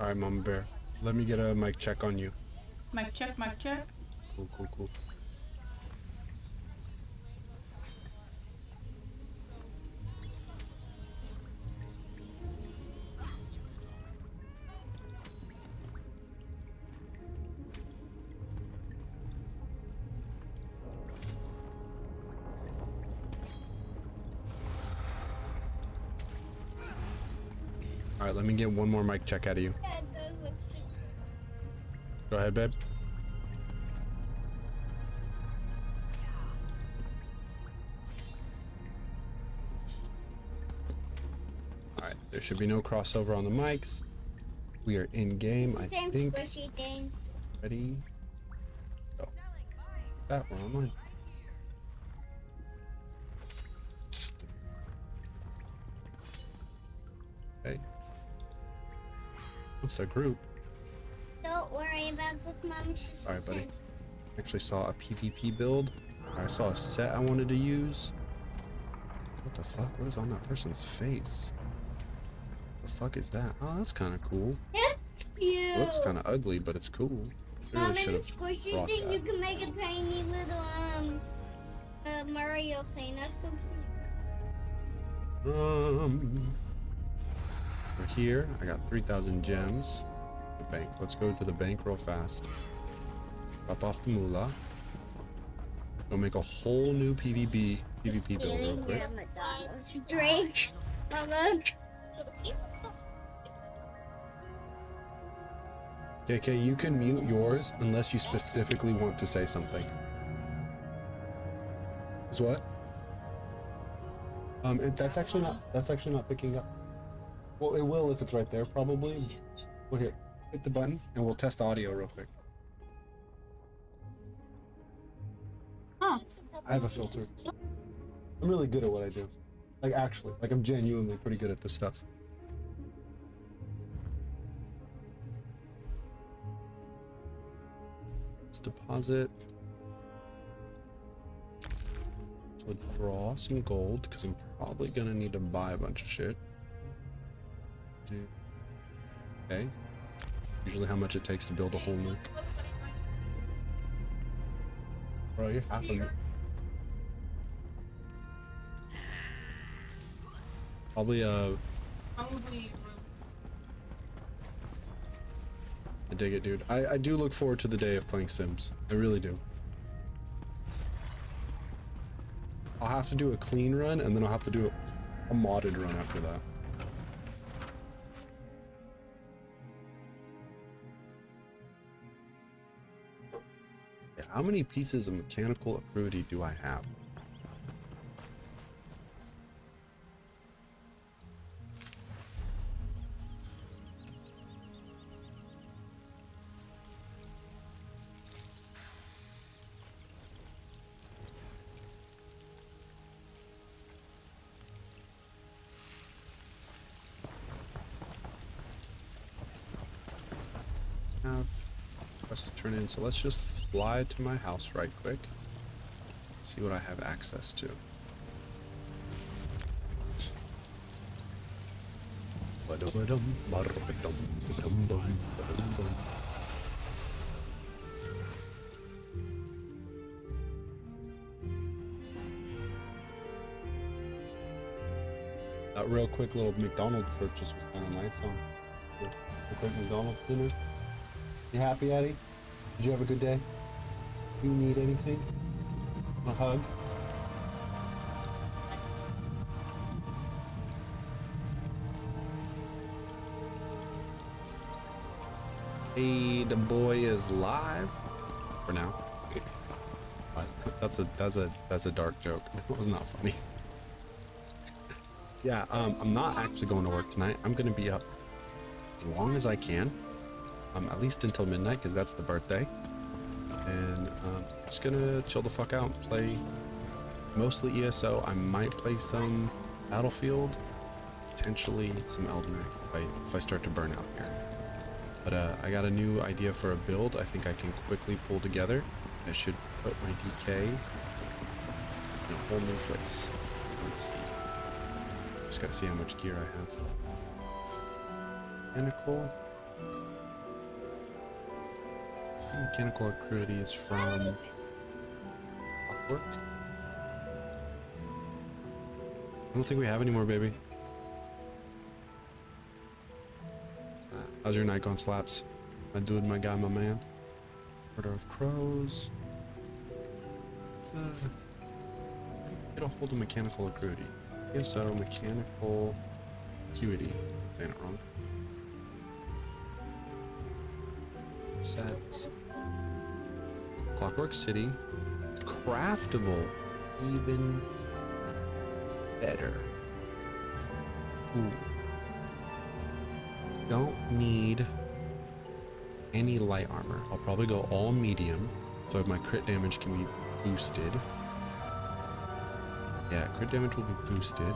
All right, Mama Bear. Let me get a mic check on you. Mic check, mic check. Cool, cool, cool. All right, let me get one more mic check out of you. Go ahead, babe. All right, there should be no crossover on the mics. We are in game, I think. Squishy thing. Ready? Go. That we're online. Okay. What's the group? Don't worry about this, Mom. Sorry, buddy. Actually saw a PvP build. I saw a set I wanted to use. What the fuck? What is on that person's face? The fuck is that? Oh, that's kind of cool. It's cute. It looks kind of ugly, but it's cool. I Mom, really should in have squishy rocked thing, you that. can make a tiny little Mario thing. That's so cute. We're here. I got 3,000 gems. The bank. Let's go to the bank real fast. Drop off the moolah. Go make a whole new PvP build real quick. Drink. Mama. So the pizza plus is KK, you can mute yours unless you specifically want to say something. Is what? That's actually not picking up. Well, it will if it's right there, probably. Well, here, hit the button and we'll test audio real quick. Huh. I have a filter. I'm really good at what I do. Like, actually, like, I'm genuinely pretty good at this stuff. Let's deposit. Withdraw some gold, because I'm probably gonna need to buy a bunch of shit. Okay. Usually how much it takes to build a whole nuke. Bro, you're half a Probably Probably. I dig it, dude. I do look forward to the day of playing Sims. I really do. I'll have to do a clean run and then I'll have to do a modded run after that. Yeah, how many pieces of mechanical accruity do I have? Have request to turn in, so let's just fly to my house right quick. See what I have access to. That real quick little McDonald's purchase was kind of nice, huh? A quick McDonald's dinner. You happy, Eddie? Did you have a good day? You need anything? A hug? Hey, the boy is live for now. That's a dark joke. That was not funny. Yeah, I'm not actually going to work tonight. I'm gonna be up as long as I can. At least until midnight, because that's the birthday. And just gonna chill the fuck out and play mostly ESO. I might play some Battlefield, potentially some Elden Ring if I start to burn out here. But I got a new idea for a build I think I can quickly pull together. I should put my DK in a whole new place. Let's see. Just gotta see how much gear I have. Pinnacle. Mechanical acuity is from Clockwork. I don't think we have any more, baby. How's your night gone, Slaps? My dude, my guy, my man. Order of Crows. Get a hold of mechanical acuity. Yes, so mechanical acuity. Saying it wrong. Set. Clockwork City. Craftable. Even better. Ooh. Don't need any light armor. I'll probably go all medium so my crit damage can be boosted. Yeah, crit damage will be boosted.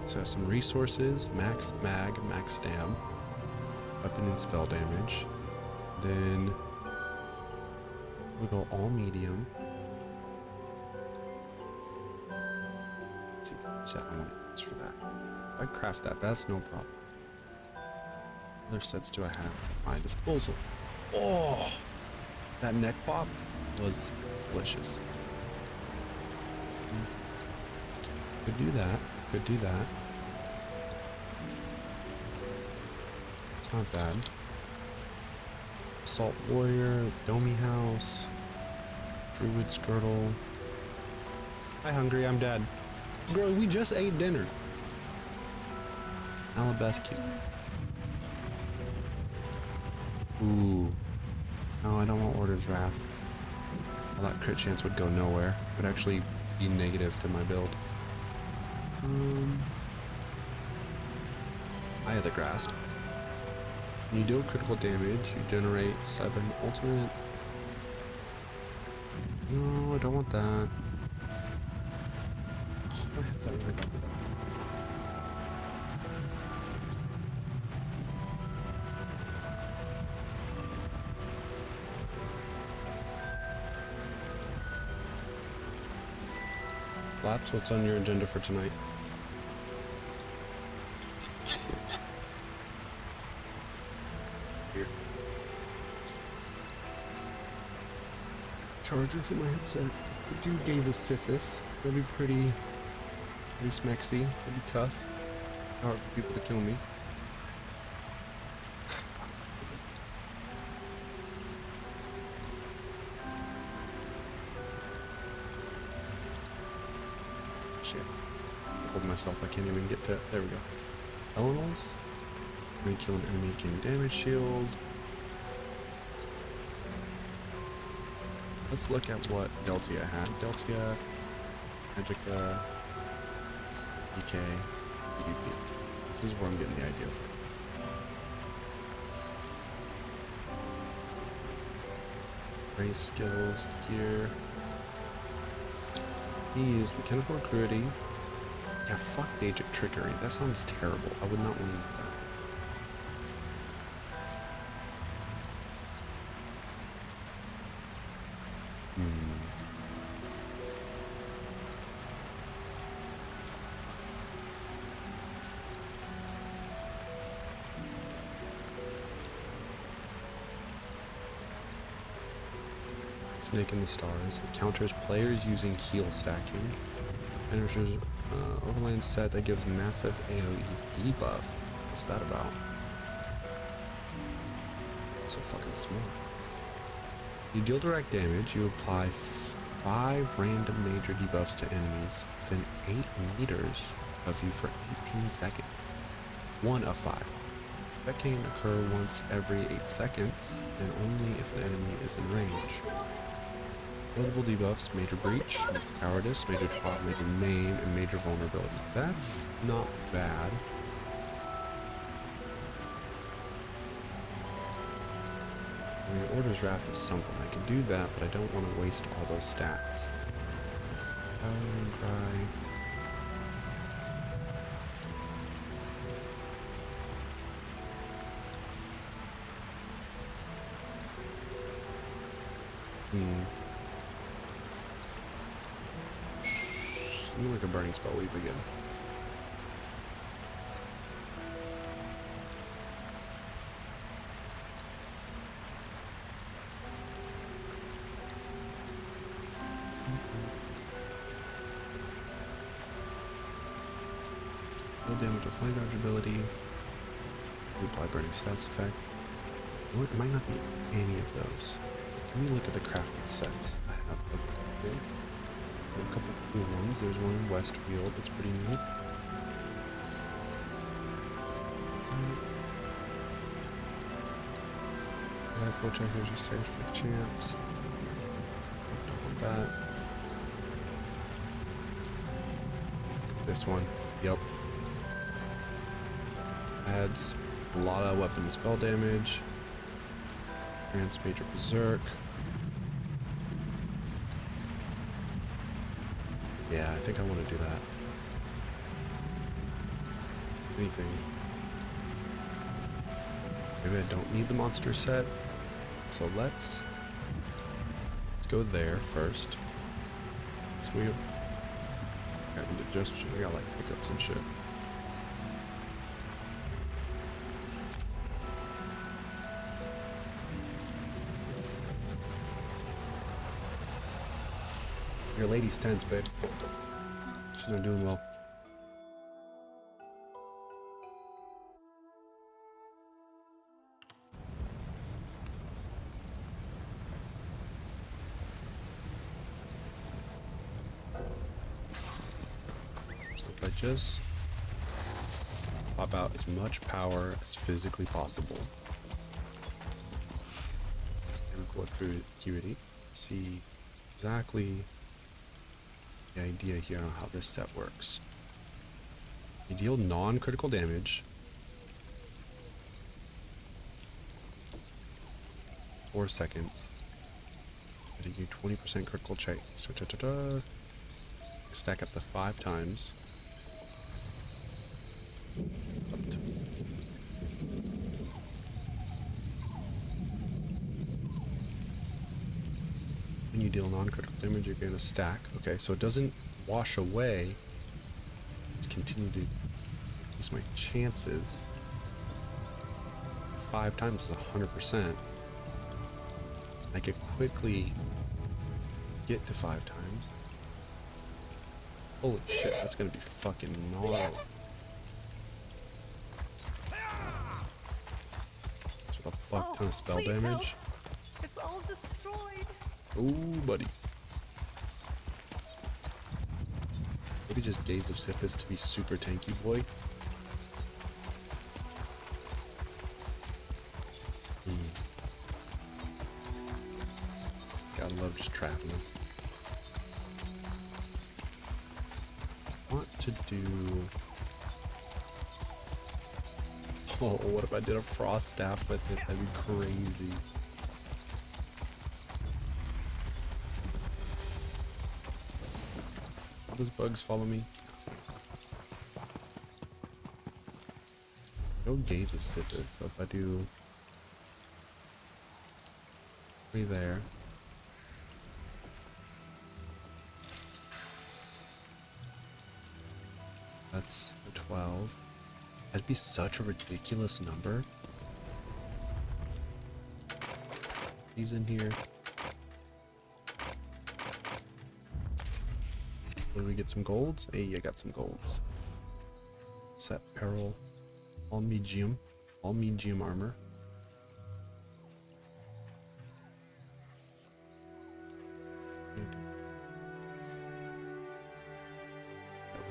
So some resources, max mag, max stam, weapon and spell damage. Then we'll go all medium. Let's see what set I want to use for that. If I craft that, that's no problem. What other sets do I have at my disposal? Oh, that neck pop was delicious. Could do that. Could do that. It's not bad. Assault Warrior, Domi House, Druid's Girdle. Hi, hungry. I'm dead. Girl, we just ate dinner. Alabeth Cube. Ooh. No, I don't want Order's Wrath. I thought crit chance would go nowhere. It would actually be negative to my build. Eye of the Grasp. When you deal critical damage, you generate 7 ultimate. No, I don't want that. My headset really got that. Flaps, what's on your agenda for tonight? Here. Charger for my headset. We do Gaze of Sithis. That'd be pretty smexy. That'd be tough. Hard for people to kill me. Shit. Hold myself, I can't even get to. There we go. Elementals. When you kill an enemy, gain damage shield. Let's look at what Deltia had. Deltia, Magicka, PK, PvP. This is where I'm getting the idea from. Race skills, gear. He used mechanical acuity. Yeah, fuck Daedric trickery. That sounds terrible. I would not want to use that. Snake in the Stars. It counters players using heal stacking. Enters overland set that gives massive AoE debuff. What's that about? So fucking smart. You deal direct damage, you apply 5 random major debuffs to enemies within 8 meters of you for 18 seconds. 1 of 5. That can occur once every 8 seconds, and only if an enemy is in range. Notable debuffs: Major Breach, Major Cowardice, Major Plot, Major Maim, and Major Vulnerability. That's not bad. I mean, Order's Wrath is something. I can do that, but I don't want to waste all those stats. Rallying Cry. Something like a Burning Spell Weave again. Build damage with flame dodge ability. You apply burning stats effect. You know what? It might not be any of those. Let me look at the crafted sets I have available. There are a couple cool ones. There's one in Westfield that's pretty neat. Full check, there's a safe chance. Don't want that. This one, yep. Adds a lot of weapon and spell damage. Grants major berserk. Yeah, I think I want to do that. Anything. Maybe I don't need the monster set. So let's go there first. So we got indigestion. I got like hiccups and shit. Your lady's tense, babe. She's not doing well. So if I just pop out as much power as physically possible. Chemical acuity. See exactly the idea here on how this set works. You deal non-critical damage. 4 seconds. Getting you 20% critical chase. So stack up to 5 times. Up to when you deal non-critical damage, you're gonna stack. Okay, so it doesn't wash away. Just continue to increase my chances. 5 times is 100%. I could quickly get to 5 times. Holy shit, that's gonna be fucking gnarly. That's with a fuck ton of spell damage. Help. It's all destroyed. Oh, buddy. Maybe just Gaze of Sithis to be super tanky, boy. Gotta love just trapping them. Want to do... Oh, what if I did a frost staff with it? That'd be crazy. All those bugs follow me. No Gaze of Sithis, so if I do... 3 there. That's a 12. That'd be such a ridiculous number. He's in here. Did we get some golds? Hey, I got some golds. Set peril. All medium armor.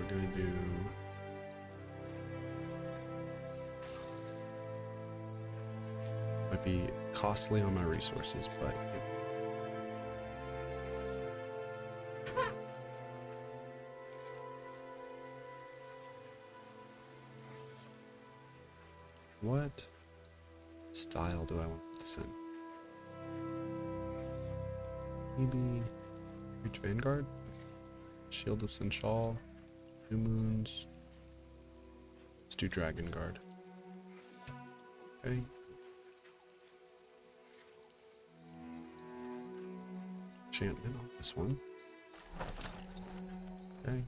We're gonna do... Might be costly on my resources, but what style do I want this in? Maybe Reach Vanguard? Shield of Senchal, New Moons. Let's do Dragon Guard. Okay. Enchantment on this one. Okay.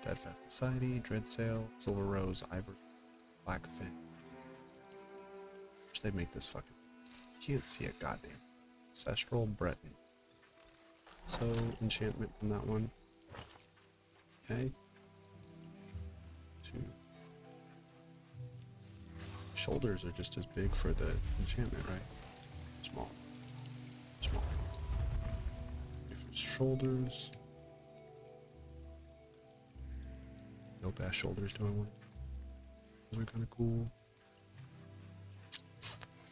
Deadfast Society, Dreadsail, Silver Rose, Ivory, Blackfin. Wish they'd make this fucking... Can't see it, goddamn. Ancestral Breton. So enchantment on that one. Okay. 2. Shoulders are just as big for the enchantment, right? Small. Small. Different shoulders. Dope ass shoulders do I want? Those are kind of cool.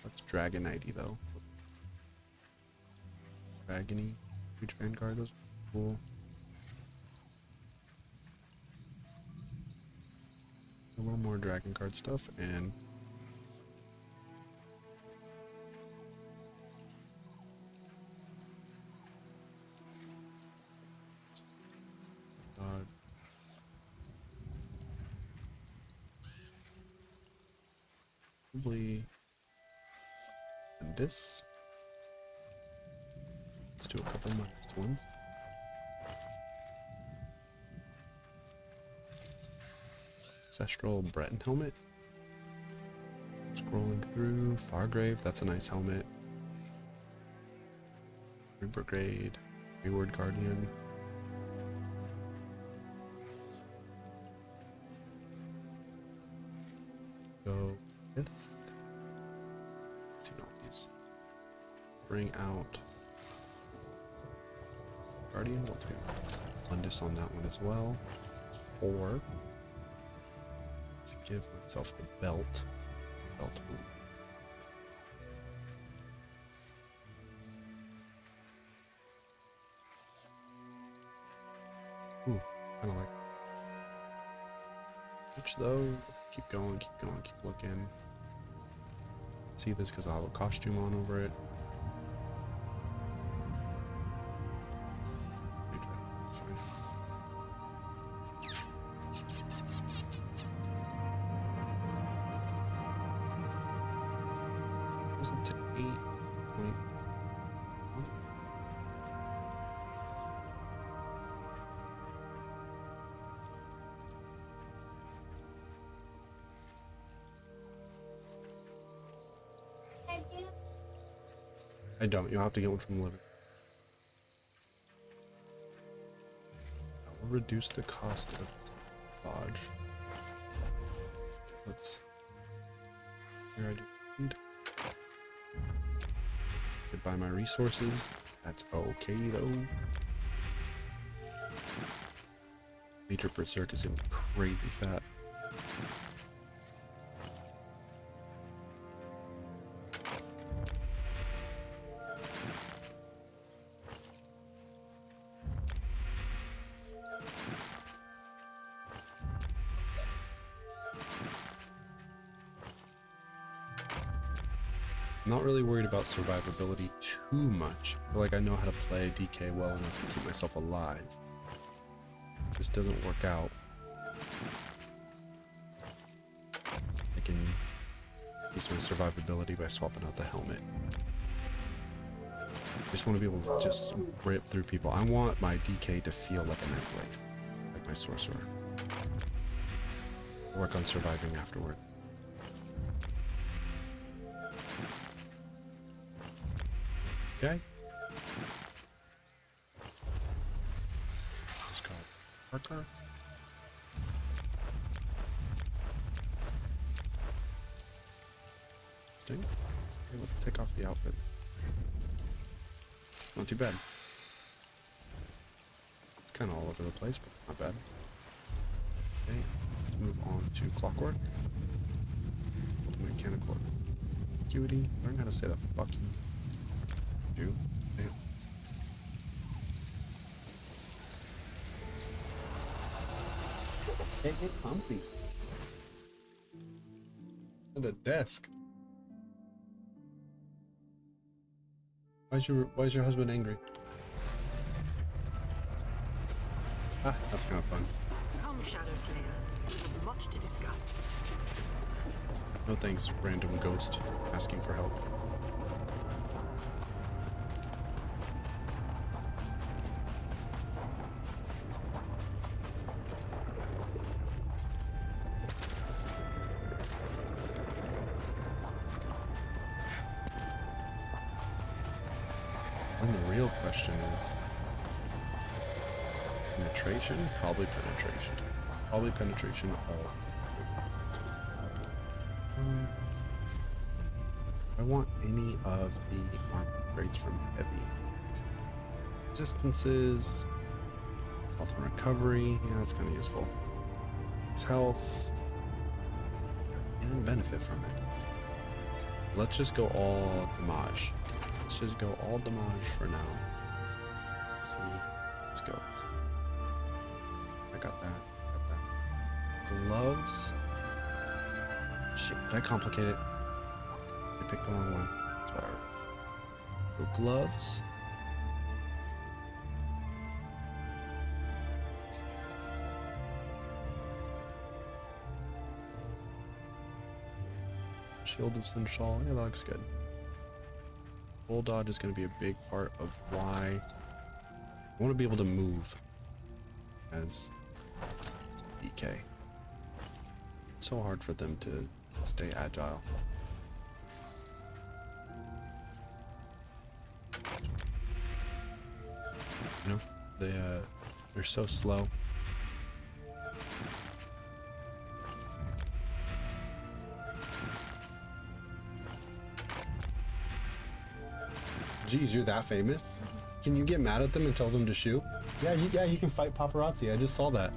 That's Dragonite though. Dragony. Huge Vanguard, those are cool. A little more Dragon card stuff and probably and this. Let's do a couple more ones. Ancestral Breton helmet. Scrolling through Fargrave, that's a nice helmet. Brigade, Wayward Guardian. Go with. See all these. Bring out Guardian. We'll do Mundus on that one as well. 4. Let's give myself the belt. Belt. Ooh, kind of like. Which though? Keep going, keep going, keep looking. See this because I'll have a costume on over it. Goes up to 8.1. I don't. You'll have to get one from the living. That will reduce the cost of lodge. Let's. Here I do need. Could buy my resources. That's okay though. Major Berserk is getting crazy fat. I'm not really worried about survivability too much. I feel like I know how to play DK well enough to keep myself alive. If this doesn't work out, I can increase my survivability by swapping out the helmet. I just want to be able to just rip through people. I want my DK to feel like a Nightblade, like my sorcerer. Work on surviving afterward. Okay. Let's go. Parker. Sting. Okay, let's take off the outfits. Not too bad. It's kind of all over the place, but not bad. Okay, let's move on to Clockwork. Ultimate Mechanical Acuity. Learn how to say that fucking. Do. Damn. Hey, get comfy. And a desk. Why's your husband angry? Ah, that's kind of fun. Come, Shadow Slayer. We have much to discuss. No thanks, random ghost asking for help. And the real question is, penetration? Probably penetration. Probably penetration all. I want any of the armor traits from heavy. Resistances, health and recovery, yeah, that's kind of useful. It's health, and benefit from it. Let's just go all damage. Let's just go all damage for now. Let's see. Let's go. I got that. Got that. Gloves. Shit, did I complicate it? I picked the wrong one. It's whatever. So gloves. Shield of Sinshal. Yeah, that looks good. Bull dodge is going to be a big part of why I want to be able to move as DK. It's so hard for them to stay agile. You know, they're so slow. Geez, you're that famous? Can you get mad at them and tell them to shoot? Yeah, you can fight paparazzi. I just saw that.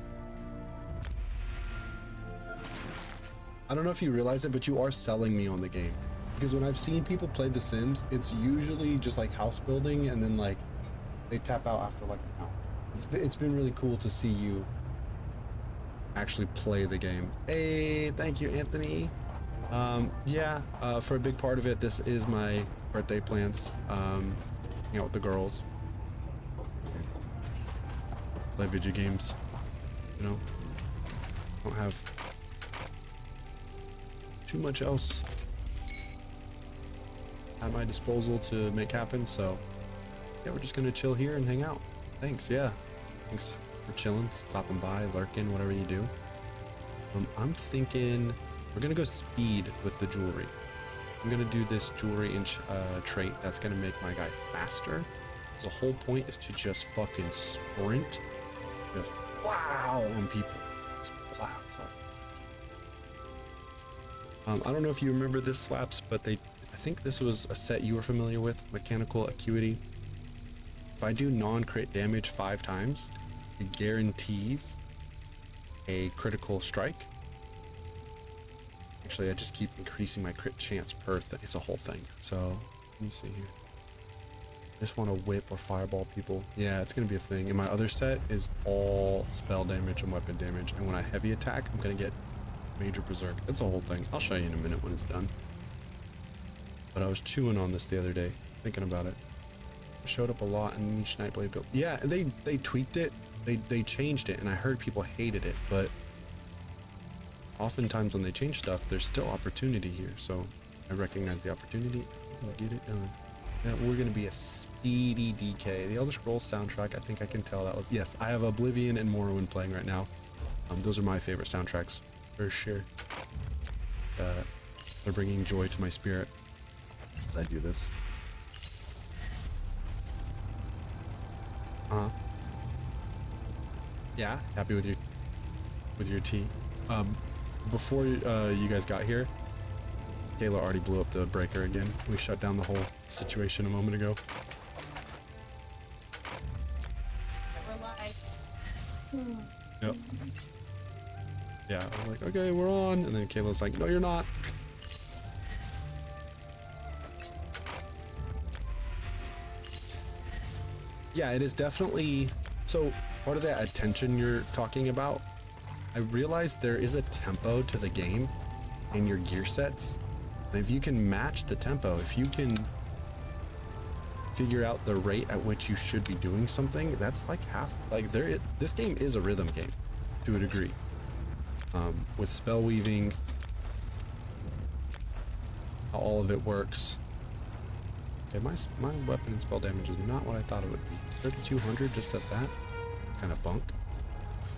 I don't know if you realize it, but you are selling me on the game. Because when I've seen people play The Sims, it's usually just like house building and then like they tap out after like an hour. It's been really cool to see you actually play the game. Hey, thank you, Anthony. For a big part of it, this is my birthday plans. You know, with the girls. Play video games. You know, don't have too much else at my disposal to make happen, so yeah, we're just gonna chill here and hang out. Thanks, yeah. Thanks for chilling, stopping by, lurking, whatever you do. I'm thinking we're gonna go speed with the jewelry. I'm gonna do this jewelry trait that's gonna make my guy faster. The whole point is to just fucking sprint, just wow on people. Wow, sorry. I don't know if you remember this, Slaps, but I think this was a set you were familiar with, Mechanical Acuity. If I do non-crit damage 5 times, it guarantees a critical strike. Actually, I just keep increasing my crit chance per thing. It's a whole thing. So, let me see here. I just want to whip or fireball people. Yeah, it's going to be a thing. And my other set is all spell damage and weapon damage. And when I heavy attack, I'm going to get Major Berserk. It's a whole thing. I'll show you in a minute when it's done. But I was chewing on this the other day, thinking about it. It showed up a lot in Niche Nightblade build. Yeah, they tweaked it. They changed it, and I heard people hated it, but oftentimes when they change stuff, there's still opportunity here. So I recognize the opportunity and get it done. Yeah, we're gonna be a speedy DK. The Elder Scrolls soundtrack, I think I can tell that was, yes, I have Oblivion and Morrowind playing right now. Those are my favorite soundtracks for sure. They're bringing joy to my spirit as I do this. Yeah, happy with your tea. Before you guys got here, Kayla already blew up the breaker again. We shut down the whole situation a moment ago. Never lie. Yep. Yeah, I was like, okay, we're on. And then Kayla's like, no, you're not. Yeah, it is definitely, so part of that attention you're talking about, I realized there is a tempo to the game in your gear sets. And if you can match the tempo, if you can figure out the rate at which you should be doing something, that's like half, like this game is a rhythm game to a degree. With spell weaving, how all of it works. Okay, my weapon and spell damage is not what I thought it would be. 3,200 just at that. It's kind of bunk.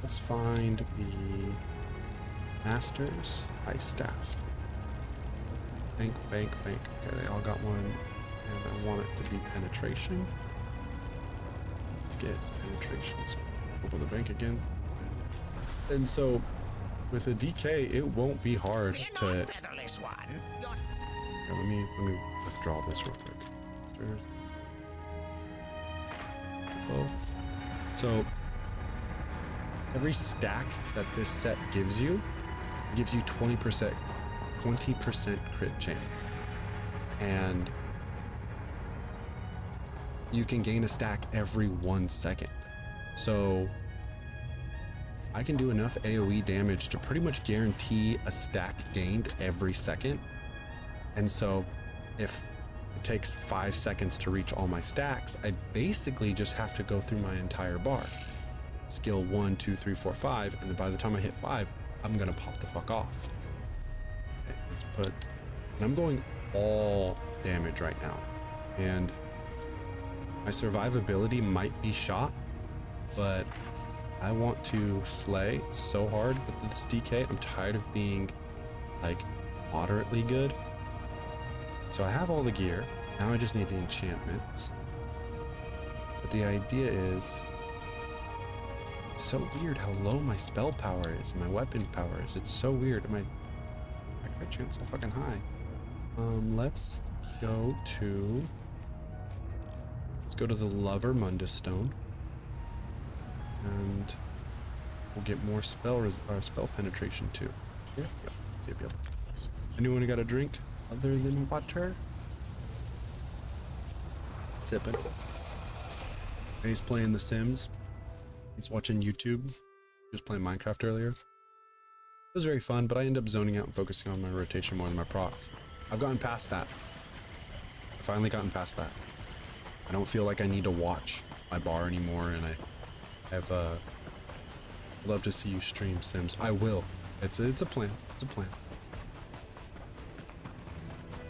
Let's find the Master's High Staff. Bank. Okay, they all got one. And I want it to be penetration. Let's get penetration. So Open the bank again. And so with a DK, it won't be hard to. Here, let me withdraw this real quick. Both. So every stack that this set gives you 20% crit chance. And you can gain a stack every 1 second. So I can do enough AoE damage to pretty much guarantee a stack gained every second. And so if it takes 5 seconds to reach all my stacks, I basically just have to go through my entire bar. Skill 1, 2, 3, 4, 5, and then by the time I hit 5, I'm gonna pop the fuck off. Okay, let's put, and I'm going all damage right now. And my survivability might be shot, but I want to slay so hard with this DK. I'm tired of being like moderately good. So I have all the gear. Now I just need the enchantments. But the idea is, it's so weird how low my spell power is, my weapon power is. It's so weird. My crit chance so fucking high. Let's go to the Lover Mundus Stone. And we'll get more spell penetration too. Yep. Anyone got a drink other than water? Sipping. He's playing The Sims. He's watching YouTube. He was playing Minecraft earlier. It was very fun, but I end up zoning out and focusing on my rotation more than my procs. I've gotten past that. I've finally gotten past that. I don't feel like I need to watch my bar anymore, and I've love to see you stream Sims. I will. It's a plan. It's a plan.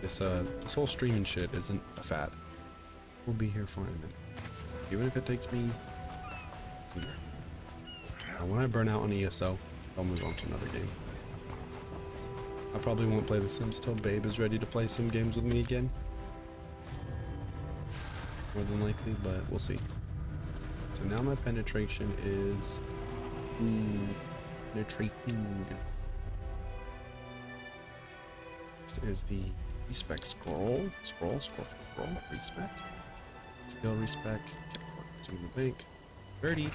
This whole streaming shit isn't a fad. We'll be here for a minute, even if it takes me a year. Now, when I burn out on ESO, I'll move on to another game. I probably won't play The Sims till Babe is ready to play some games with me again. More than likely, but we'll see. So now my penetration is penetrating. Next is the respec scroll. Scroll, respec. Skill respec. It's in the bank. 30. Come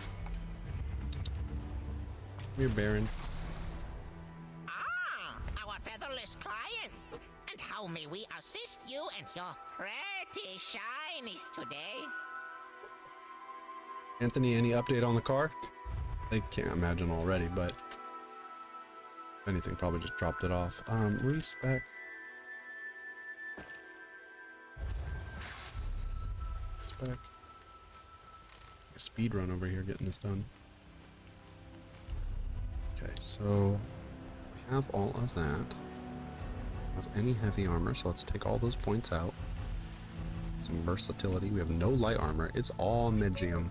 here, Baron. Our featherless client. And how may we assist you and your pretty shinies today? Anthony, any update on the car? I can't imagine already, but if anything, probably just dropped it off. Respec. Respec. Speed run over here getting this done. Okay, so we have all of that. Have any heavy armor, so let's take all those points out. Some versatility. We have no light armor. It's all Medgium.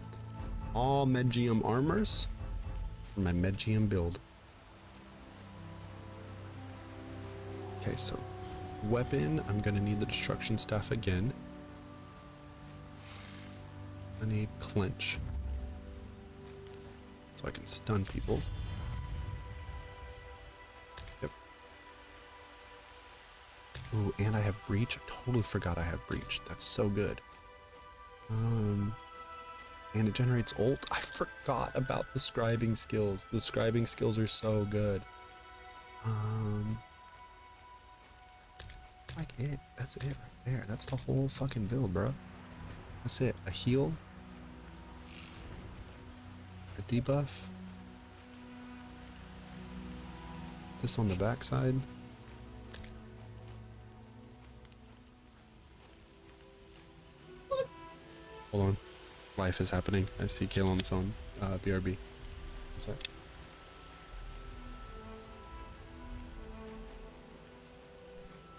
All Medgium armors for my Medgium build. Okay, so weapon, I'm gonna need the destruction staff again. I need clench so I can stun people. Yep. Ooh, and I have breach. I totally forgot I have breach. That's so good. And it generates ult. I forgot about the scribing skills. The scribing skills are so good. Like it. That's it right there. That's the whole fucking build, bro. That's it. A heal. A debuff. This on the backside. Hold on. Life is happening. I see Kayla on the phone. BRB. What's that?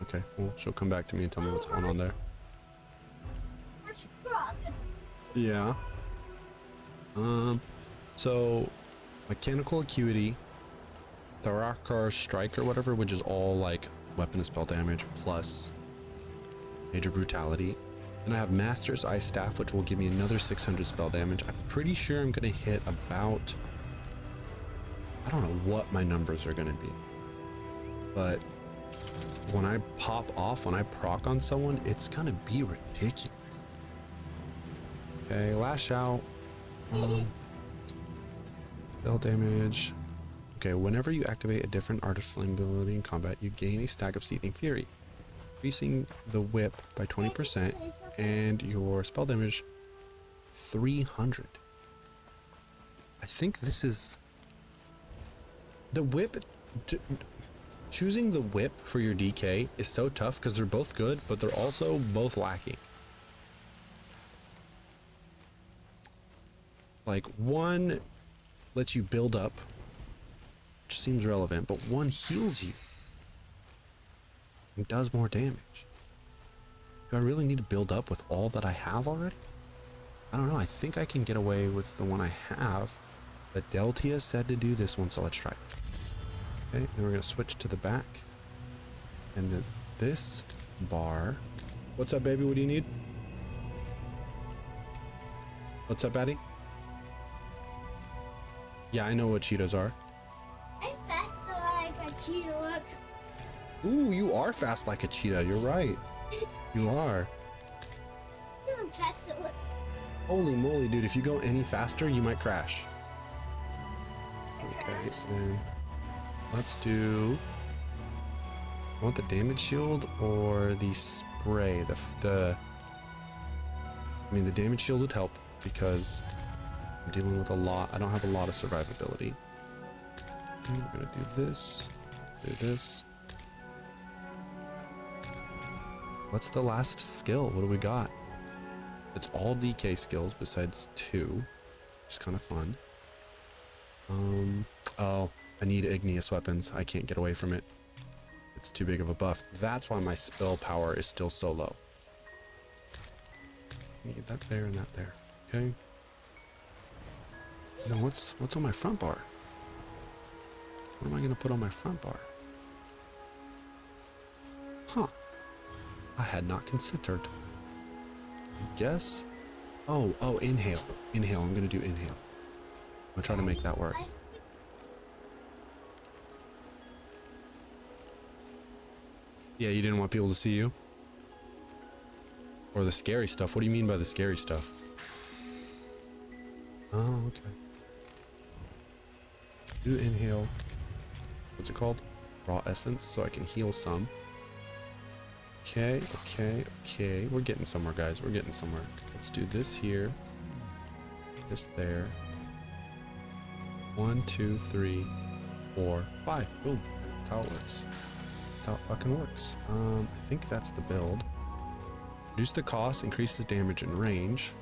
Okay, well, she'll come back to me and tell me what's going on there. Yeah. So mechanical acuity, Thorakar strike or whatever, which is all like weapon and spell damage plus major brutality, And I have Master's Ice Staff, which will give me another 600 spell damage. I'm pretty sure I'm going to hit about... I don't know what my numbers are going to be. But when I pop off, when I proc on someone, it's going to be ridiculous. Okay, Lash Out. Spell damage. Okay, whenever you activate a different Artist Flame ability in combat, you gain a stack of Seething Fury, increasing the whip by 20% and your spell damage 300. I think this is the whip. Choosing the whip for your DK is so tough because they're both good, but they're also both lacking. Like, one lets you build up, which seems relevant, but one heals you and does more damage. Do I really need to build up with all that I have already? I don't know. I think I can get away with the one I have, but Deltia said to do this one, so let's try it. Okay, then we're going to switch to the back. And then this bar. What's up, baby? What do you need? What's up, Addie? Yeah, I know what Cheetos are. I'm faster like a cheetah, look. Ooh, you are fast like a cheetah. You're right. You are. I'm faster, look. Holy moly, dude. If you go any faster, you might crash. Okay, then let's do... I want the damage shield or the spray. I mean, the damage shield would help because I'm dealing with a lot. I don't have a lot of survivability. Okay, we're gonna do this. Do this. What's the last skill? What do we got? It's all DK skills besides 2. Which is kind of fun. Oh, I need igneous weapons. I can't get away from it. It's too big of a buff. That's why my spell power is still so low. Let me get that there and that there. Okay. And then what's on my front bar? What am I gonna put on my front bar? Huh. I had not considered. I guess. Oh, inhale. Inhale. I'm gonna do inhale. I'm gonna try to make that work. Yeah, you didn't want people to see you? Or the scary stuff? What do you mean by the scary stuff? Oh, okay. Do inhale. What's it called? Raw essence, so I can heal some. Okay. We're getting somewhere, guys. We're getting somewhere. Let's do this here. This there. 1, 2, 3, 4, 5. Boom. That's how it works. That's how it fucking works. I think that's the build. Reduce the cost, increases damage and range.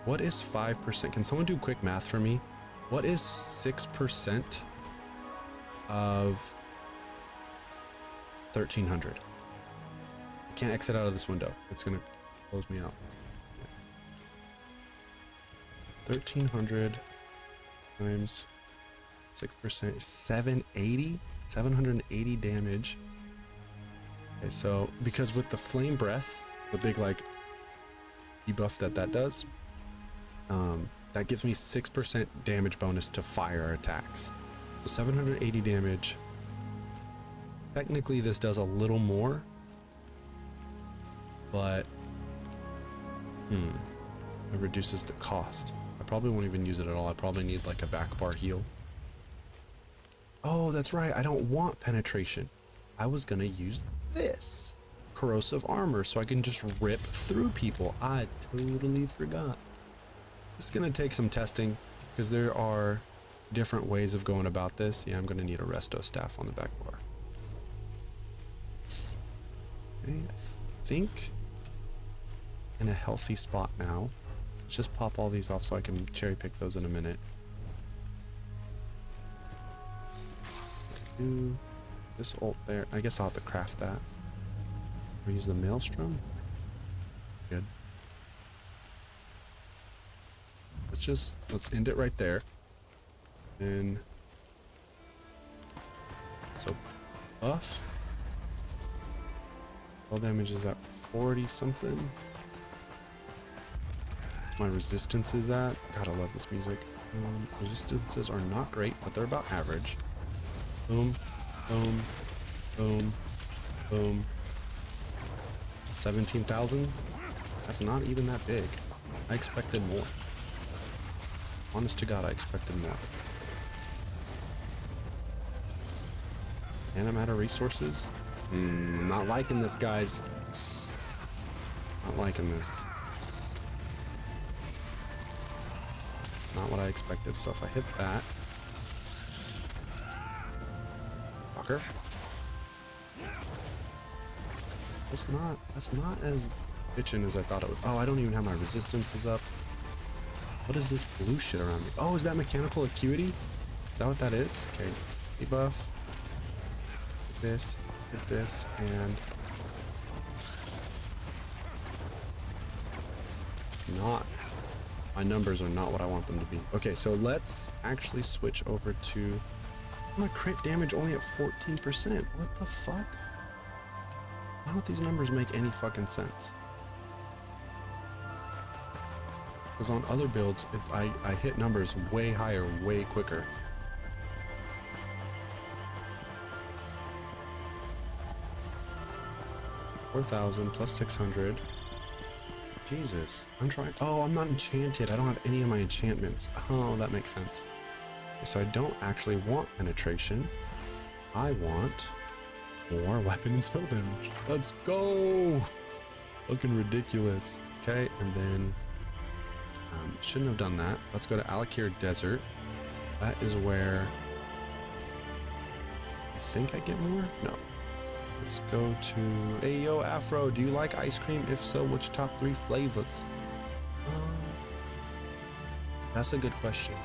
What is 5%? Can someone do quick math for me? What is 6% of 1300? I can't exit out of this window. It's gonna close me out. 1300 times 6%, 780? 780 damage. Okay, so because with the flame breath, the big like debuff that does, that gives me 6% damage bonus to fire attacks. So 780 damage. Technically this does a little more, but it reduces the cost. I probably won't even use it at all. I probably need like a back bar heal. Oh, that's right. I don't want penetration. I was gonna use this corrosive armor so I can just rip through people. I totally forgot. It's gonna take some testing because there are different ways of going about this. Yeah, I'm gonna need a resto staff on the back bar. Okay, I think in a healthy spot now. Let's just pop all these off so I can cherry pick those in a minute. Do this ult there. I guess I'll have to craft that. Or use the maelstrom. Good. Let's end it right there. And so buff. All damage is at 40 something. My resistance is at. God, I love this music. Resistances are not great, but they're about average. Boom, boom, boom, boom. 17,000? That's not even that big. I expected more. Honest to God, I expected more. And I'm out of resources. Not liking this, guys. Not liking this. Not what I expected. So if I hit that, fucker. That's not as bitchin' as I thought it would. Oh, I don't even have my resistances up. What is this blue shit around me? Oh, is that mechanical acuity? Is that what that is? Okay, debuff. Hit this, and it's not. My numbers are not what I want them to be. Okay, so let's actually switch over to my crit damage only at 14%. What the fuck? Why don't these numbers make any fucking sense? Because on other builds, I hit numbers way higher, way quicker. $4,000 plus 600. Jesus, I'm trying. Oh, I'm not enchanted. I don't have any of my enchantments. Oh, that makes sense. So I don't actually want penetration. I want more weapon and spell damage. Let's go. Looking ridiculous. Okay, and then shouldn't have done that. Let's go to Alakir Desert. That is where I think I get more. No. Let's go to. Hey yo, Afro, do you like ice cream? If so, which top 3 flavors? That's a good question.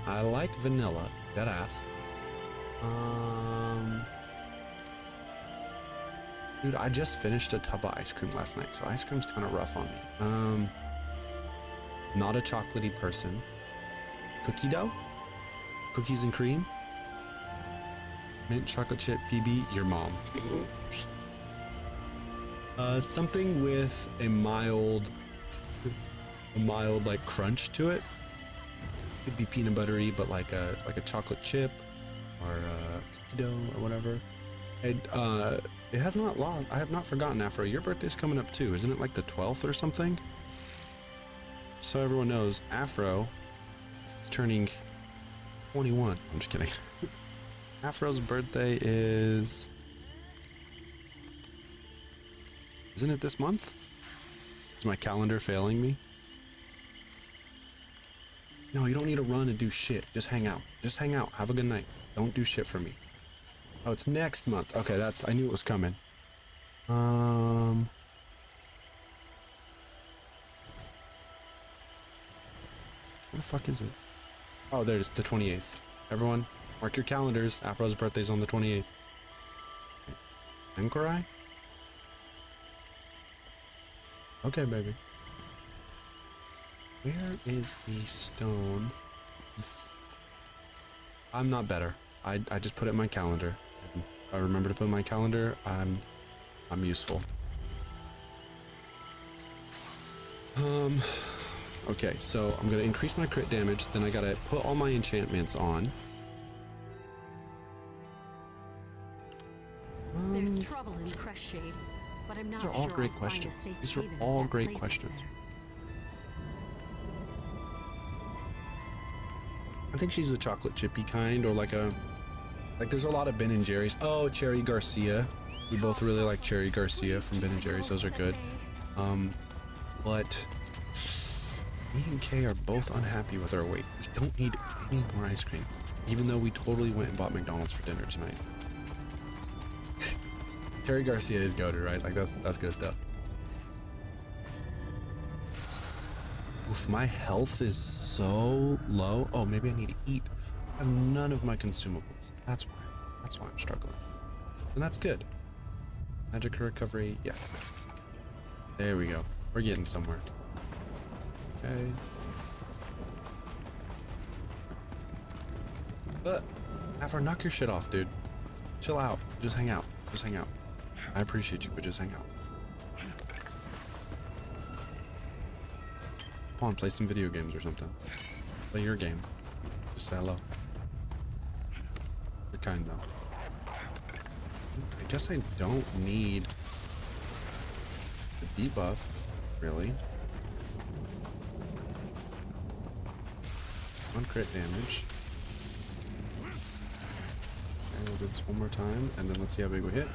I like vanilla, dead ass. Dude, I just finished a tub of ice cream last night, so ice cream's kind of rough on me. Not a chocolatey person. Cookie dough? Cookies and cream? Mint chocolate chip PB, your mom. Something with a mild like crunch to it. Could be peanut buttery, but like a chocolate chip or cookie dough or whatever. It has not long. I have not forgotten, Afro. Your birthday's coming up too, isn't it? Like the 12th or something. So everyone knows, Afro is turning 21. I'm just kidding. Afro's birthday is... Isn't it this month? Is my calendar failing me? No, you don't need to run and do shit. Just hang out. Just hang out. Have a good night. Don't do shit for me. Oh, it's next month. Okay, that's... I knew it was coming. Where the fuck is it? Oh, there it is. The 28th. Everyone, mark your calendars. Afro's birthday's on the 28th. Enkorai? Okay, baby. Where is the stone? I'm not better. I just put it in my calendar. If I remember to put it in my calendar, I'm useful. Okay, so I'm gonna increase my crit damage, then I gotta put all my enchantments on. There's trouble in Crestshade, but I'm not These are all sure great I'll find a questions. safe These are haven all at great place questions. there. I think she's a chocolate chippy kind, or like there's a lot of Ben and Jerry's. Oh, Cherry Garcia. We both really like Cherry Garcia from Ben and Jerry's. Those are good. But me and Kay are both unhappy with our weight. We don't need any more ice cream, even though we totally went and bought McDonald's for dinner tonight. Cherry Garcia is goated, right? Like that's good stuff. Oof, my health is so low. Oh, maybe I need to eat. I have none of my consumables. That's why I'm struggling. And that's good. Magic recovery, yes. There we go. We're getting somewhere. Okay. Afro, knock your shit off, dude. Chill out. Just hang out. Just hang out. I appreciate you, but just hang out. Come on, play some video games or something. Play your game. Just say hello. You're kind though. I guess I don't need the debuff, really. One crit damage. Okay, we'll do this one more time, and then let's see how big we hit.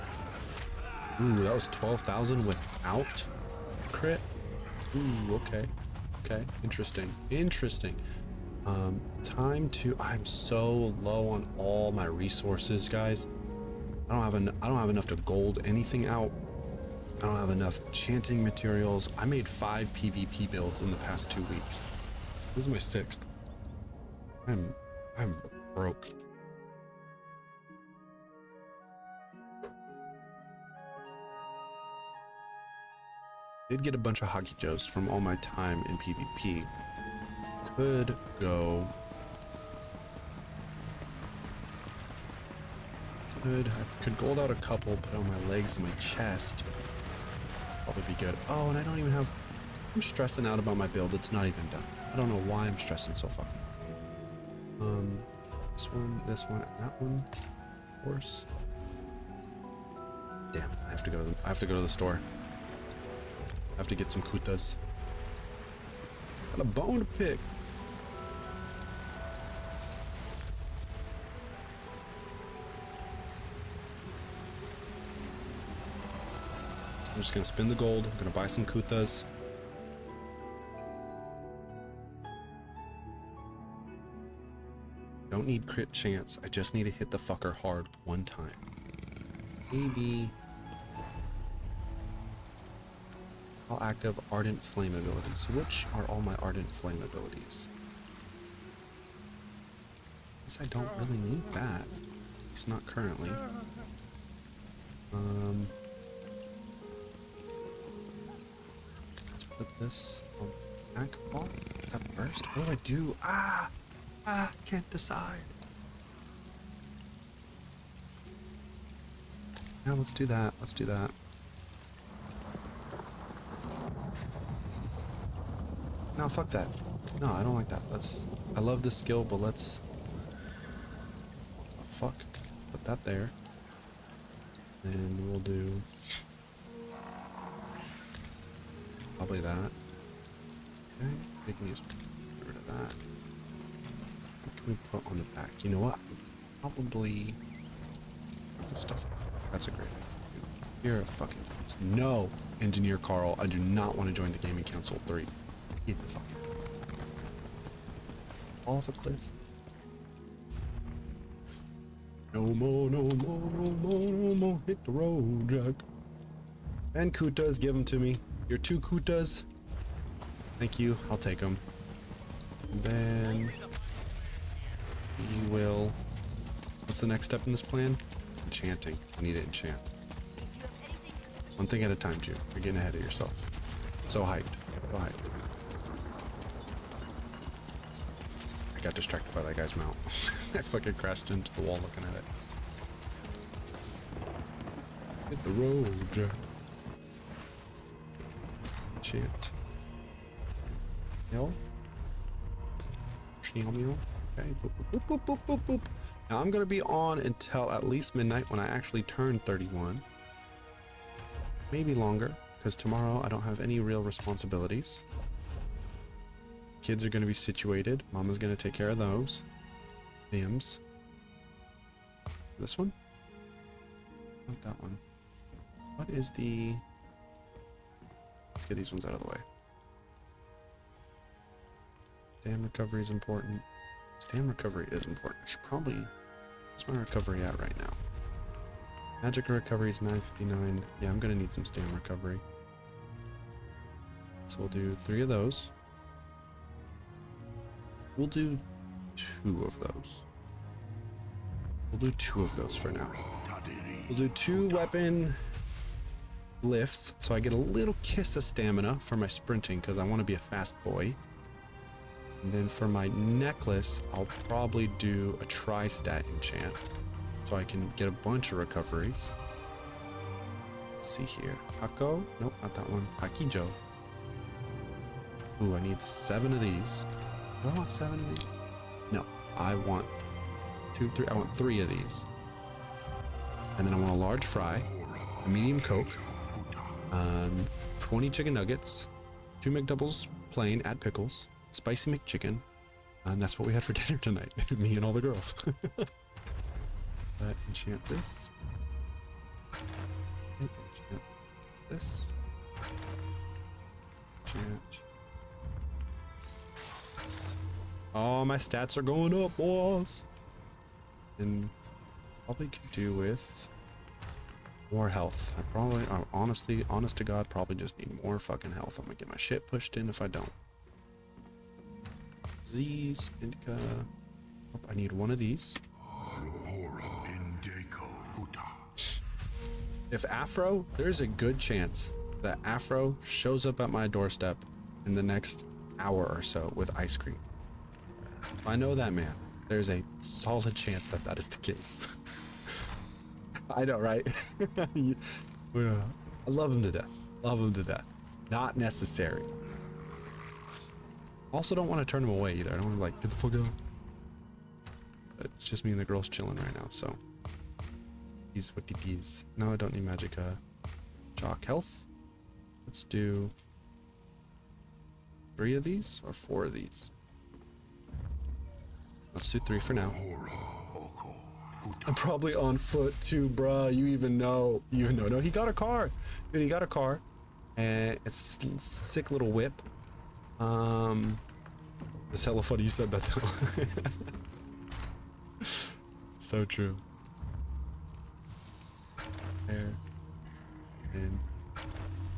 Ooh, that was 12,000 without crit. Ooh, okay. Okay, interesting. Interesting. Time to. I'm so low on all my resources, guys. I don't have enough to gold anything out. I don't have enough enchanting materials. I made 5 PvP builds in the past 2 weeks. This is my 6th. I'm broke. Did get a bunch of Hockey Joes from all my time in PvP. Could go. I could gold out a couple, put on my legs and my chest. Probably be good. Oh, and I don't even have. I'm stressing out about my build. It's not even done. I don't know why I'm stressing so fucking. This one, and that one. Of course. Damn, I have to go to the store. I have to get some kutas. Got a bone to pick. I'm just gonna spin the gold. I'm gonna buy some kutas. Don't need crit chance. I just need to hit the fucker hard one time. Maybe. All active Ardent Flame abilities. Which are all my Ardent Flame abilities? Guess I don't really need that. At least not currently. Let's flip this. Back ball? Is that burst? What do I do? I can't decide. Yeah, let's do that. Let's do that. No, fuck that. No, I don't like that. I love this skill, but let's... Fuck. Put that there. And we'll do... Probably that. Okay, we can use... Get rid of that. What can we put on the back? You know what? Probably... Lots of stuff. That's a great idea. You're a fucking... No! Engineer Carl, I do not want to join the Gaming Council 3. Get the fuck out. Fall off a cliff. No more, no more, no more, no more. Hit the road, Jack. And kutas, give them to me. Your 2 kutas. Thank you. I'll take them. And then we will. What's the next step in this plan? Enchanting. I need to enchant. One thing at a time, Jew. You're getting ahead of yourself. So hyped. So hyped. I got distracted by that guy's mount. I fucking crashed into the wall looking at it. Hit the road, Jack. Chant. Hill. Meow. Okay. Boop, boop, boop, boop, boop, boop. Now I'm gonna be on until at least midnight when I actually turn 31. Maybe longer, because tomorrow I don't have any real responsibilities. Kids are going to be situated. Mama's going to take care of those. Bims. This one? Not that one. What is the... Let's get these ones out of the way. Stam recovery is important. Stam recovery is important. I should probably... What's my recovery at right now? Magic recovery is 959. Yeah, I'm going to need some stam recovery. So we'll do 3 of those. We'll do 2 of those. We'll do 2 of those for now. We'll do 2 weapon lifts, so I get a little kiss of stamina for my sprinting, because I want to be a fast boy. And then for my necklace, I'll probably do a tri-stat enchant. so I can get a bunch of recoveries. Let's see here. Hako? Nope, not that one. Hakijo. Ooh, I need 7 of these. Do I want 7 of these? No, I want 2, 3. I want 3 of these. And then I want a large fry, a medium Coke, 20 chicken nuggets, 2 McDoubles plain, add pickles, spicy McChicken, and that's what we had for dinner tonight. Me and all the girls. Enchant this. Enchant this. Enchant. Oh, my stats are going up, boys. And probably could do with more health. I probably, honest to God, probably just need more fucking health. I'm gonna get my shit pushed in if I don't. These, indica. Oh, I need 1 of these. If Afro, there's a good chance that Afro shows up at my doorstep in the next hour or so with ice cream. If I know that man, there's a solid chance that that is the case. I know, right? I love him to death. Love him to death. Not necessary. Also don't want to turn him away either. I don't want to like, get the fuck out. It's just me and the girls chilling right now, so. These what it is. No, I don't need magicka. Jock health. Let's do 3 of these or 4 of these. Let's do 3 for now. I'm probably on foot too, bruh. You even know. No, he got a car. Dude, he got a car. And it's a sick little whip. It's hella funny you said that though. So true. There. And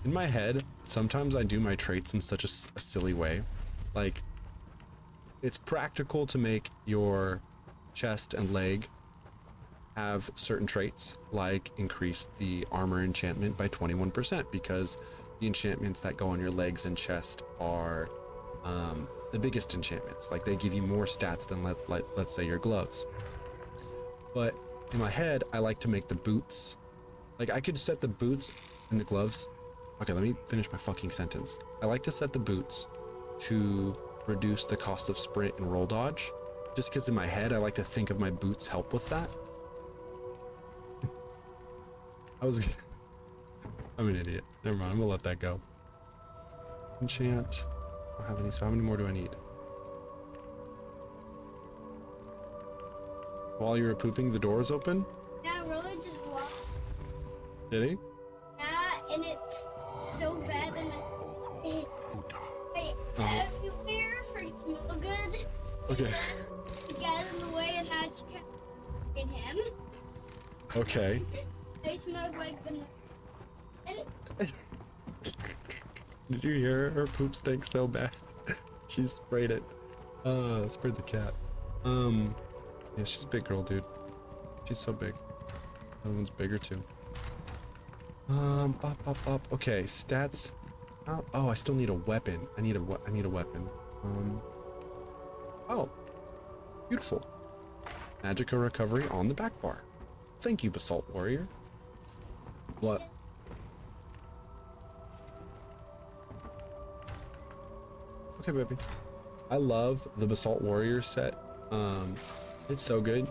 in my head, sometimes I do my traits in such a silly way. Like, it's practical to make your chest and leg have certain traits, like increase the armor enchantment by 21%, because the enchantments that go on your legs and chest are the biggest enchantments. Like, they give you more stats than let's say your gloves. But in my head, I like to make the boots. Like, I could set the boots and the gloves. Okay, let me finish my fucking sentence. I like to set the boots to reduce the cost of sprint and roll dodge, just because in my head, I like to think of my boots help with that. I'm an idiot. Never mind, I'm gonna let that go. Enchant. I don't have any, so how many more do I need? While you were pooping, the door was open? Yeah, Roller just walked. Did he? Yeah, and it's so bad and wait, everywhere for it smell good. Okay. To get in the way and had to get him. Okay. They smelled like vanilla. Did you hear her poop stink so bad? She sprayed it. Sprayed the cat. Yeah, she's a big girl, dude. She's so big. The other one's bigger too. Bop. Okay, stats. Oh, I still need a weapon. I need a weapon. Oh, beautiful. Magicka recovery on the back bar. Thank you, Basalt Warrior. What? Okay, baby. I love the Basalt Warrior set. It's so good.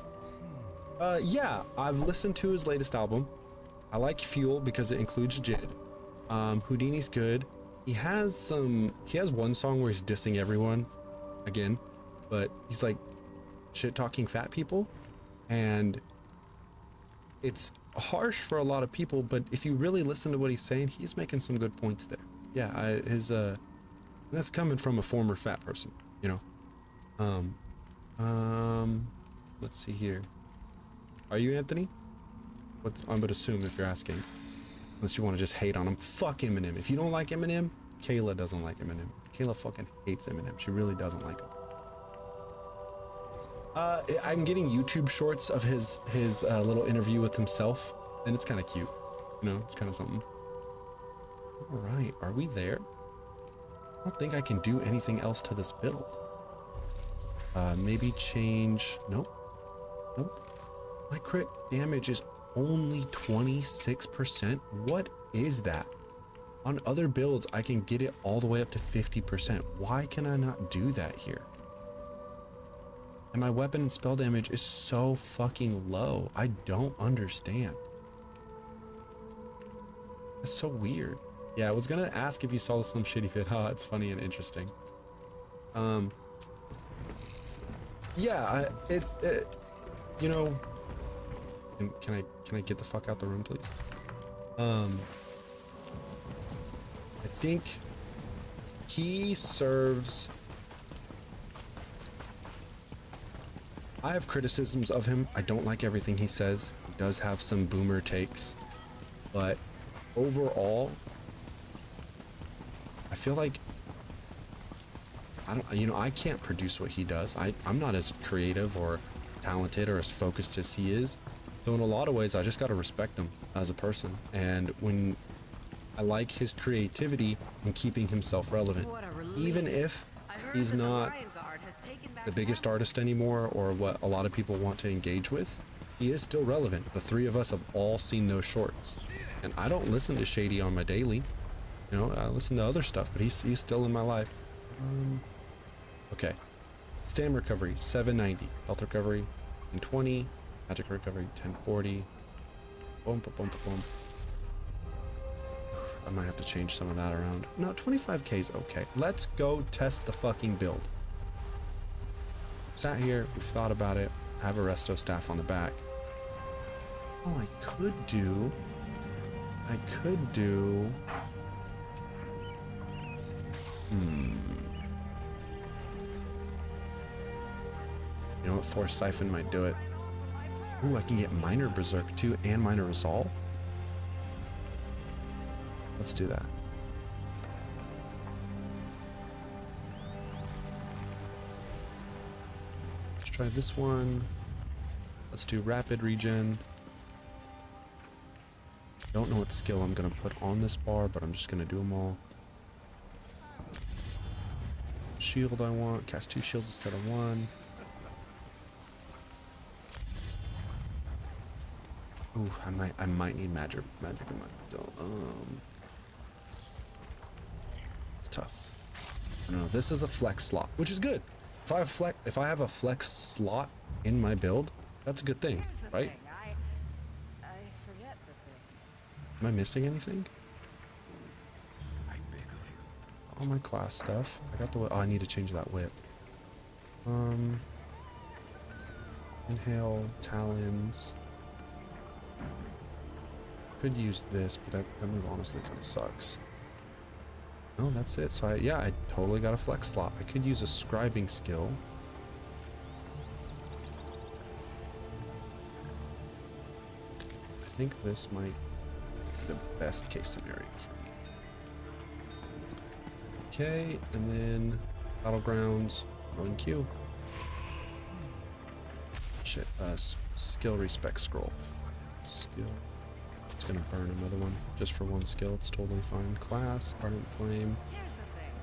Yeah, I've listened to his latest album. I like Fuel because it includes Jid. Houdini's good. He has one song where he's dissing everyone again, but he's like shit talking fat people, and it's harsh for a lot of people, but if you really listen to what he's saying, he's making some good points there. Yeah, that's coming from a former fat person, you know. Let's see here. Are you Anthony? I'm gonna assume if you're asking. Unless you want to just hate on him. Fuck Eminem. If you don't like Eminem, Kayla doesn't like Eminem. Kayla fucking hates Eminem. She really doesn't like him. I'm getting YouTube shorts of his little interview with himself, and it's kind of cute. You know, it's kind of something. All right, are we there? I don't think I can do anything else to this build. Maybe change. Nope. My crit damage is only 26%. What is that? On other builds, I can get it all the way up to 50%. Why can I not do that here? And my weapon and spell damage is so fucking low. I don't understand. It's so weird. Yeah, I was gonna ask if you saw the Slim Shady vid. Oh, it's funny and interesting. Yeah, you know, can I get the fuck out the room, please? I think he serves. I have criticisms of him. I don't like everything he says. He does have some boomer takes, but overall, I feel like I can't produce what he does. I'm not as creative or talented or as focused as he is. So in a lot of ways, I just got to respect him as a person. And when I like his creativity and keeping himself relevant, even if he's not the biggest artist anymore or what a lot of people want to engage with, he is still relevant. The three of us have all seen those shorts, and I don't listen to Shady on my daily. You know, I listen to other stuff, but he's still in my life. Okay. Stam recovery, 790. Health recovery, 1020. Magic recovery, 1040. Boom, boom, boom, boom. I might have to change some of that around. No, 25k is okay. Let's go test the fucking build. Sat here, we've thought about it. I have a resto staff on the back. Oh, I could do. You know what? Force Siphon might do it. Ooh, I can get Minor Berserk too and Minor Resolve. Let's do that. Let's try this one. Let's do Rapid Regen. Don't know what skill I'm gonna put on this bar, but I'm just gonna do them all. Shield I want. Cast 2 shields instead of 1. Ooh, I might need magic in my build. It's tough. I don't know. This is a flex slot, which is good. If I have a flex slot in my build, that's a good thing, right? I forget the thing. Am I missing anything? All my class stuff. I got the whip. Oh, I need to change that whip. Inhale, talons. Could use this, but that move honestly kind of sucks. No, that's it. So I totally got a flex slot. I could use a scribing skill. I think this might be the best case scenario for me. Okay, and then Battlegrounds, rolling Q. Shit, skill respect scroll. Skill. It's gonna burn another one just for one skill. It's totally fine. Class, Ardent Flame. Here's the thing,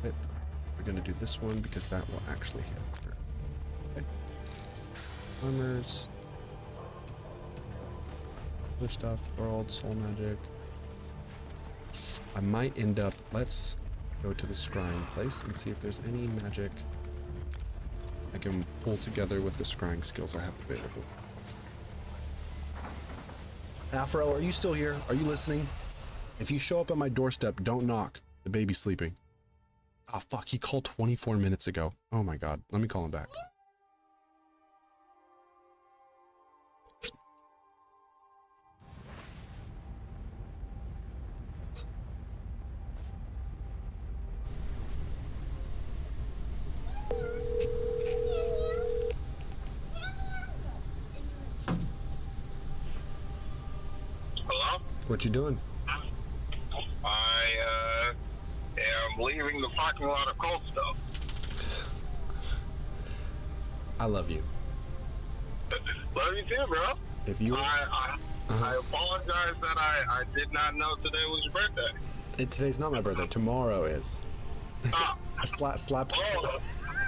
Hit. We're gonna do this one because that will actually hit. Okay. Armors. Other stuff. World, Soul Magic. I might end up. Let's go to the scrying place and see if there's any magic I can pull together with the scrying skills I have available. Afro, are you still here? Are you listening? If you show up at my doorstep, don't knock. The baby's sleeping. Oh, fuck. He called 24 minutes ago. Oh, my God. Let me call him back. What you doing? I am leaving the parking lot of Cold Stone. I love you. Love you too, bro. If you, I apologize that I did not know today was your birthday. Today's not my birthday. Tomorrow is. Ah. Slaps. Oh.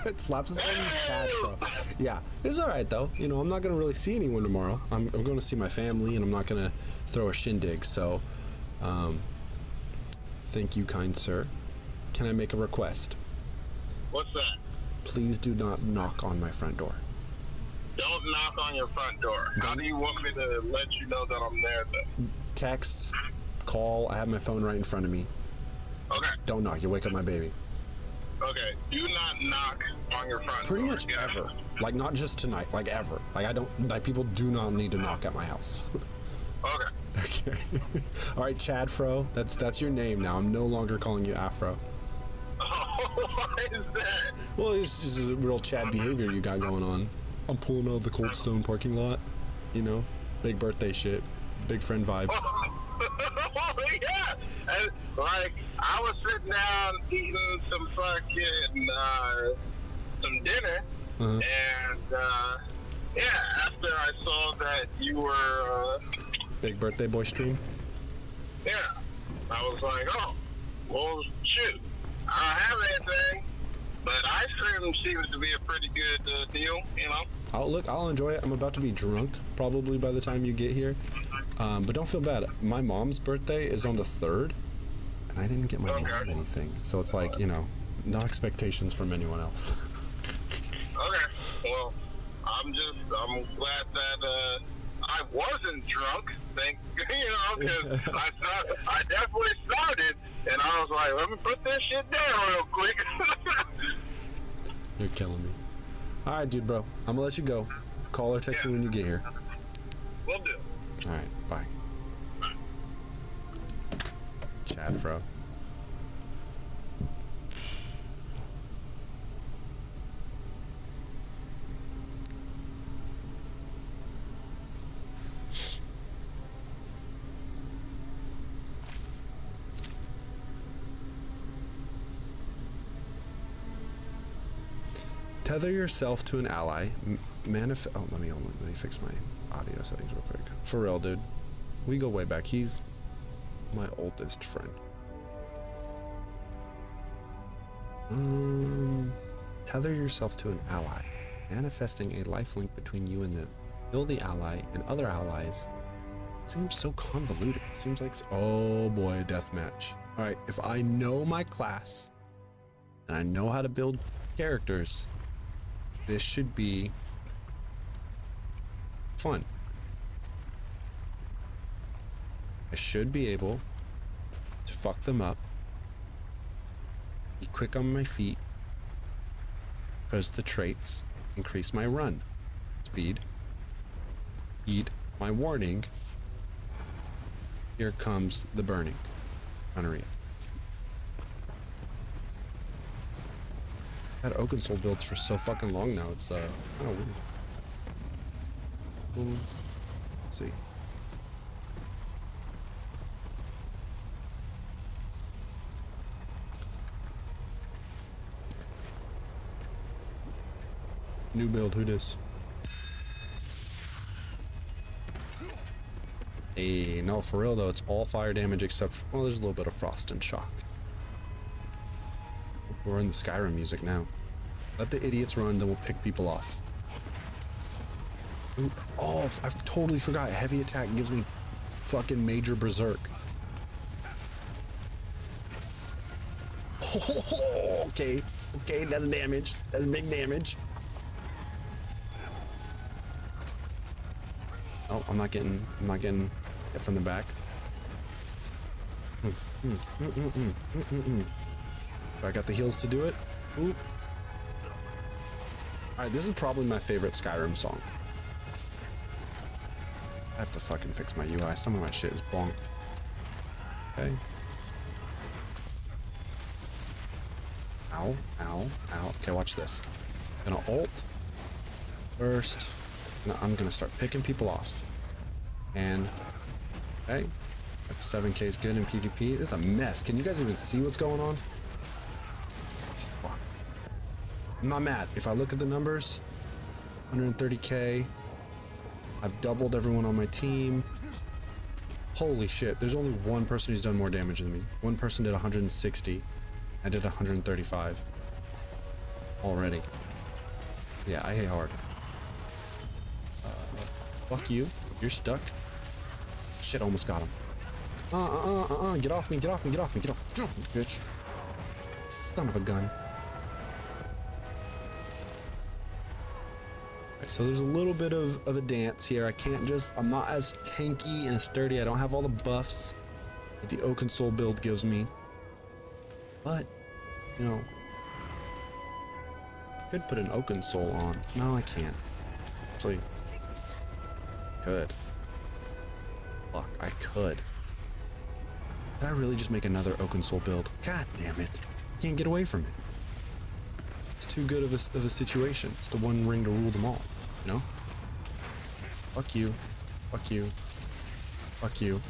It slaps on Chad, bro. Yeah, it's all right though. You know, I'm not gonna really see anyone tomorrow. I'm going to see my family, and I'm not gonna throw a shindig. So, thank you, kind sir. Can I make a request? What's that? Please do not knock on my front door. Don't knock on your front door. How do you want me to let you know that I'm there then? Text, call. I have my phone right in front of me. Okay. Don't knock. You wake up my baby. Okay. Do not knock on your front Pretty door. much Yeah. ever. Like not just tonight. Like ever. Like I don't. Like people do not need to knock at my house. Okay. Okay. All right, Chad Fro. That's your name now. I'm no longer calling you Afro. Why is that? Well, it's just a real Chad behavior you got going on. I'm pulling out of the Cold Stone parking lot. You know, big birthday shit, big friend vibes. Yeah. And, like, I was sitting down eating some fucking, some dinner. Uh-huh. And, yeah, after I saw that you were, Big birthday boy stream. yeah, I was like, oh, well, shoot. I don't have anything, but ice cream seems to be a pretty good deal, you know? I'll enjoy it. I'm about to be drunk probably by the time you get here. But don't feel bad. My mom's birthday is on the 3rd, and I didn't get my mom anything. So it's like, you know, no expectations from anyone else. Okay, well, I'm glad that I wasn't drunk, because I definitely started, and I was like, let me put this shit down real quick. You're killing me. All right, dude, bro. I'm gonna let you go. Call or text me when you get here. Will do. All right, bye. Chad Fro. Tether yourself to an ally. Oh, let me fix my audio settings real quick. For real, dude. We go way back. He's my oldest friend. Tether yourself to an ally. Manifesting a life link between you and them. Build the ally and other allies. Seems so convoluted. Seems like, oh boy, a deathmatch. All right, if I know my class and I know how to build characters, this should be fun. I should be able to fuck them up, be quick on my feet, because the traits increase my run speed, heed my warning. Here comes the burning. Unreal. I've had Oakensoul builds for so fucking long now, it's kind of weird. Let's see. New build, who dis? Hey, no, for real though, it's all fire damage except for, well, there's a little bit of frost and shock. We're in the Skyrim music now. Let the idiots run, then we'll pick people off. Ooh, oh, I totally forgot. Heavy attack gives me fucking major berserk. Oh, okay, that's damage. That's big damage. Oh, I'm not getting it from the back. I got the heals to do it. Ooh. Alright, this is probably my favorite Skyrim song. I have to fucking fix my UI. Some of my shit is bonked. Okay. Ow, ow, ow. Okay, watch this. Gonna ult first. I'm gonna start picking people off. And okay. 7k is good in PvP. This is a mess. Can you guys even see what's going on? Fuck. I'm not mad. If I look at the numbers, 130k. I've doubled everyone on my team. Holy shit. There's only one person who's done more damage than me. One person did 160. I did 135. already. Yeah, I hit hard. Fuck you. You're stuck. Shit, almost got him. Get off me, get off me, get off me, get off me, bitch. Son of a gun. Alright, so there's a little bit of a dance here. I'm not as tanky and sturdy. I don't have all the buffs that the Oaken Soul build gives me. But, you know, I could put an Oaken Soul on. No, I can't. Actually, could. Fuck, I could. Did I really just make another Oaken Soul build? God damn it. Can't get away from it. It's too good of a situation. It's the one ring to rule them all, you know? Fuck you. Fuck you. Fuck you.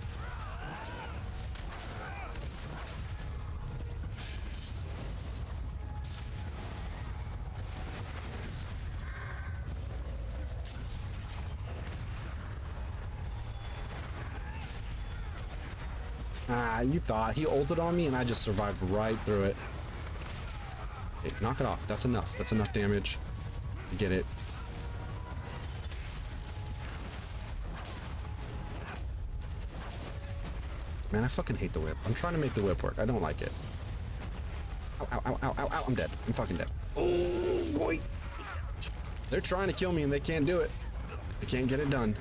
Ah, you thought. He ulted on me and I just survived right through it. Okay, knock it off. That's enough. That's enough damage. I get it. Man, I fucking hate the whip. I'm trying to make the whip work. I don't like it. Ow, ow, ow, ow, ow, ow. I'm dead. I'm fucking dead. Oh, boy. They're trying to kill me and they can't do it. They can't get it done.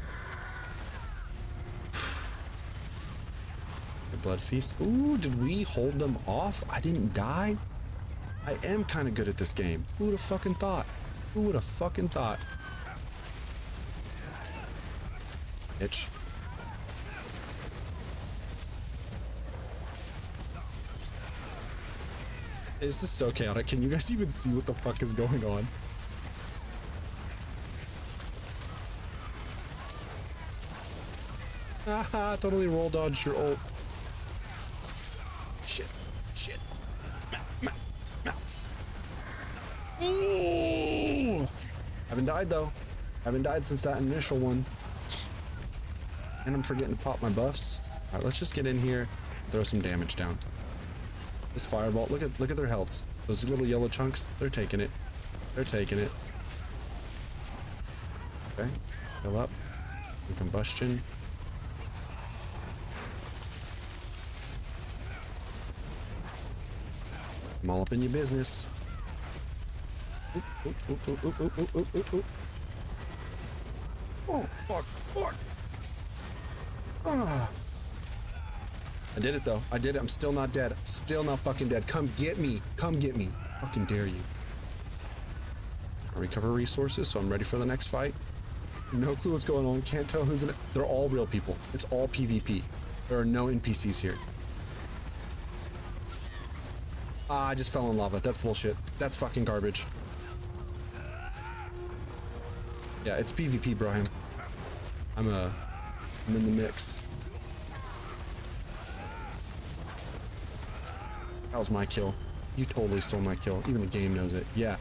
Blood feast. Ooh, did we hold them off? I didn't die. I am kind of good at this game. Who would have fucking thought? Who would have fucking thought? Bitch. This is so chaotic. Can you guys even see what the fuck is going on? Haha, totally roll dodge your ult. Shit. Shit. Ooh. Haven't died though. Haven't died since that initial one. And I'm forgetting to pop my buffs. Alright, let's just get in here and throw some damage down. This fireball, look at their healths. Those little yellow chunks, they're taking it. They're taking it. Okay. Fill up. And combustion. I'm all up in your business. Oop, oop, oop, oop, oop, oop, oop, oop, oop. Oh, fuck, fuck. Ah. I did it though. I did it. I'm still not dead. Still not fucking dead. Come get me. Come get me. Fucking dare you. I recover resources, so I'm ready for the next fight. No clue what's going on. Can't tell who's in it. They're all real people. It's all PvP. There are no NPCs here. Ah, I just fell in lava. That's bullshit. That's fucking garbage. Yeah, it's PvP, Brahim. I'm in the mix. That was my kill. You totally stole my kill. Even the game knows it. Yeah.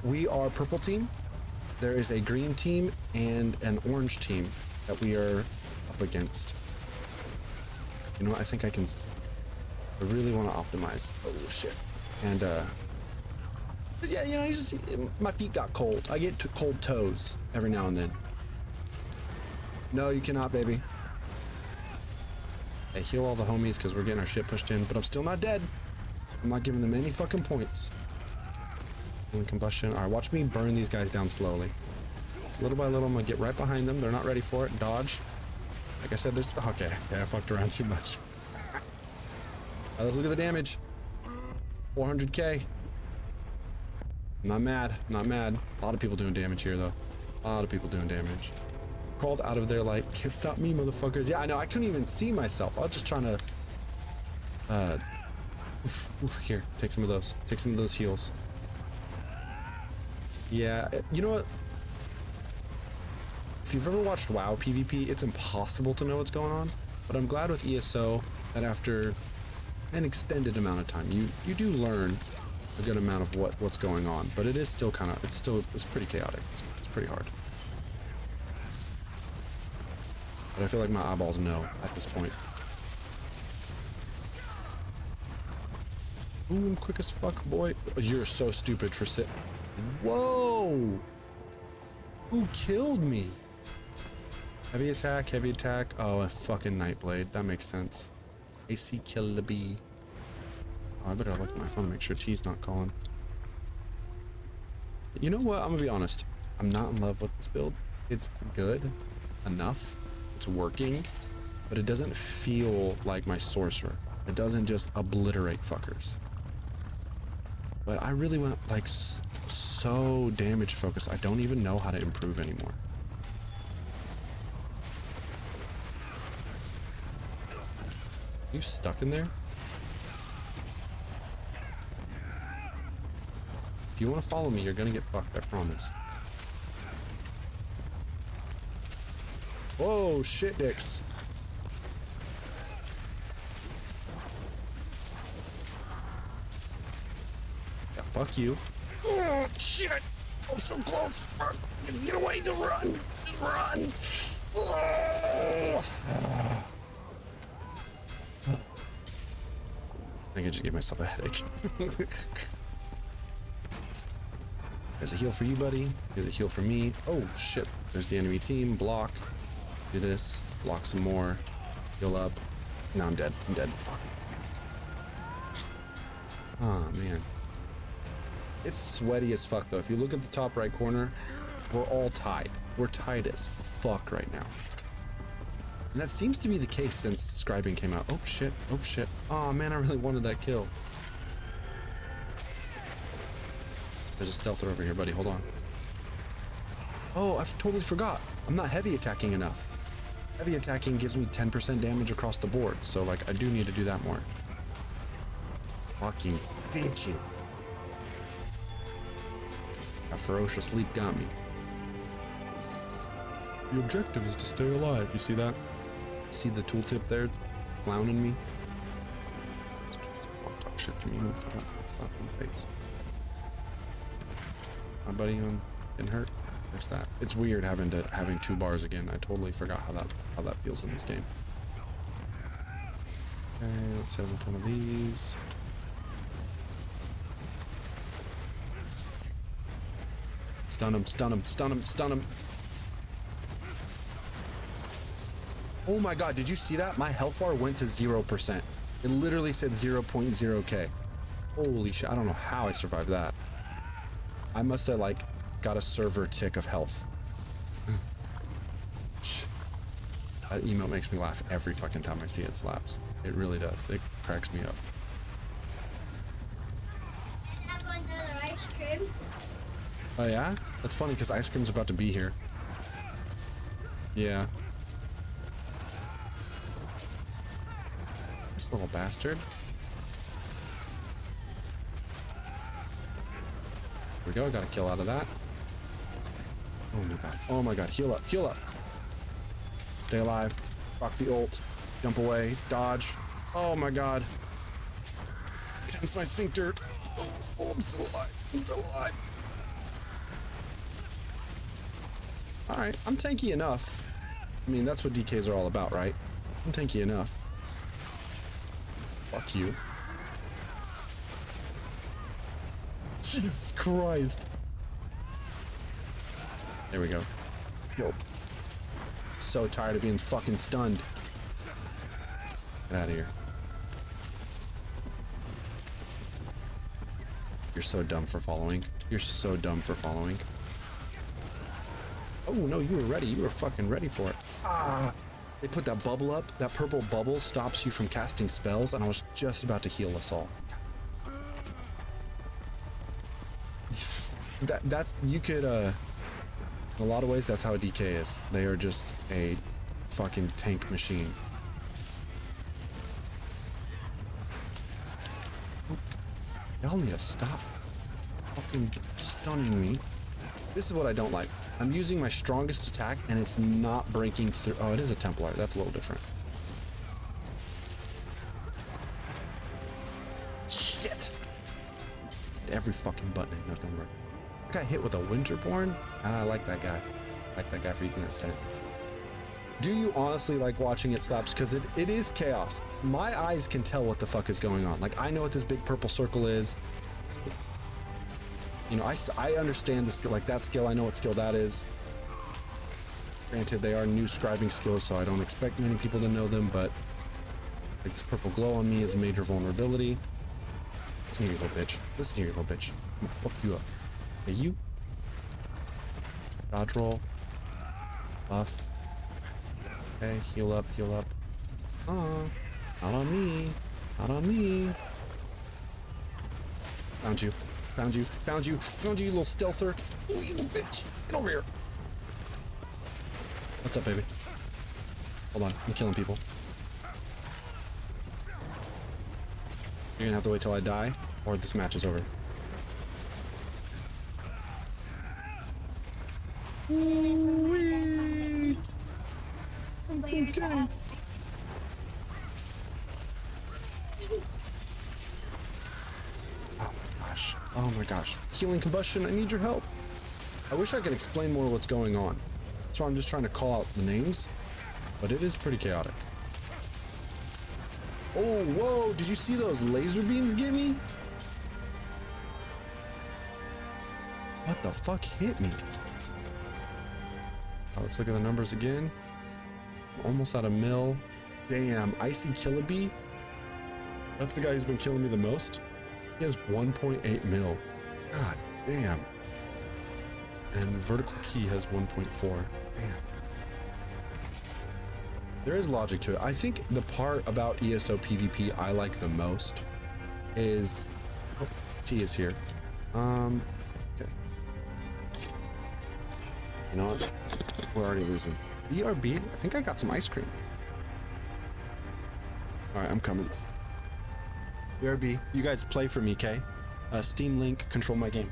We are purple team. There is a green team and an orange team that we are up against. You know what? I think I can... I really want to optimize. Oh shit. And yeah, you know, my feet got cold. I get cold toes every now and then. No, you cannot, baby. Hey, heal all the homies because we're getting our shit pushed in, but I'm still not dead. I'm not giving them any fucking points. And combustion. All right, watch me burn these guys down slowly. Little by little, I'm gonna get right behind them. They're not ready for it. Dodge. Like I said, there's... Okay, yeah, I fucked around too much. Let's look at the damage. 400k. Not mad. Not mad. A lot of people doing damage here, though. A lot of people doing damage. Crawled out of there like, can't stop me, motherfuckers. Yeah, I know. I couldn't even see myself. I was just trying to... Here, take some of those. Take some of those heals. Yeah, you know what? If you've ever watched WoW PvP, it's impossible to know what's going on. But I'm glad with ESO that after an extended amount of time, you do learn a good amount of what's going on. But it is still kind of, it's pretty chaotic. It's pretty hard. But I feel like my eyeballs know at this point. Ooh, I'm quick as fuck, boy. You're so stupid for sit. Whoa! Who killed me? Heavy attack, heavy attack. Oh, a fucking Nightblade. That makes sense. AC kill the bee. Oh, I better look at my phone to make sure T's not calling. You know what? I'm gonna be honest. I'm not in love with this build. It's good enough. It's working, but it doesn't feel like my sorcerer. It doesn't just obliterate fuckers. But I really went like so damage focused. I don't even know how to improve anymore. You stuck in there? If you want to follow me, you're gonna get fucked, I promise. Whoa, shit dicks. Yeah, fuck you. Oh, shit! I'm so close! Fuck! Get away to run! Run! Oh. I think I just gave myself a headache. There's a heal for you, buddy. There's a heal for me. Oh, shit. There's the enemy team. Block. Do this. Block some more. Heal up. No, I'm dead. I'm dead. Fuck. Oh, man. It's sweaty as fuck, though. If you look at the top right corner, we're all tied. We're tied as fuck right now. And that seems to be the case since scribing came out. Oh shit, oh shit. Oh man, I really wanted that kill. There's a stealther over here, buddy, hold on. Oh, I totally forgot. I'm not heavy attacking enough. Heavy attacking gives me 10% damage across the board, so like I do need to do that more. Fucking bitches. A ferocious leap got me. The objective is to stay alive, you see that? See the tooltip there, clowning me? Don't talk shit to me, move. I don't slap in the face. My buddy getting hurt. There's that. It's weird having 2 bars again. I totally forgot how that feels in this game. Okay, let's hit with one of these. Stun him, stun him, stun him, stun him. Oh my god, did you see that? My health bar went to 0%. It literally said 0.0k. Holy shit, I don't know how I survived that. I must have like got a server tick of health. That emote makes me laugh every fucking time I see it slaps. It really does. It cracks me up. Have another ice cream. Oh yeah? That's funny because ice cream's about to be here. Yeah. This little bastard. Here we go, got a kill out of that. Oh my god. Oh my god, heal up, heal up. Stay alive. Rock the ult. Jump away. Dodge. Oh my god. Tense my sphincter. Oh, I'm still alive. I'm still alive. Alright, I'm tanky enough. I mean, that's what DKs are all about, right? I'm tanky enough. Fuck you. Jesus Christ. There we go. Yo. So tired of being fucking stunned. Get out of here. You're so dumb for following. You're so dumb for following. Oh no, you were ready. You were fucking ready for it. Ah. They put that bubble up. That purple bubble stops you from casting spells, and I was just about to heal us all. That's you could in a lot of ways that's how a DK is. They are just a fucking tank machine. Y'all need to stop fucking stunning me. This is what I don't like. I'm using my strongest attack and it's not breaking through. Oh, it is a Templar. That's a little different. Shit! Every fucking button and nothing worked. I got hit with a Winterborn. I like that guy. I like that guy for using that scent. Do you honestly like watching it, Slaps? Because it is chaos. My eyes can tell what the fuck is going on. Like, I know what this big purple circle is. You know, I understand the skill, like that skill. I know what skill that is. Granted, they are new scribing skills, so I don't expect many people to know them, but like this purple glow on me is a major vulnerability. Listen here, you little bitch. Listen here, you little bitch. I'm gonna fuck you up. Hey, you. Dodge roll. Buff. Okay, heal up, heal up. Not on me. Not on me. Found you. Found you. Found you. Found you, you little stealther. Ooh, you little bitch. Get over here. What's up, baby? Hold on. I'm killing people. You're gonna have to wait till I die, or this match is over. Ooh-wee. Okay. Oh my gosh. Healing combustion, I need your help. I wish I could explain more what's going on. That's why I'm just trying to call out the names, but it is pretty chaotic. Oh, whoa, did you see those laser beams get me? What the fuck hit me? Oh, let's look at the numbers again. I'm almost out of mil. Damn, Icy Killabee. That's the guy who's been killing me the most. He has 1.8 mil. God damn. And Vertical Key has 1.4. Damn. There is logic to it. I think the part about ESO PvP I like the most is... Oh, T is here. Okay. You know what? We're already losing. BRB? I think I got some ice cream. Alright, I'm coming. BRB, you guys play for me, Kay? Steam Link, control my game.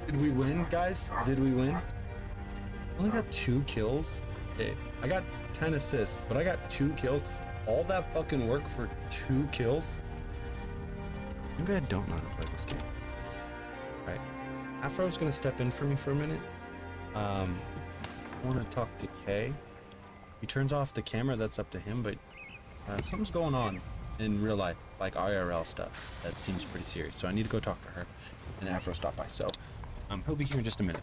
Did we win, guys? Did we win? I only got 2 kills. Okay, I got 10 assists, but I got 2 kills. All that fucking work for 2 kills? Maybe I don't know how to play this game. Alright. Afro's gonna step in for me for a minute. I want to talk to Kay. He turns off the camera, that's up to him, but something's going on in real life, like IRL stuff. That seems pretty serious. So I need to go talk to her. And Afro stopped by, so he'll be here in just a minute.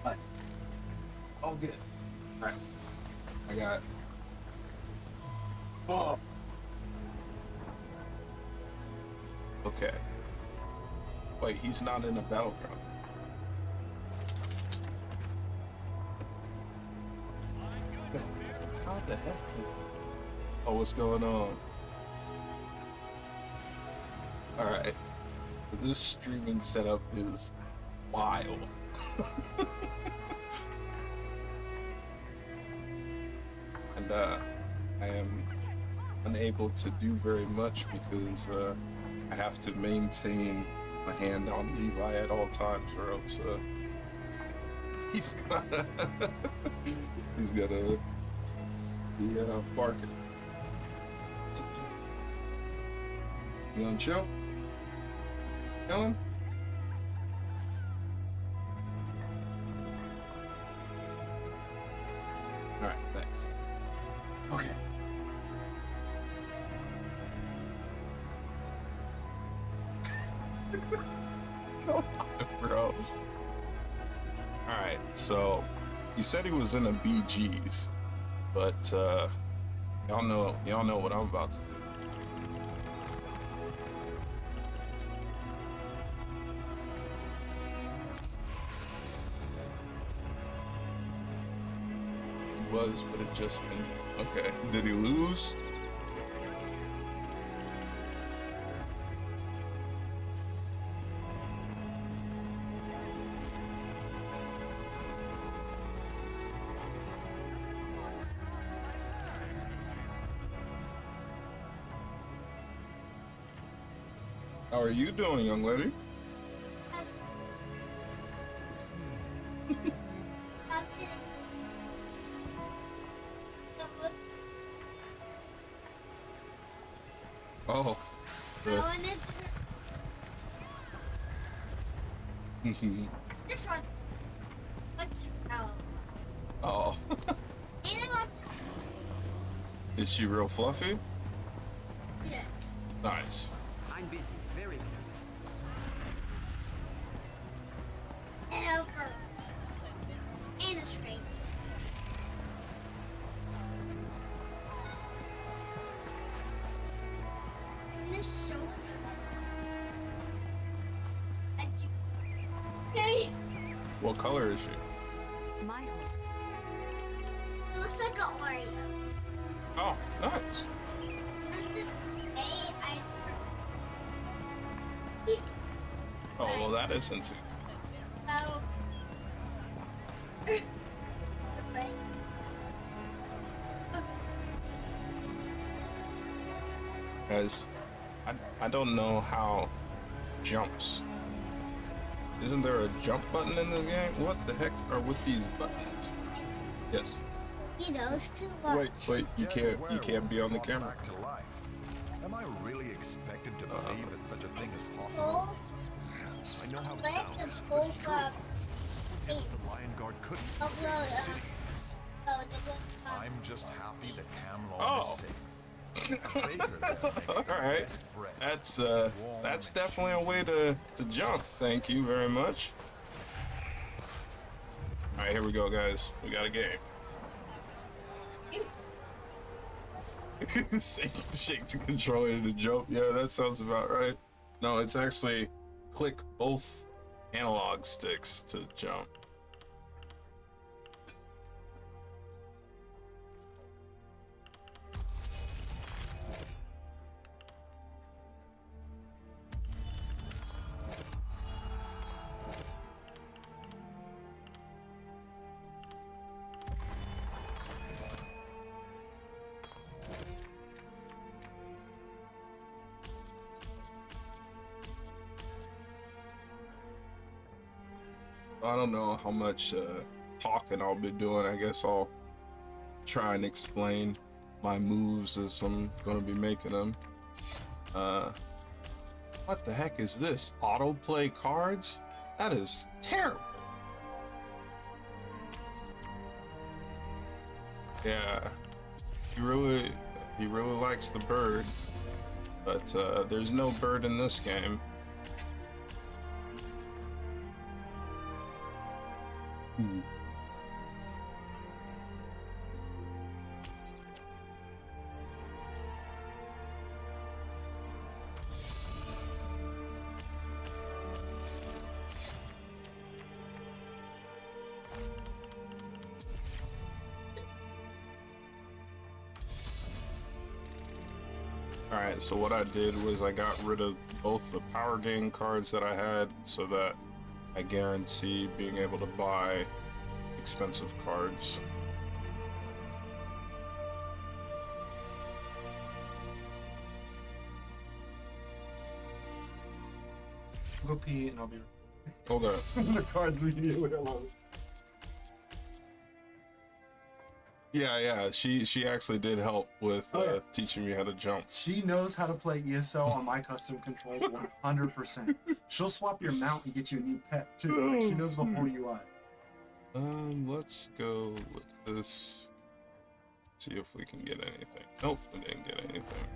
But, all good. All right, I got Okay. Wait, he's not in a battleground. How the heck is... Oh, what's going on? Alright. This streaming setup is wild. And I am unable to do very much because I have to maintain my hand on Levi at all times, or else he's gonna be barking. You gonna chill? Chilling? Alright, thanks. Okay. Bro. Alright, so he said he was in a BG's, but y'all know what I'm about to do. He was, but it just ended. Okay. Did he lose? How are you doing, young lady? Oh. This one. What's Oh. Is she real fluffy? Yes. Nice. I'm busy, very busy. Help her. And a straight. And they're so good. Okay. What color is she? My hope. It looks like an Oreo. Oh, nice. Oh, well, that isn't too. Oh. Guys, I don't know how jumps. Isn't there a jump button in the game? What the heck are with these buttons? Yes. He knows too Wait, you can't be on the camera. Back to life. Am I really expected to believe that such a thing is possible? Both I know how it let sounds, them but it's both true. eight. The Lion Guard couldn't Upload save the city. I'm I'm just happy that Camlon Oh. is safe. It's the baker that makes the All right. best bread. That's definitely a way to jump. Thank you very much. All right, here we go, guys. We got a game. Shake the controller to jump. Yeah, that sounds about right. No, it's actually click both analog sticks to jump. I don't know how much talking I'll be doing. I guess I'll try and explain my moves as I'm gonna be making them. What the heck is this? Autoplay cards? That is terrible. Yeah, he really likes the bird, but there's no bird in this game. Alright, so what I did was I got rid of both the power gain cards that I had so that I guarantee being able to buy expensive cards. Go pee and I'll be Okay. the cards we need with alone. Yeah, she actually did help with teaching me how to jump. She knows how to play ESO on my custom controls 100%. She'll swap your mount and get you a new pet too. Like, she knows the whole UI. Let's go with this. See if we can get anything. Nope, we didn't get anything.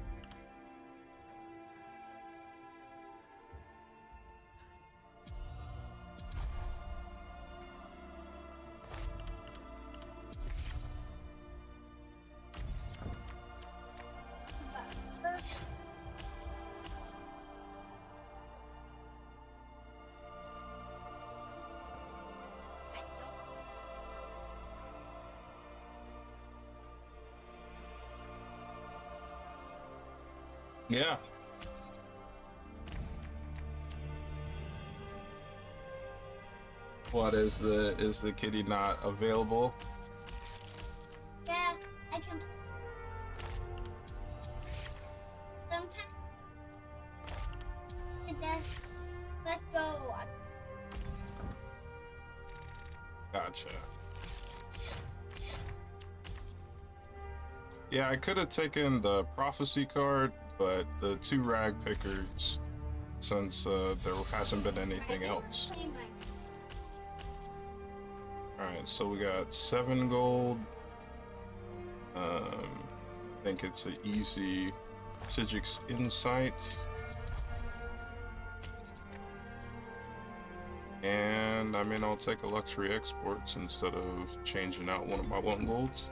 Yeah. What is the kitty not available? Yeah, I can. Sometimes it does let go. Gotcha. Yeah, I could have taken the prophecy card, but the 2 rag pickers, since there hasn't been anything else. Alright, so we got 7 gold. I think it's an easy Sigic's Insight. And I mean, I'll take a luxury exports instead of changing out one of my 1 golds.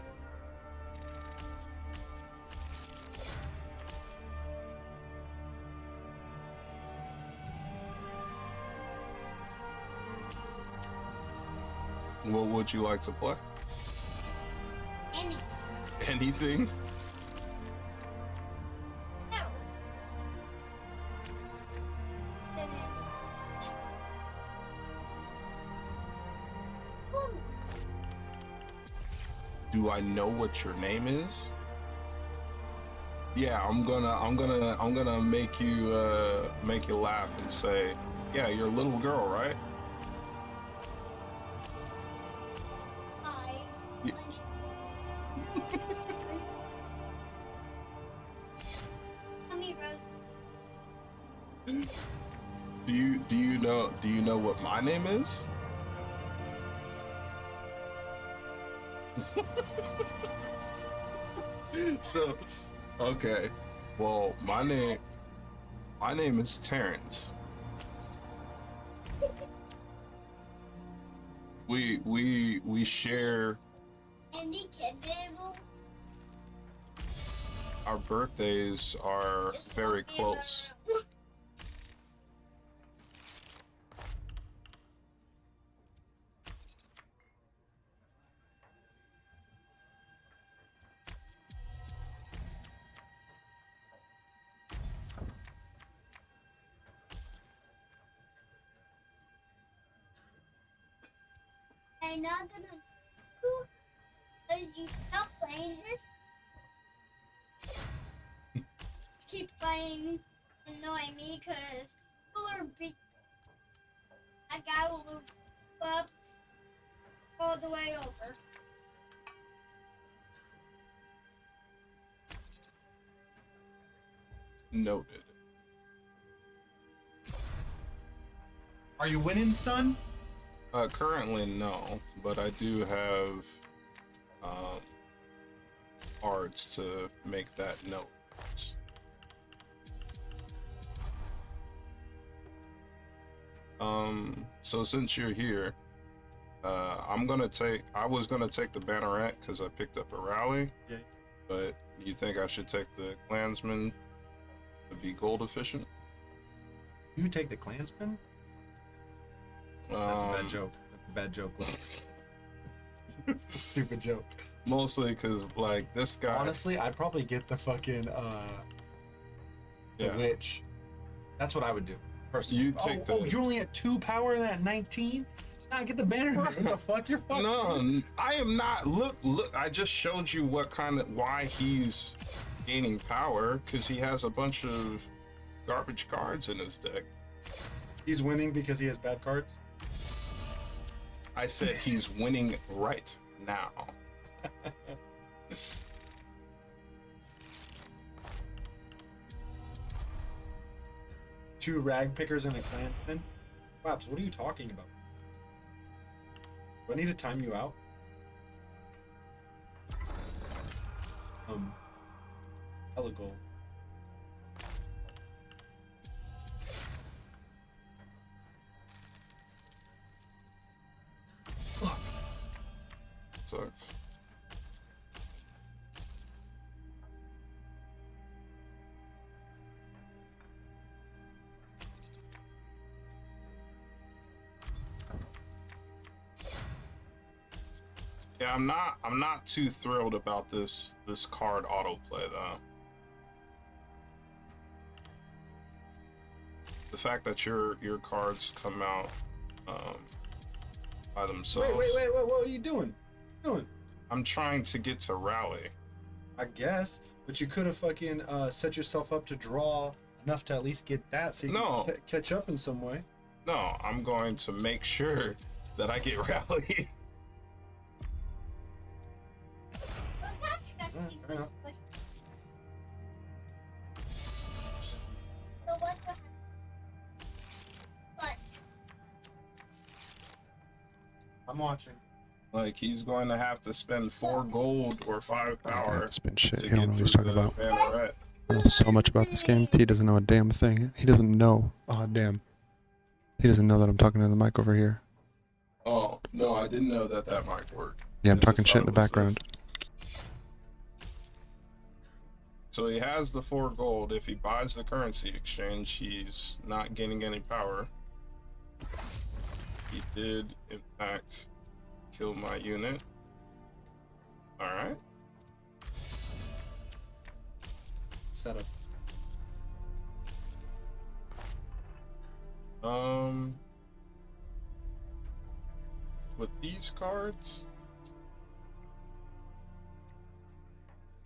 What would you like to play? Anything? No. Do I know what your name is? Yeah, I'm gonna make you laugh and say, yeah, you're a little girl, right? Yeah. Do you know what my name is? So, okay. Well, my name is Terrence. We share our birthdays are very close. I'm not gonna do because you stop playing this. Keep playing, annoying me because people are big. That guy will move up all the way over. Noted. Are you winning, son? Currently, no, but I do have cards to make that note. So since you're here, I was gonna take the Banneret because I picked up a rally. Yeah. But you think I should take the Clansman to be gold efficient? You take the Klansman? That's a bad joke. That's a bad joke. It's a stupid joke. Mostly because, like, this guy... Honestly, I'd probably get the fucking, the Yeah. witch. That's what I would do. Personally. You take oh, the- you're only at 2 power in that 19? Nah, get the banner. What the fuck? You're fucked. No, I am not. Look. I just showed you why he's gaining power, because he has a bunch of garbage cards in his deck. He's winning because he has bad cards. I said he's winning right now. Two rag pickers and a clansman. Waps, what are you talking about? Do I need to time you out? Hella gold. Fuck. Sucks. Yeah, I'm not too thrilled about this card autoplay though. The fact that your cards come out by themselves. Wait, what are you doing? I'm trying to get to rally. I guess, but you could have fucking set yourself up to draw enough to at least get that so you No. can catch up in some way. No, I'm going to make sure that I get rally. Well, that's disgusting. fair enough. So what the But I'm watching. Like, he's going to have to spend 4 gold or 5 power It's been shit. to You don't know get what he's through talking the about. Banneret. I know so much about this game. T doesn't know a damn thing. He doesn't know. Oh, damn. He doesn't know that I'm talking to the mic over here. Oh, no, I didn't know that might work. Yeah, I'm I talking just shit in thought the it was background. this. So he has the 4 gold. If he buys the currency exchange, he's not gaining any power. He did, in fact, kill my unit. Alright. Setup. With these cards,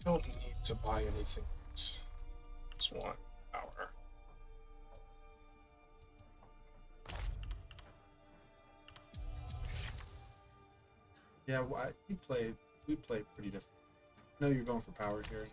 I don't need to buy anything else. Just want power. Yeah, we played pretty different. No, you're going for power here.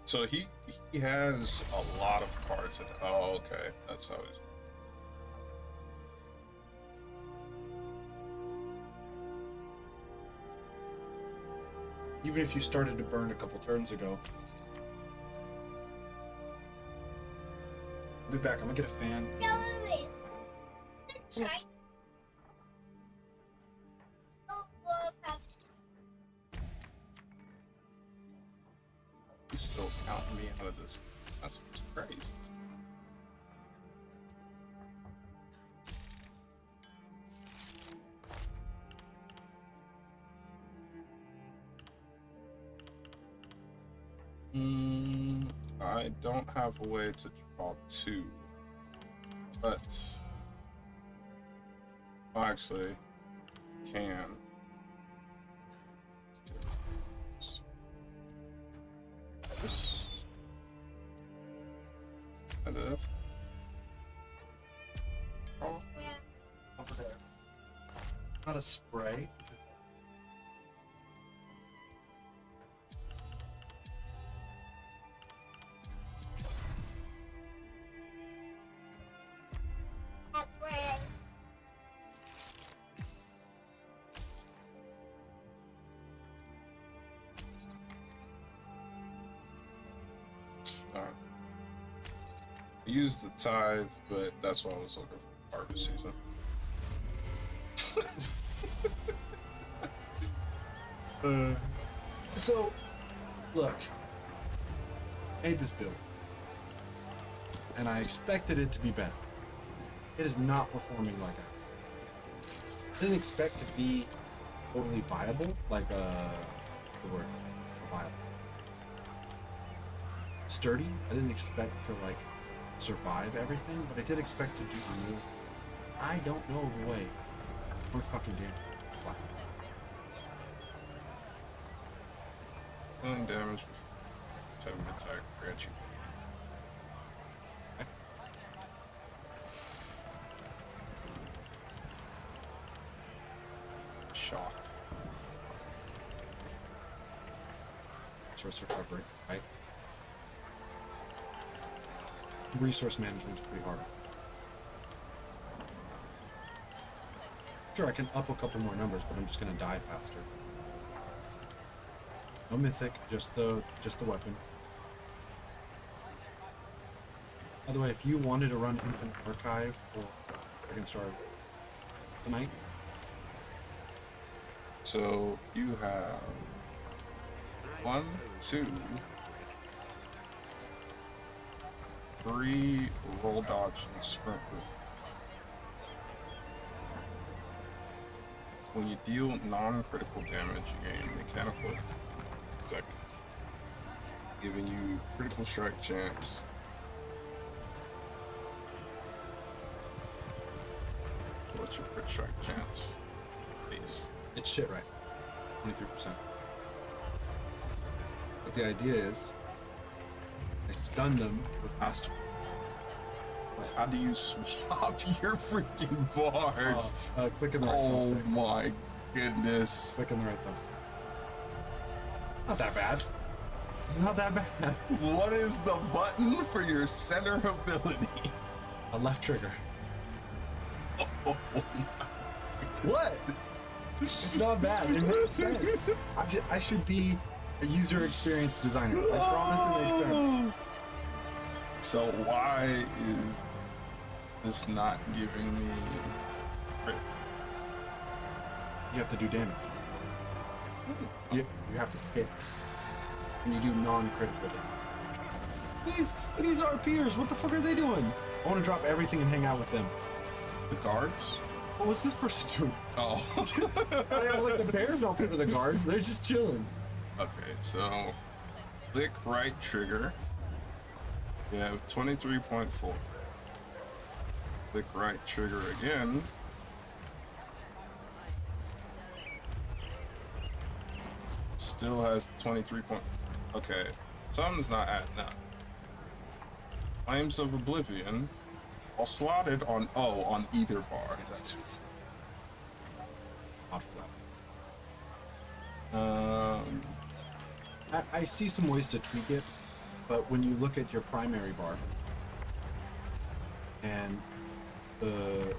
So he has a lot of cards in it. Oh, okay. That's how he's. Even if you started to burn a couple turns ago. I'll be back. I'm gonna get a fan. tell Liz. The China. Oh, love how He's still counting me out of this. That's crazy. I don't have a way to draw 2, but well, actually can. This. Edit. Oh, Over there. Not a spray. that's where alright. I used the tithe, but that's what I was looking for harvest season. So, look, I made this build, and I expected it to be better. It is not performing like I didn't expect it to be totally viable, like what's the word? Viable. Sturdy. I didn't expect to like survive everything, but I did expect to do more. I don't know the way. More fucking damn. It's fine. Dealing damage with 7 attack, grant you. Shock. Resource recovery, right? Resource management's pretty hard. Sure, I can up a couple more numbers, but I'm just gonna die faster. No mythic, just the weapon. By the way, if you wanted to run Infinite Archive or Dragon Star tonight, So you have 1, 2, 3 roll dodge and sprint move. When you deal non-critical damage, you gain mechanical seconds, giving you critical strike chance. What's your crit strike chance? Base. it's shit right. 23%. But the idea is, I stun them with Astral. How do you swap your freaking bars? Click in the right Oh thumbstick. my goodness. Click in the right thumbstick. Not that bad. It's not that bad. What is the button for your center ability? A left trigger. Oh, What? It's not bad. It makes sense. I should be a user experience designer. I promise it makes sense. so why is this not giving me crit? You have to do damage. You have to hit. And you do non-critical damage. These are peers. What the fuck are they doing? I want to drop everything and hang out with them. The guards? Well, what's this person doing? Oh. I have like the bears outfit for the guards. They're just chilling. Okay, so click right trigger. You have 23.4. Click right trigger again. Still has 23 point. Okay, something's not adding up. Flames of Oblivion, all slotted on on either bar. That's just awful. I see some ways to tweak it, but when you look at your primary bar and the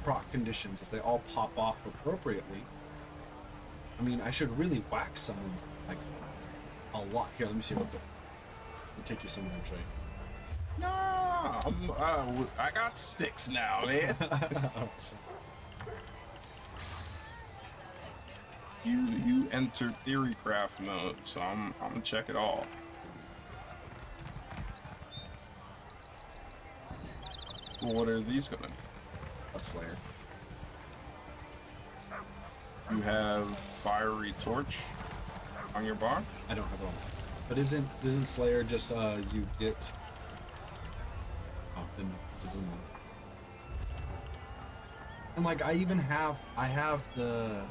proc conditions, if they all pop off appropriately, I mean, I should really whack someone like a lot. Here, let me see real quick. Let me take you somewhere and show you. No, I got sticks now, man. You enter theorycraft mode, so I'm gonna check it all. Well, what are these gonna be? A Slayer. You have fiery torch on your bar. I don't have it on. But isn't Slayer just you get? Oh, then it doesn't matter. And like I have the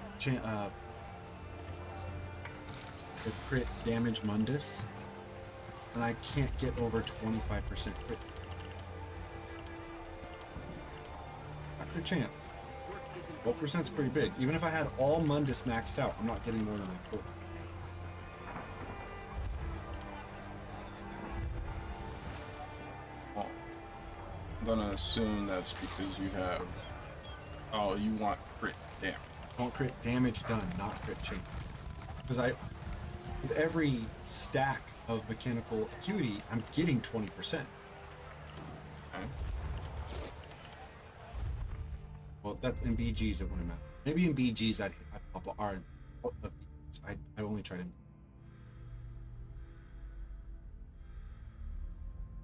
crit damage Mundus, and I can't get over 25% crit. Not crit chance. 12% is pretty big. Even if I had all Mundus maxed out, I'm not getting more than like 4. Well, I'm gonna assume that's because you have. Oh, you want crit damage. I want crit damage done, not crit chance. Because with every stack of mechanical acuity, I'm getting 20%. Okay. Well, that's in BGs it wouldn't matter. Maybe in BGs I'd pop I only tried to.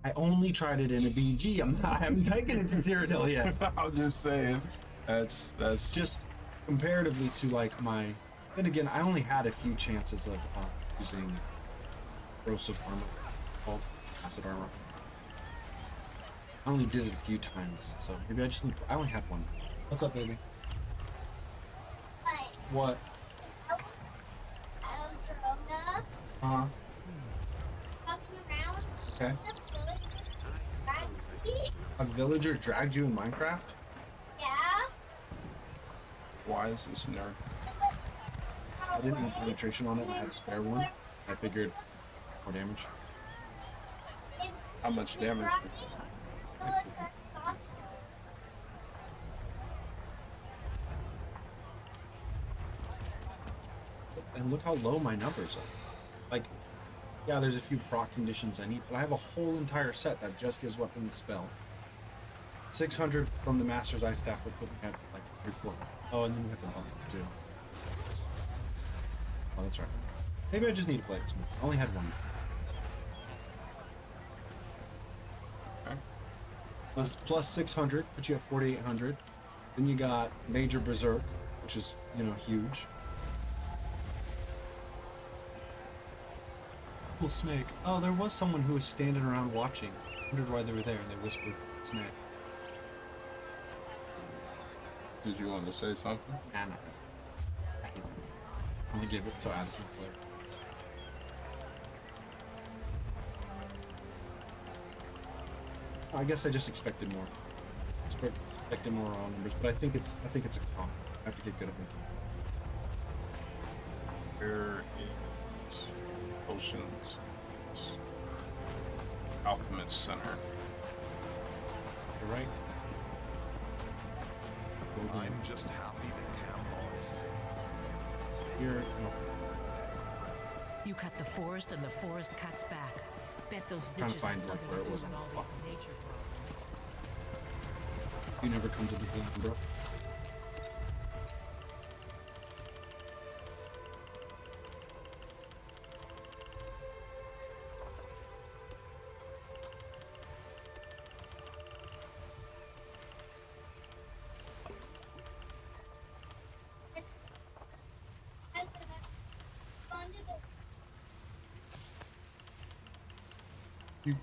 I only tried it in a BG. I haven't taken it to Cyrodiil yet. I'm just saying, that's Just comparatively to like my. Then again, I only had a few chances of using corrosive armor, called acid armor. I only did it a few times, so maybe I just need. I only had one. What's up, baby? What? Corona, Uh-huh. walking around. Okay. Some village strategy. A villager dragged you in Minecraft? Yeah. why is this nerd? I didn't need penetration on it. I had a spare one. I figured more damage. How much damage is this? And look how low my numbers are. Like, yeah, there's a few proc conditions I need, but I have a whole entire set that just gives weapon and spell. 600 from the Master's Eye Staff would put me at like 3-4. Oh, and then you have to bump it too. Oh, that's right. Maybe I just need to play it some more. I only had one. Okay. Plus 600, put you at 4,800. Then you got Major Berserk, which is, you know, huge. Cool snake. Oh, there was someone who was standing around watching. Wondered why they were there, and they whispered, snake. Did you want to say something? Nah, no. I'm gonna give it so Addison can play. I guess I just expected more. Expected more raw numbers, but I think it's a comp. I have to get good at making it. Where is Ocean's Alchemist Center? You're right. I'm just happy that Cambon is safe. Here, no. You cut the forest and the forest cuts back. Bet those Trying to witches find had like something where to it do was with on all the these nature problems. You never come to the thing, bro.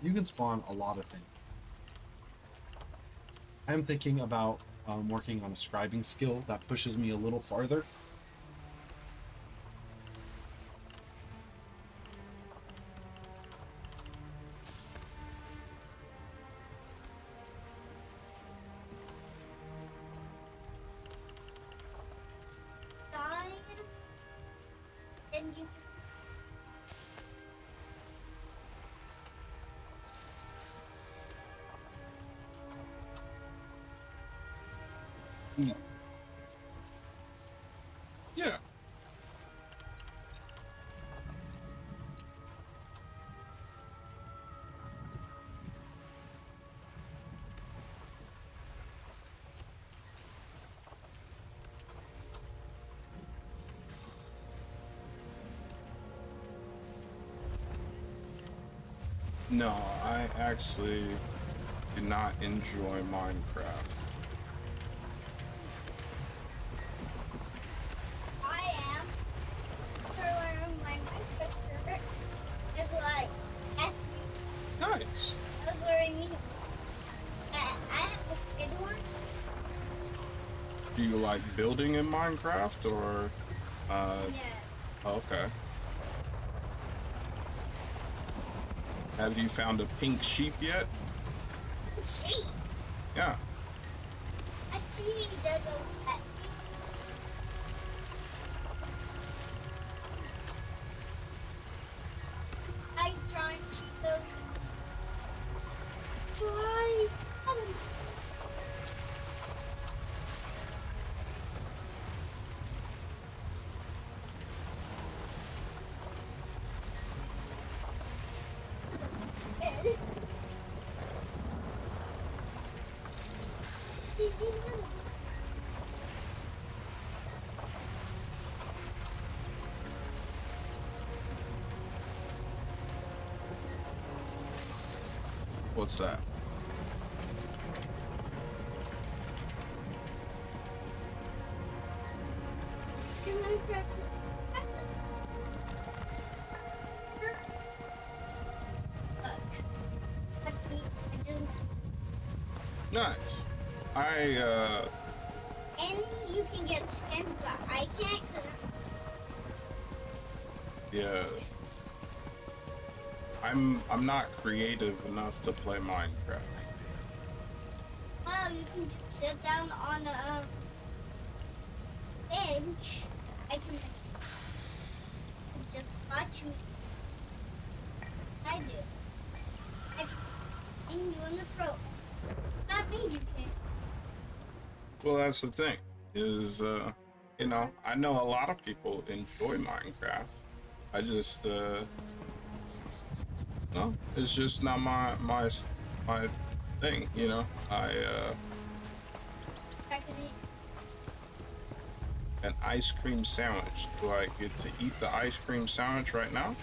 You can spawn a lot of things. I'm thinking about working on a scribing skill that pushes me a little farther. Then you Yeah. No, I actually do not enjoy Minecraft. I am for wearing my Minecraft shirt is like that's me. Nice. That's very me. I have a good one. Do you like building in Minecraft or Yes. okay. Have you found a pink sheep yet? Sheep. Yeah. A tree does a pet. I try to cheat those. Try. What's that? Can I grab Look. That's me. I just... Nice. And you can get skins, but I can't because Yeah. I'm not creative enough to play Minecraft. well, you can just sit down on a bench. I can just watch me. I do. I can sting you in the throat. Not me, you can't. Well, that's the thing, is, you know, I know a lot of people enjoy Minecraft. I just, no, it's just not my thing, you know. An ice cream sandwich. Do I get to eat the ice cream sandwich right now?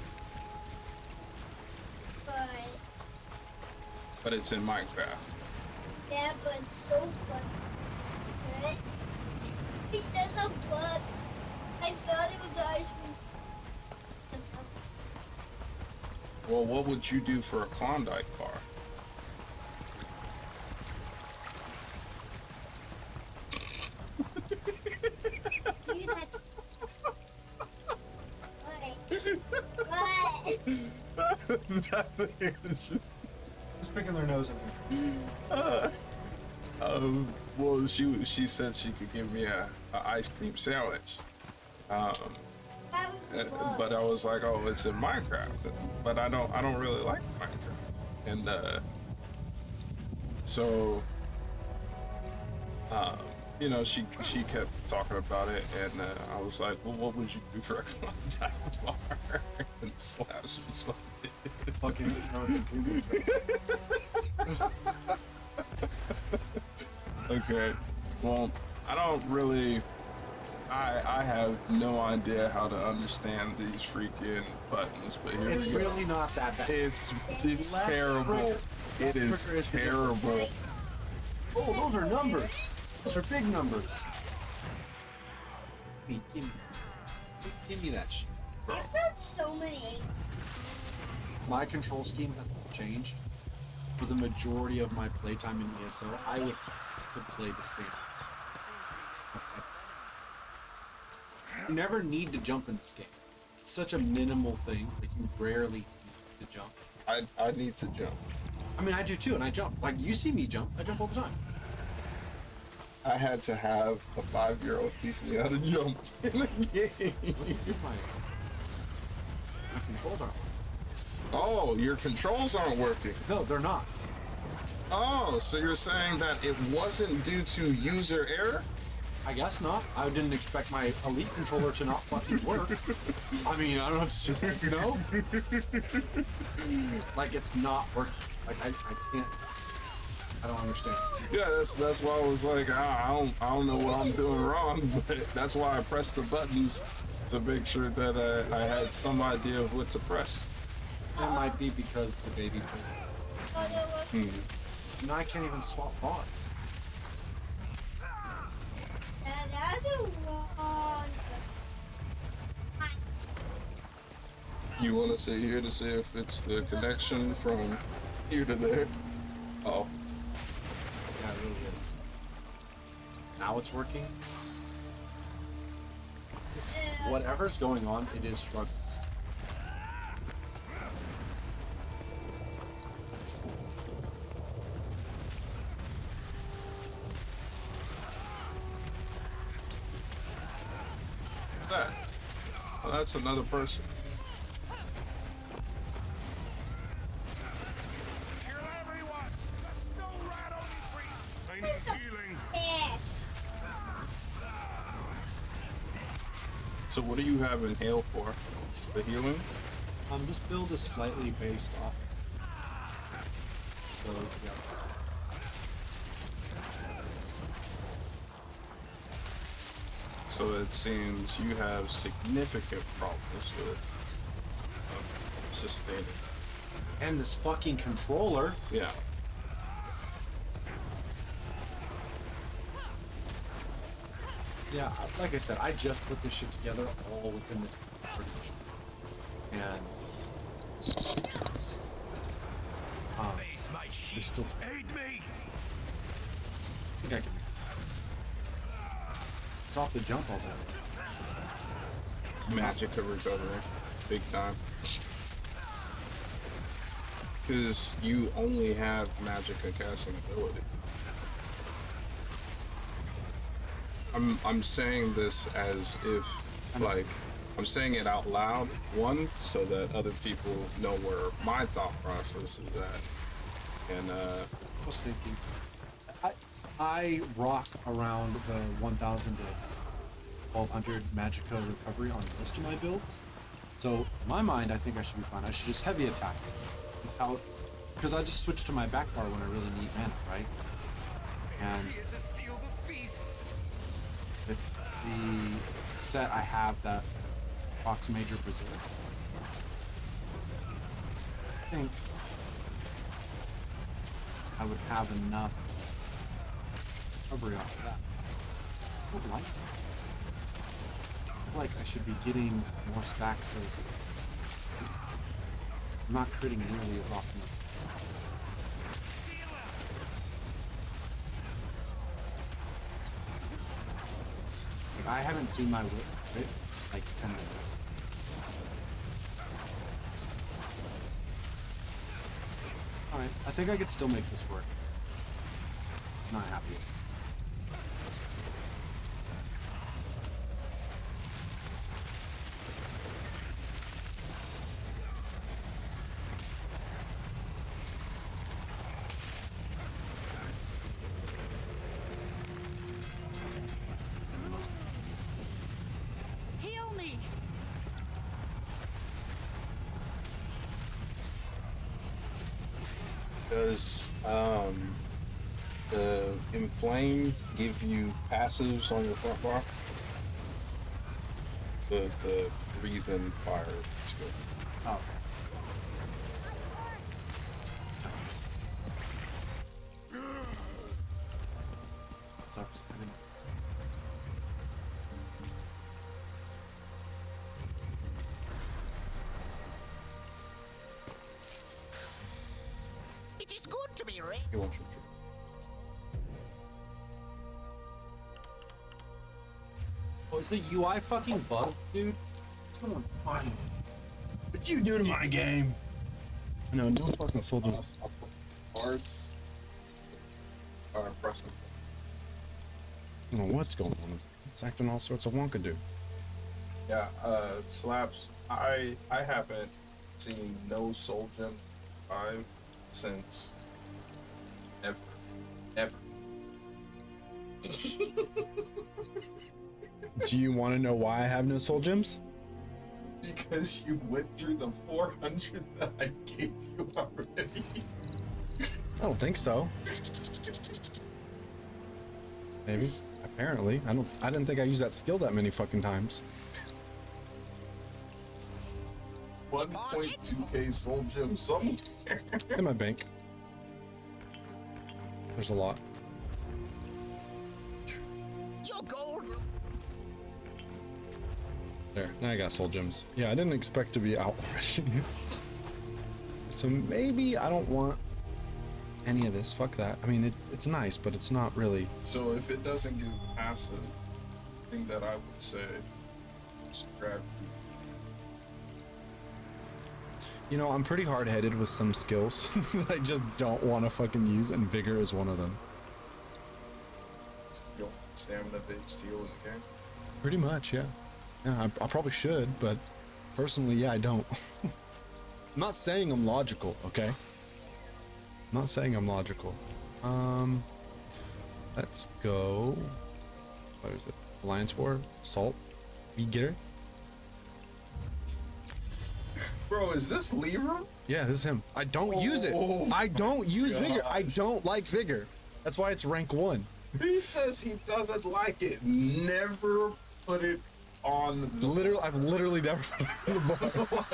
But it's in Minecraft. Yeah, but it's so fun. Right? He says a bug. I thought it was ice cream. Well, what would you do for a Klondike bar? What? It's just... Just picking their nose at me. Well, she said she could give me a ice cream sandwich. But I was like, oh, it's in Minecraft. But I don't really like Minecraft. And so you know, she kept talking about it, and I was like, well, what would you do for a Klondike bar? And Slash was Fucking okay. Well, I don't really. I have no idea how to understand these freaking buttons, but here It's we go. really not that bad. It's Left terrible. trigger. It is Trigger is terrible. Oh, those are numbers. Those are big numbers. Give me that shit. I found so many. My control scheme has changed. For the majority of my playtime in ESO, I would to play the standard. You never need to jump in this game. It's such a minimal thing that you rarely need to jump. I need to jump. I mean, I do too, and I jump. Like, you see me jump. I jump all the time. I had to have a 5-year-old teach me how to jump in the game. My controls aren't. Oh, your controls aren't working. No, they're not. Oh, so you're saying that it wasn't due to user error? I guess not. I didn't expect my Elite controller to not fucking work. I mean, I don't know. Like, it's not working. Like, I can't. I don't understand. Yeah, that's why I was like, I don't know what I'm doing wrong, but that's why I pressed the buttons to make sure that I had some idea of what to press. It might be because the baby. No, I can't even swap bars. That's a long. You want to sit here to see if it's the connection from here to there? Oh. Yeah, it really is. Now it's working. Whatever's going on, it is struggling. That. Well, that's another person. Yes. So what do you have Inhale for? The healing? This build is slightly based off. So, yeah. So it seems you have significant problems with sustaining. And this fucking controller. Yeah. Yeah, like I said, I just put this shit together all within the edition. And there's still Aid me! I think I can. It's off the jump also. Magic coverage over there. Big time. Because you only have Magicka casting ability. I'm saying this as if, like, I'm saying it out loud, one, so that other people know where my thought process is at. And, I was thinking, I rock around the 1,000 to 1,200 Magicka recovery on most of my builds. So, in my mind, I think I should be fine. I should just heavy attack without, because I just switch to my back bar when I really need mana, right? And with the set I have, that Fox Major Berserk, I think I would have enough recovery off of that. I don't like that. I feel like I should be getting more stacks of... I'm not critting nearly as often. Like, I haven't seen my whip crit like 10 minutes. Alright, I think I could still make this work. Not happy. Heal me! does the Inflame give you passives on your front bar? The breathe and fire skill. Oh. Sucks. I didn't... It is good to be ready. You want your Oh, is the UI fucking bugged, dude? What's going on? What'd you do to my game? No, no fucking soldier. cards are pressing. I don't know what's going on. It's acting all sorts of wonkadoo. Yeah, Slaps, I haven't seen no Soul Gem 5 since ever. Ever. Do you want to know why I have no soul gems? Because you went through the 400 that I gave you already. I don't think so. Maybe. Apparently. I didn't think I used that skill that many fucking times. 1.2k Soul Gem somewhere. In my bank. There's a lot. Your gold. There, now I got soul gems. Yeah, I didn't expect to be out already. So maybe I don't want any of this. Fuck that. I mean, it's nice, but it's not really. So if it doesn't give passive, the thing that I would say is grab. You know, I'm pretty hard-headed with some skills that I just don't want to fucking use, and Vigor is one of them. Your stamina based heal in the game. Pretty much, yeah. Yeah, I probably should, but personally, yeah, I don't. I'm not saying I'm logical, okay? I'm not saying I'm logical. Let's go. What is it? Alliance War? Salt? Vigor? Bro, is this Lever? Yeah, this is him. I don't use it. I don't use Vigor. I don't like Vigor. That's why it's rank 1. He says he doesn't like it. Never put it on the I've literally never put it on the bar.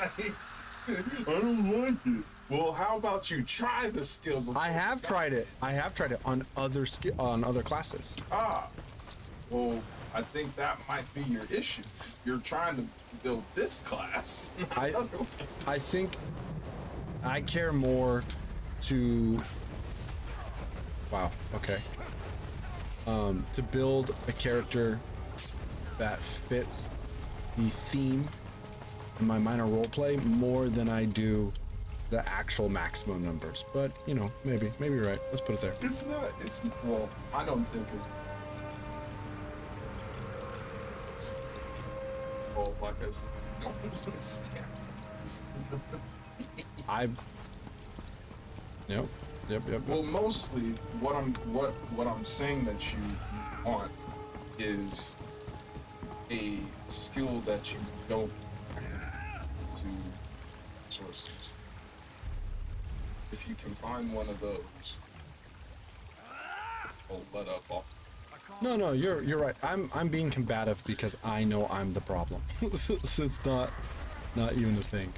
I don't like it. Well, how about you try the skill? Before I have tried it. I have tried it on other classes. Ah, well, I think that might be your issue. You're trying to build this class. I think I care more to. Wow. Okay. To build a character that fits the theme in my minor roleplay more than I do the actual maximum numbers. But you know, maybe you're right. Let's put it there. It's not. Well, I don't think it. Oh, like I said, no, Yep. Well, mostly what I'm saying that you want is a skill that you don't have to sources. If you can find one of those, I'll let up off. No, you're right. I'm being combative because I know I'm the problem. So it's not even a thing.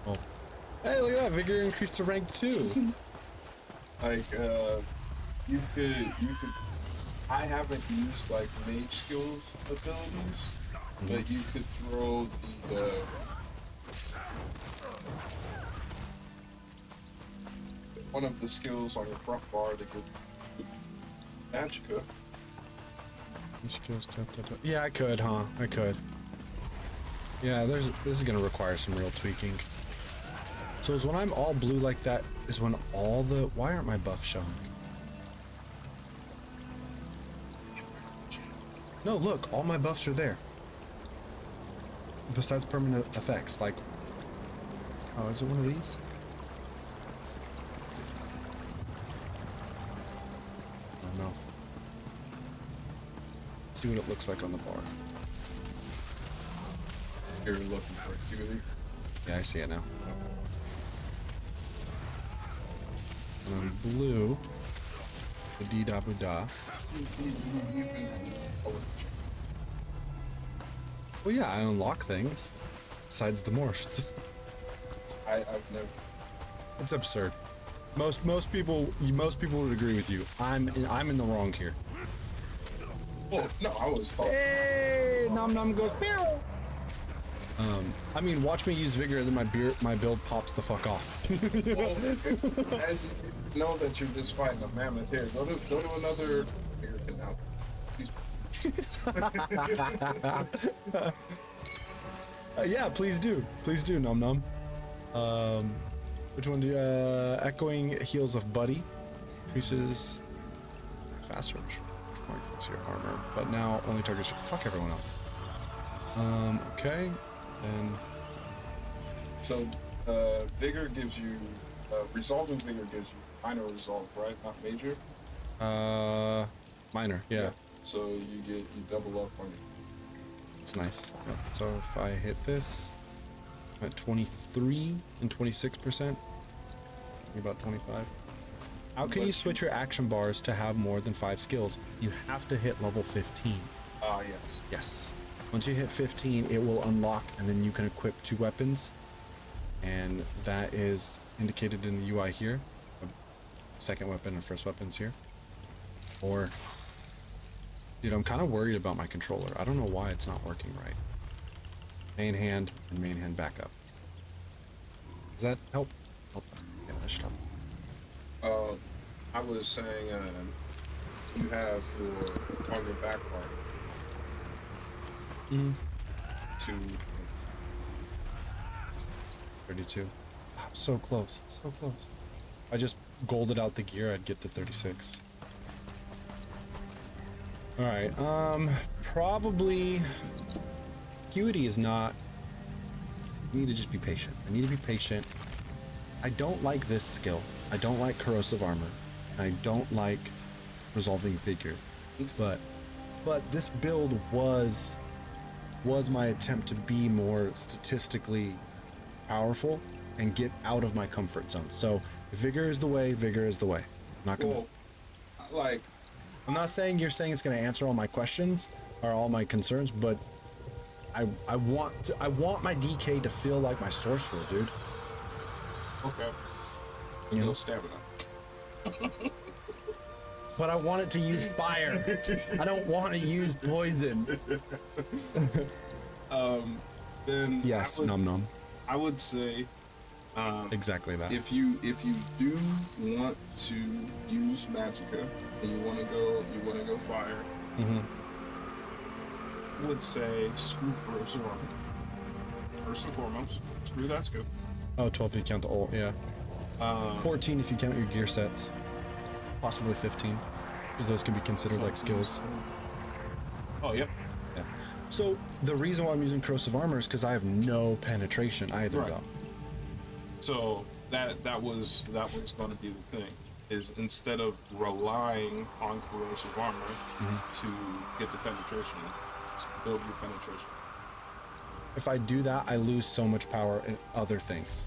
Oh. Hey, look at that! Vigor increased to rank 2. Like, you could. I haven't used like mage skills abilities, but you could throw the. One of the skills on your front bar to give magicka. Skills, yeah, I could, huh? I could. Yeah, this is gonna require some real tweaking. So is when I'm all blue like that is when all the why aren't my buffs showing? No, look, all my buffs are there. Besides permanent effects, like oh, is it one of these? Oh no. See what it looks like on the bar. You're looking for acuity. Yeah, I see it now. And on blue, the D-da-boo-da. Well, yeah, I unlock things. Besides the morphs. I've never. It's absurd. Most people would agree with you. I'm in the wrong here. Oh no, I was talking. Hey, Nom Nom goes. Pew! I mean, watch me use vigor, then my build pops the fuck off. Well, as you know that you're just fighting a mammoth here. Go to another bigger canal. Yeah, please do, Nom Nom. Which one do you, Echoing Heels of Buddy increases faster targets your armor, but now only targets fuck everyone else. Okay, and so vigor gives you resolving vigor gives you minor resolve, right? Not major. Minor, yeah. So you double up on it. It's nice. Yeah. So if I hit this, I'm at 23 and 26%. About 25. How can you switch your action bars to have more than 5 skills? You have to hit level 15. Yes. Yes. Once you hit 15, it will unlock, and then you can equip 2 weapons. And that is indicated in the UI here. Second weapon and first weapons here. Or, dude, I'm kind of worried about my controller. I don't know why it's not working right. Main hand and main hand backup. Does that help? Yeah, that should help. I was saying, you have on your back part. 32. I'm so close. So close. If I just golded out the gear, I'd get to 36. Alright, probably acuity is not. I need to just be patient. I need to be patient. I don't like this skill. I don't like corrosive armor. I don't like resolving vigor. But this build was my attempt to be more statistically powerful and get out of my comfort zone. So if vigor is the way, vigor is the way. I'm not gonna I'm not saying you're saying it's gonna answer all my questions or all my concerns, but I want my DK to feel like my sorcerer, dude. Okay. You know? No stamina. But I want it to use fire. I don't want to use poison. Then Yes, I num. I would say Exactly that. if you do want to use magicka and you want to go fire, Mm-hmm. I would say screw corrosive armor. First and foremost, screw that skill. Oh, 12 if you count the ult, yeah. 14 if you count your gear sets. Possibly 15. Because those can be considered like skills. Oh, yep. Yeah. So the reason why I'm using corrosive armor is because I have no penetration either, Right. though. So that was going to be the thing, is instead of relying on corrosive armor to get the penetration, to build your penetration. If I do that, I lose so much power in other things.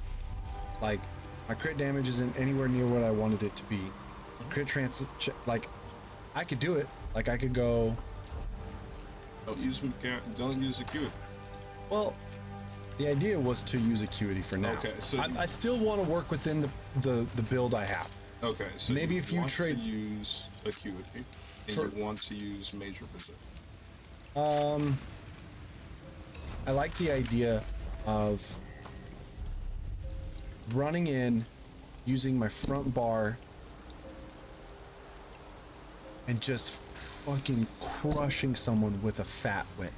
Like, my crit damage isn't anywhere near what I wanted it to be. Crit trans, like, I could do it. Like, I could go. Don't use acuity. Well, the idea was to use acuity for now. Okay, so I still want to work within the build I have. Okay, so Maybe if you want trade- to use acuity and For- you want to use major berserk. I like the idea of running in, using my front bar, and just fucking crushing someone with a fat whip.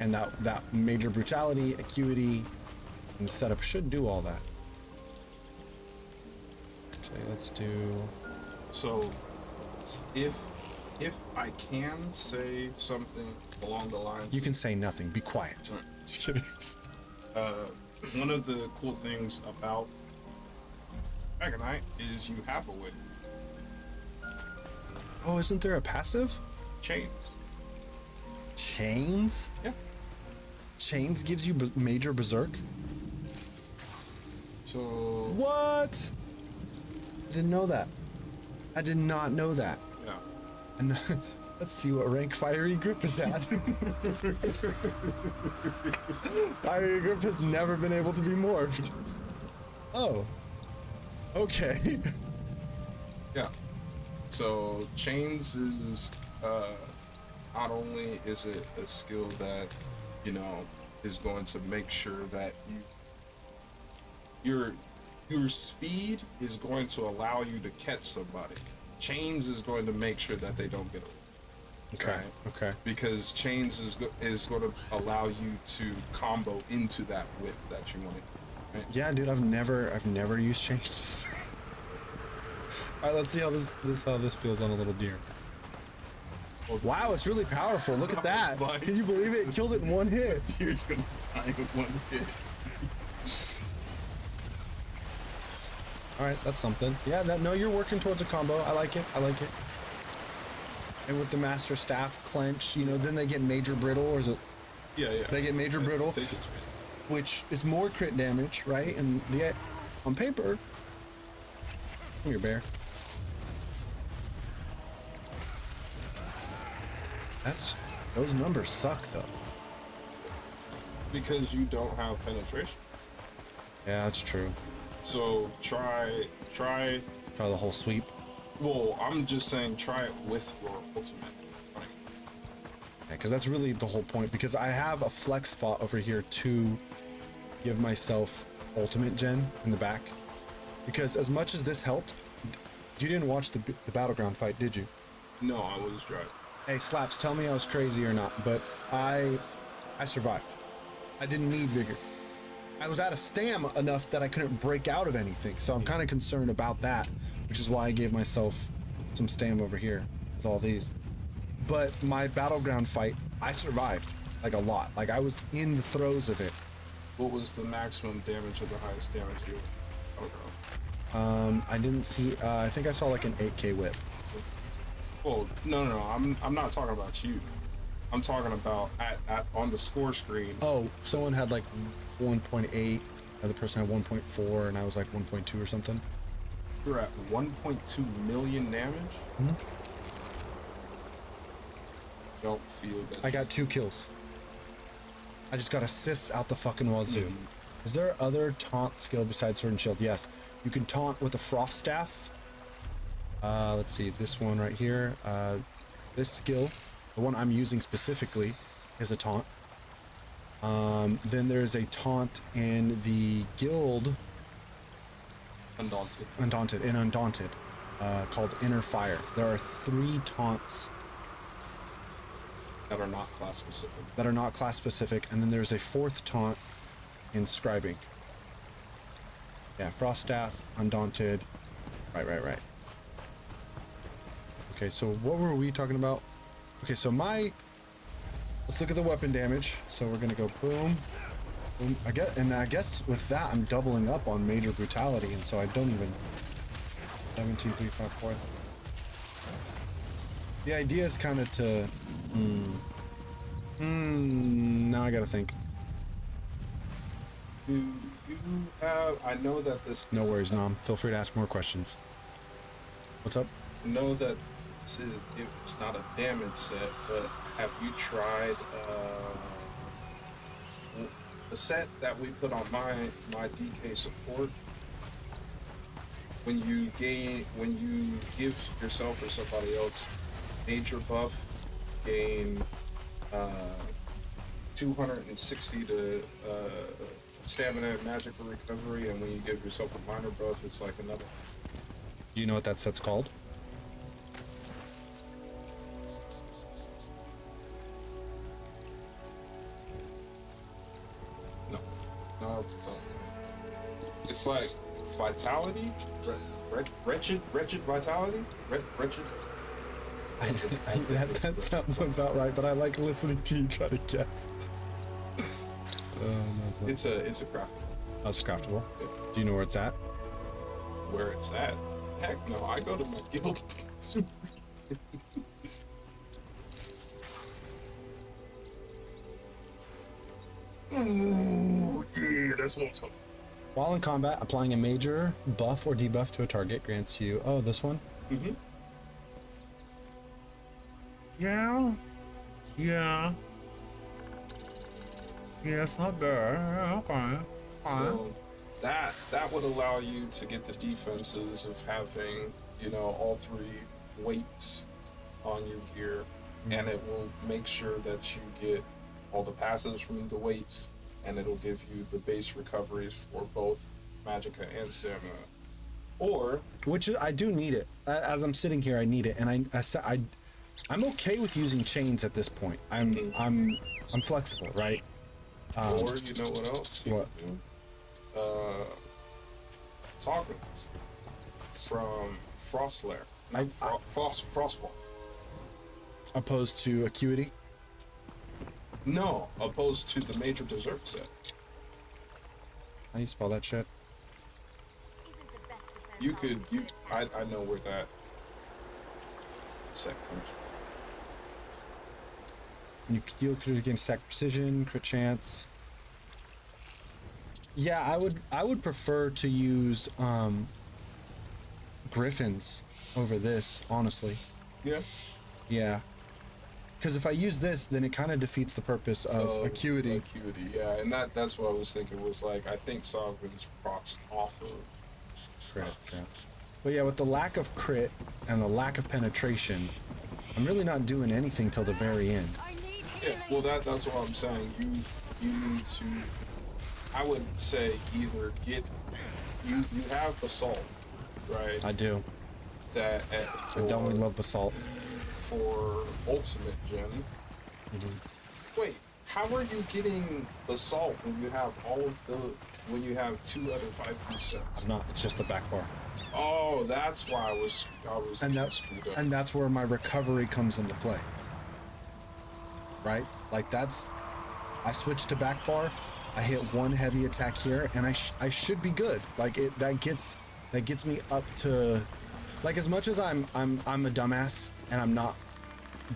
And that major brutality, acuity, and the setup should do all that. Actually, let's do. So if I can say something along the lines, You can say nothing. Be quiet. Alright. Just kidding. One of the cool things about Mega Knight is you have a whip. Oh, isn't there a passive? Chains. Chains? Yeah. Chains gives you major berserk? So What? I didn't know that. I did not know that. yeah. And let's see what rank Fiery Grip is at. Fiery Grip has never been able to be morphed. Oh. Okay. Yeah. So chains is not only is it a skill that, you know, is going to make sure that your speed is going to allow you to catch somebody. Chains is going to make sure that they don't get away. Okay. Right? Okay. Because chains is going to allow you to combo into that whip that you want. Right? Yeah, dude, I've never used chains. All right, let's see how this feels on a little deer. Wow, it's really powerful. Look at that. Can you believe it? It killed it in one hit. Deer's gonna die in one hit. All right, that's something. Yeah, no, you're working towards a combo. I like it. I like it. And with the Master Staff clench, you know, then they get major brittle, or is it? Yeah, yeah. They get major brittle, Take it, man. which is more crit damage, right? And the on paper, come here, bear. Those numbers suck though. Because you don't have penetration. Yeah, that's true. So try. Try the whole sweep. Well, I'm just saying, try it with your ultimate. Right? Yeah, because that's really the whole point. Because I have a flex spot over here to give myself ultimate gen in the back. Because as much as this helped, you didn't watch the battleground fight, did you? No, I was driving. Hey, Slaps, tell me I was crazy or not, but I survived. I didn't need vigor. I was out of stam enough that I couldn't break out of anything, so I'm kind of concerned about that, which is why I gave myself some stam over here with all these. But my battleground fight, I survived, like a lot. Like I was in the throes of it. What was the maximum damage or the highest damage you? I didn't see. I think I saw like an 8K whip. Well, no. I'm not talking about you. I'm talking about at on the score screen. Oh, someone had like 1.8. Other person had 1.4, and I was like 1.2 or something. You're at 1.2 million damage. don't feel that I got 2 kills. I just got assists out the fucking wazoo. Is there other taunt skill besides Sword and Shield? Yes. You can taunt with a Frost Staff. Let's see, this one right here. This skill, the one I'm using specifically, is a taunt. Then there's a taunt in the guild Undaunted, called Inner Fire. There are 3 taunts that are not class specific. And then there's a 4th taunt in Scribing. Yeah, Frost Staff, Undaunted. Right. Okay, so what were we talking about? Okay, so let's look at the weapon damage. So we're gonna go boom, boom. I guess with that I'm doubling up on Major Brutality, and so I don't even 7, 2, 3, 5, 4. The idea is kind of to now I gotta think. Do you have? I know that this. No worries, Nom. Feel free to ask more questions. What's up? I know that it's not a damage set, but have you tried the set that we put on my DK support? When you give yourself or somebody else major buff, gain 260 to stamina and magical recovery, and when you give yourself a minor buff, it's like another. Do you know what that set's called? No. It's like vitality, wretched vitality, wretched. That sounds about right, but I like listening to you try to guess. It's a craftable. Oh, it's craftable. Do you know where it's at? Where it's at? Heck no, I go to my guild. Ooh, yeah, that's what I'm talking. While in combat, applying a major buff or debuff to a target grants you. Oh, this one? Mm-hmm. Yeah. Yeah, it's not bad. Okay. So that would allow you to get the defenses of having, all 3 weights on your gear, and it will make sure that you get all the passives from the weights, and it'll give you the base recoveries for both magicka and stamina. Or which I do need it. As I'm sitting here, I need it, and I'm okay with using chains at this point. I'm flexible, right? Or you know what else? What? Sovereigns from Frostlair. Frostfall. Opposed to Acuity? No, opposed to the Major Berserk set. How do you spell that shit? I know where that set comes from. You could again stack precision, crit chance. Yeah, I would prefer to use Griffins over this, honestly. Yeah. Yeah. Because if I use this, then it kind of defeats the purpose of Acuity. Acuity, yeah, and that's what I was thinking. Was like, I think Sovereign's procs off of crit. Yeah. But yeah, with the lack of crit and the lack of penetration, I'm really not doing anything till the very end. Yeah, well, that's what I'm saying. You need to. I would say either get you have Basalt, right? I do. That I don't love Basalt. For Ultimate Gen. Wait, how are you getting Basalt when you have when you have 2 other 5 sets? No, it's just the back bar. Oh, that's why I was screwed up. And that's where my recovery comes into play. Right? Like I switch to back bar, I hit 1 heavy attack here, and I should be good. Like that gets me up to, like, as much as I'm a dumbass and I'm not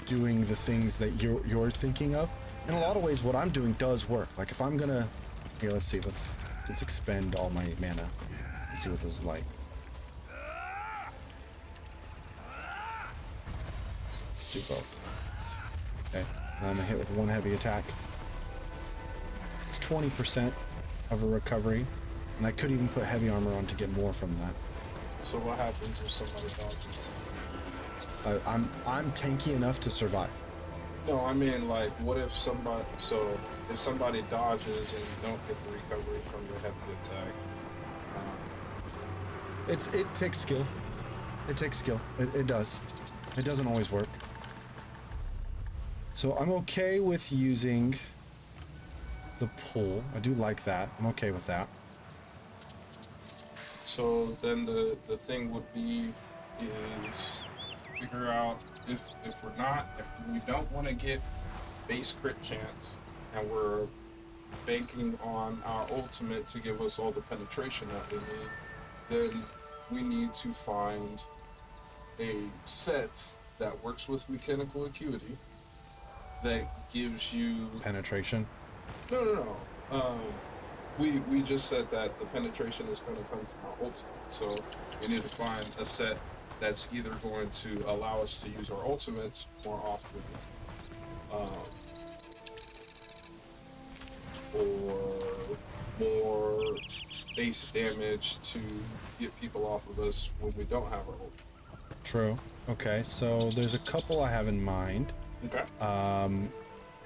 doing the things that you're thinking of, in a lot of ways what I'm doing does work. Like if I'm gonna, here, let's see, let's expend all my mana. Let's see what this is like. Let's do both. Okay, I'm hit with one heavy attack. It's 20% of a recovery, and I could even put heavy armor on to get more from that. So what happens if somebody dodges? I'm tanky enough to survive. No, I mean, like, what if somebody, so if somebody dodges and you don't get the recovery from your heavy attack? It takes skill. It takes skill. It does. It doesn't always work. So I'm okay with using the pull. I do like that. I'm okay with that. So then the thing would be is figure out if we don't want to get base crit chance and we're banking on our ultimate to give us all the penetration that we need, then we need to find a set that works with mechanical acuity that gives you Penetration. no. We just said that the penetration is going to come from our ultimate, so we need to find a set that's either going to allow us to use our ultimates more often, or more base damage to get people off of us when we don't have our ultimate. True. Okay, so there's a couple I have in mind. Okay.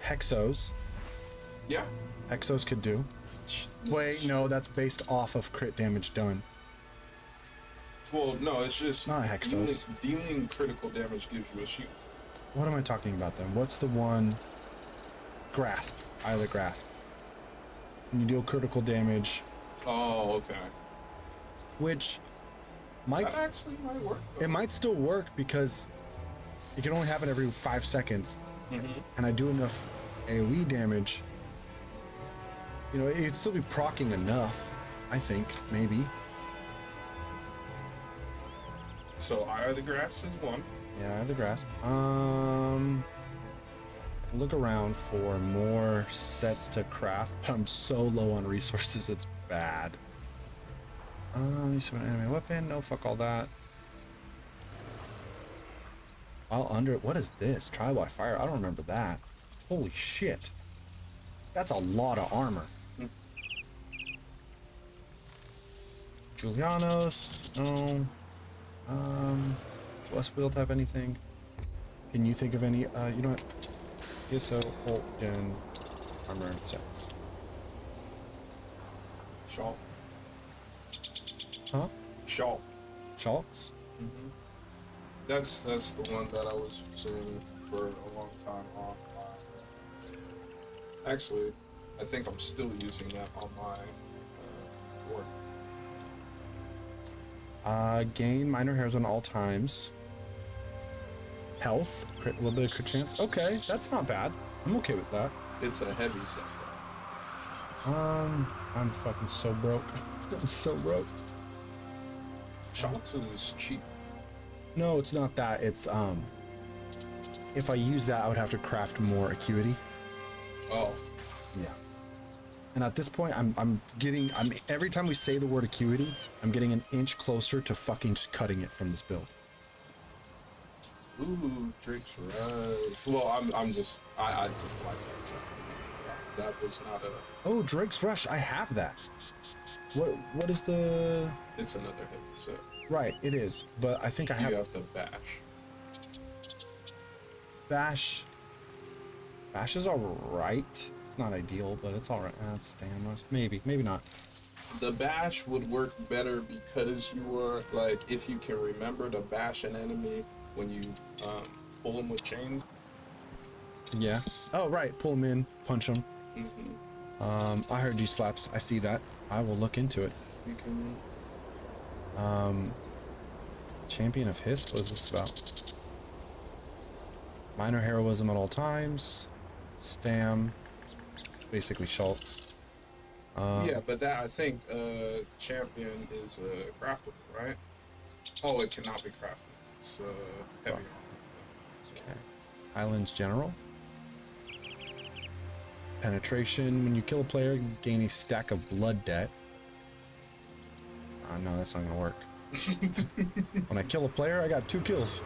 Hexos. Yeah. Hexos could do. Wait, no, that's based off of crit damage done. Well, no, it's just Not Hexos. Dealing critical damage gives you a shield. What am I talking about then? What's the one? Grasp. Eye of the Grasp. When you deal critical damage, Oh, okay. which might That actually might work. it might still work because it can only happen every 5 seconds, and I do enough AoE damage. You know, it'd still be proccing enough, I think, maybe. So Eye of the Grass is one. Yeah, I have the grasp. Look around for more sets to craft, but I'm so low on resources, it's bad. Use an enemy weapon. No, fuck all that. What is this? Trial by fire. I don't remember that. Holy shit. That's a lot of armor. Julianos. No. Does Westfield have anything? Can you think of any? You know what? ESO, Holt, Gen, armor sets. Shulk. Huh? Shulk. Chalks? That's the one that I was using for a long time on my. Actually, I think I'm still using that on my board. Gain minor hairs on all times. Health, a little bit of crit chance. Okay, that's not bad. I'm okay with that. It's a heavy set. I'm fucking so broke. I'm so broke. Shulk is cheap. No, it's not that. It's if I use that, I would have to craft more acuity. Oh. Yeah. And at this point, I'm every time we say the word acuity, I'm getting an inch closer to fucking just cutting it from this build. Ooh, Drake's Rush. Well, I just like that set. That was not a. Oh, Drake's Rush. I have that. What is the? It's another heavy set. Right, it is. But I think I have. You have to bash. Bash. Bash is alright. It's not ideal, but it's alright. Stamina. Maybe not. The bash would work better because you were like, if you can remember to bash an enemy when you pull them with chains. Yeah. Oh, right. Pull them in, punch them. I heard you slaps. I see that. I will look into it. You can. Champion of Hist. What is this about? Minor heroism at all times. Stam. Basically Shulks. Yeah, but that I think champion is craftable, right? Oh, it cannot be crafted. It's heavy. Okay. Islands General. Penetration. When you kill a player, you gain a stack of blood debt. No, that's not gonna work. When I kill a player, I got 2 kills.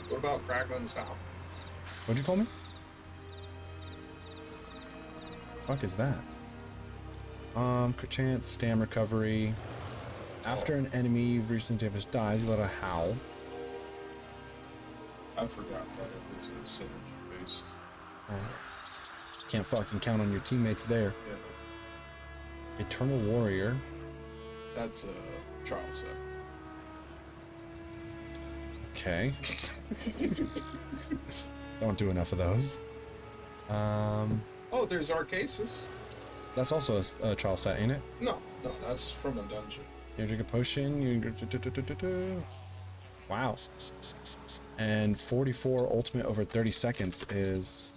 What about Cracklin's Howl? What'd you call me? Fuck is that? Crit chance, stam recovery. After an enemy you've recently damaged dies, you let a howl. I forgot that it was a synergy based. Can't fucking count on your teammates there. Yeah, Eternal Warrior. that's a trial set. Okay. Don't do enough of those. Oh, there's Arcasis. That's also a trial set, ain't it? No, that's from a dungeon. You drink a potion. You. Wow. And 44 ultimate over 30 seconds is.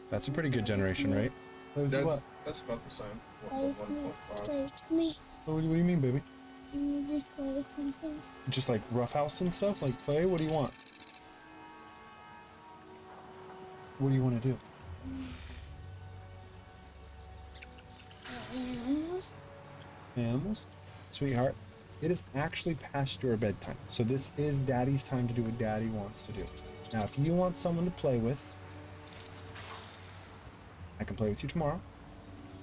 That's a pretty good generation rate. That's about the same. 1.5. What do you mean, baby? Can you just play with me, please? Just like roughhouse and stuff? Like play? What do you want? What do you want to do? Animals? Animals? Sweetheart, it is actually past your bedtime. So this is daddy's time to do what daddy wants to do. Now, if you want someone to play with, I can play with you tomorrow.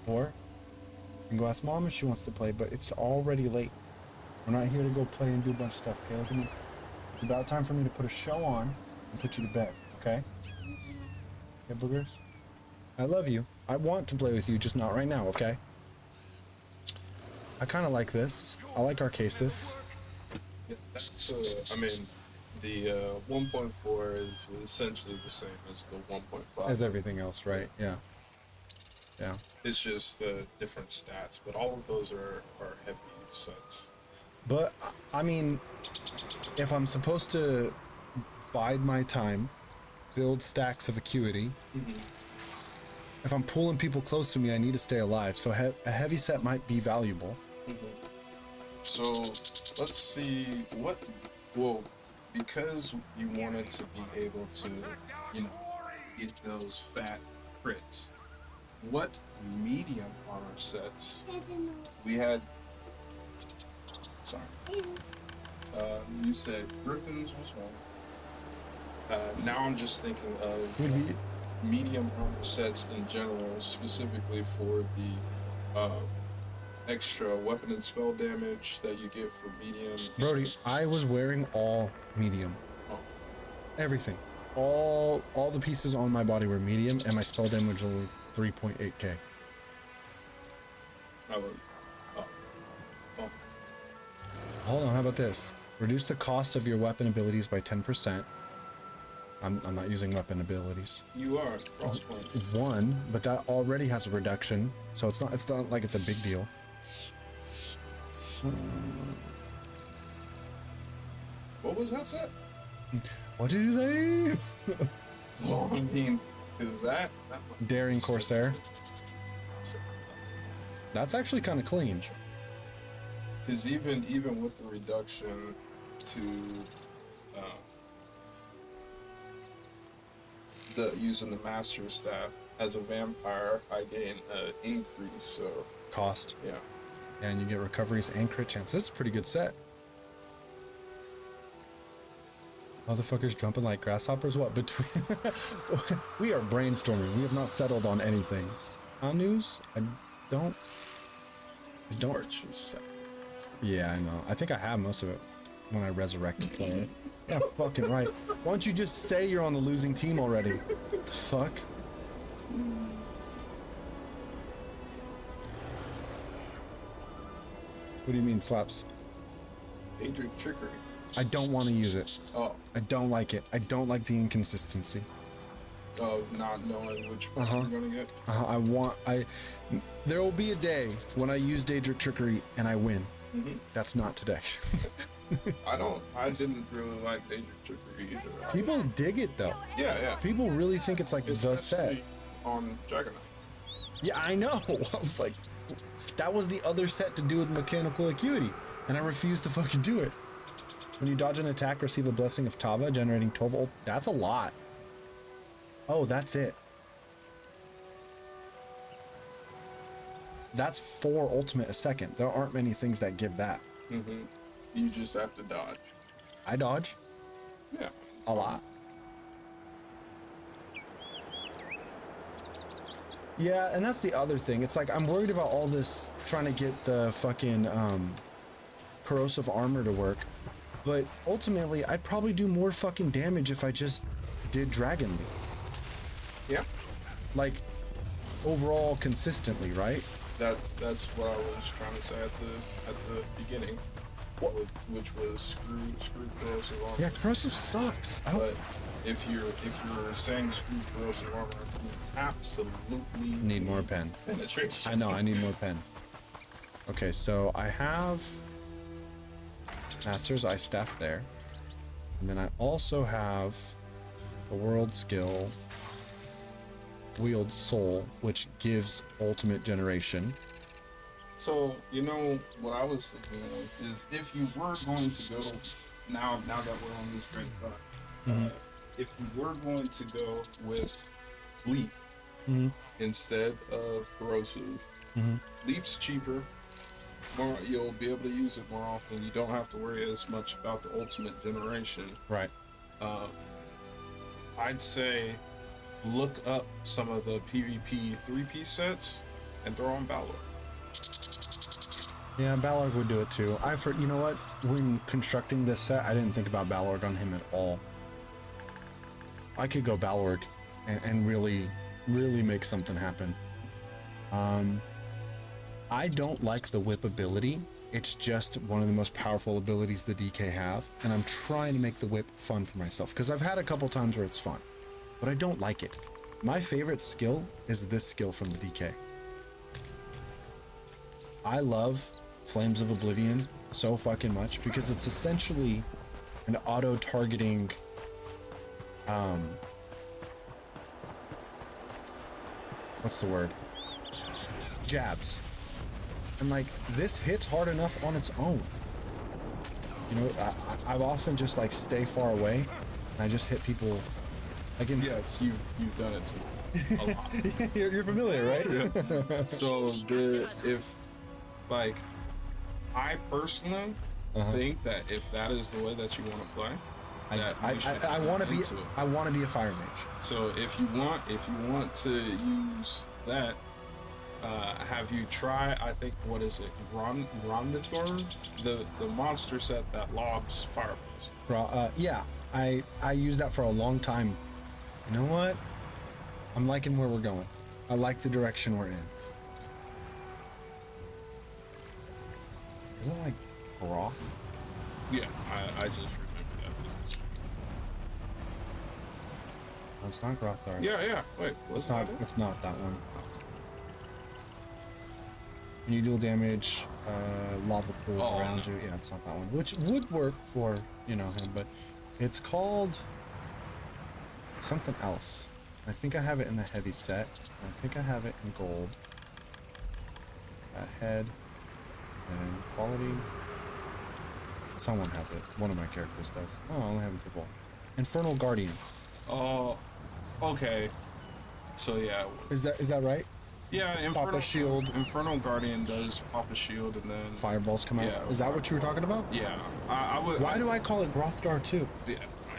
Or you can go ask mom if she wants to play, but it's already late. We're not here to go play and do a bunch of stuff, okay? Look at me. It's about time for me to put a show on and put you to bed, okay? Okay, boogers? I love you. I want to play with you, just not right now, okay? I kind of like this. I like Arcasis. Yeah, that's I mean, the 1.4 is essentially the same as the 1.5. As everything else, right? Yeah. Yeah. It's just the different stats, but all of those are heavy sets. But, I mean, if I'm supposed to bide my time, build stacks of acuity, if I'm pulling people close to me, I need to stay alive. So a heavy set might be valuable. So let's see because you wanted to be able to, get those fat crits. What medium armor sets we had? Sorry. You said Griffins was one. Now I'm just thinking of medium armor sets in general, specifically for the extra weapon and spell damage that you get for medium. Brody, I was wearing all medium. Oh. Everything. All the pieces on my body were medium, and my spell damage was only 3.8k. Hold on, how about this? Reduce the cost of your weapon abilities by 10%. I'm not using weapon abilities. You are Frostpoint. One, but that already has a reduction, so it's not like it's a big deal. What was that set? What did you say? Well, I mean, is that Daring Corsair? That's actually kind of clean. Because even with the reduction to using the master staff as a vampire, I gain an increase. So Cost. yeah. And you get recoveries and crit chance. This is a pretty good set. Motherfuckers jumping like grasshoppers. What between? We are brainstorming. We have not settled on anything. News? I don't. Yeah, I know. I think I have most of it when I resurrected player. Yeah, fucking right. Why don't you just say you're on the losing team already? The fuck? What do you mean slaps? Daedric Trickery. I don't want to use it. Oh. I don't like it. I don't like the inconsistency. Of not knowing which one you're gonna get. There will be a day when I use Daedric Trickery and I win. That's not today. I didn't really like Daedric Trickery either. People dig it though. Yeah. People really think it's like the set. Especially on Dragonite. Yeah, I know. I was like, that was the other set to do with mechanical acuity, and I refused to fucking do it. When you dodge an attack, receive a blessing of Tava, generating 12 ult. That's a lot. Oh, that's it. That's 4 ultimate a second. There aren't many things that give that. You just have to dodge. I dodge Yeah. a lot. Yeah, and that's the other thing. It's like I'm worried about all this trying to get the fucking corrosive armor to work, but ultimately I'd probably do more fucking damage if I just did Dragon Leap. Yeah. Like overall consistently, right? That's what I was trying to say at the beginning, which was screw corrosive armor. Yeah, corrosive sucks. I don't, But if you're saying screw corrosive armor, you absolutely need more pen. penetration. I know, I need more pen. Okay, so I have Master's Ice Staff there. And then I also have the world skill Wield Soul, which gives ultimate generation. So, you know, what I was thinking of is if you were going to go, now that we're on this train of thought, if you were going to go with Leap instead of Corrosive, Leap's cheaper, more, you'll be able to use it more often. You don't have to worry as much about the ultimate generation. Right. I'd say look up some of the PvP 3-piece sets and throw on Balor. Yeah, Balorg would do it too. You know what? When constructing this set, I didn't think about Balorg on him at all. I could go Balorg and really make something happen. I don't like the whip ability. It's just one of the most powerful abilities the DK have, and I'm trying to make the whip fun for myself because I've had a couple times where it's fun, but I don't like it. My favorite skill is this skill from the DK. I love Flames of Oblivion so fucking much because it's essentially an auto-targeting what's the word? It's jabs. And like this hits hard enough on its own. You know, I've often just like stay far away and I just hit people like in Yes, you've done it too. A lot. you're familiar, right? Yeah. So if like I personally think that if that is the way that you want to play, I want to be a fire mage. So if you want to use that, have you try? I think what is it, Gromnithor, the monster set that lobs fireballs. Yeah, I used that for a long time. You know what? I'm liking where we're going. I like the direction we're in. Is it like broth? Yeah, I just remember that. No, it's not Grothar. Yeah. Wait, It's not that one. When you deal damage, lava pool around you. Yeah, it's not that one. Which would work for, you know, him, but it's called something else. I think I have it in the heavy set. I think I have it in gold. Head and quality. Someone has it. One of my characters does. Oh, I only have it for gold. Infernal Guardian. Oh, okay. So yeah. Is that right? Yeah, Pop a shield. Infernal Guardian does pop a shield and then Fireballs come out. Yeah, Is that what you were talking about? Yeah, I would. Why do I call it Grothdar too? Yeah.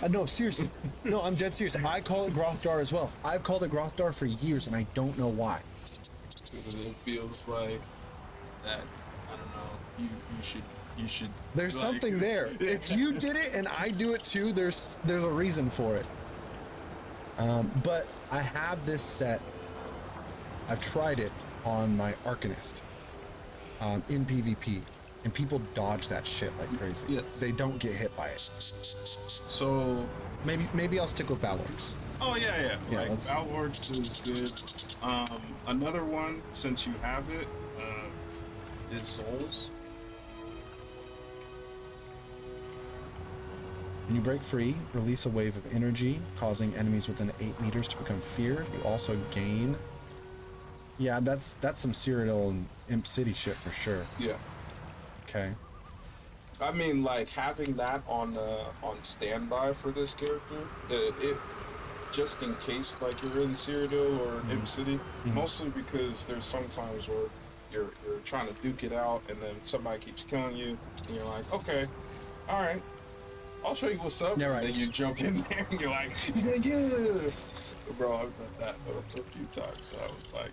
No, seriously. No, I'm dead serious. I call it Grothdar as well. I've called it Grothdar for years, and I don't know why. It feels like that. I don't know. You should. There's like, something there. If you did it and I do it too, there's a reason for it. But I have this set. I've tried it on my Arcanist in PvP, and people dodge that shit like crazy. Yes. They don't get hit by it. So Maybe I'll stick with Balorgs. Oh yeah. Yeah, Like let's- Balorgs is good. Another one, since you have it, is Souls. When you break free, release a wave of energy, causing enemies within 8 meters to become feared. You also gain. Yeah, that's some Cyrodiil and Imp City shit for sure. Yeah. Okay. I mean, like having that on standby for this character, it just in case, like you're in Cyrodiil or Imp City, mostly because there's sometimes where you're trying to duke it out and then somebody keeps killing you, and you're like, okay, all right, I'll show you what's up. Yeah, right. And then you jump in there and you're like, yes. Bro, I've done that a few times. So I was like,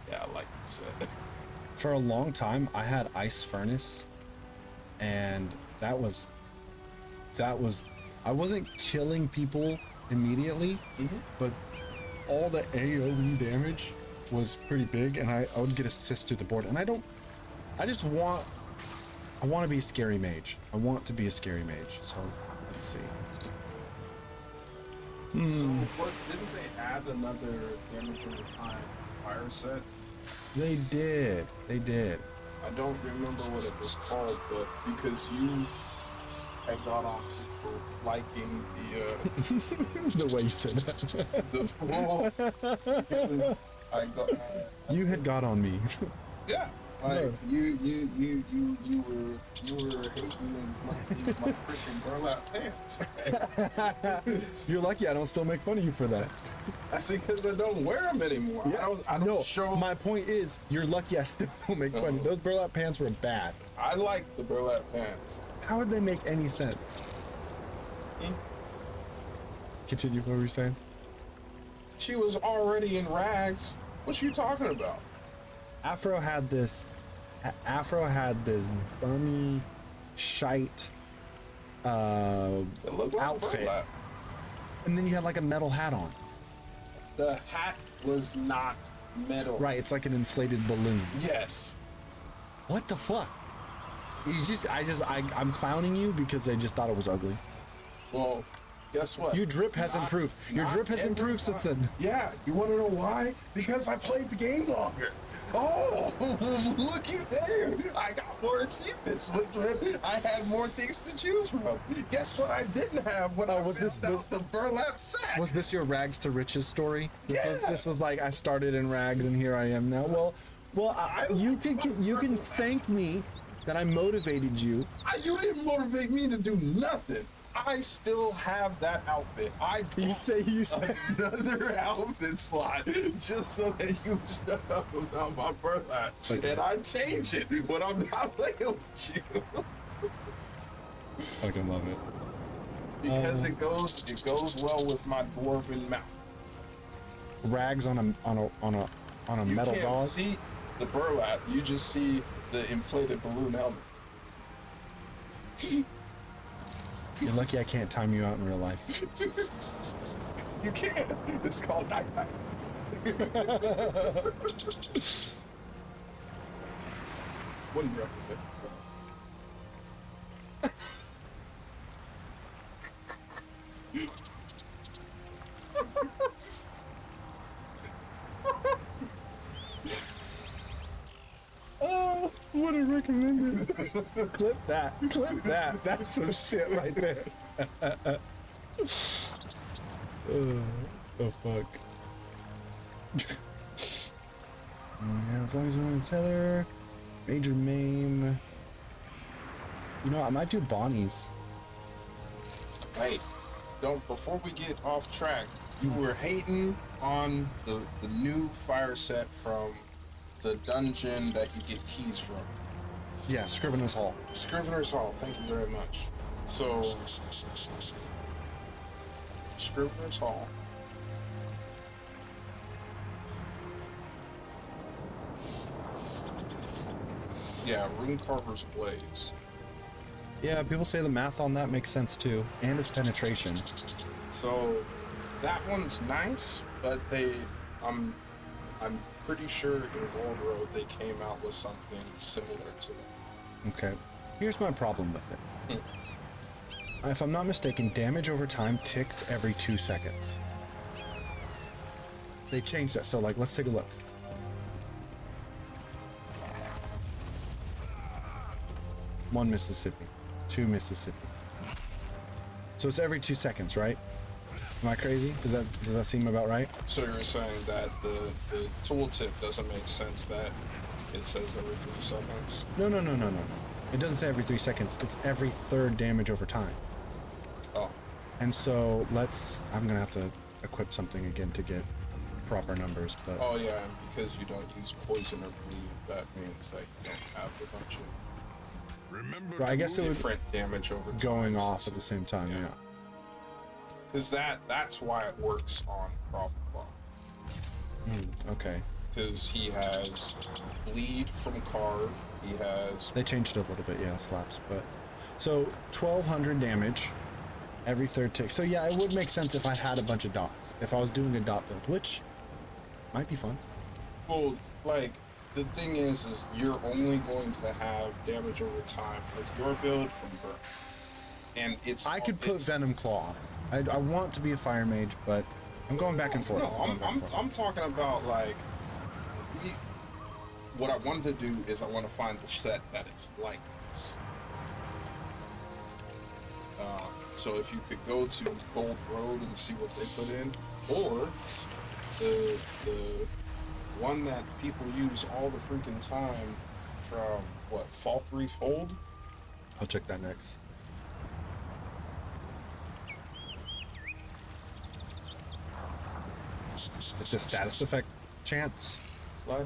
yeah, I like you said. For a long time, I had Ice Furnace, and that was I wasn't killing people immediately, but all the AoE damage was pretty big, and I would get assists through the board. And I want to be a scary mage. I want to be a scary mage. So let's see. So what, didn't they add another damage over time fire set? They did. I don't remember what it was called, but because you had got on me for liking the The way you said that. the wall. I got You had got on me. yeah. Like you were hating my freaking burlap pants. You're lucky I don't still make fun of you for that. That's because I don't wear them anymore. I don't show. My point is, you're lucky I still don't make fun of you. Those burlap pants were bad. I like the burlap pants. How would they make any sense? Continue, what were you saying? She was already in rags. What you talking about? Afro had this bummy shite It looked like outfit, burlap. and then you had like a metal hat on. The hat was not metal. Right, it's like an inflated balloon. Yes. What the fuck? I'm clowning you because I just thought it was ugly. Well, guess what? Your drip has improved. Your Not drip has every improved since time. then. Yeah, you want to know why? Because I played the game longer. Oh, looky there. I got more achievements. I had more things to choose from. Guess what I didn't have when I was this- built out the burlap sack? Was this your rags to riches story? Yeah. This was like I started in rags and here I am now. You can thank me that I motivated you. You didn't motivate me to do nothing. I still have that outfit. You say another outfit slot just so that you shut up about my burlap. Okay. And I change it when I'm not playing with you. Fucking love it. Because it goes well with my dwarven mount. Rags on a You metal can't dog. see the burlap, you just see the inflated balloon helmet. You're lucky I can't time you out in real life. You can't. It's called night night. Wouldn't recommend. Oh, wouldn't recommend it. Clip that. That's some shit right there. Oh fuck. Yeah, as long as you want to tether, major maim. You know, I might do Bonnie's. Wait, before we get off track, you were hating on the new fire set from the dungeon that you get keys from. Yeah, Scrivener's Hall. Scrivener's Hall, thank you very much. So, Scrivener's Hall. Yeah, Runecarver's Blaze. Yeah, people say the math on that makes sense too, and its penetration. So, that one's nice, but I'm pretty sure in Gold Road they came out with something similar to that. Okay. Here's my problem with it. If I'm not mistaken, damage over time ticks every 2 seconds. They changed that, so like, let's take a look. One Mississippi, 2 Mississippi. So it's every 2 seconds, right? Am I crazy? Does that seem about right? So you're saying that the tooltip doesn't make sense that it says every 3 seconds? No. It doesn't say every 3 seconds. It's every third damage over time. Oh. And so I'm gonna have to equip something again to get proper numbers, but. Oh yeah, and because you don't use poison or bleed, that means that you don't have a bunch of Remember Right, I guess it would different damage over time. going off at the same time. Yeah. Because that's why it works on Prophet Claw. Okay. Because he has bleed from carve. He has They changed it a little bit, yeah, slaps, but so 1200 damage every third tick. So yeah, it would make sense if I had a bunch of dots. If I was doing a dot build, which might be fun. well, like the thing is you're only going to have damage over time with your build from burn, and I could put Venom Claw on it. I want to be a fire mage, but I'm going back and forth. No, I'm talking about like what I wanted to do is I want to find the set that is like this. So if you could go to Gold Road and see what they put in, or the one that people use all the freaking time from what Falk Reef Hold. I'll check that next. It's a status effect chance. No.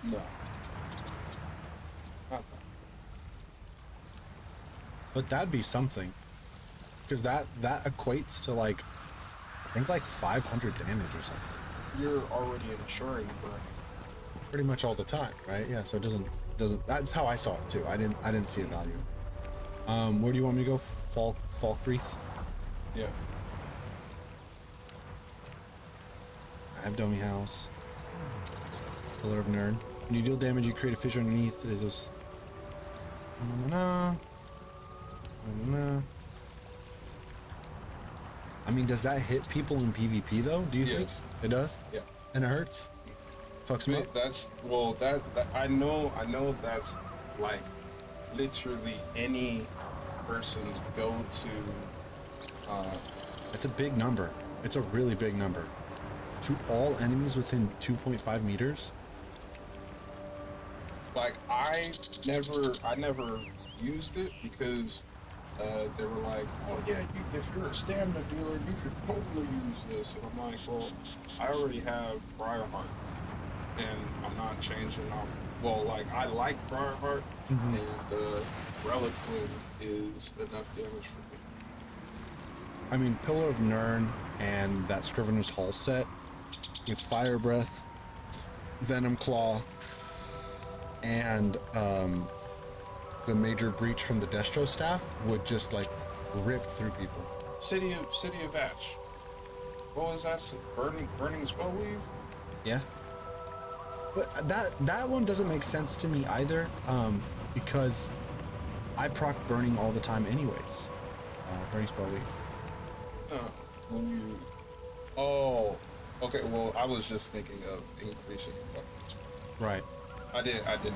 Not that. But that'd be something, because that equates to like, I think like 500 damage or something. You're already ensuring burn. Pretty much all the time, right? Yeah. So it doesn't. That's how I saw it too. I didn't see a value. Where do you want me to go? Falk Wreath. Yeah. I have Domi House. Pillar of Nerd. When you deal damage, you create a fissure underneath. It is this. I mean, does that hit people in PvP though? Do you think it does? Yeah. And it hurts. Fucks me up. That's that I know that's like literally any person's go-to. It's a big number. It's a really big number. To all enemies within 2.5 meters. Like I never used it because they were like, oh yeah, if you're a stamina dealer, you should totally use this. And I'm like, well, I already have Briarheart, and I'm not changing off. Well, like I like Briarheart, and Relic Twin is enough damage for me. I mean, Pillar of Nirn and that Scrivener's Hall set with Fire Breath, Venom Claw, and the Major Breach from the Destro staff would just like rip through people. City of Ash. What was that? Burning Spellweave? Yeah. But that one doesn't make sense to me either, because I proc burning all the time anyways. Burning Spellweave. Oh, okay. Well, I was just thinking of increasing weapons. Right. I didn't think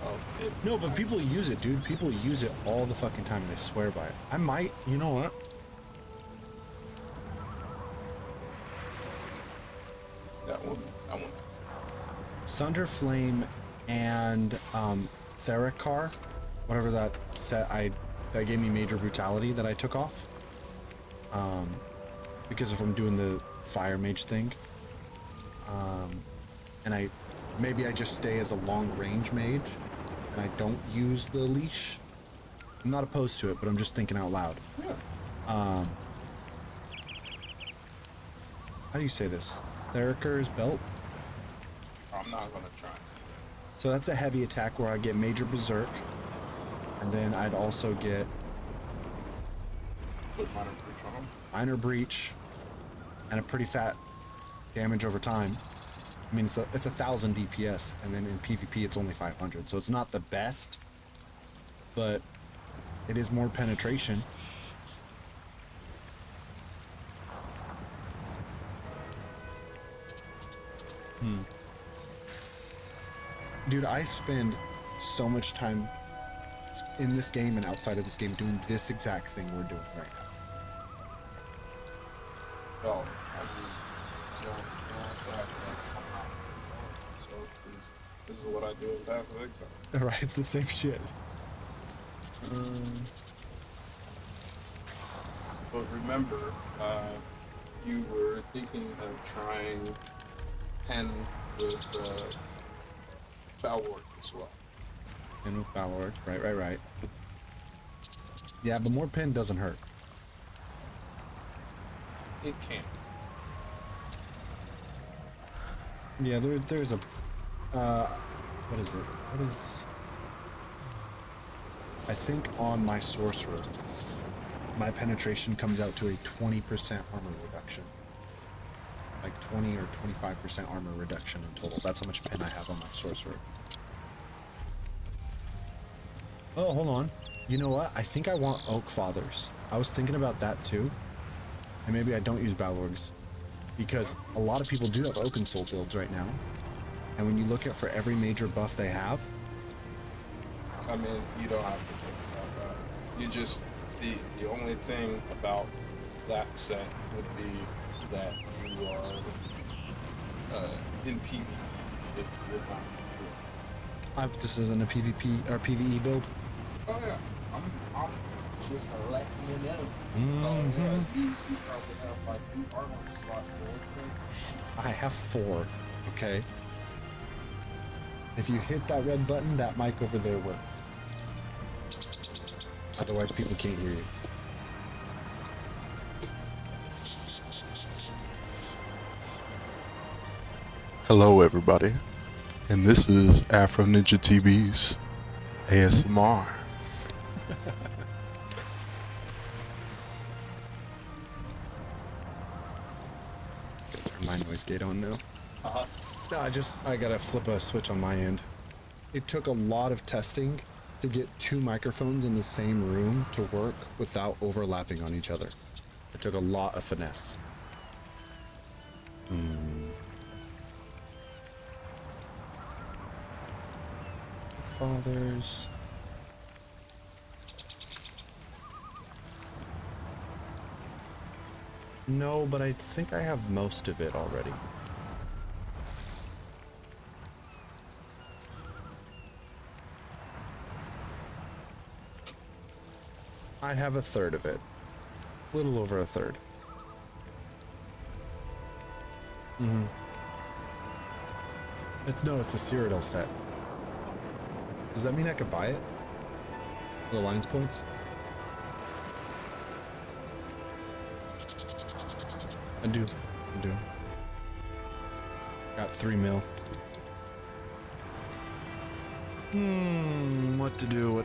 about it. No, but people use it, dude. People use it all the fucking time, and they swear by it. I might, you know what? That one. Sunder Flame and Thericar, whatever that set that gave me Major Brutality that I took off. Because if I'm doing the Fire Mage thing, and maybe I just stay as a long range mage and I don't use the leash. I'm not opposed to it, but I'm just thinking out loud. Yeah. How do you say this? Thericar's belt? I'm not gonna try to. So that's a heavy attack where I get Major Berserk, and then I'd also get Put Minor Breach on. Minor Breach, and a pretty fat damage over time. I mean, it's 1,000 DPS, and then in PvP it's only 500, so it's not the best, but it is more penetration. Dude, I spend so much time in this game and outside of this game doing this exact thing we're doing right now. Oh, I mean, so this is what I do with that exam. Right, it's the same shit. But remember, you were thinking of trying pen with Balwark as well. Pin with Balor. Right. Yeah, but more pin doesn't hurt. It can. Yeah, there's a what is it? What is? I think on my sorcerer, my penetration comes out to a 20% armor reduction. Like 20 or 25% armor reduction in total. That's how much pin I have on my sorcerer. Oh, hold on. You know what? I think I want Oak Fathers. I was thinking about that too. And maybe I don't use Balorgs. Because a lot of people do have Oaken Soul builds right now. And when you look at for every major buff they have, I mean, you don't have to think about that. You just, the only thing about that set would be that you are in PvE. It would not be. this isn't a PvP or PvE build. Oh yeah, I'm just letting you know. Mm-hmm. Oh yeah, you probably have like 2 armor slots for it. I have 4, okay? If you hit that red button, that mic over there works. Otherwise, people can't hear you. Hello everybody, and this is Afro Ninja TV's ASMR. Turn my noise gate on now. No, I gotta flip a switch on my end. It took a lot of testing to get 2 microphones in the same room to work without overlapping on each other. It took a lot of finesse. Fathers. No, but I think I have most of it already. I have a third of it. A little over a third. It's a Cyrodiil set. Does that mean I could buy it? The Alliance points? I do. Got 3 mil. What to do?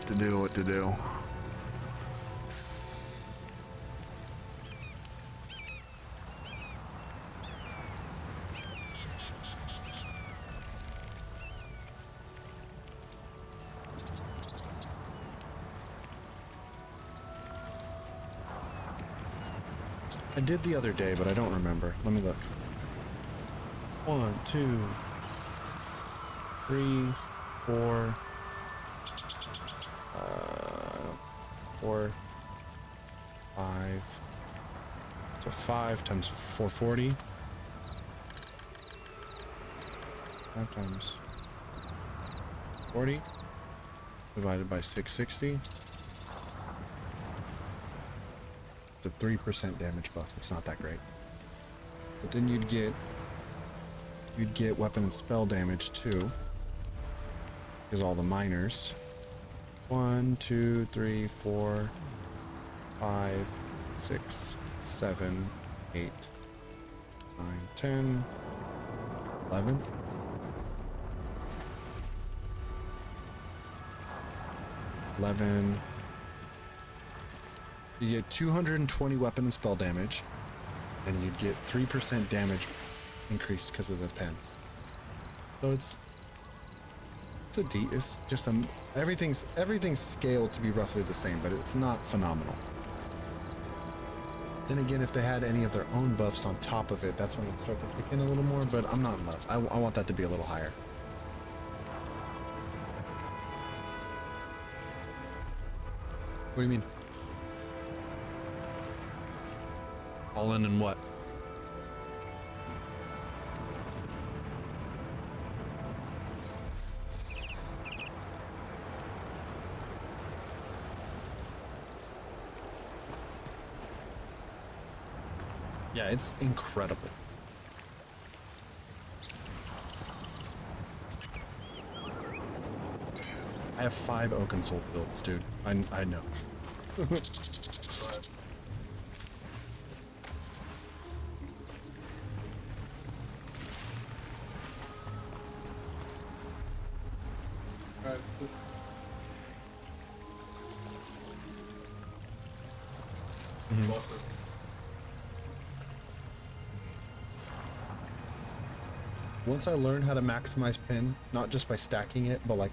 I did the other day, but I don't remember. Let me look. 1, 2, 3, 4, 4, 5. So 5 times 440. 5 times 40 divided by 660. It's a 3% damage buff. It's not that great. But then you'd get weapon and spell damage too. Because all the minors. 1, 2, 3, 4, 5, 6, 7, 8, 9, 10, 11. 11. You get 220 weapon and spell damage, and you'd get 3% damage increase because of the pen. So it's just everything's scaled to be roughly the same, but it's not phenomenal. Then again, if they had any of their own buffs on top of it, that's when it'd start to kick in a little more, but I'm not in love. I want that to be a little higher. What do you mean? All in and what? Yeah, it's incredible. I have 5 Oakensult builds, dude. I know. But Alright, cool. Buffer. Once I learned how to maximize pin, not just by stacking it, but like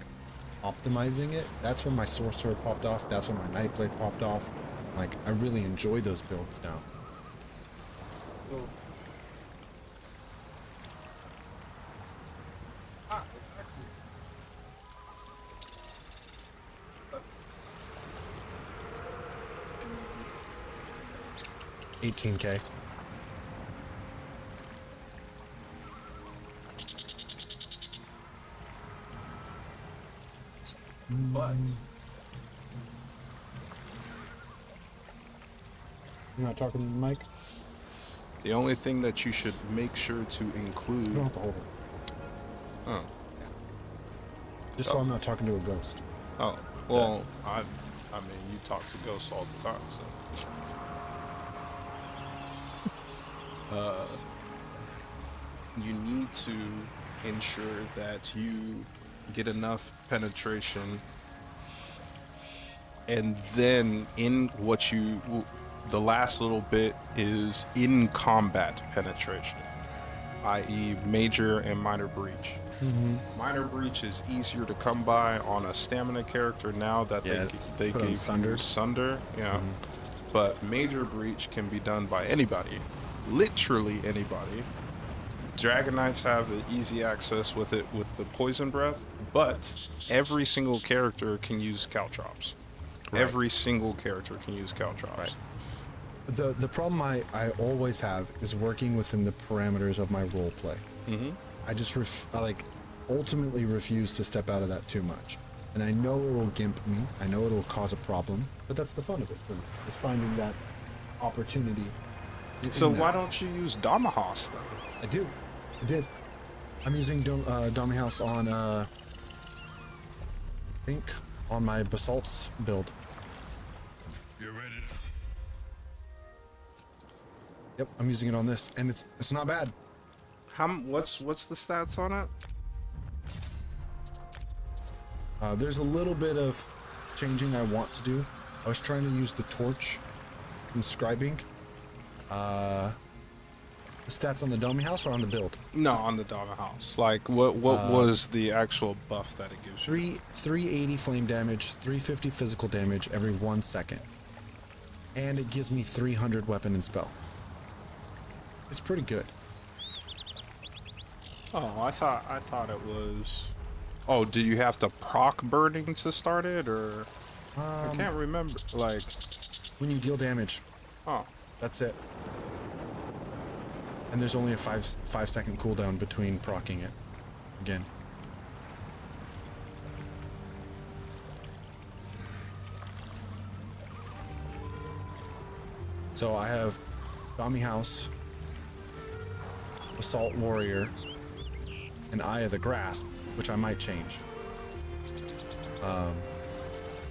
optimizing it, that's when my sorcerer popped off. That's when my nightblade popped off. Like, I really enjoy those builds now. So, it's actually 18K. but You're not talking to the mic? the only thing that you should make sure to You don't include. have to hold it. Oh, Just so I'm not talking to a ghost. oh. Well, I mean, you talk to ghosts all the time, so. You need to ensure that you get enough penetration, and then in what you, the last little bit is in combat penetration, i.e. major and minor breach. Minor breach is easier to come by on a stamina character now that Yeah, they put on gave Sunder. you Sunder, yeah. But major breach can be done by anybody, literally anybody. Dragon Knights have an easy access with it with the poison breath, but every single character can use caltrops. Right. Every single character can use caltrops. Right. The problem I always have is working within the parameters of my role play. I just I ultimately refuse to step out of that too much. And I know it will gimp me. I know it will cause a problem, but that's the fun of it for me, is finding that opportunity. So why don't you use Damahos then? I do. I did. I'm using Domi House on, I think, on my Basalts build. You're ready. Yep, I'm using it on this, and it's not bad. What's the stats on it? There's a little bit of changing I want to do. I was trying to use the torch from scribing. The stats on the Domi House or on the build? No, on the Damahos. Like, what was the actual buff that it gives you? 380 flame damage, 350 physical damage every 1 second. And it gives me 300 weapon and spell. It's pretty good. Oh, I thought it was. Oh, did you have to proc burning to start it, or I can't remember. Like, when you deal damage, oh, that's it. And there's only a 5-second cooldown between proccing it. Again. So I have Domi House, Assault Warrior, and Eye of the Grasp, which I might change.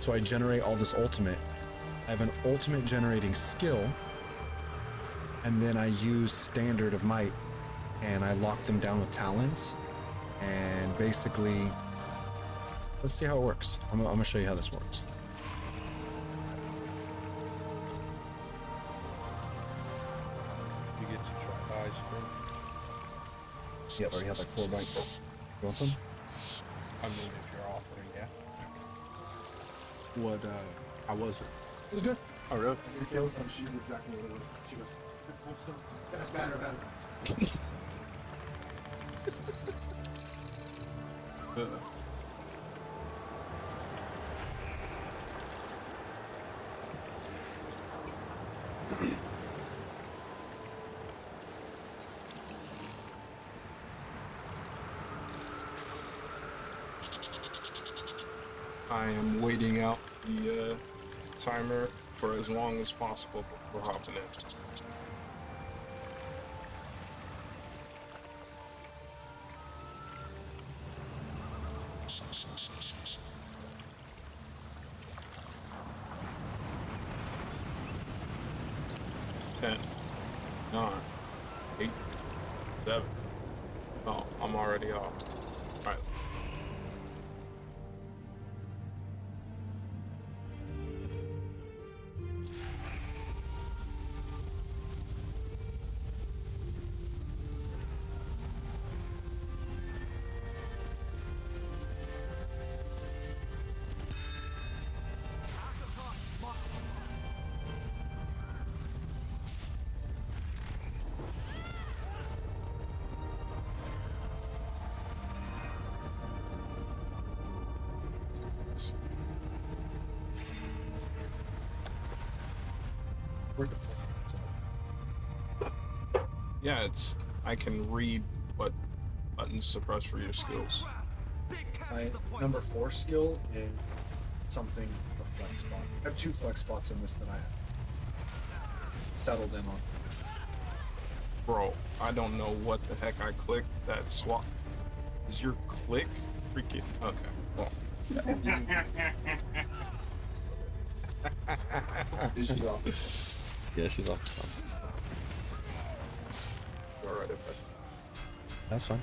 So I generate all this ultimate. I have an ultimate generating skill, and then I use Standard of Might, and I lock them down with Talons, and basically, let's see how it works. I'm gonna show you how this works. you get to try ice cream. Yep, I already had like 4 bites. You want some? I mean, if you're offering, yeah. What? How was it? It was good. Oh, really? She knew exactly what it was. She goes, that's better. I am waiting out the timer for as long as possible before hopping in. 10, 9, 8, 7. Oh, I'm already off. All right. Yeah, it's. I can read what buttons to press for your skills. My number 4 skill is something with a flex spot. I have 2 flex spots in this that I have settled in on. Bro, I don't know what the heck I clicked. That swap. Is your click freaking. Okay, well. Is she off? Yeah, she's off the phone. Alright, if That's fine.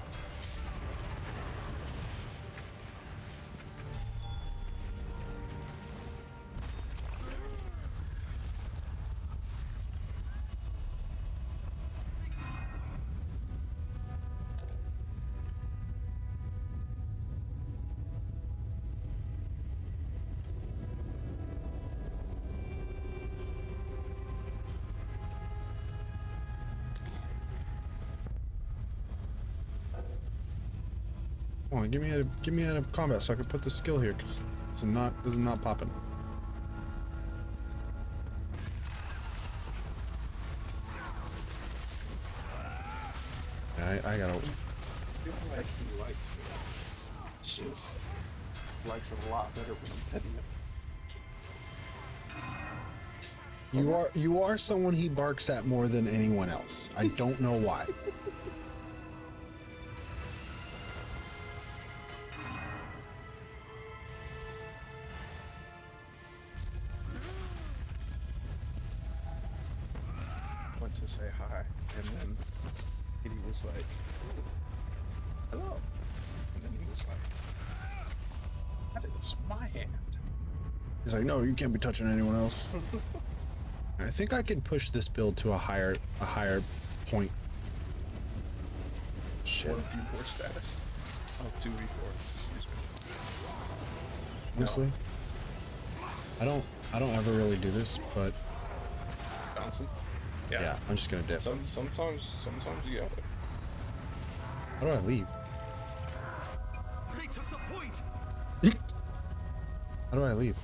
Come on, give me out of combat so I can put the skill here, because this is not popping. Yeah, I gotta. I feel like he likes me. It's just likes it a lot better when I'm petting it. You are someone he barks at more than anyone else. I don't know why. Went to say hi, and then Kitty was like, "Hello," and then he was like, "That is my hand." He's like, no, you can't be touching anyone else. I think I can push this build to a higher point. Shit. 1v4 status. Oh, 2v4. Excuse me. Honestly, I don't ever really do this, but Bouncing. yeah, I'm just gonna dip. Sometimes you got it. How do I leave? They took the point. How do I leave?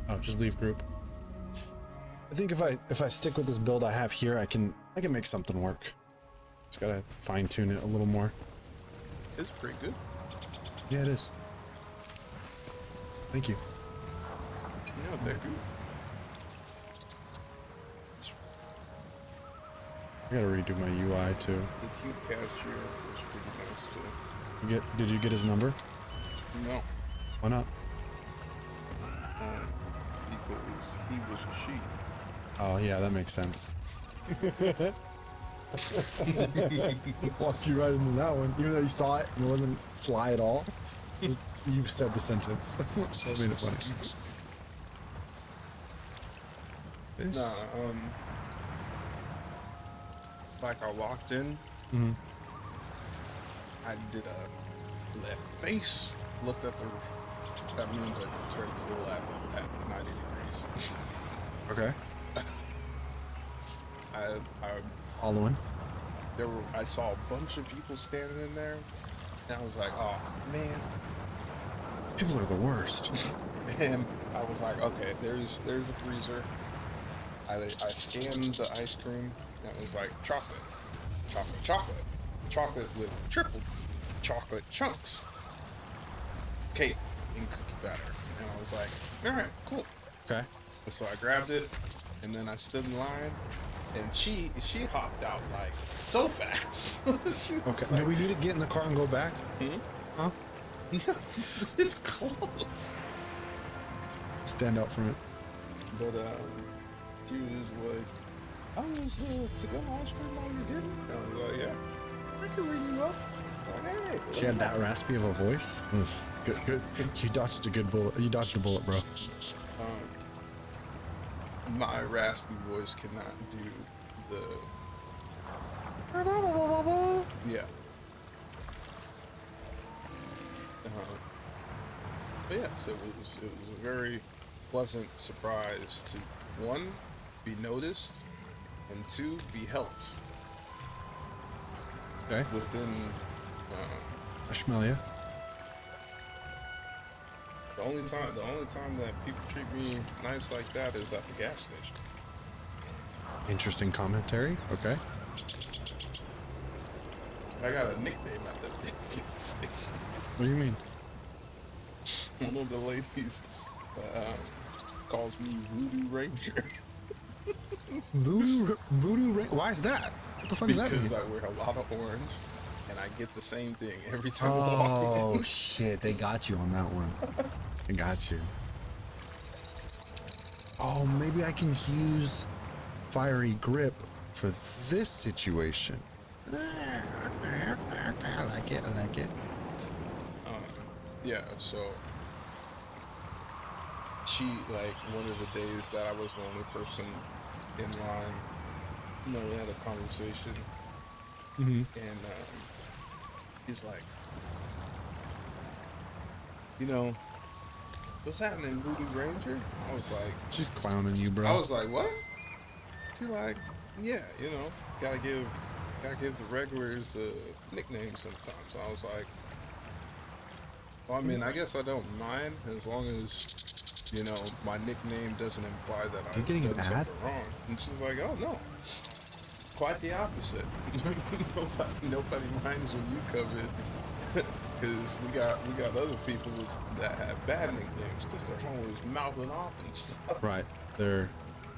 Oh, just leave group. I think if I stick with this build I have here, I can make something work. Just gotta fine tune it a little more. It's pretty good. Yeah, it is. Thank you. Yeah, thank you. I gotta redo my UI too. The cute cashier was pretty nice too. Did you get his number? No. Why not? Because he was a sheep. Oh yeah, that makes sense. Walked you right into that one, even though you saw it and it wasn't sly at all. Just, you said the sentence, so it made it funny. This. Nah, like I walked in, I did a left face, looked at the roof. That means I turned to the left at 90 degrees. Okay. I Following. I saw a bunch of people standing in there, and I was like, oh man. People are the worst. And I was like, okay, there's a freezer. I scanned the ice cream, and it was like chocolate with triple chocolate chunks, cake and cookie batter. And I was like, all right, cool. Okay. So I grabbed it, and then I stood in line, and she hopped out like so fast. She was Okay. like, Do we need to get in the car and go back? Huh? Yes, it's closed. Stand out front. But she was like, "Oh, is the to-go ice cream all you're getting?" I was like, "Yeah, I can ring you up." Like, hey, She had that raspy of a voice. Oof. Good, good. You dodged a good bullet. You dodged a bullet, bro. My raspy voice cannot do the yeah. But yes, it was a very pleasant surprise to, one, be noticed, and two, be helped Okay. within. I smell ya. The only time that people treat me nice like that is at the gas station. Interesting commentary. Okay. I got a nickname at the gas station. What do you mean? One of the ladies calls me Voodoo Ranger. Voodoo. Why is that? What the fuck does that mean? Because I wear a lot of orange, and I get the same thing every time I walk Oh in. shit! They got you on that one. They got you. Oh, maybe I can use fiery grip for this situation. I like it. I like it. Yeah, so she, like, one of the days that I was the only person in line, you know, we had a conversation, Mm-hmm. and he's like, you know, what's happening, Voodoo Ranger? I was like, She's clowning you, bro. I was like, what? She like, yeah, you know, gotta give the regulars a nickname sometimes. So I was like, well, I mean, I guess I don't mind as long as, you know, my nickname doesn't imply that You getting an done ad? something wrong. And she's like, oh no, quite the opposite. nobody minds when you come in, because we got other people that have bad nicknames because they're always mouthing off and stuff. Right. They're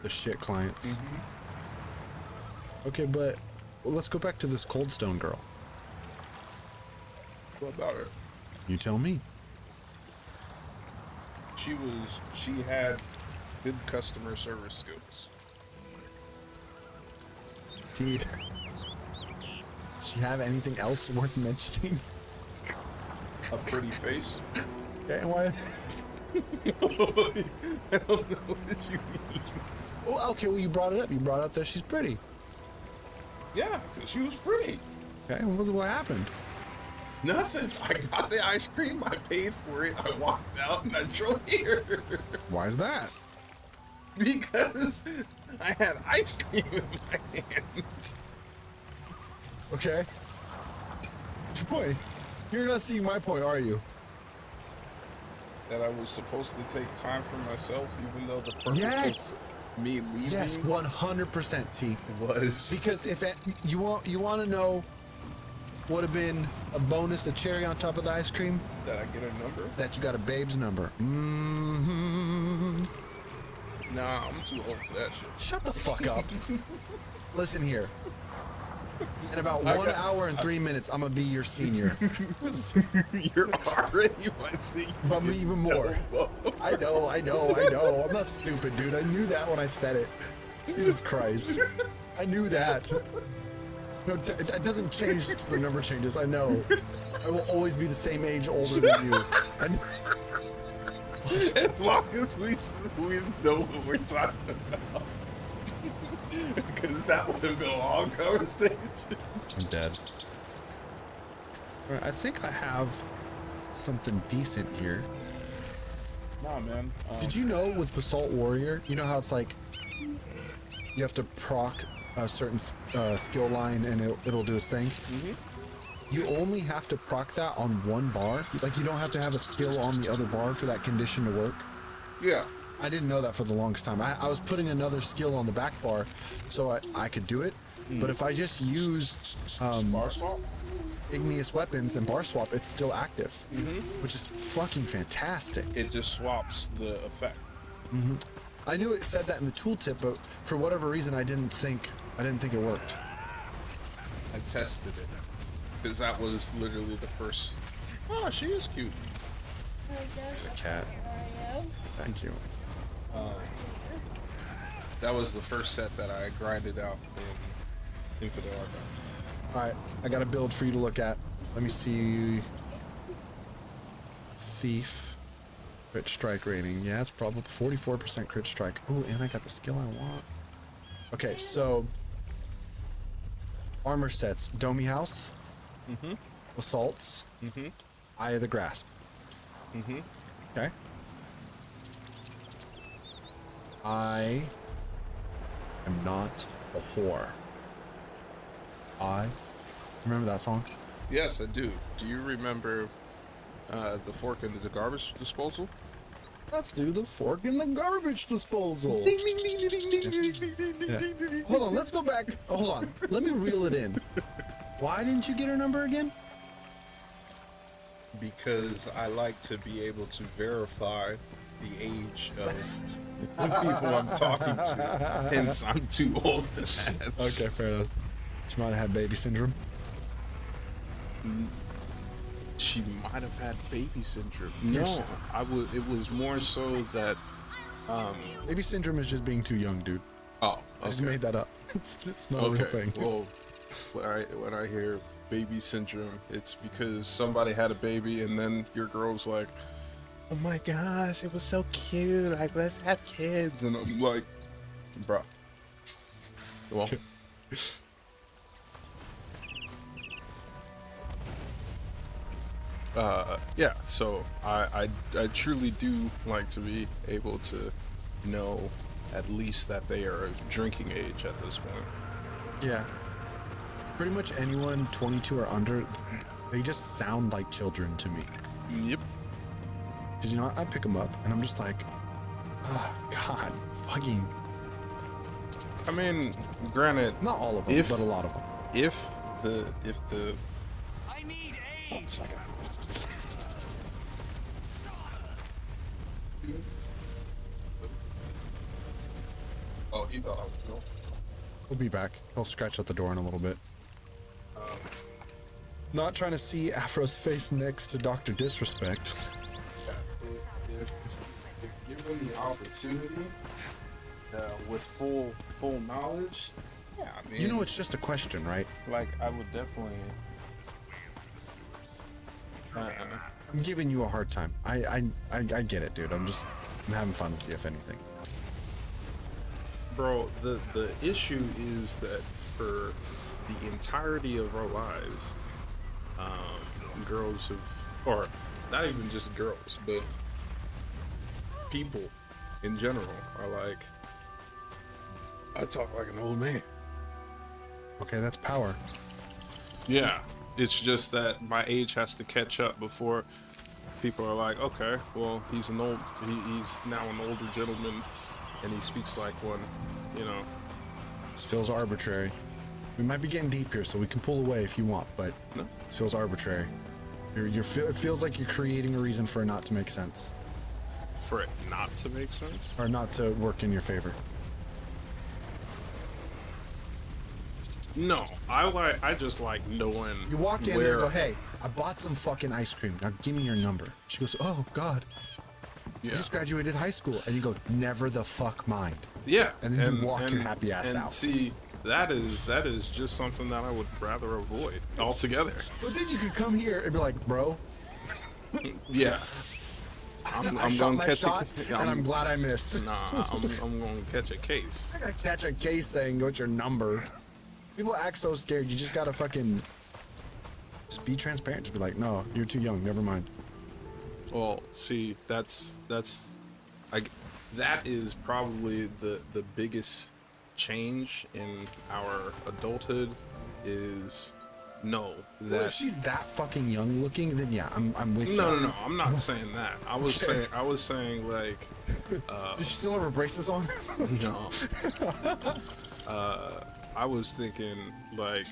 the shit clients. Mm-hmm. Okay, but let's go back to this Cold Stone girl. What about her? You tell me. She had good customer service skills. Does she have anything else worth mentioning? A pretty face. Okay, why? I don't know what you mean. Oh, okay, well, you brought it up. You brought up that she's pretty. Yeah, because she was pretty. Okay, what happened? Nothing. I got the ice cream. I paid for it. I walked out and I drove here. Why is that? Because I had ice cream in my hand. Okay. What's your point? You're not seeing my point, are you? That I was supposed to take time for myself, even though the purpose Yes. of me leaving Yes, 100%, T. was Because if you want to know, would have been a bonus, a cherry on top of the ice cream, that I get a number. that you got a babe's number. Mm-hmm. Nah, I'm too old for that shit. Shut the fuck up. Listen here. In about 1 hour and 3 minutes, I'm gonna be your senior. You're already my senior. But me even more. I know. I'm not stupid, dude. I knew that when I said it. Jesus Christ. I knew that. No, it doesn't change because the number changes. I know. I will always be the same age older than you. As long as we know what we're talking about. Because that would have been a long conversation. I'm dead. All right, I think I have something decent here. Nah, man. Did you know with Basalt Warrior, you know how it's like you have to proc a certain skill line and it'll do its thing? Mm-hmm. You only have to proc that on one bar. Like, you don't have to have a skill on the other bar for that condition to work. Yeah. I didn't know that for the longest time. I was putting another skill on the back bar so I could do it. But if I just use Bar swap? igneous weapons and bar swap, it's still active, which is fucking fantastic. It just swaps the effect. I knew it said that in the tooltip, but for whatever reason, I didn't think it worked. I tested it because that was literally the first. Oh, she is cute. A cat. Thank you. That was the first set that I grinded out in Infidel Archive. All right, I got a build for you to look at. Let me see. Thief. Crit strike rating. Yeah, it's probably 44% crit strike. Oh, and I got the skill I want. Okay, so armor sets: Domi House, Assaults, Eye of the Grasp. Okay. I am not a whore. I remember that song. Yes, I do. Do you remember the fork and the garbage disposal? Let's do the fork in the garbage disposal. Ding, ding, ding, ding, ding, ding, ding, ding, ding, Yeah. ding, ding, ding. Hold on, let's go back. Hold on. Let me reel it in. Why didn't you get her number again? Because I like to be able to verify the age of the people I'm talking to. Hence, I'm too old for that. Okay, fair enough. She might have had baby syndrome. She might have had baby syndrome. Yes. No, it was more so that. Baby syndrome is just being too young, dude. Oh, I just okay. made that up. It's not a real thing. Well, when I hear baby syndrome, it's because somebody had a baby and then your girl's like, "Oh my gosh, it was so cute. Like, let's have kids." And I'm like, "Bruh." Well. Yeah, so I truly do like to be able to know at least that they are of drinking age at this point. Yeah. Pretty much anyone 22 or under, they just sound like children to me. Yep. Because, you know, I pick them up and I'm just like, oh, God, fucking. I mean, granted, not all of them, but a lot of them. If the I need aid. 1 second. Oh, he thought I was cool. We'll be back. I'll scratch out the door in a little bit. Not trying to see Afro's face next to Dr. Disrespect. If given the opportunity, with full knowledge, yeah, I mean, You know, it's just a question, right? like I would definitely. I'm giving you a hard time. I get it, dude. I'm having fun with you, if anything. Bro, the issue is that for the entirety of our lives, girls have, or not even just girls, but people in general are like, I talk like an old man. Okay, that's power. Yeah, it's just that my age has to catch up before people are like, okay, well, he's now an older gentleman, and he speaks like one, you know. This feels arbitrary. We might be getting deep here, so we can pull away if you want, but No. this feels arbitrary. It feels like you're creating a reason for it not to make sense, For it not to make sense. or not to work in your favor. No, I just like knowing. You walk in where, there and go, hey, I bought some fucking ice cream. Now give me your number. She goes, oh, God. Yeah. I just graduated high school. And you go, never the fuck mind. Yeah, And then you walk your happy ass and out. See, that is just something that I would rather avoid altogether. But then you could come here and be like, bro, Yeah, I'm I shot gonna my catch shot, and I'm glad I missed. Nah, I'm gonna catch a case. I gotta catch a case saying, what's your number? People act so scared. You just gotta fucking just be transparent. Just be like, no, you're too young. Never mind. Well, see, that is probably the biggest change in our adulthood is Well, that. if she's that fucking young looking, then yeah, I'm with you. No, I'm not saying that. I was saying like, Did she still have her braces on? no. I was thinking like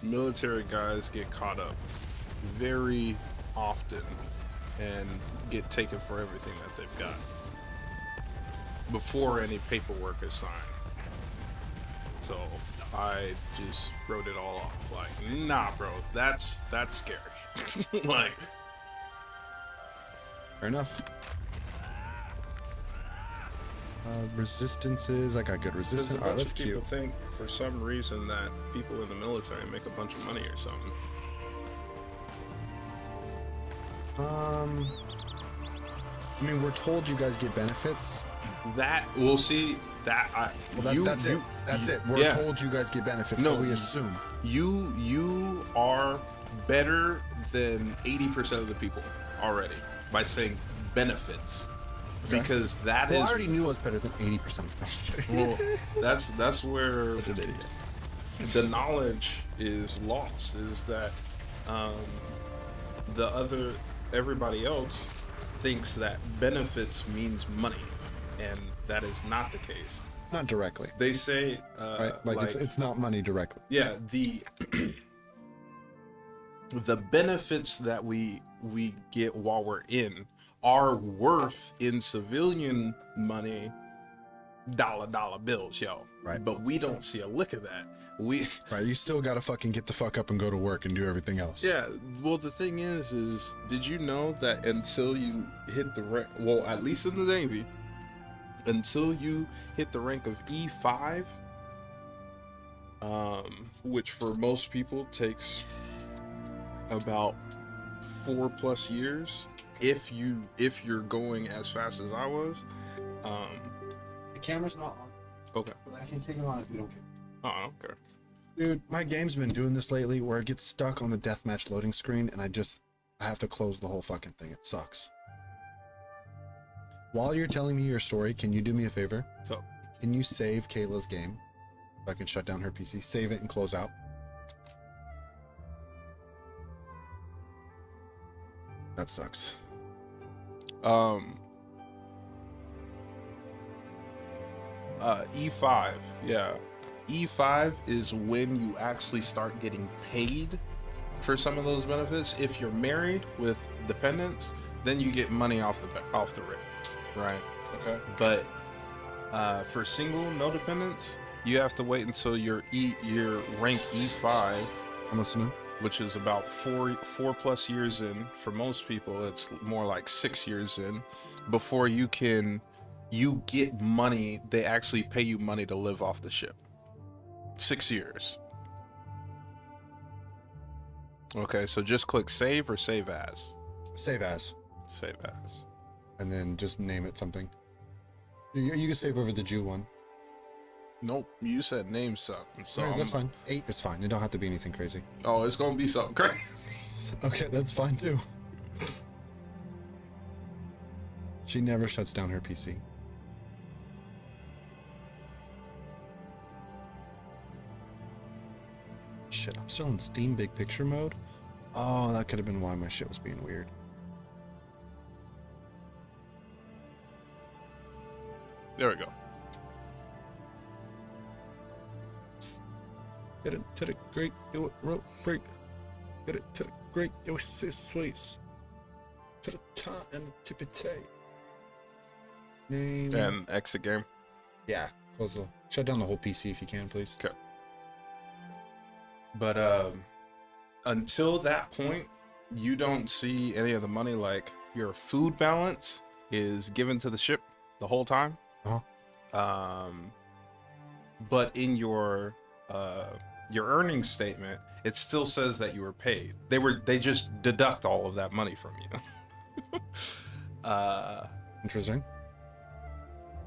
military guys get caught up very often and get taken for everything that they've got. before any paperwork is signed. So I just wrote it all off. Like, nah, bro, that's scary. Like, Fair enough. Resistances. I got good because resistance. a Alright, bunch that's of people cute. think for some reason that people in the military make a bunch of money or something. I mean, we're told you guys get benefits. That we'll see. That I Well, that's it. That's it. We're yeah. told you guys get benefits, No, so we assume. You are better than 80% of the people already by saying benefits. Okay. Because that Well, I is already knew I was better than 80%. well, that's where Such an idiot. the knowledge is lost, is that everybody else thinks that benefits means money, and that is not the case. Not directly. They say Right? Like, it's not money directly. yeah, the the benefits that we get while we're in are worth in civilian money dollar bills, yo. Right. But we don't see a lick of that. We Right, you still gotta fucking get the fuck up and go to work and do everything else. yeah, well the thing is did you know that until you hit the rank, well at least in the Navy, until you hit the rank of E5, which for most people takes about 4+ years if you're going as fast as I was. The camera's not on, Okay. but I can take it on if you don't care. Oh, I don't care. Dude, my game's been doing this lately where it gets stuck on the deathmatch loading screen and I have to close the whole fucking thing. It sucks. While you're telling me your story, can you do me a favor? So Can you save Kayla's game? If I can shut down her PC, save it and close out. That sucks. E5, yeah. E5 is when you actually start getting paid for some of those benefits. If you're married with dependents, then you get money off the rip, right? Okay. But for single, no dependents, you have to wait until your rank E5. I'm listening. Which is about 4+ years in. For most people, it's more like 6 years in before you get money. They actually pay you money to live off the ship. 6 years. Okay, so just click save or save as. Save as. Save as. And then just name it something. You can save over the Jew one. Nope, you said name something. So Yeah, that's fine. 8 is fine. It don't have to be anything crazy. Oh, it's gonna be something crazy. Okay, that's fine too. She never shuts down her PC. Shit, I'm still in Steam Big Picture mode? Oh, that could have been why my shit was being weird. There we go. Get it to the great, do it real freak. Get it to the great, do it sweet. To the top and the tippy tay. Name. And exit game. Yeah, close the. Shut down the whole PC if you can, please. Okay. But until that point, you don't see any of the money. Like your food balance is given to the ship the whole time. But in your earnings statement, it still says that you were paid. They just deduct all of that money from you. Interesting.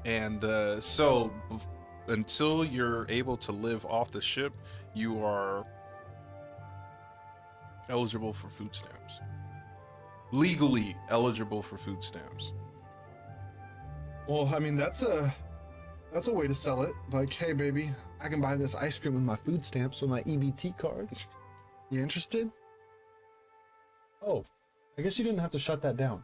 And so until you're able to live off the ship, you are eligible for food stamps. Legally eligible for food stamps. Well, I mean, that's a way to sell it. Like, hey, baby, I can buy this ice cream with my food stamps with my EBT card. You interested? Oh, I guess you didn't have to shut that down.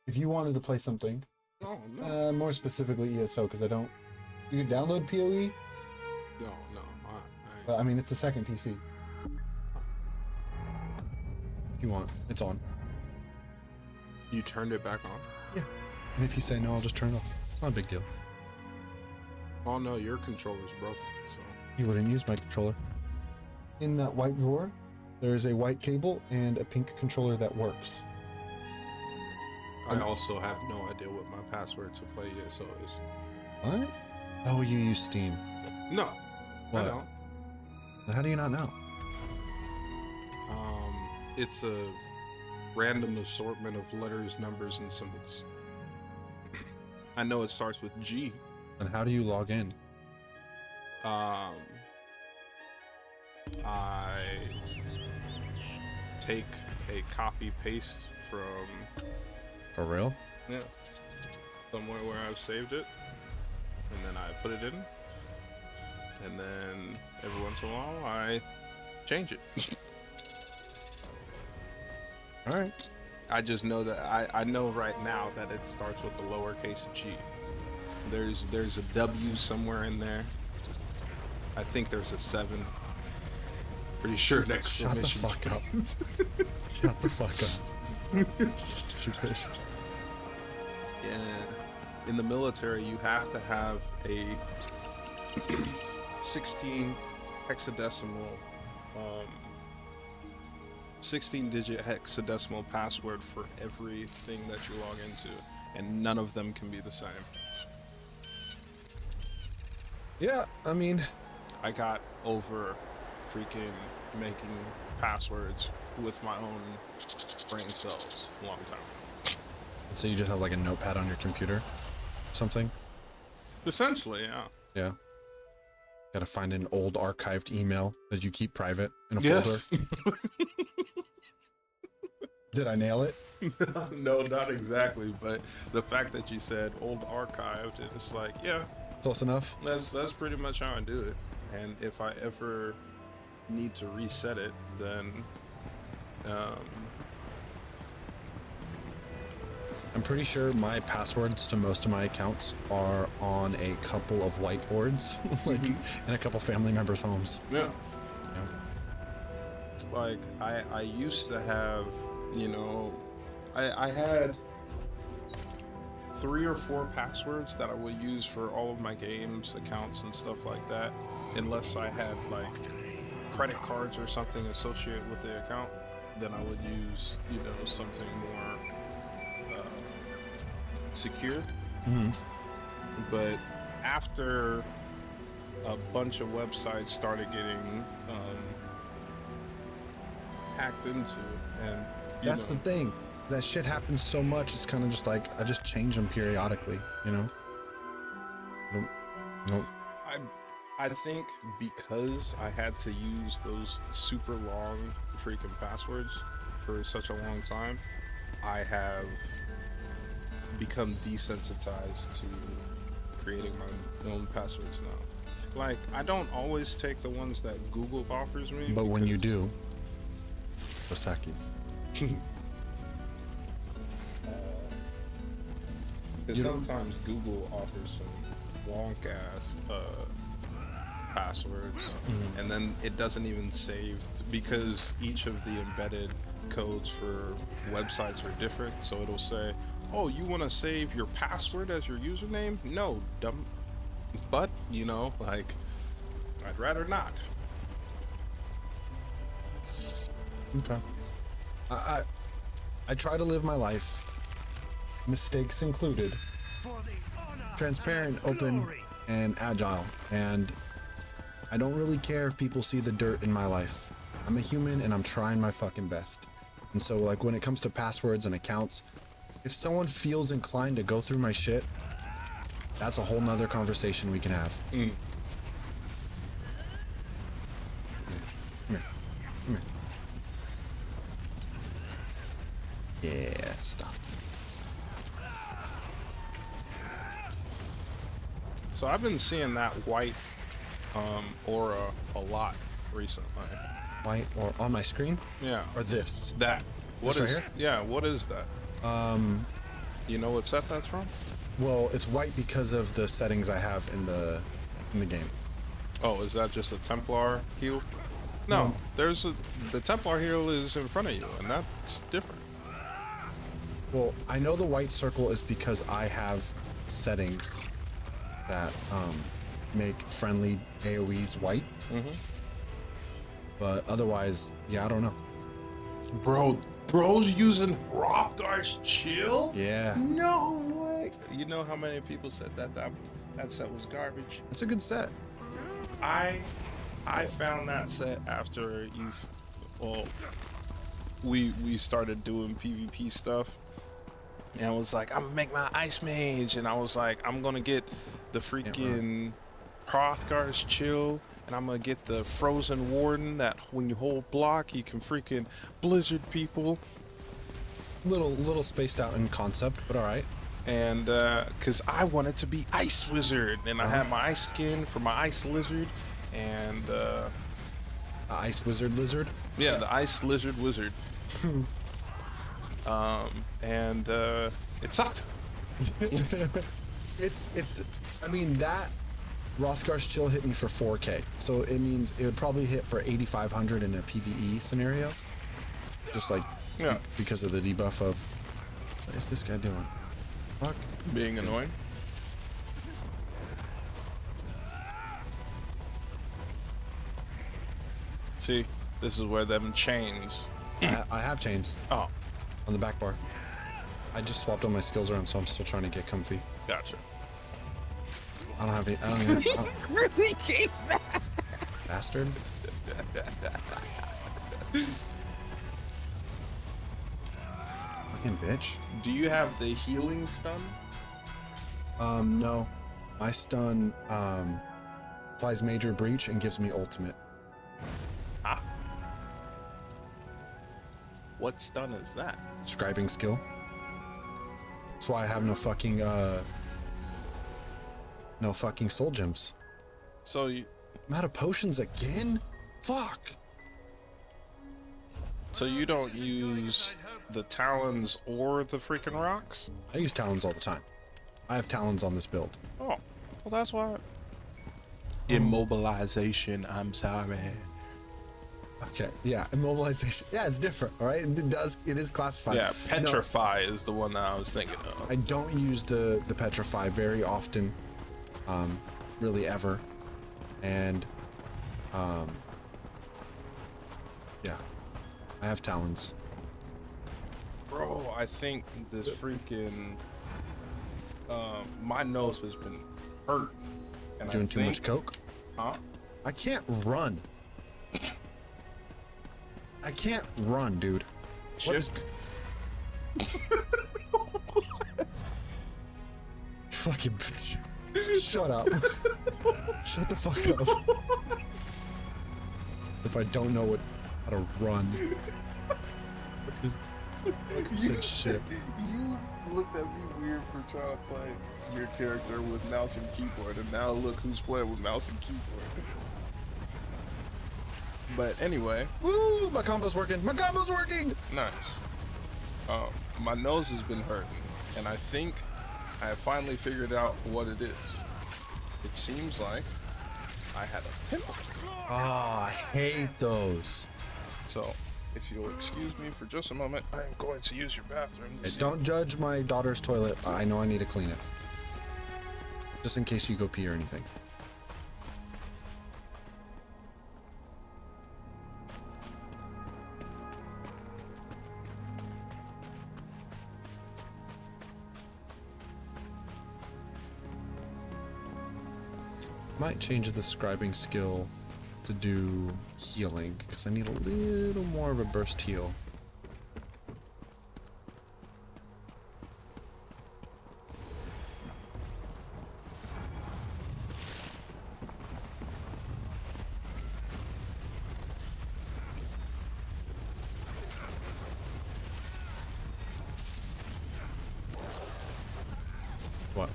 If you wanted to play something, Oh, no. more specifically ESO, because I don't. You can download PoE, No. but I mean, it's a second PC. If you want, it's on. You turned it back on? Yeah. And if you say no, I'll just turn it off. It's not a big deal. Oh no, your controller's broken. So You wouldn't use my controller. In that white drawer, there is a white cable and a pink controller that works. I also have no idea what my password to play ESO is. What? Oh, you use Steam. No. What? I don't. How do you not know? It's a random assortment of letters, numbers, and symbols. I know it starts with G. And how do you log in? I take a copy paste from For real? somewhere where I've saved it, and then I put it in, and then every once in a while I change it. All right. I just know that I know right now that it starts with a lowercase g. There's a W somewhere in there. I think there's a 7. Pretty sure an exclamation. Shut the fuck up. Shut the fuck up. It's so stupid. Yeah. In the military, you have to have a 16 hexadecimal 16-digit hexadecimal password for everything that you log into, and none of them can be the same. Yeah, I mean, I got over freaking making passwords with my own brain cells a long time. so you just have like a notepad on your computer? Something? Essentially, yeah. Yeah. Gotta find an old archived email that you keep private in a Yes. folder. Did I nail it? No, not exactly, but the fact that you said old archived, and it's like, yeah, Close enough? that's pretty much how I do it. And if I ever need to reset it, then I'm pretty sure my passwords to most of my accounts are on a couple of whiteboards, like in a couple family members' homes. yeah. Yeah. Like I used to have, you know, I had 3 or 4 passwords that I would use for all of my games accounts and stuff like that, unless I had like credit cards or something associated with the account. Then I would use, you know, something more secure. But after a bunch of websites started getting hacked into, and That's the thing. That shit happens so much. It's kind of just like I just change them periodically, you know. Nope. I think because I had to use those super long freaking passwords for such a long time, I have become desensitized to creating my own passwords now. Like, I don't always take the ones that Google offers me. But when you do, Osaki. Because sometimes Google offers some long ass passwords, and then it doesn't even save because each of the embedded codes for websites are different. So it'll say, "Oh, you want to save your password as your username?" No, dumb. But you know, like, I'd rather not. Okay. I try to live my life, mistakes included, transparent, open, and agile. And I don't really care if people see the dirt in my life. I'm a human and I'm trying my fucking best. And so, like, when it comes to passwords and accounts, if someone feels inclined to go through my shit, that's a whole nother conversation we can have. Come here. Come here. Yeah, stop. So I've been seeing that white aura a lot recently. White or on my screen? Yeah. Or this? That. What This is? right here? Yeah. What is that? You know what set that's from? Well, it's white because of the settings I have in the game. Oh, is that just a Templar heal? No, No. the Templar heal is in front of you, and that's different. Well, I know the white circle is because I have settings that make friendly AoEs white. But otherwise, yeah, I don't know. Bro's using Hrothgar's chill? Yeah. No way. You know how many people said that set was garbage? It's a good set. I found that set after we started doing PvP stuff, and I was like, I'm gonna make my Ice Mage, and I was like, I'm gonna get the freaking Hrothgar's chill, and I'm gonna get the Frozen Warden that when you hold block, you can freaking blizzard people. Little spaced out in concept, but all right. And because I wanted to be Ice Wizard, and I had my ice skin for my Ice Lizard, and Ice Wizard Lizard. Yeah, the Ice Lizard Wizard. And it sucked. It's. I mean, that Hrothgar's chill hit me for 4K, so it means it would probably hit for 8,500 in a PvE scenario. Just like, because of the debuff of. What is this guy doing? Fuck. Being annoying. See, this is where them chains. I have chains. Oh. On the back bar. I just swapped all my skills around, so I'm still trying to get comfy. Gotcha. I don't have any. I don't even. Really came back. Bastard. Fucking bitch. Do you have the healing stun? No. My stun applies major breach and gives me ultimate. Ah. What stun is that? Scribing skill. That's why I have no fucking soul gems. So you. I'm out of potions again? Fuck. So you don't use the talons or the freaking rocks? I use talons all the time. I have talons on this build. Oh, well, that's why. Immobilization. I'm sorry. Okay, yeah, immobilization. Yeah, it's different, all right? It is classified. Yeah, petrify is the one that I was thinking of. I don't use the petrify very often, really ever, and yeah, I have talons. Bro, I think this freaking my nose has been hurt. And Doing too much coke? Huh? I can't run. I can't run, dude. What is... Fucking bitch. Shut up. Shut the fuck up. If I don't know how to run. You said shit. You looked at me weird for trying to play your character with mouse and keyboard, and now look who's playing with mouse and keyboard. But anyway. Woo! My combo's working. My combo's working! Nice. My nose has been hurting, and I think I have finally figured out what it is. It seems like I had a pimple. Ah, I hate those. So, if you'll excuse me for just a moment, I am going to use your bathroom. Hey, don't judge my daughter's toilet. I know I need to clean it. Just in case you go pee or anything. Might change the scribing skill to do healing because I need a little more of a burst heal. What?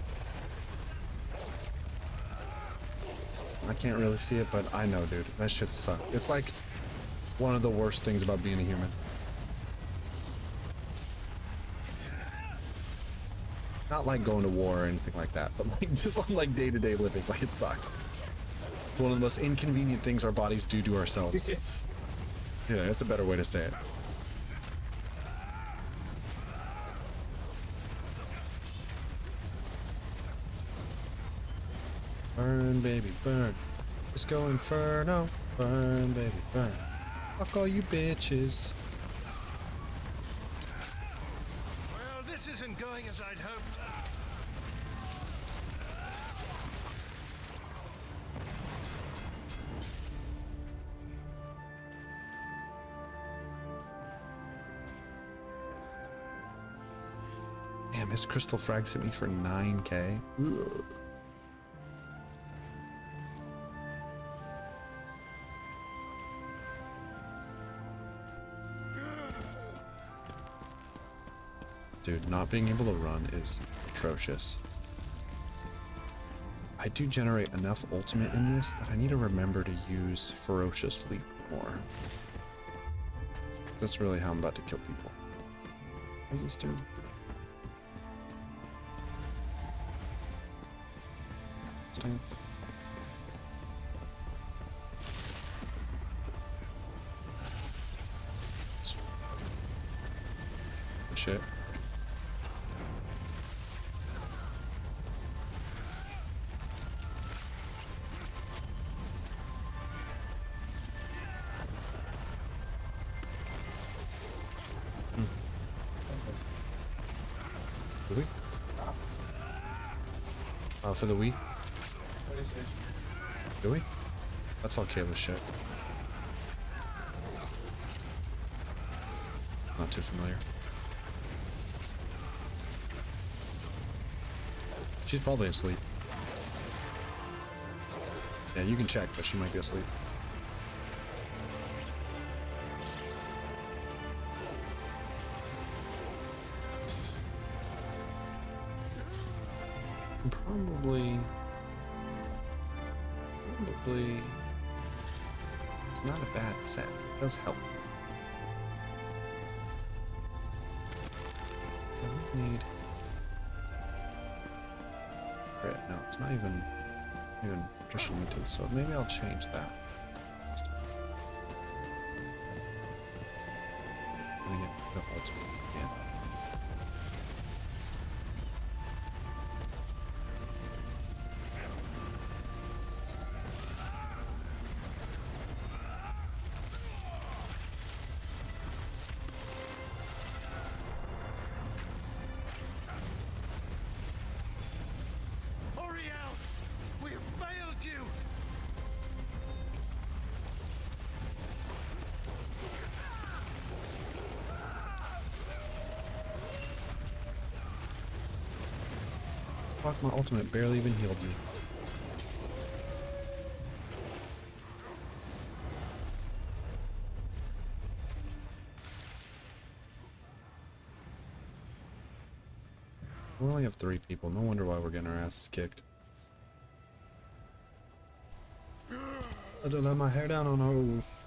I can't really see it, but I know, dude. That shit sucks. It's like one of the worst things about being a human. Not like going to war or anything like that, but like just on like day-to-day living, like it sucks. It's one of the most inconvenient things our bodies do to ourselves. Yeah, that's a better way to say it. Burn, baby, burn. Let's go inferno. Burn, baby, burn. Fuck all you bitches. Well, this isn't going as I'd hoped. Damn, his crystal frag hit me for 9k. Ugh. Dude, not being able to run is atrocious. I do generate enough ultimate in this that I need to remember to use Ferocious Leap more. That's really how I'm about to kill people. What does this do? Stance. Shit. Do we? For the Wii? Do we? That's all Kayla's shit. Not too familiar. She's probably asleep. Yeah, you can check, but she might be asleep. Probably, it's not a bad set. It does help. I don't need crit. No, it's not even Patricia limited, so maybe I'll change that. I'm gonna get enough ultimate again. Fuck, my ultimate barely even healed me. We only have 3 people. No wonder why we're getting our asses kicked. I don't let my hair down on hose.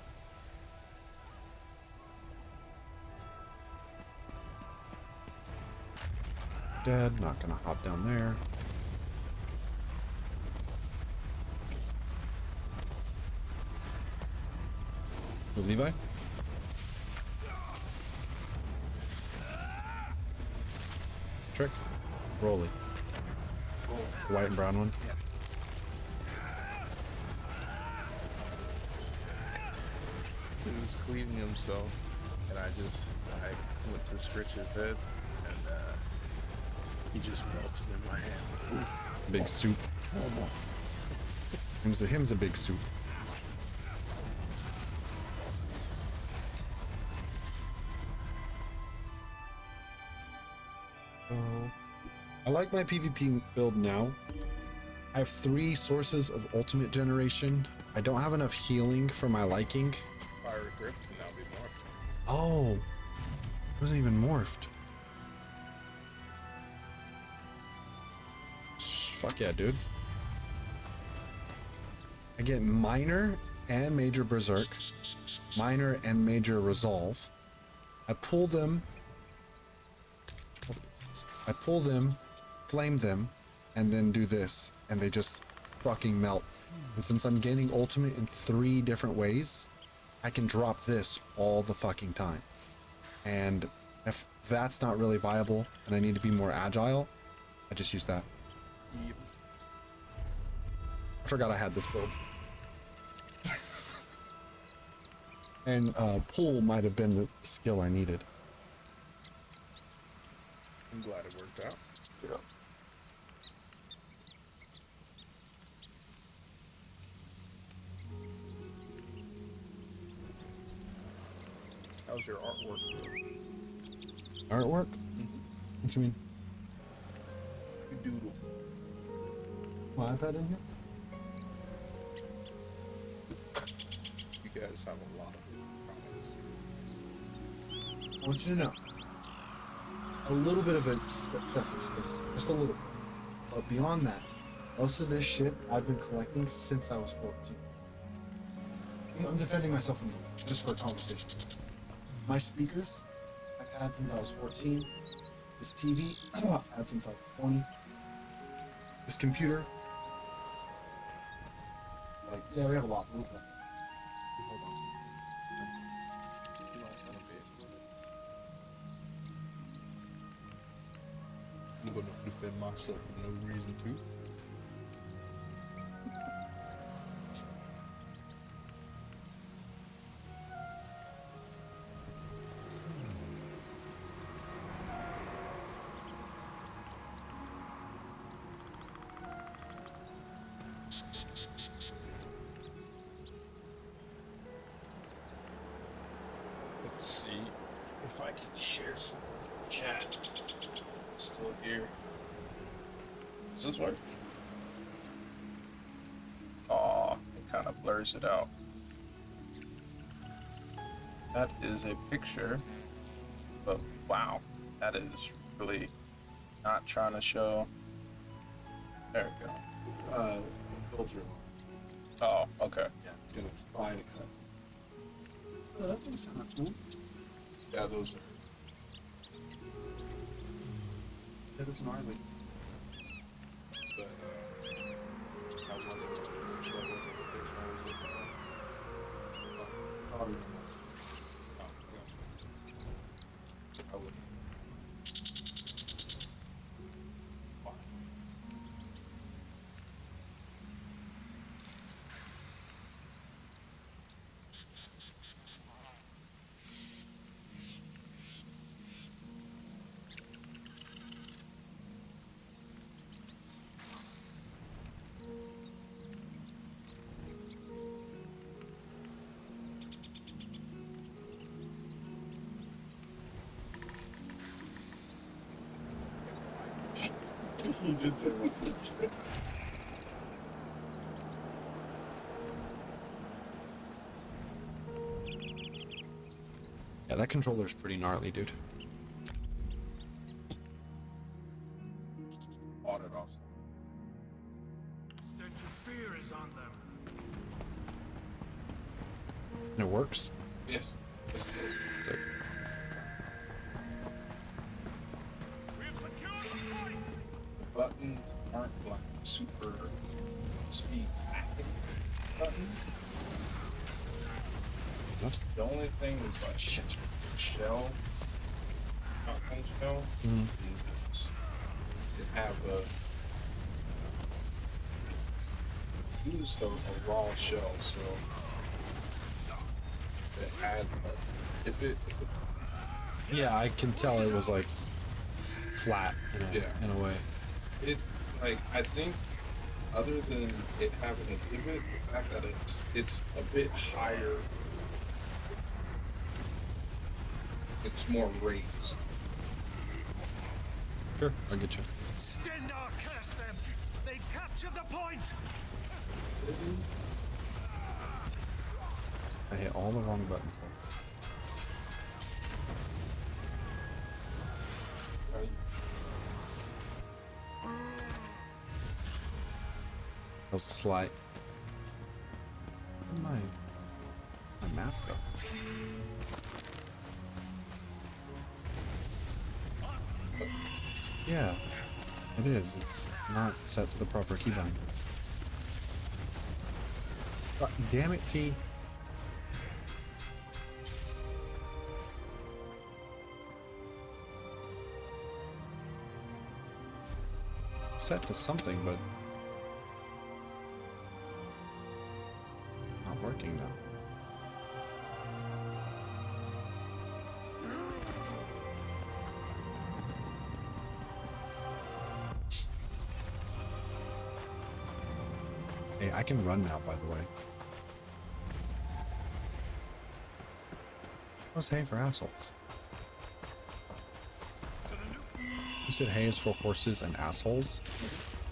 Dead, not gonna hop down there. With Levi? Trick? Rolly. The white and brown one? Yeah. He was cleaning himself, and I went to stretch his head, and he just melted in my hand. Big soup. Him's a big soup. I like my PvP build now. I have 3 sources of ultimate generation. I don't have enough healing for my liking. Fire grip can now be morphed. Oh, it wasn't even morphed. Fuck yeah, dude. I get minor and major berserk, minor and major resolve. I pull them, flame them, and then do this, and they just fucking melt. And since I'm gaining ultimate in 3 different ways, I can drop this all the fucking time. And if that's not really viable and I need to be more agile, I just use that. Yep. I forgot I had this build. And pull might have been the skill I needed. I'm glad it worked out. Yeah. How's your artwork doing? Artwork? What you mean? You doodle. My iPad in here? You guys have a lot of comments. I want you to know. A little bit of excessive spending. Just a little bit. But beyond that, most of this shit I've been collecting since I was 14. I'm defending myself from just for a conversation. My speakers, I've had since I was 14. This TV, I've had since I was 20. This computer. Like, yeah, we have a lot. Hold on. I'm gonna defend myself for no reason too. Let's see if I can share some chat. Still here. Does this work? Aw, it kind of blurs it out. That is a picture, but wow, that is really not trying to show. There we go. Filter. Oh, okay. Yeah, it's gonna try to cut. Oh, that one's kind of cool. Yeah, those are. That is gnarly. But, I wasn't. Probably. I wouldn't. He did say what? Yeah, that controller's pretty gnarly, dude. Bought it off. Stench of fear is on them. And it works. Yes. It's like, We have secured the point. Buttons aren't like super speed acting buttons. what? The only thing is like shell, shotgun shell. Mhm. Is to have used a raw shell, so it had if it Yeah, I can tell it was like flat in a, Yeah. in a way. it like I think other than it having a divot, the fact that it's a bit higher, it's more raised. Sure, I get you. Stendar curse them. They've captured the point. I hit all the wrong buttons though. That was a slight. Where'd my map go? Yeah, it is. It's not set to the proper keybind. God damn it, T. Set to something, but Hey, I can run now, by the way. What's hay for assholes? You said hay is for horses and assholes?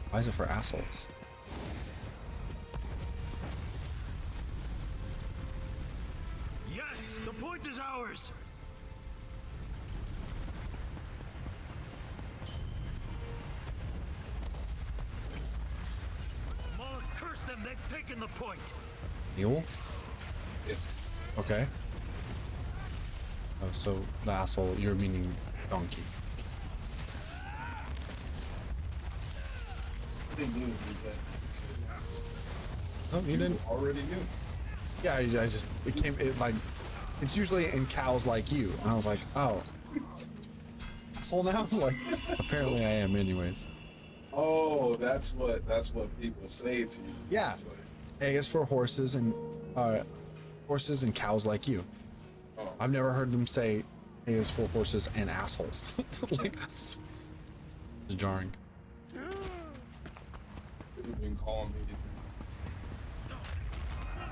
Why is it for assholes? Yes, the point is ours. Moloch, curse them, they've taken the point. Mule? Yes. Okay. Oh, so the asshole, you're meaning donkey. Oh, you didn't? Already knew. Yeah, I just, it's usually in cows like you. And I was like, oh, it's asshole now? Like, apparently I am anyways. Oh, that's what people say to you. Yeah. It's like, Hay is for horses and cows like you. oh. I've never heard them say hay is for horses and assholes. Like, it's jarring. You've been calling me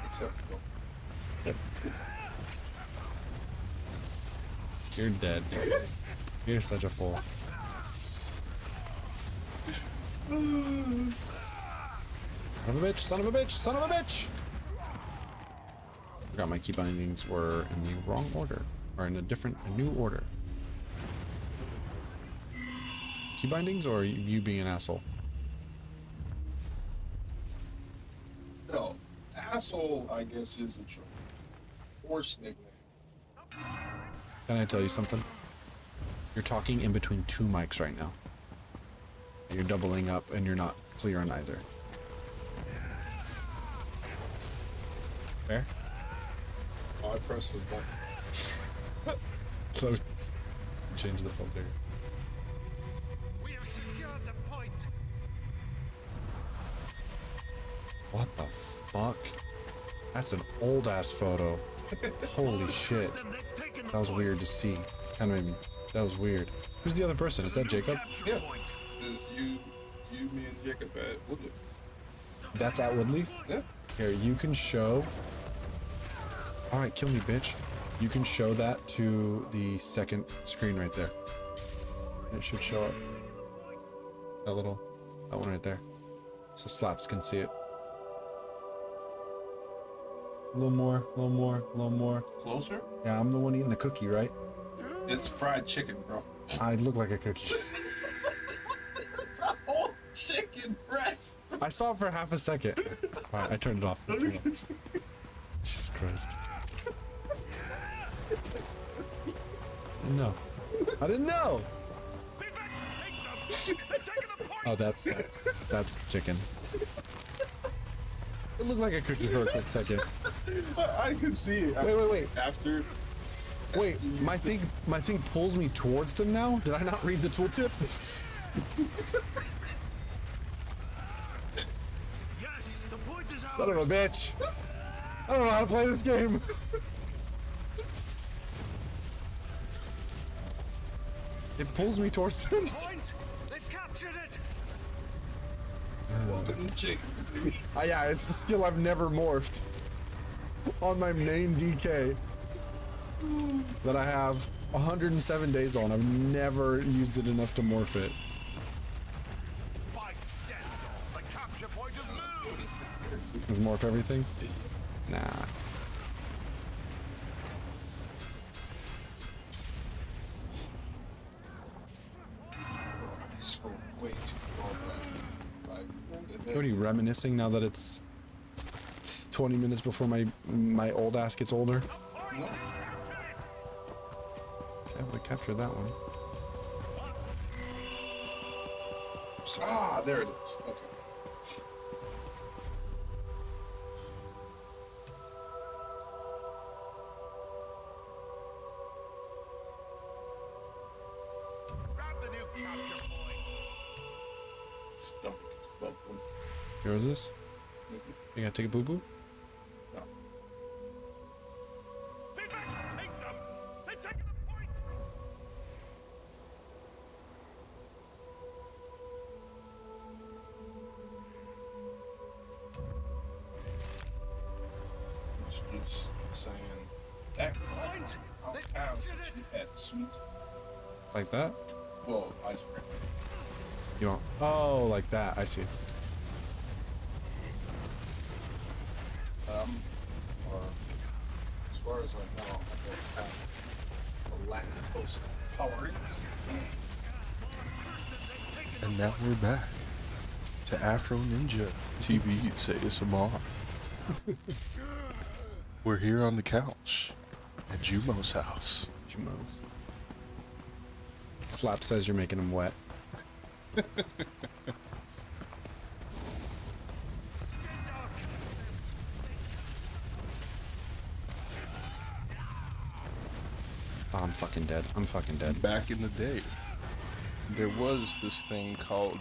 acceptable. You're dead. You're such a fool. Son of a bitch, son of a bitch, son of a bitch! Forgot my key bindings were in the wrong order. Or in a new order. Key bindings or you being an asshole? No, asshole, I guess, is a horse nickname. Can I tell you something? You're talking in between two mics right now. You're doubling up and you're not clear on either. Fair? Oh, I pressed the button. So, change the filter. We have secured the point. What the fuck? That's an old ass photo. Holy shit. That was weird to see. Kind of made me. That was weird. Who's the other person? Is that Jacob? Yeah. It's you, me, and Jacob at Woodley. That's at Woodleaf? Yeah. Here, you can show. Alright, kill me, bitch. You can show that to the second screen right there. And it should show up. That one right there. So Slaps can see it. A little more, a little more, a little more. Closer? Yeah, I'm the one eating the cookie, right? It's fried chicken, bro. I look like a cookie. It's a whole chicken breast. I saw it for half a second. Alright, I turned it off. Jesus Christ. No. I didn't know. Oh, that's chicken. It looked like a cookie for a quick second. I can see it. Wait. After. Wait, my thing pulls me towards them now? Did I not read the tooltip? Yes, the point is ours. Son of a bitch. I don't know how to play this game. It pulls me towards them. Point. They've captured it. Welcome to chicken. Yeah, it's the skill I've never morphed on my main DK that I have 107 days on. I've never used it enough to morph it. By step. The capture point is moved. Does morph everything? Nah. I scrolled way too far back. What are you reminiscing now that it's 20 minutes before my old ass gets older? No. Okay, we captured that one. Ah, there it is. Okay. Grab the new capture point. Stomach is bubbling. Here is this? You gotta take a boo boo? No. Feedback, take them. They've taken the point. saying that compound that you had sweet. Like that? Well, ice cream. You don't. Oh, like that. I see. Or as far as I know, I don't have a lactose tolerance. And now we're back to Afro Ninja TV's ASMR. We're here on the couch at Jumo's house. Jumo's. Slap says you're making him wet. Oh, I'm fucking dead. I'm fucking dead. Back in the day, there was this thing called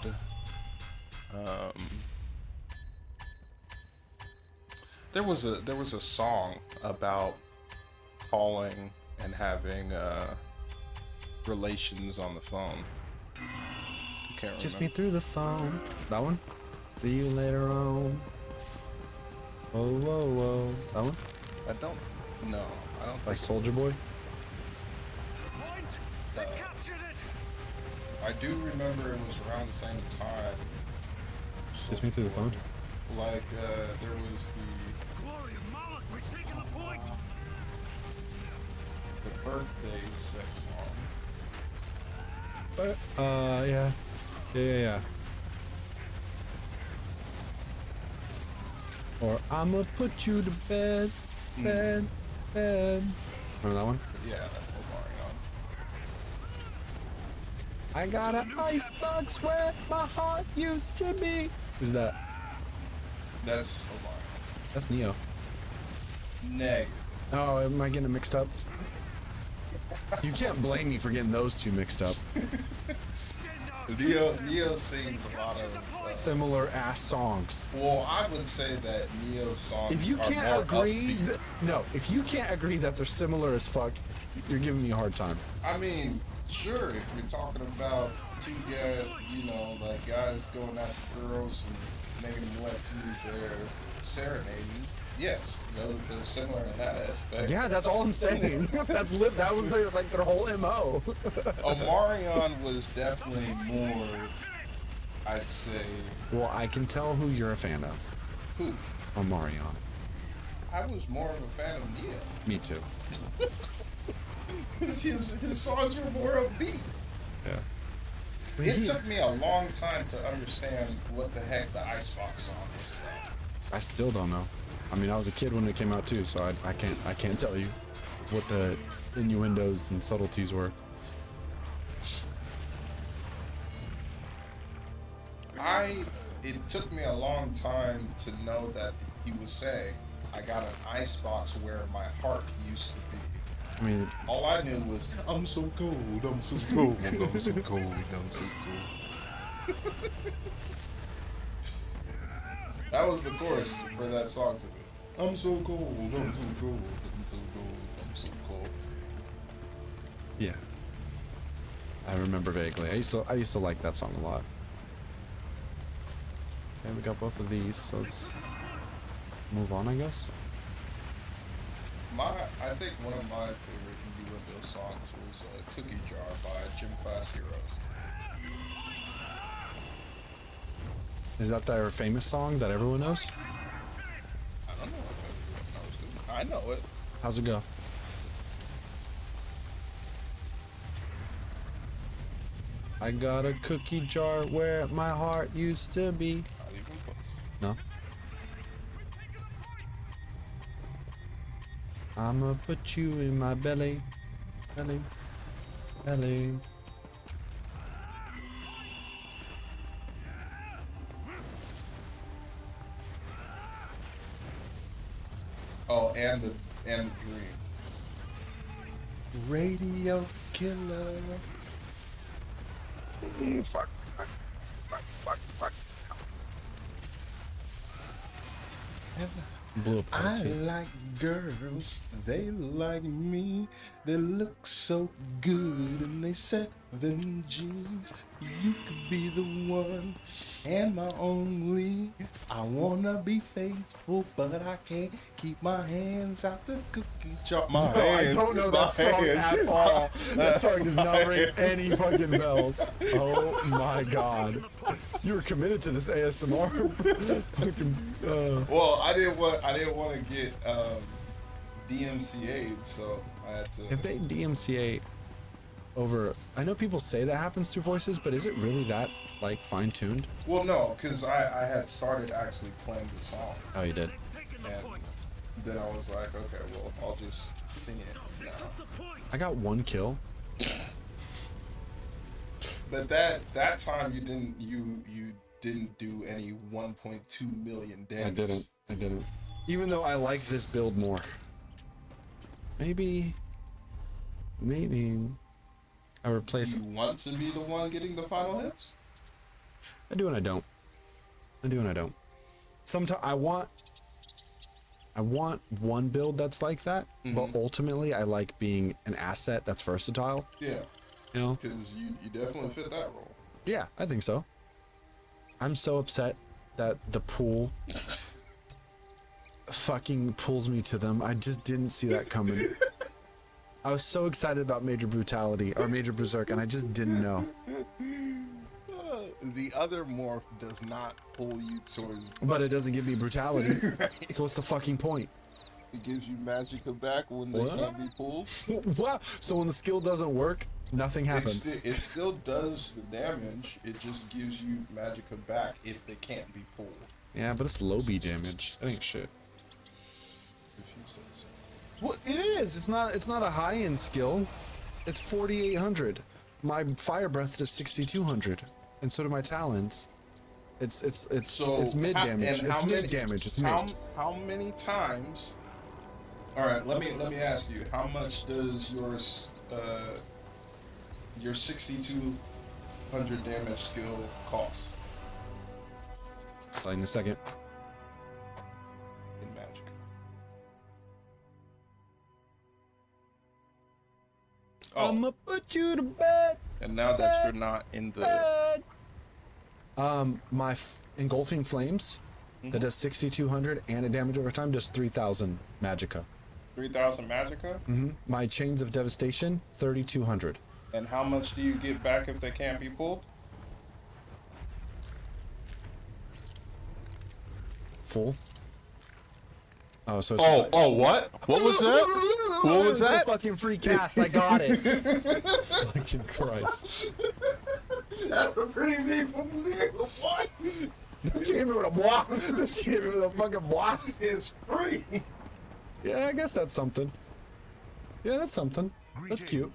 there was a song about calling and having relations on the phone. I can't Kiss remember. me through the phone. That one? See you later on. Whoa, whoa, whoa. That one? I don't know. I don't Like think Soldier Boy? I do remember it was around the same time. Kiss me through the phone? Like, there was the birthday sex song. Yeah. Yeah. Or I'ma put you to bed, bed. Remember that one? Yeah, that's Omarion. I got an icebox where my heart used to be. Who's that? That's Omarion. That's Neo. Negative. Oh, am I getting it mixed up? You can't blame me for getting those two mixed up. Neo sings a lot of Similar ass songs. well, I would say that Neo's songs If you are can't more agree, upbeat. if you can't agree that they're similar as fuck, you're giving me a hard time. I mean, sure, if you're talking about two guys, you know, like guys going after girls and making them wet through their serenading, yes, they're similar in that aspect. Yeah, that's all I'm saying. That was their whole MO. Omarion was definitely more, I'd say, Well, I can tell who you're a fan of. who? Omarion. I was more of a fan of Neo. Me too. His songs were more upbeat. Yeah. It took me a long time to understand what the heck the Icebox song was about. I still don't know. I mean, I was a kid when it came out too, so I can't tell you what the innuendos and subtleties were. It took me a long time to know that he was saying, I got an icebox where my heart used to be. I mean, All I knew was, I'm so cold, I'm so cold, I'm so cold, I'm so cold. That was the chorus for that song. I'm so cold, I'm so cold, I'm so cold, I'm so cold. yeah. I remember vaguely. I used to like that song a lot. Okay, we got both of these, so let's move on, I guess. I think one of my favorite innuendo songs was Cookie Jar by Gym Class Heroes. Is that their famous song that everyone knows? I don't know if everyone knows it. I know it. How's it go? I got a cookie jar where my heart used to be. Not even close. No? I'ma put you in my belly. Belly. Belly. Oh, and the Dream. Radio killer. Fuck. Blew up I his feet. like girls, they like me. They look so good in they 7 jeans. You could be the one and my only. I wanna be faithful, but I can't keep my hands out the cookie jar. My I hands, don't know my that song hands. at all. That song does not ring any fucking bells. Oh my god. You were committed to this ASMR. fucking, Well, I didn't want to get DMCA'd, so I had to. If they DMCA over, I know people say that happens through voices, but is it really that like fine-tuned? Well, no, because I had started actually playing the song, Oh, you did. and then I was like, okay, well, I'll just sing it now. I got 1 kill. But that time you didn't do any 1.2 million damage. I didn't. Even though I like this build more. Maybe I replace. Do you want to be the one getting the final hits? I do and I don't. Sometimes I want one build that's like that, but ultimately I like being an asset that's versatile. Yeah, You know? because you definitely fit that role. Yeah, I think so. I'm so upset that the pool fucking pulls me to them. I just didn't see that coming. I was so excited about Major Brutality or Major Berserk, and I just didn't know. The other morph does not pull you towards. But it doesn't give me brutality. So what's the fucking point? It gives you Magicka back when they What? can't be pulled. Wow. So when the skill doesn't work, nothing happens. It still does the damage. It just gives you Magicka back if they can't be pulled. Yeah, but it's low B damage. That ain't shit. If you say so. Well, it is. It's not a high-end skill. It's 4,800. My fire breath does 6,200, and so do my talons. It's mid damage. It's mid damage. It's mid. How many times? All right, let me ask you. How much does your 6,200 damage skill cost I'll tell you in a second. in Magic? Oh, I'ma put you to bed. and now that you're not in the My engulfing flames that does 6,200 and a damage over time does 3,000 magicka. 3,000 Magicka, My chains of devastation 3,200. and how much do you get back if they can't be pulled? Full. Oh, so it's What? What was that? What was It's that? a fucking free cast. I got it. Fucking Christ. That's a pretty big what? Don't you hit me with a block. Don't you hit me with a fucking block. It's free. Yeah, I guess that's something. Yeah, that's something. That's cute.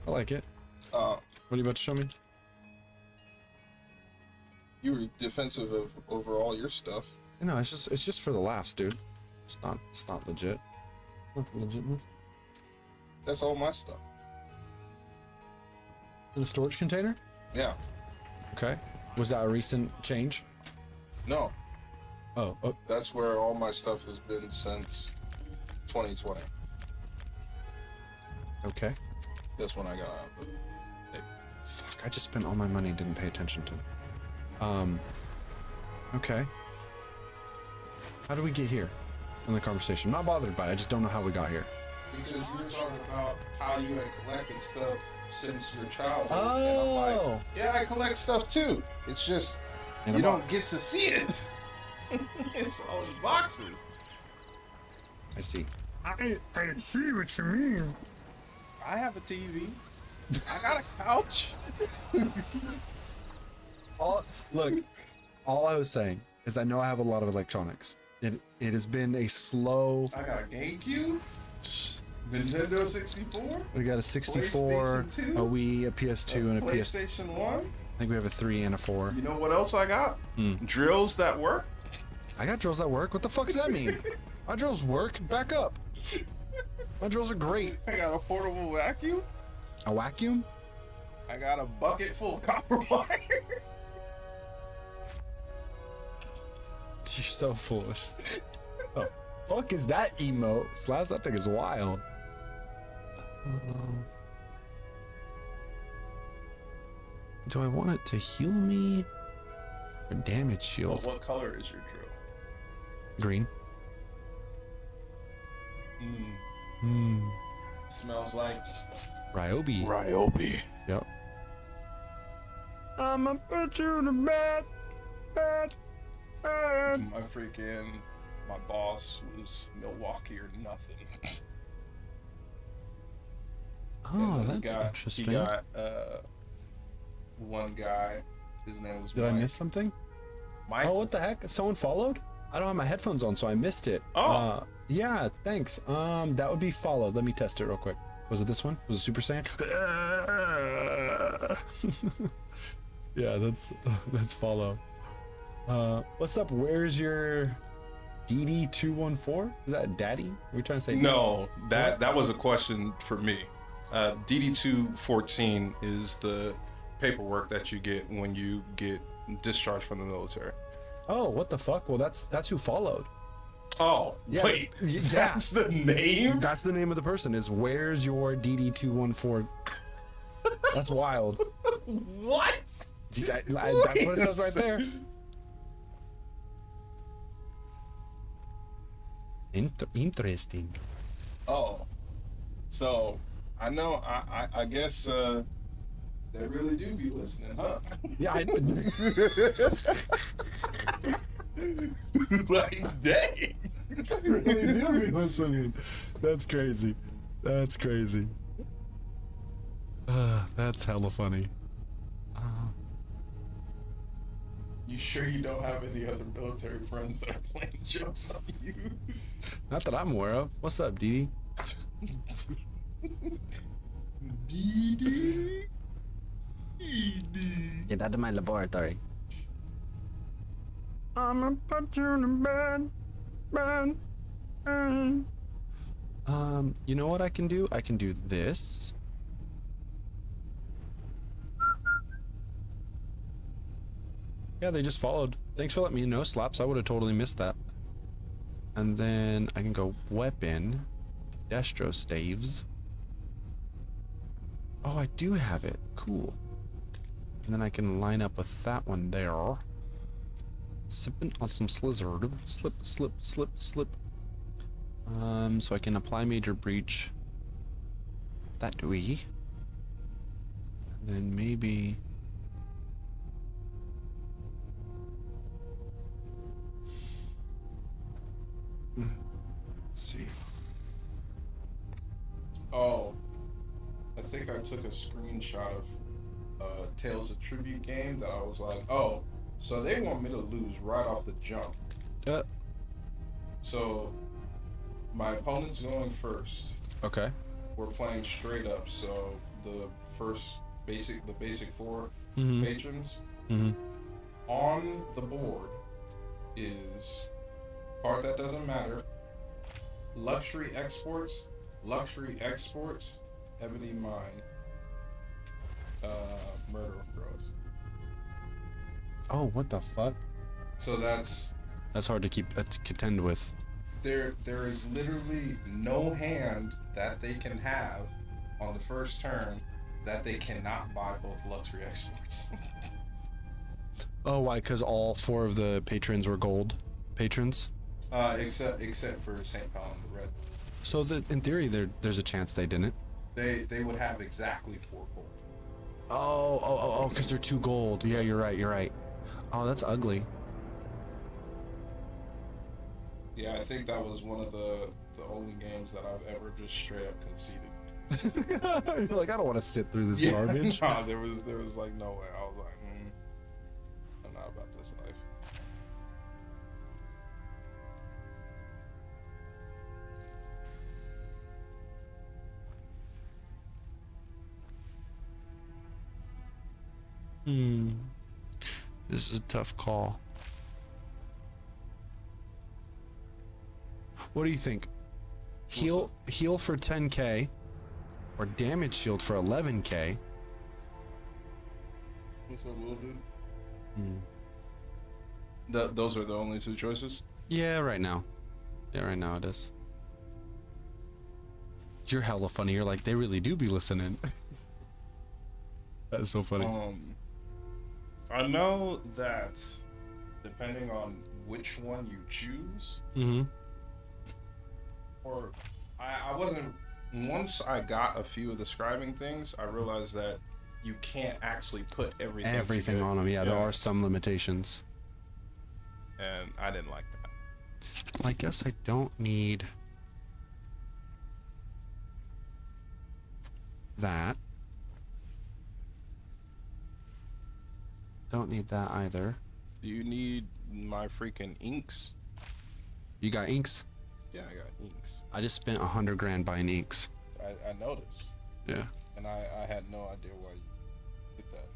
I like it. What are you about to show me? You were defensive of over all your stuff. No, it's just for the laughs, dude. It's not legit. It's not legit. That's all my stuff. In a storage container? Yeah. Okay. Was that a recent change? No, Oh, that's where all my stuff has been since 2020. okay. That's when I got out. But Fuck, I just spent all my money and didn't pay attention to. Okay. How do we get here in the conversation? I'm not bothered by it, I just don't know how we got here. because you were talking about how you had collected stuff since your childhood. Oh. And I'm like, yeah, I collect stuff too. It's just In a you don't box. get to see it. It's all in boxes. I see. I see what you mean. I have a TV. I got a couch. All I was saying is I know I have a lot of electronics. It has been a slow. I got a GameCube, Nintendo 64. We got a 64, PlayStation 2, a Wii, a PS2, and a PS. PlayStation 1. I think we have a 3 and a 4. You know what else I got? Drills that work. I got drills that work. What the fuck does that mean? My drills work. Back up. My drills are great. I got a portable vacuum. A vacuum? I got a bucket full of copper wire. You're so foolish. Oh, fuck is that emote? Slash, that thing is wild. Do I want it to heal me or damage shield? What color is your drill? Green. Smells like Ryobi. Ryobi. Yep. I'ma put you to bed. My boss was Milwaukee or nothing. Oh, And that's interesting. He got one guy. His name was Did Mike. I miss something? Mike. Oh, what the heck? Someone followed? I don't have my headphones on, so I missed it. Oh. Yeah, thanks. That would be followed. Let me test it real quick. Was it this one? Was it Super Saiyan? Yeah, that's follow. What's up? Where's your DD214? Is that Daddy? Are we trying to say? No, that was a question for me. DD214 is the paperwork that you get when you get discharged from the military. Oh, what the fuck? Well, that's who followed. Oh, Yeah, wait, yeah. that's the name? That's the name of the person. Is where's your DD214? That's wild. What? That's what it says right there. Interesting. Oh, so I know. I guess they really do be listening, huh? Yeah, Like, dang. really do be listening. That's crazy. That's crazy. That's hella funny. You sure you don't have any other military friends that are playing jokes on you? Not that I'm aware of. What's up, Dee Dee. Get out of my laboratory. I'ma put you in bed. You know what I can do? I can do this. Yeah, they just followed. Thanks for letting me know, Slaps. I would have totally missed that. And then I can go weapon, Destro staves. Oh, I do have it. Cool. And then I can line up with that one there. Sipping on some slizzard. Slip, slip, slip, slip. So I can apply major breach. That we. And then maybe. Let's see. Oh, I think I took a screenshot of Tales of Tribute game that I was like, oh, so they want me to lose right off the jump. So my opponent's going first. Okay. We're playing straight up, so the basic four patrons on the board is part that doesn't matter. Luxury exports, ebony mine, murder of crows. Oh, what the fuck? So that's hard to keep to contend with. there is literally no hand that they can have on the first turn that they cannot buy both luxury exports. Oh, why? Because all four of the patrons were gold patrons. Except for St. Paul and the Red. So in theory, there's a chance they didn't. They would have exactly 4 gold. Oh, because they're 2 gold. Yeah, you're right. Oh, that's ugly. Yeah, I think that was one of the only games that I've ever just straight up conceded. You're like, I don't want to sit through this garbage. No, there was like no way. I was like, I'm not about this life. This is a tough call. What do you think? Heal for 10k or damage shield for 11k? What's up, little dude? Those are the only 2 choices? Yeah, right now. Yeah, right now it is. You're hella funny. You're like, they really do be listening. That is so funny. I know that depending on which one you choose, or I wasn't. Once I got a few of the scribing things, I realized that you can't actually put everything on them. Yeah, there are some limitations. And I didn't like that. Well, I guess I don't need that. Don't need that either. Do you need my freaking inks? You got inks? Yeah, I got inks. I just spent 100 grand buying inks. I noticed. Yeah. And I had no idea why you did that.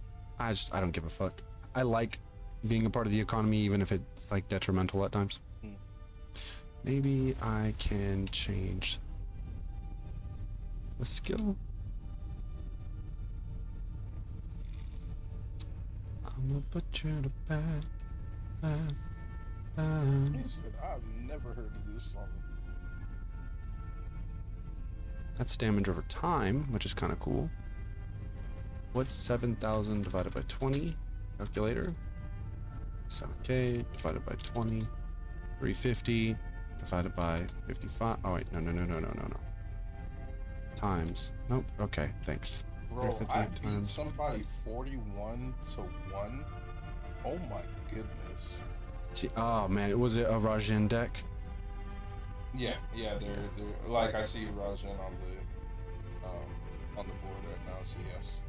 I don't give a fuck. I like being a part of the economy, even if it's like detrimental at times. Maybe I can change the skill. I'm gonna put you to bed. He said, I've never heard of this song. That's damage over time, which is kind of cool. What's 7,000 divided by 20? Calculator. 7K divided by 20. 350 divided by 55. Oh wait, no. Times. Nope. Okay, thanks. Bro, 350 I beat times. somebody 41 to 1. Oh my goodness. Oh man, was it a Rajin deck? Yeah, they're like I see Rajan on the board right now, so yes.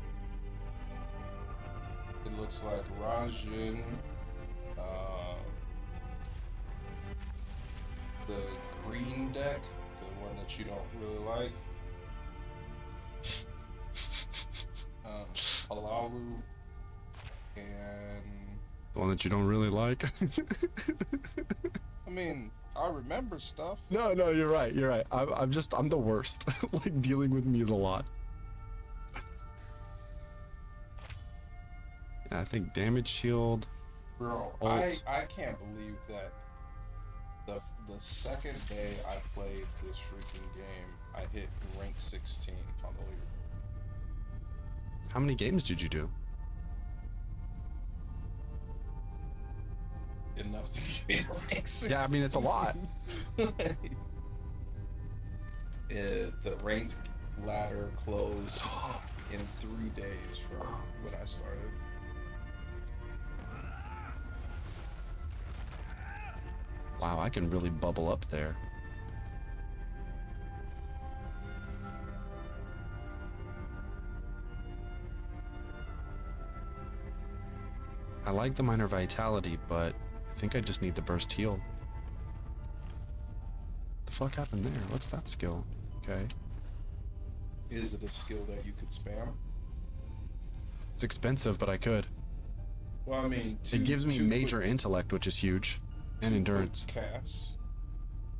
It looks like Rajan, the green deck, the one that you don't really like. Alaru, and The one that you don't really like? I mean, I remember stuff. No, you're right. I'm the worst. Like, dealing with me is a lot. Yeah, I think damage shield. Bro, ult. I can't believe that the second day I played this freaking game, I hit rank 16 on the leader. How many games did you do? Enough to get rank 16. Yeah, I mean, it's a lot. The ranked ladder closed in 3 days from when I started. Wow, I can really bubble up there. I like the minor vitality, but I think I just need the burst heal. The fuck happened there? What's that skill? Okay. Is it a skill that you could spam? It's expensive, but I could. Well, I mean, It gives me major intellect, which is huge, and endurance. Cast.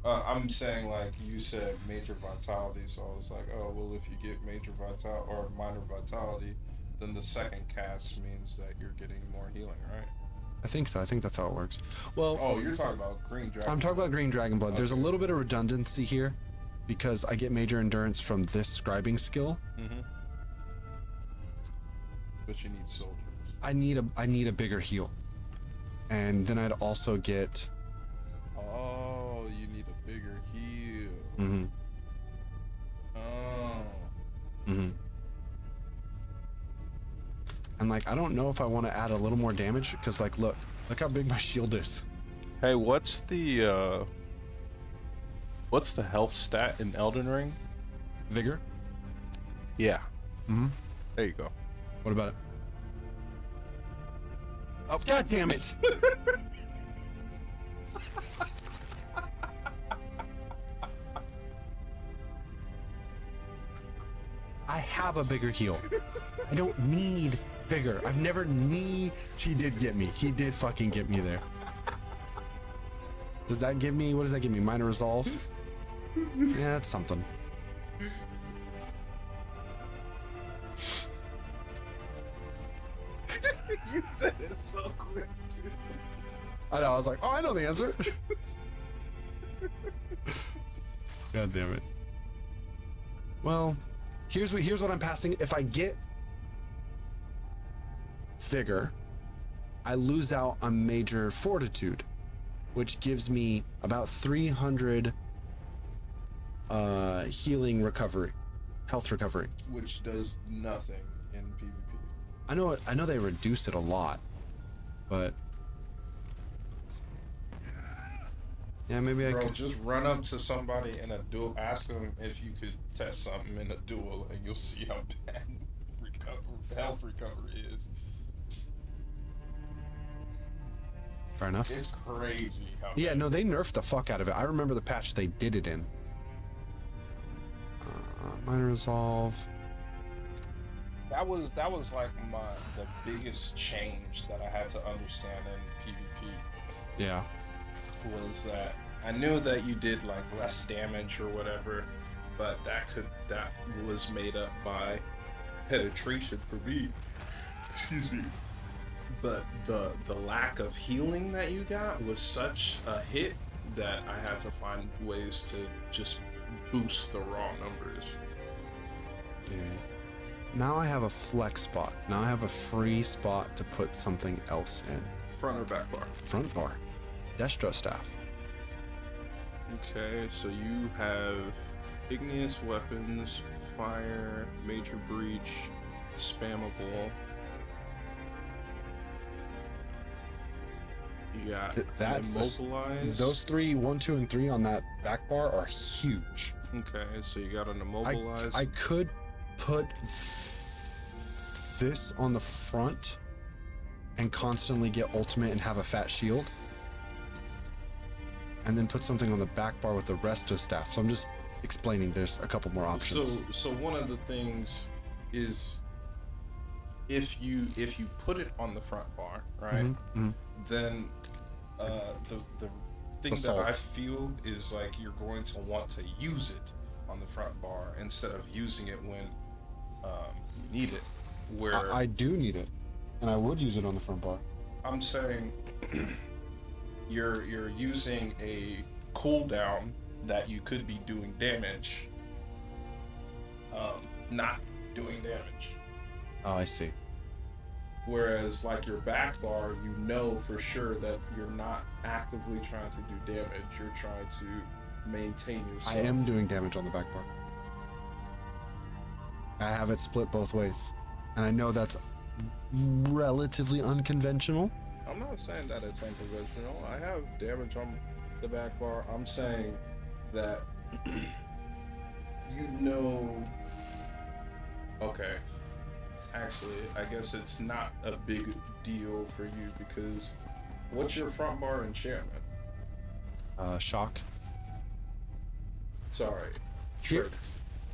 I'm saying, like you said, major vitality, so I was like, oh well, if you get major vitality or minor vitality, then the second cast means that you're getting more healing, right? I think so. I think that's how it works. Well, Oh, you're talking about green dragon. I'm talking about green dragon blood. There's a Okay. little bit of redundancy here because I get major endurance from this scribing skill. Mm-hmm. But you need soldiers. I need a bigger heal, and then I'd also get. Oh, you need a bigger heal. Mm-hmm. Oh. Mm-hmm. And like, I don't know if I want to add a little more damage because, like, look how big my shield is. Hey, what's the health stat in Elden Ring? Vigor. Yeah. Mm-hmm. There you go. What about it? Oh, god damn it! I have a bigger heal. I don't need bigger. I've never need. He did get me. He did fucking get me there. Does that give me? What does that give me? Minor resolve? Yeah, that's something. You said it so quick, too. I know. I was like, oh, I know the answer. God damn it. Well, here's what I'm passing. If I get vigor, I lose out on major fortitude, which gives me about 300 healing recovery, health recovery. Which does nothing in PvP. I know they reduce it a lot, but yeah, maybe I Bro, could just run up to somebody in a duel, ask them if you could test something in a duel, and you'll see how bad health recovery is. Fair enough. It's crazy how Yeah, no, they nerfed the fuck out of it. I remember the patch they did it in. Minor resolve. That was like the biggest change that I had to understand in PvP. Yeah. Was that I knew that you did like less damage or whatever, but that was made up by penetration for me. Excuse me. But the lack of healing that you got was such a hit that I had to find ways to just boost the raw numbers. Yeah. Now I have a flex spot. Now I have a free spot to put something else in. Front or back bar? Front bar. Destro staff. Okay, so you have igneous weapons, fire, major breach, spammable. You got That's immobilize. Those 3, 1, 2, and 3 on that back bar are huge. Okay, so you got an immobilize. I could put this on the front and constantly get ultimate and have a fat shield, and then put something on the back bar with the resto staff. So I'm just explaining there's a couple more options. So one of the things is if you put it on the front bar, right? Then the thing that I feel is like you're going to want to use it on the front bar instead of using it when you need it. Where I do need it, and I would use it on the front bar. I'm saying you're using a cooldown that you could be doing damage, not doing damage. Oh, I see. Whereas like your back bar, you know for sure that you're not actively trying to do damage. You're trying to maintain yourself. I am doing damage on the back bar. I have it split both ways, and I know that's relatively unconventional. I'm not saying that it's unconventional. I have damage on the back bar. I'm saying that you know. Okay. Actually, I guess it's not a big deal for you because what's your front bar enchantment? Shock. Sorry. Here.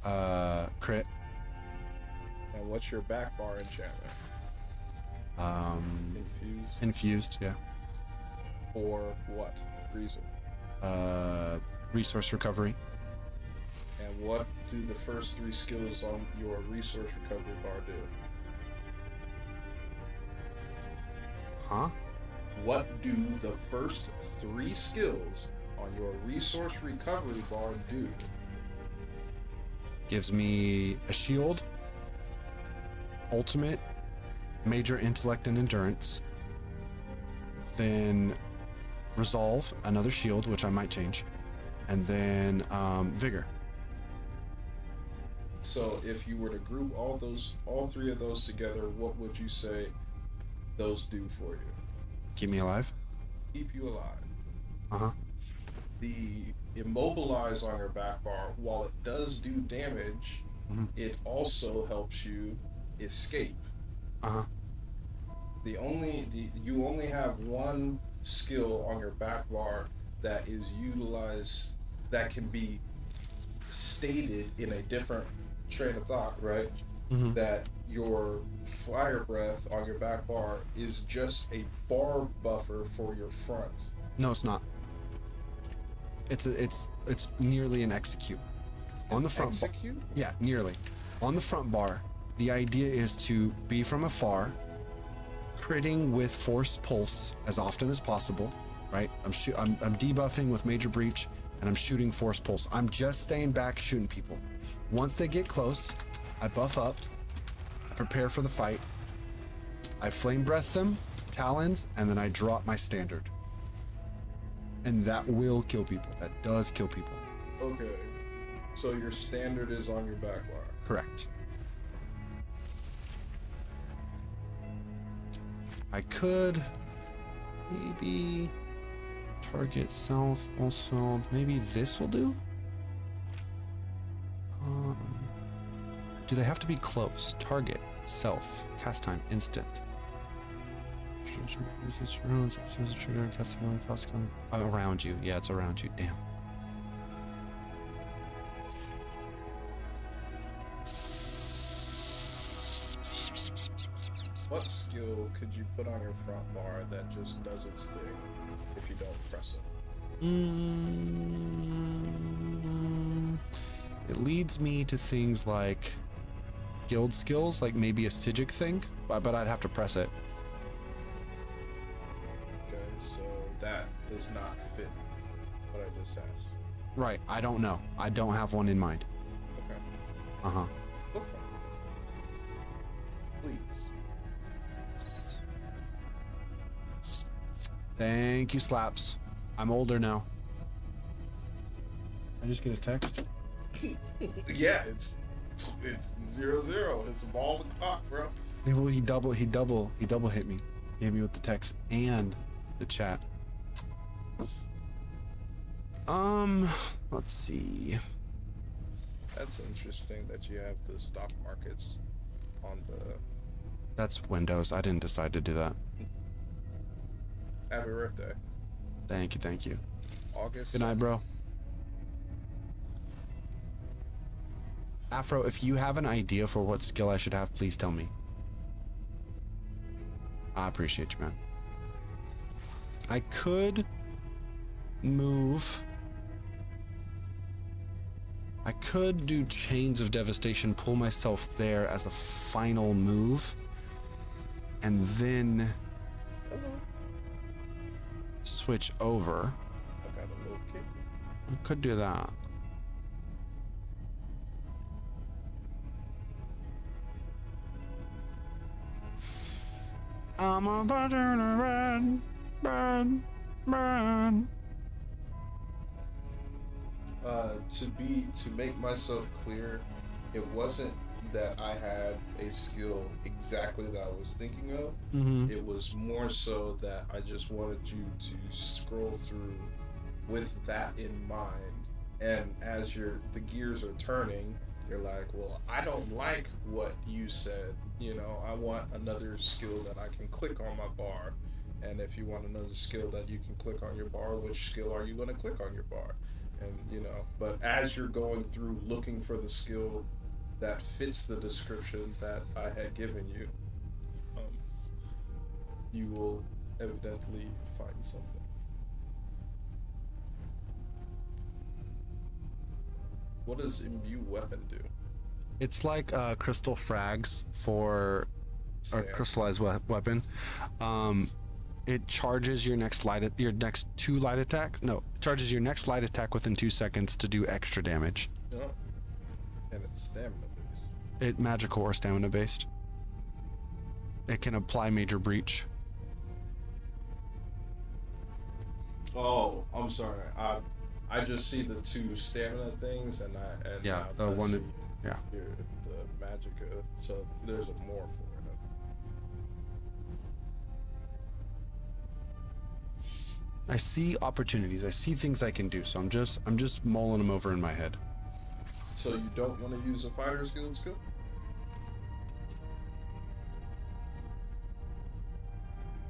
Tricked. Crit. And what's your back bar enchantment? Infused. Infused, yeah. For what reason? Resource recovery. And what do the first 3 skills on your resource recovery bar do? Huh? What do the first 3 skills on your resource recovery bar do? Gives me a shield, ultimate, major intellect and endurance, then resolve, another shield, which I might change, and then vigor. So if you were to group all 3 of those together, what would you say those do for you? Keep me alive. Keep you alive. Uh-huh. The immobilize on your back bar, while it does do damage, it also helps you escape. Uh-huh. You only have 1 skill on your back bar that is utilized, that can be stated in a different train of thought, right? That your fire breath on your back bar is just a bar buffer for your front. No, it's not. It's nearly an execute. On the front bar. Execute? Yeah, nearly. On the front bar, the idea is to be from afar, critting with force pulse as often as possible, right? I'm debuffing with major breach, and I'm shooting force pulse. I'm just staying back, shooting people. Once they get close, I buff up, I prepare for the fight, I flame breath them, talons, and then I drop my standard. And that will kill people. That does kill people. Okay. So your standard is on your back wire. Correct. I could maybe target self also. Maybe this will do? Do they have to be close? Target, self, cast time, instant. Around you. Yeah, it's around you. Damn. What skill could you put on your front bar that just doesn't stick if you don't press it? It leads me to things like guild skills, like maybe a Sigic thing, but I'd have to press it. Okay, so that does not fit what I just asked. Right, I don't know. I don't have one in mind. Okay. Uh-huh. Look for it. Please. Thank you, Slaps. I'm older now. I just get a text. Yeah, it's 0-0. It's balls o'clock, bro. Yeah, well, he double hit me. He hit me with the text and the chat. Let's see. That's interesting that you have the stock markets on the. That's Windows. I didn't decide to do that. Happy birthday. Thank you, thank you. August. Good night, bro. Afro, if you have an idea for what skill I should have, please tell me. I appreciate you, man. I could move. I could do Chains of Devastation, pull myself there as a final move, and then switch over. I got a little kick. I could do that. I'm a virgin of red, red. To make myself clear, it wasn't that I had a skill exactly that I was thinking of. Mm-hmm. It was more so that I just wanted you to scroll through with that in mind, and as the gears are turning, you're like, well, I don't like what you said, I want another skill that I can click on my bar. And if you want another skill that you can click on your bar, which skill are you going to click on your bar? And but as you're going through looking for the skill that fits the description that I had given you, you will evidently find something. What does imbue weapon do? It's like crystal frags for a crystallized weapon. It charges your next two light attack. No, it charges your next light attack within 2 seconds to do extra damage. Yeah. And it's stamina based. It magical or stamina based. It can apply major breach. Oh, I'm sorry. I just see the two stamina things, and yeah, the one that, yeah. The magicka. So there's a more for it. I see opportunities. I see things I can do. So I'm just mulling them over in my head. So you don't want to use a fighter's guild skill?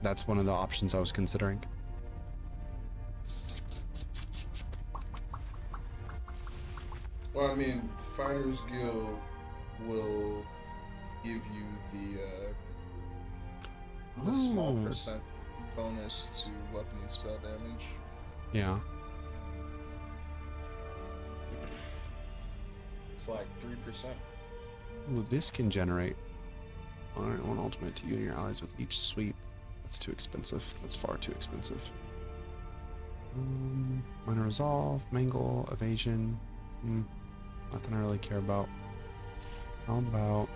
That's one of the options I was considering. Well, I mean, Fighter's Guild will give you the small percent bonus to weapon and spell damage. Yeah. It's like 3%. Ooh, this can generate one ultimate to you and your allies with each sweep. That's too expensive. That's far too expensive. Minor resolve, mangle, evasion. Nothing I really care about. How about...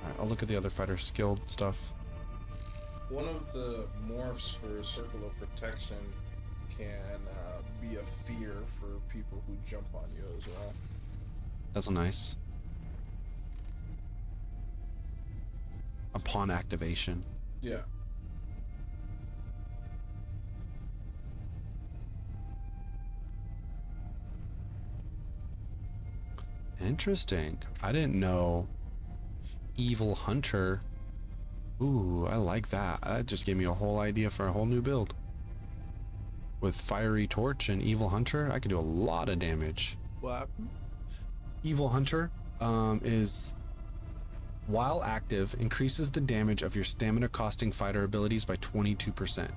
Alright, I'll look at the other fighter skilled stuff. One of the morphs for Circle of Protection can be a fear for people who jump on you as well. That's nice. Upon activation. Yeah. Interesting. I didn't know Evil Hunter. Ooh, I like that. That just gave me a whole idea for a whole new build. With Fiery Torch and Evil Hunter, I can do a lot of damage. What happened? Evil Hunter is, while active, increases the damage of your stamina costing fighter abilities by 22%.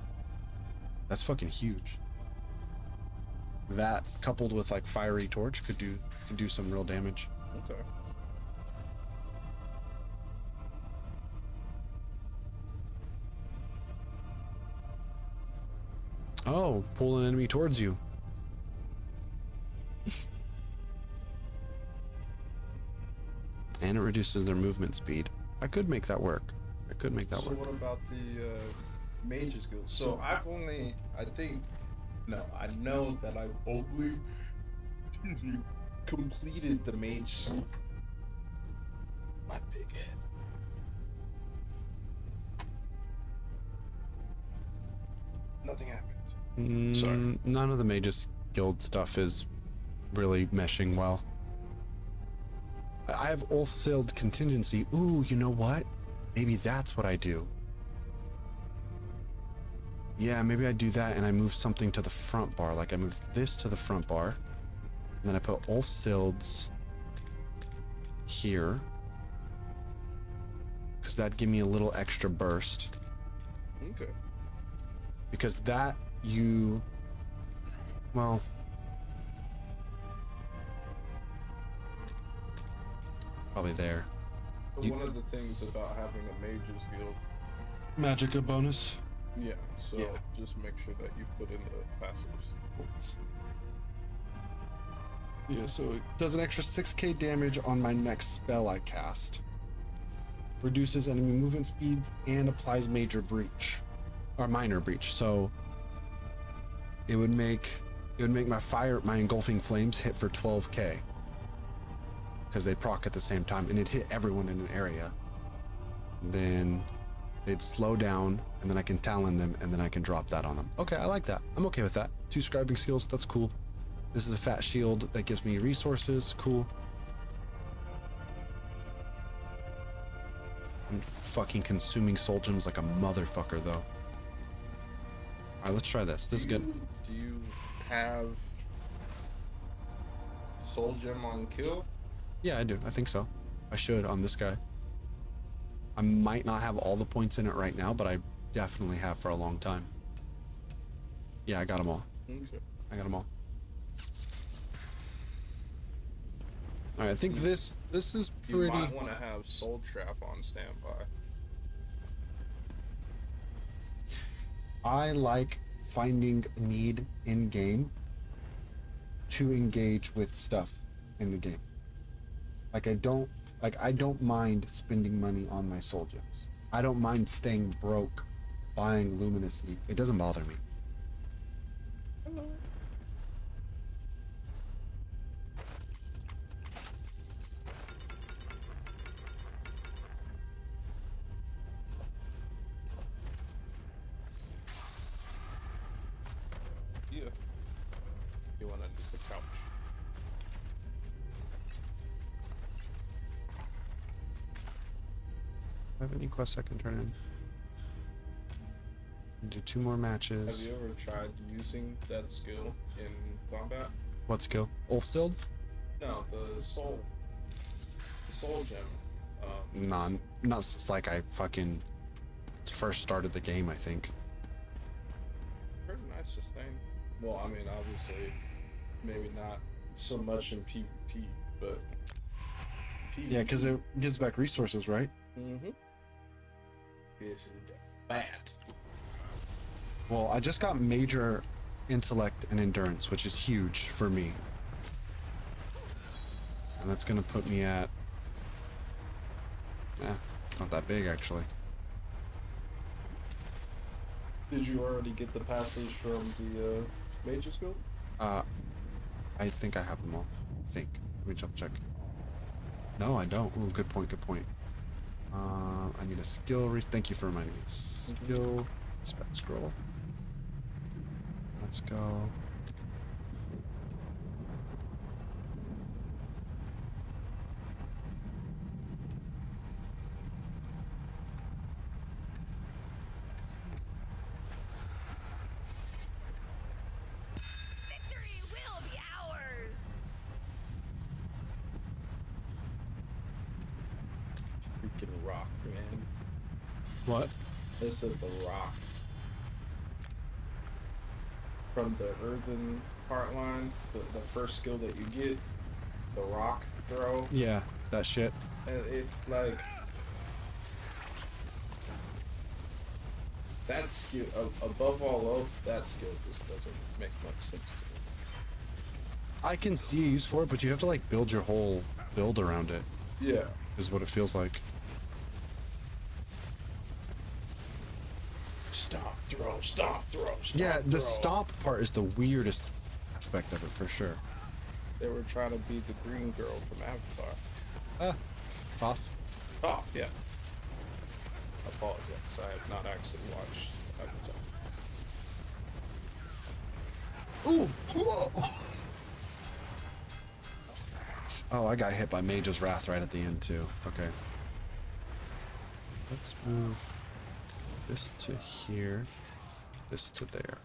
That's fucking huge. That coupled with like Fiery Torch could do some real damage. Okay. Oh, pull an enemy towards you. And it reduces their movement speed. I could make that work. I could make that So work. what about the Mage's Guild? So I've only, I know that I've only completed the Mage. My big head. Nothing happened. Sorry. None of the Mage's Guild stuff is really meshing well. I have Ulthseld Contingency. Ooh, you know what? Maybe that's what I do. Yeah, maybe I do that and I move something to the front bar. Like I move this to the front bar. And then I put Ulthseld's here. Because that'd give me a little extra burst. Okay. Because that well, probably there. But one of the things about having a Mage's Guild, Magicka bonus. yeah, so just make sure that you put in the passives. Yeah, so it does an extra 6k damage on my next spell I cast. Reduces enemy movement speed and applies major breach. Or minor breach. So it would make my engulfing flames hit for 12k. Because they'd proc at the same time and it'd hit everyone in an area. Then they'd slow down and then I can talon them and then I can drop that on them. Okay, I like that. I'm okay with that. 2 scribing skills, that's cool. This is a fat shield that gives me resources. Cool. I'm fucking consuming soul gems like a motherfucker though. Alright, let's try this. This is good. Do you have Soul Gem on kill? Yeah, I do. I think so. I should on this guy. I might not have all the points in it right now, but I definitely have for a long time. Yeah, I got them all. Okay. I got them all. Alright, I think this is pretty... You might want to have Soul Trap on standby. I like finding need in game to engage with stuff in the game. Like I don't mind spending money on my soul gems. I don't mind staying broke buying Luminous Ink. It doesn't bother me. Yeah. You want to use the couch. I have any quests I can turn in. Do 2 more matches. Have you ever tried using that skill in combat? What skill? Ulfsild? No, the soul gem. Nah, not since like I fucking first started the game, I think. Pretty nice sustain. Well, I mean, obviously, maybe not so much in PvP, but Yeah, because it gives back resources, right? Mm-hmm. This is the fat. Well, I just got major intellect and endurance, which is huge for me. And that's gonna put me at... it's not that big, actually. Did you already get the passage from the Mage's Guild? I think I have them all. I think. Let me double check. No, I don't. Ooh, good point, good point. I need a skill thank you for reminding me. Skill, spec scroll. Let's go. Victory will be ours. Freaking rock, man. What? This is the rock. From the earthen part line, the first skill that you get, the rock throw. Yeah, that shit. And it, like... That skill, above all else, that skill just doesn't make much sense to me. I can see a use for it, but you have to like build your whole build around it. Yeah. Is what it feels like. Stop, throw, stop, throw, stop, Yeah, the throw. stomp part is the weirdest aspect of it for sure. They were trying to be the green girl from Avatar. Off. Oh, yeah. Apologize, I have not actually watched Avatar. Ooh! Whoa! Oh, I got hit by Mage's Wrath right at the end too. Okay. Let's move this to here, this to there.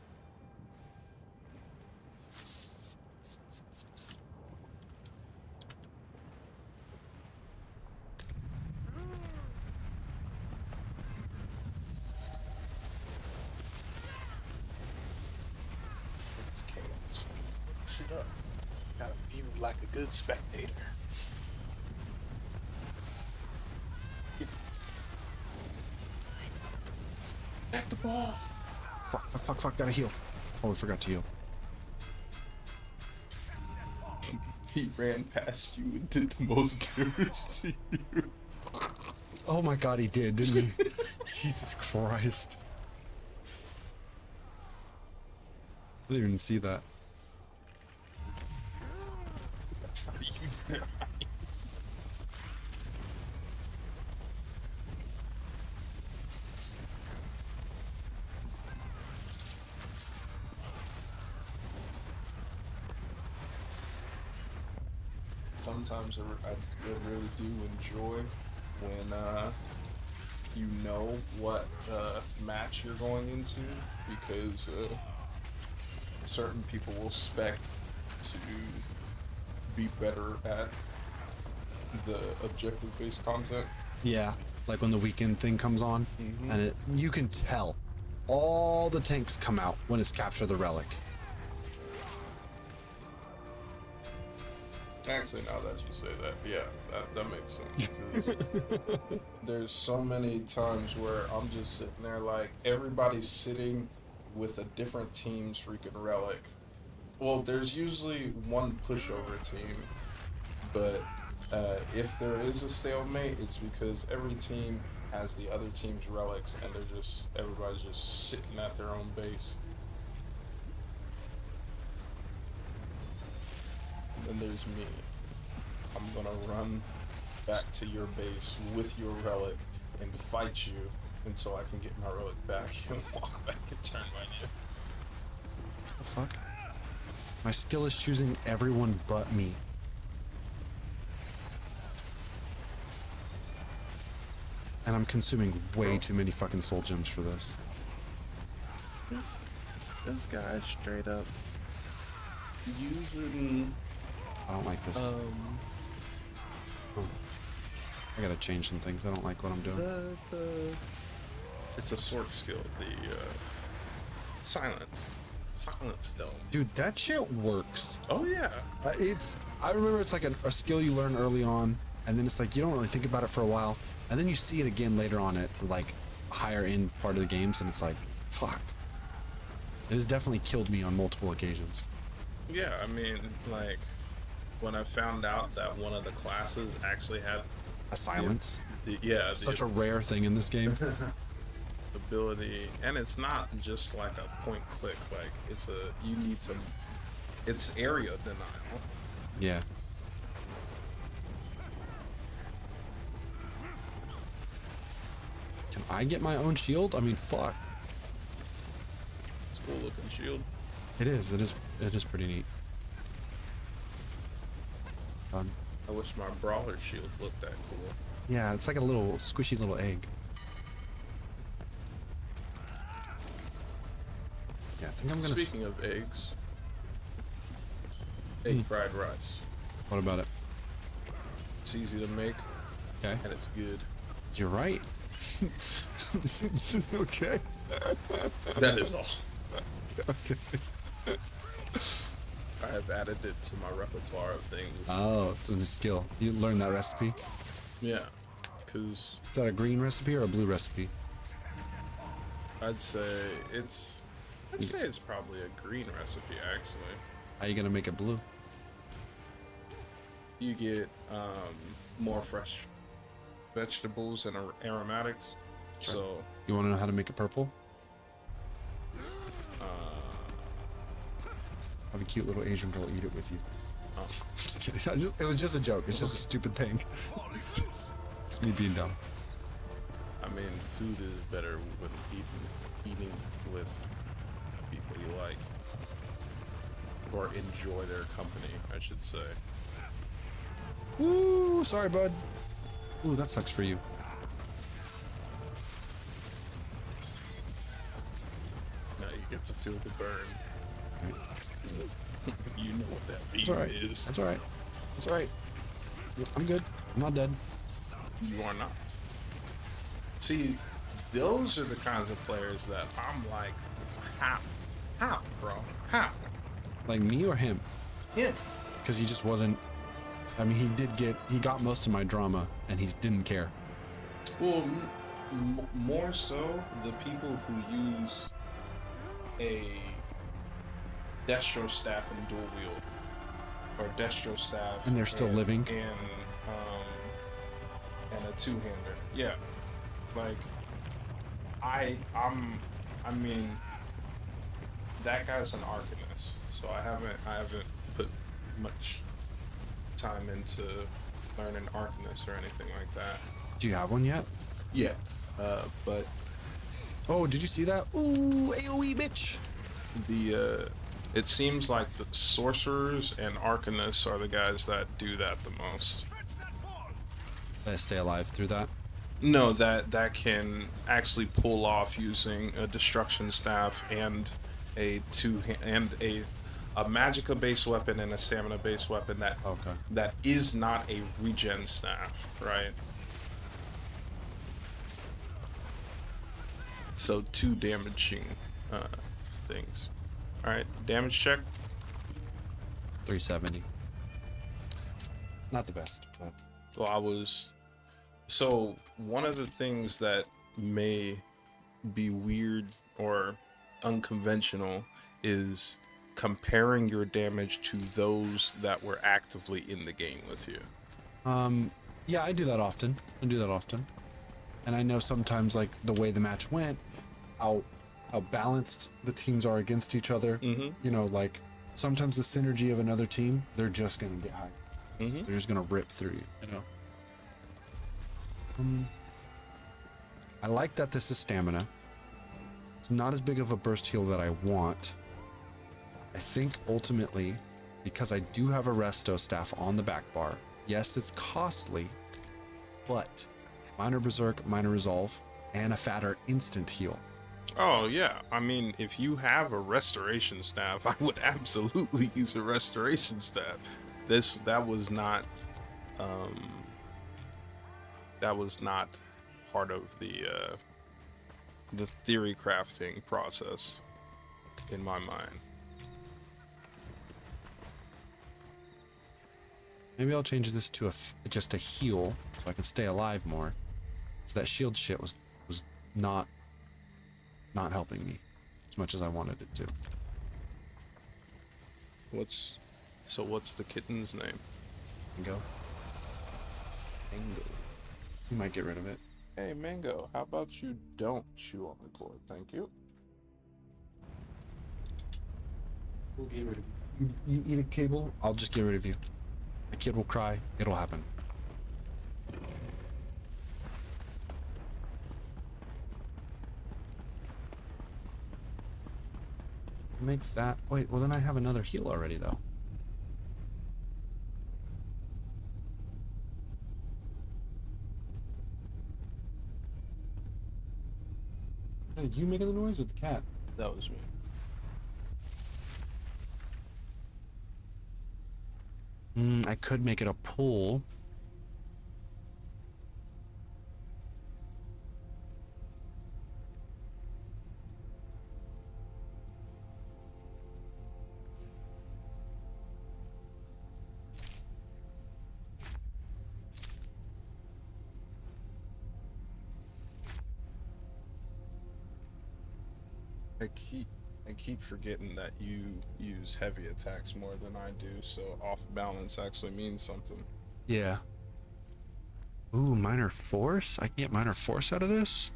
Sit up. Gotta view like a good spectator. Back the ball! Fuck, gotta heal. Totally forgot to heal. He ran past you and did the most damage to you. Oh my god, he did, didn't he? Jesus Christ. I didn't even see that. That's how you die. Sometimes I really do enjoy when you know what match you're going into, because certain people will spec to be better at the objective-based content. Yeah, like when the weekend thing comes on, and you can tell all the tanks come out when it's capture the relic. Actually, now that you say that, yeah, that makes sense. 'Cause there's so many times where I'm just sitting there like, everybody's sitting with a different team's freaking relic. Well, there's usually one pushover team, but if there is a stalemate, it's because every team has the other team's relics, and everybody's just sitting at their own base. And then there's me. I'm gonna run back to your base with your relic and fight you until I can get my relic back and walk back and turn my new. What the fuck? My skill is choosing everyone but me. And I'm consuming way too many fucking soul gems for this. This guy straight up using I don't like this. I gotta change some things. I don't like what I'm doing. it's a sword skill, the silence dome. Dude, that shit works. Oh yeah. I remember it's like a skill you learn early on, and then it's like you don't really think about it for a while, and then you see it again later on at like higher end part of the games, and it's like, fuck. It has definitely killed me on multiple occasions. Yeah, I mean, like, when I found out that one of the classes actually had A silence. the Such a rare thing in this game. ability, and it's not just like a point click, like it's area denial. Yeah. Can I get my own shield? I mean, fuck. It's a cool looking shield. It is. It is pretty neat. Fun. I wish my brawler shield looked that cool. Yeah, it's like a little squishy little egg. Yeah, I think I'm gonna. Speaking of eggs, egg fried rice. What about it? It's easy to make. Okay. And it's good. You're right. Okay. That is all. Okay. I have added it to my repertoire of things. Oh, it's a new skill. You learned that recipe? Yeah, because Is that a green recipe or a blue recipe? I'd say it's probably a green recipe actually. How you gonna make it blue? You get more fresh vegetables and aromatics. So You want to know how to make it purple? Have a cute little Asian girl eat it with you. Oh. Just kidding. It was just a joke. It's just a stupid thing. It's me being dumb. I mean, food is better when eating with people you like or enjoy their company, I should say. Woo! Sorry, bud. Ooh, that sucks for you. Now you get to feel the burn. You know what that beat That's all right. is. That's all right. That's all right. I'm good. I'm not dead. You are not. See, those are the kinds of players that I'm like, how, bro, how? Like me or him? Him. Because he just wasn't. I mean, he got most of my drama, and he didn't care. Well, more so the people who use a Destro staff and dual wield, or Destro staff, And they're still living? and a two-hander. Yeah, like I mean, that guy's an Arcanist, so I haven't put much time into learning Arcanist or anything like that. Do you have one yet? Yeah, but Oh, did you see that? Ooh, AoE, bitch! it seems like the sorcerers and arcanists are the guys that do that the most. Did I stay alive through that? No, that can actually pull off using a destruction staff and a magicka based weapon and a stamina based weapon that is not a regen staff, right? So 2 damaging things. All right, damage check. 370. Not the best, but Well, so one of the things that may be weird or unconventional is comparing your damage to those that were actively in the game with you. yeah, I do that often. And I know sometimes, like, the way the match went, how balanced the teams are against each other. Mm-hmm. You know, like, sometimes the synergy of another team, they're just gonna get high. Mm-hmm. They're just gonna rip through you, you know? I like that this is stamina. It's not as big of a burst heal that I want. I think ultimately, because I do have a resto staff on the back bar, yes, it's costly, but minor berserk, minor resolve, and a fatter instant heal. Oh yeah, I mean, if you have a restoration staff, I would absolutely use a restoration staff. That was not part of the theory crafting process in my mind. Maybe I'll change this to just a heal so I can stay alive more. So that shield shit was not helping me. as much as I wanted it to. What's the kitten's name? Mango. Mango. You might get rid of it. Hey, Mango, how about you don't chew on the cord? Thank you. We'll get rid of you. You eat a cable? I'll just get rid of you. The kid will cry. It'll happen. Make that. Wait, well then I have another heal already though. Hey, you making the noise or the cat? That was me. I could make it a pull. I keep forgetting that you use heavy attacks more than I do, so off balance actually means something. Yeah. Ooh, minor force? I can get minor force out of this?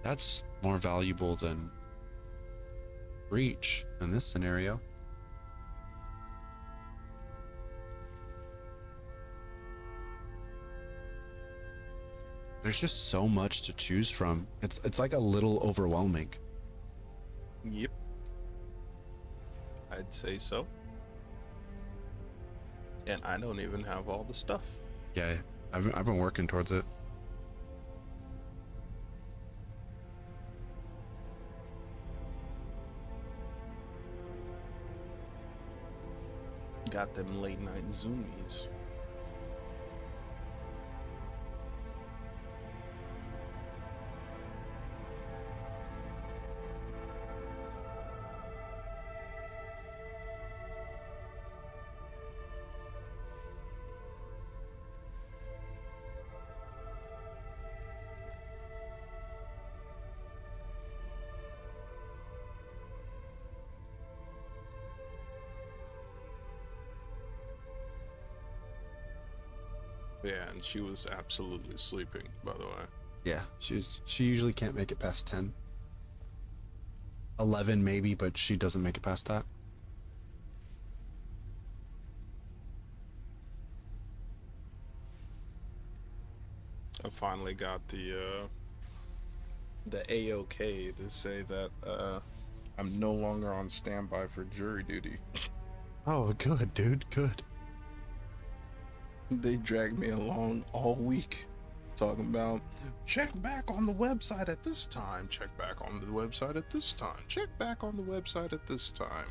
That's more valuable than reach in this scenario. There's just so much to choose from. It's like a little overwhelming. Yep. I'd say so. And I don't even have all the stuff. Yeah, I've been working towards it. Got them late night zoomies. Yeah, and she was absolutely sleeping, by the way. Yeah, she usually can't make it past 10. 11 maybe, but she doesn't make it past that. I finally got the A-OK to say that I'm no longer on standby for jury duty. Oh, good, dude, good. They dragged me along all week talking about check back on the website at this time, check back on the website at this time, check back on the website at this time.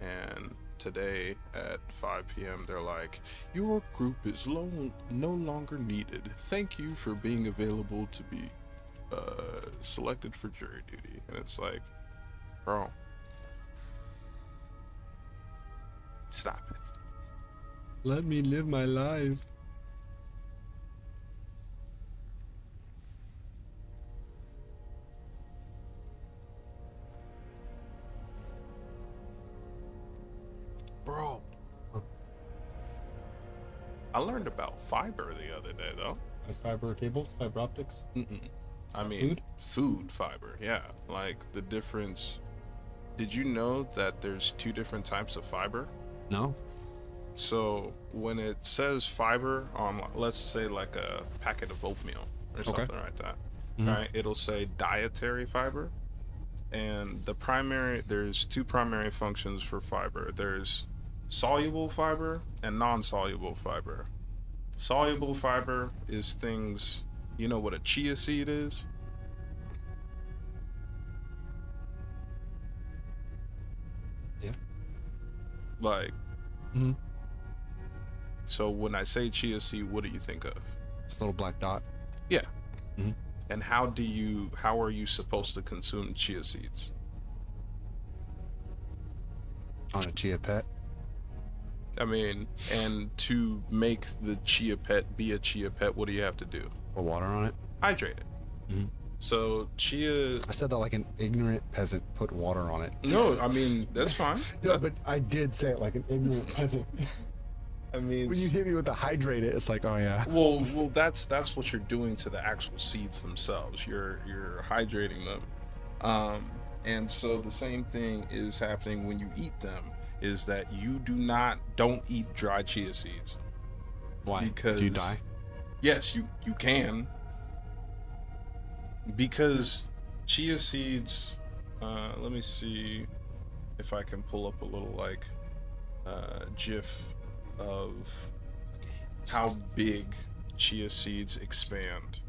And today at 5 p.m. they're like, your group is no longer needed. Thank you for being available to be selected for jury duty. And it's like, bro, stop it. Let me live my life. Bro, I learned about fiber the other day, though. Fiber cables, fiber optics. I mean, food fiber. Yeah, like the difference. Did you know that there's 2 different types of fiber? No. So when it says fiber on, let's say like a packet of oatmeal or something like that, right? It'll say dietary fiber, and there's 2 primary functions for fiber. There's soluble fiber and non-soluble fiber. Soluble fiber is things, you know what a chia seed is? Yeah. Like, so when I say chia seed, what do you think of? It's a little black dot. Yeah. And how are you supposed to consume chia seeds? On a chia pet. I mean, and to make the chia pet be a chia pet, what do you have to do? Pour water on it. Hydrate it. So chia. I said that like an ignorant peasant put water on it. No, I mean that's fine. No, but I did say it like an ignorant peasant. I mean, When you hit me with the hydrate it, it's like, oh yeah. well, that's what you're doing to the actual seeds themselves. You're hydrating them, and so the same thing is happening when you eat them. Is that you don't eat dry chia seeds. Why? Because Do you die? Yes, you can. Because chia seeds. Let me see if I can pull up a little like GIF of how big chia seeds expand.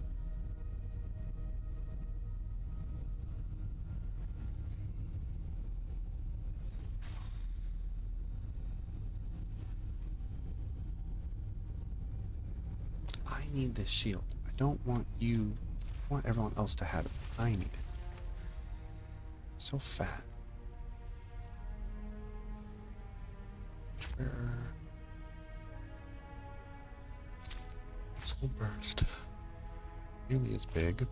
I need this shield. I don't want you. I want everyone else to have it. I need it. So fat. Where? Soul burst. Really is big.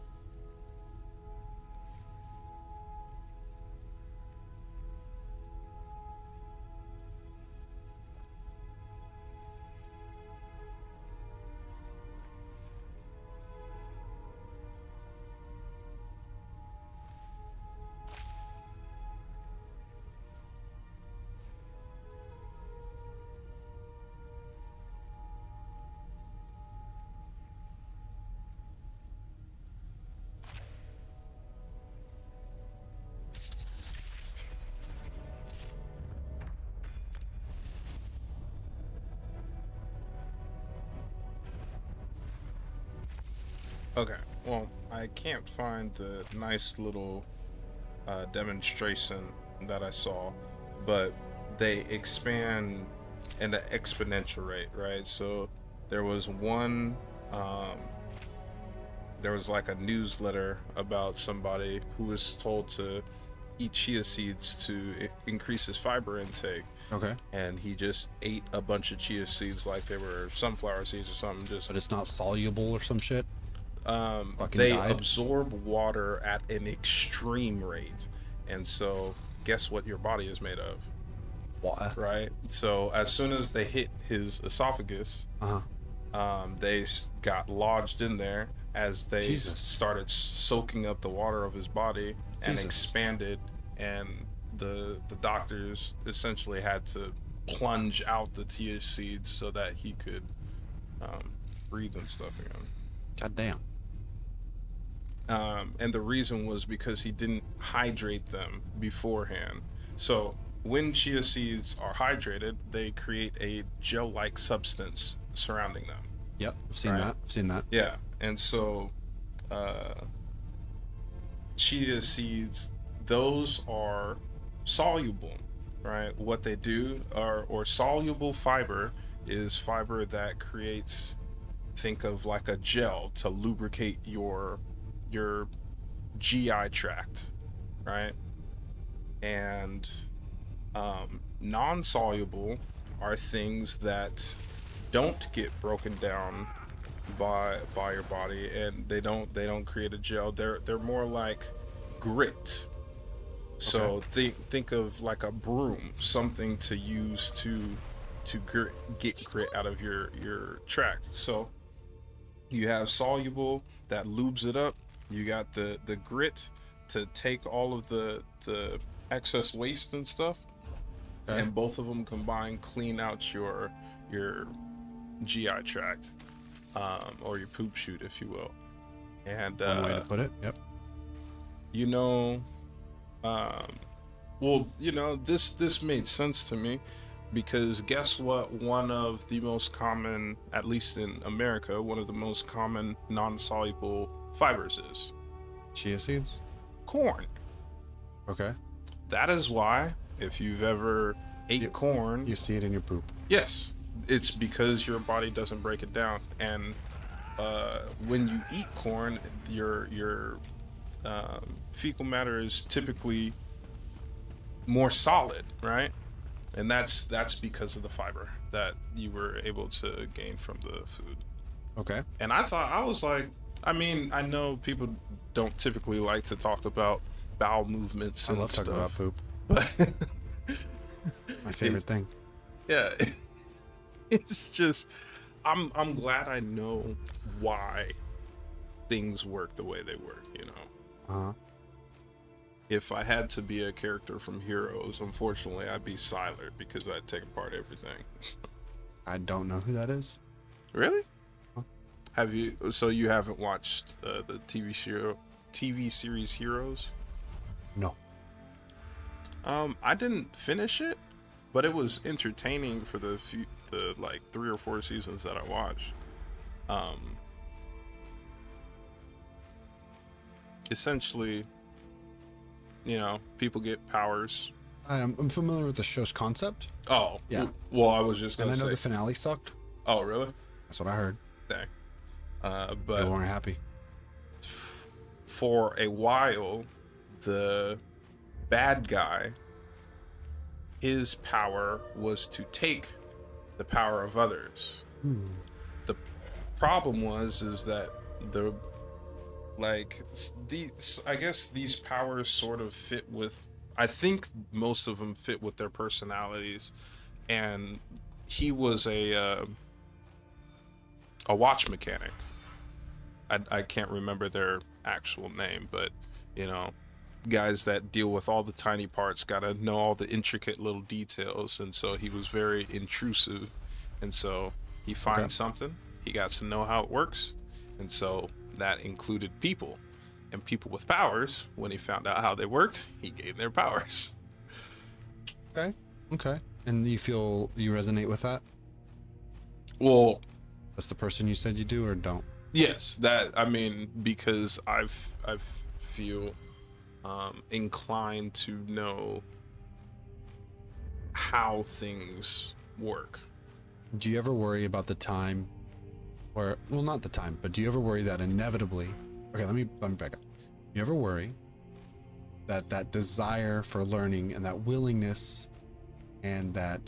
Okay, well, I can't find the nice little demonstration that I saw, but they expand in an exponential rate, right? So there was one, there was like a newsletter about somebody who was told to eat chia seeds to increase his fiber intake. Okay. And he just ate a bunch of chia seeds like they were sunflower seeds or something. But it's not soluble or some shit? They absorb water at an extreme rate, and so guess what your body is made of? Water. Right. So as soon as they hit his esophagus, they got lodged in there as they started soaking up the water of his body and expanded, and the doctors essentially had to plunge out the chia seeds so that he could breathe and stuff again. God damn. And the reason was because he didn't hydrate them beforehand. So when chia seeds are hydrated, they create a gel-like substance surrounding them. Yep, I've seen that. I've seen that. Yeah, and so chia seeds, those are soluble, right? What they do are, or soluble fiber is fiber that creates, think of like a gel to lubricate your GI tract, right? And non-soluble are things that don't get broken down by your body, and they don't create a gel. They're more like grit. So think of like a broom, something to use to get grit out of your tract. So you have soluble that lubes it up. You got the grit to take all of the excess waste and stuff, and both of them combined clean out your GI tract, or your poop chute, if you will. And one way to put it. Yep. You know, well, you know, this made sense to me, because guess what? One of the most common, at least in America, one of the most common non-soluble fibers is chia seeds. Corn. Okay. That is why, if you've ever ate corn, you see it in your poop. Yes, it's because your body doesn't break it down, and when you eat corn, your fecal matter is typically more solid, right? And that's because of the fiber that you were able to gain from the food. Okay. And I was like, I mean, I know people don't typically like to talk about bowel movements I and love talking about stuff. poop. But My favorite thing. yeah, it's just I'm glad I know why things work the way they work, you know. Uh-huh. If I had to be a character from Heroes, unfortunately, I'd be Sylar because I'd take apart everything. I don't know who that is. Really? Huh? Have you? So you haven't watched the TV series Heroes? No. I didn't finish it, but it was entertaining for the like 3 or 4 seasons that I watched. Essentially, you know, people get powers. I'm familiar with the show's concept. Oh, yeah. Well, I was just And gonna I know say. the finale sucked. Oh, really? That's what I heard. Dang. They But weren't happy. for a while, the bad guy, his power was to take the power of others. The problem is that the I guess these powers sort of fit with, I think most of them fit with their personalities, and he was a watch mechanic. I can't remember their actual name, but you know, guys that deal with all the tiny parts gotta know all the intricate little details, and so he was very intrusive, and so he finds something, he got to know how it works, and so that included people, and people with powers. When he found out how they worked, he gained their powers. Okay. And you feel you resonate with that? Well, that's the person you said you do, or don't? Yes, that, I mean, because I feel inclined to know how things work. Do you ever worry about the time where, well, not the time, but do you ever worry that inevitably, okay, let me back up. You ever worry that desire for learning and that willingness and that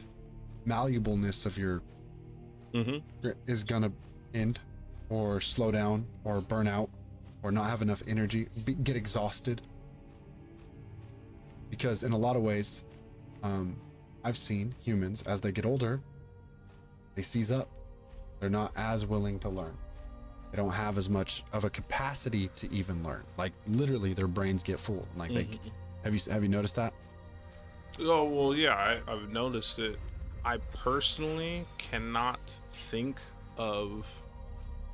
malleableness of your is gonna end or slow down or burn out or not have enough energy, get exhausted? Because in a lot of ways, I've seen humans as they get older, they seize up. They're not as willing to learn. They don't have as much of a capacity to even learn. Like literally, their brains get full. Like, have you noticed that? Oh well, yeah, I've noticed it. I personally cannot think of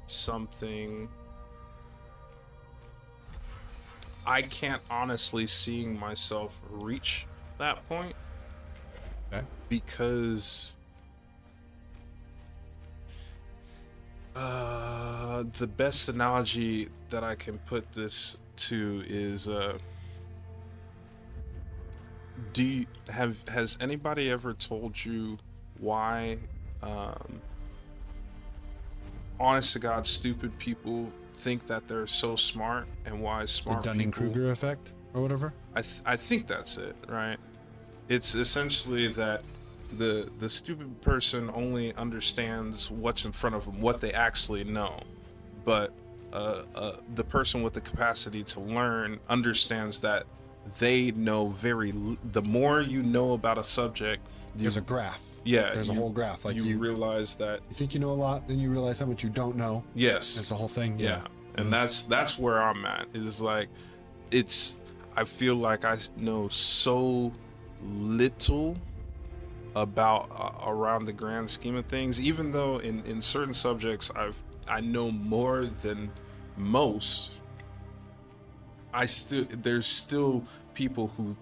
something. I can't honestly seeing myself reach that point. Okay. Because the best analogy that I can put this to is has anybody ever told you why honest to God stupid people think that they're so smart, and why smart The Dunning-Kruger effect or whatever? I think that's it, right? It's essentially that the stupid person only understands what's in front of them, what they actually know, but the person with the capacity to learn understands that they know the more you know about a subject, there's a graph. Yeah, there's a whole graph. Like you realize that you think you know a lot, then you realize how much you don't know. Yes, it's the whole thing. Yeah, and that's where I'm at. It's like I feel like I know so little about around the grand scheme of things, even though in certain subjects I know more than most. There's still people who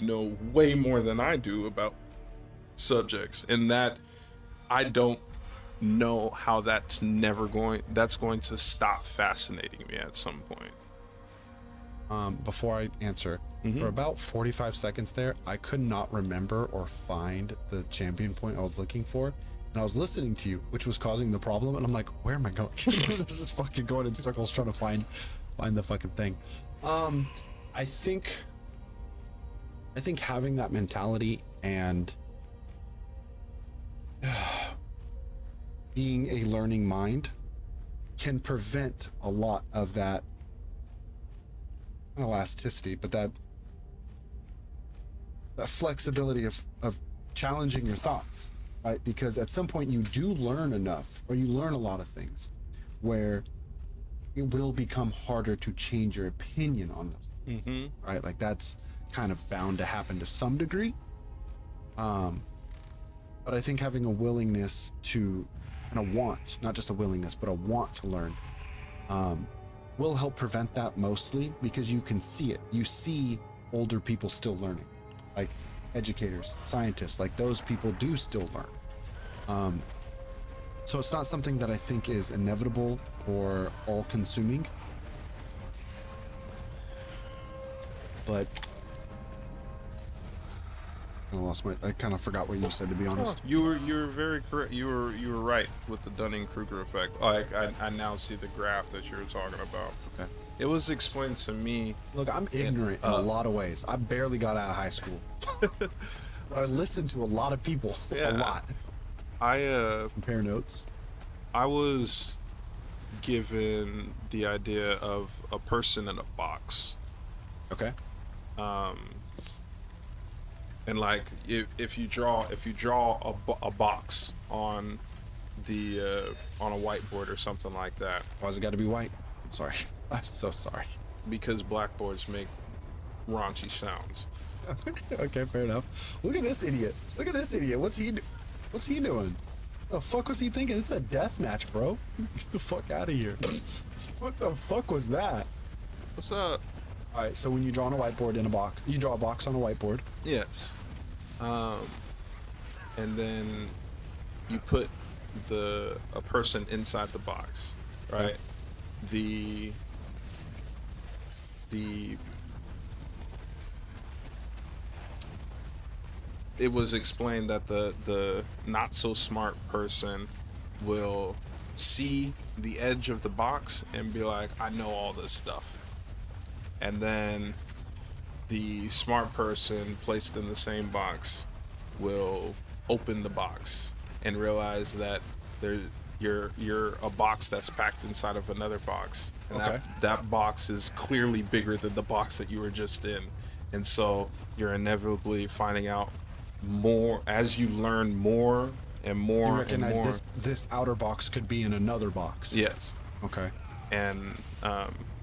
know way more than I do about subjects, and that I don't know how that's going to stop fascinating me at some point. Before I answer, for about 45 seconds there, I could not remember or find the champion point I was looking for, and I was listening to you, which was causing the problem, and I'm like, where am I going? This is fucking going in circles trying to find the fucking thing. I think having that mentality and being a learning mind can prevent a lot of that elasticity, but that flexibility of challenging your thoughts, right? Because at some point you do learn enough, or you learn a lot of things where it will become harder to change your opinion on them. Mm-hmm. Right? Like that's kind of bound to happen to some degree. But I think having a willingness to, and a want, not just a willingness, but a want to learn, will help prevent that mostly because you can see it. You see older people still learning, like educators, scientists, like those people do still learn. So it's not something that I think is inevitable or all consuming, but I kind of forgot what you said, to be honest. You were very correct. You were right with the Dunning-Kruger effect. I now see the graph that you were talking about. Okay. It was explained to me. Look, I'm ignorant in a lot of ways. I barely got out of high school. But I listened to a lot of people. A lot. Compare notes. I was given the idea of a person in a box. Okay. And like if you draw a box on the on a whiteboard or something like that. Why's it got to be white? I'm sorry. I'm so sorry. Because blackboards make raunchy sounds. Okay, fair enough. Look at this idiot. Look at this idiot. What's he doing? The fuck was he thinking? It's a death match, bro. Get the fuck out of here. What the fuck was that? What's up? All right, so when you draw on a whiteboard in a box, you draw a box on a whiteboard. Yes. And then you put a person inside the box, right? The it was explained that the not so smart person will see the edge of the box and be like, I know all this stuff. And then the smart person placed in the same box will open the box and realize that you're a box that's packed inside of another box, and that box is clearly bigger than the box that you were just in, and so you're inevitably finding out more as you learn more and more. You recognize and more. this outer box could be in another box. Yes. Okay. And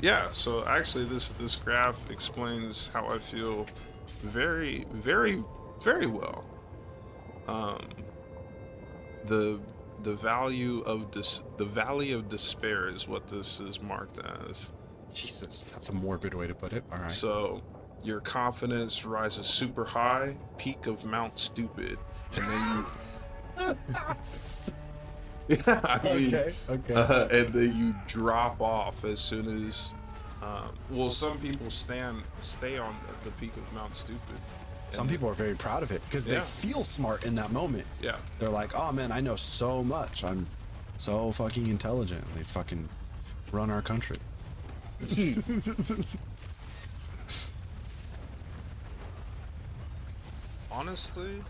yeah, so actually this graph explains how I feel very, very, very well. The value of the Valley of Despair is what this is marked as. Jesus, that's a morbid way to put it. All right. So your confidence rises super high, peak of Mount Stupid, and then you yeah, I mean, okay. And then you drop off as soon as well, some people stay on the peak of Mount Stupid. Some people are very proud of it because they feel smart in that moment. Yeah. They're like, oh man, I know so much. I'm so fucking intelligent. They fucking run our country. Honestly,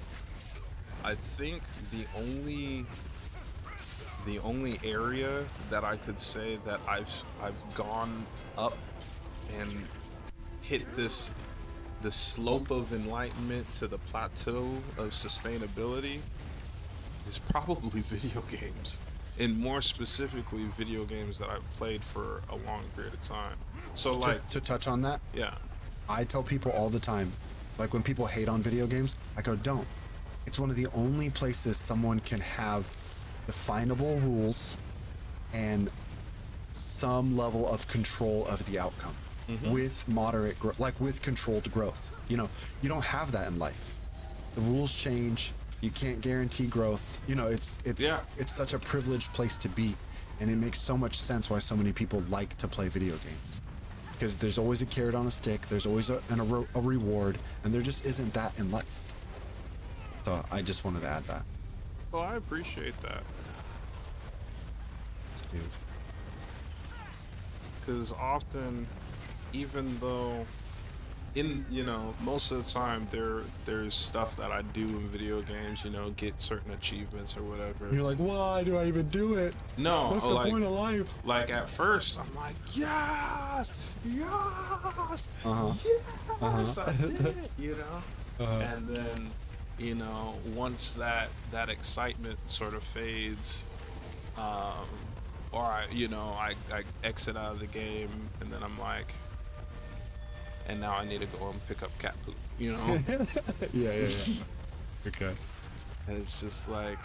I think the only area that I could say that I've gone up and hit the slope of enlightenment to the plateau of sustainability is probably video games, and more specifically video games that I've played for a long period of time. So to touch on that, yeah, I tell people all the time, like when people hate on video games, I go, don't. It's one of the only places someone can have definable rules and some level of control of the outcome. With moderate growth, like with controlled growth. You know, you don't have that in life. The rules change. You can't guarantee growth. You know, it's such a privileged place to be, and it makes so much sense why so many people like to play video games, because there's always a carrot on a stick. There's always a reward, and there just isn't that in life. So I just wanted to add that. Well, I appreciate that. Dude. Because often, even though in most of the time there's stuff that I do in video games, get certain achievements or whatever. You're like, why do I even do it? No, What's the point of life? Like at first, I'm like, yes, yes, Uh-huh. yes, I did it, and then, once that excitement sort of fades, or I exit out of the game, and then I'm like, and now I need to go and pick up cat poop, Yeah. Okay. And it's just like,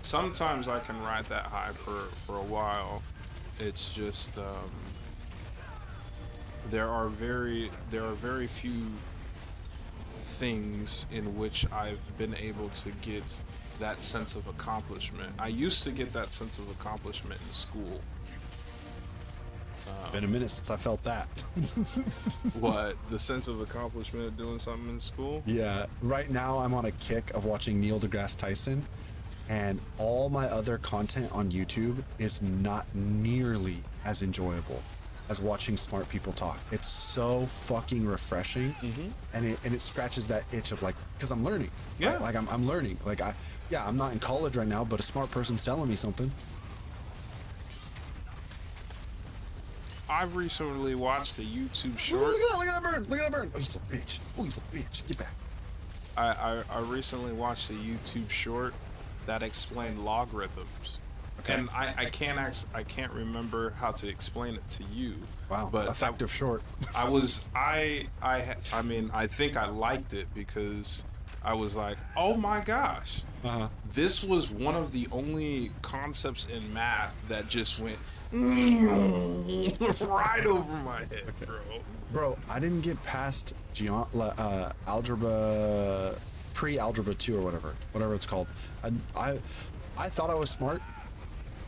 sometimes I can ride that high for a while. It's just there are very few things in which I've been able to get that sense of accomplishment. I used to get that sense of accomplishment in school. Been a minute since I felt that. What, the sense of accomplishment of doing something in school? Yeah, right now I'm on a kick of watching Neil deGrasse Tyson, and all my other content on YouTube is not nearly as enjoyable as watching smart people talk. It's so fucking refreshing, and it scratches that itch of like, because I'm learning. Yeah. Like I'm learning. Like I'm not in college right now, but a smart person's telling me something. I've recently watched a YouTube Ooh, short. look at that bird! Look at that bird! Oh, you little bitch! Oh, you little bitch! Get back! I recently watched a YouTube short that explained logarithms. Okay. And I can't remember how to explain it to you. Wow, but effective short. I mean, I think I liked it because I was like, oh my gosh, this was one of the only concepts in math that just went right over my head, Bro, I didn't get past algebra, pre-algebra 2 or whatever it's called. I thought I was smart.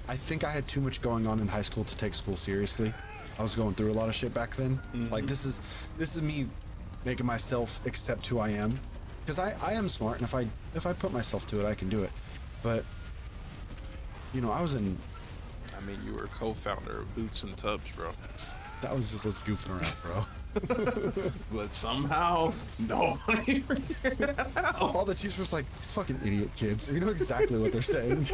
I think I had too much going on in high school to take school seriously. I was going through a lot of shit back then. Like this is me making myself accept who I am, because I am smart, and if I put myself to it, I can do it. But I was in. I mean, you were co-founder of Boots and Tubs, bro. That was just us goofing around, bro. But somehow, nobody. All the teachers was like, these fucking idiot kids. You know exactly what they're saying.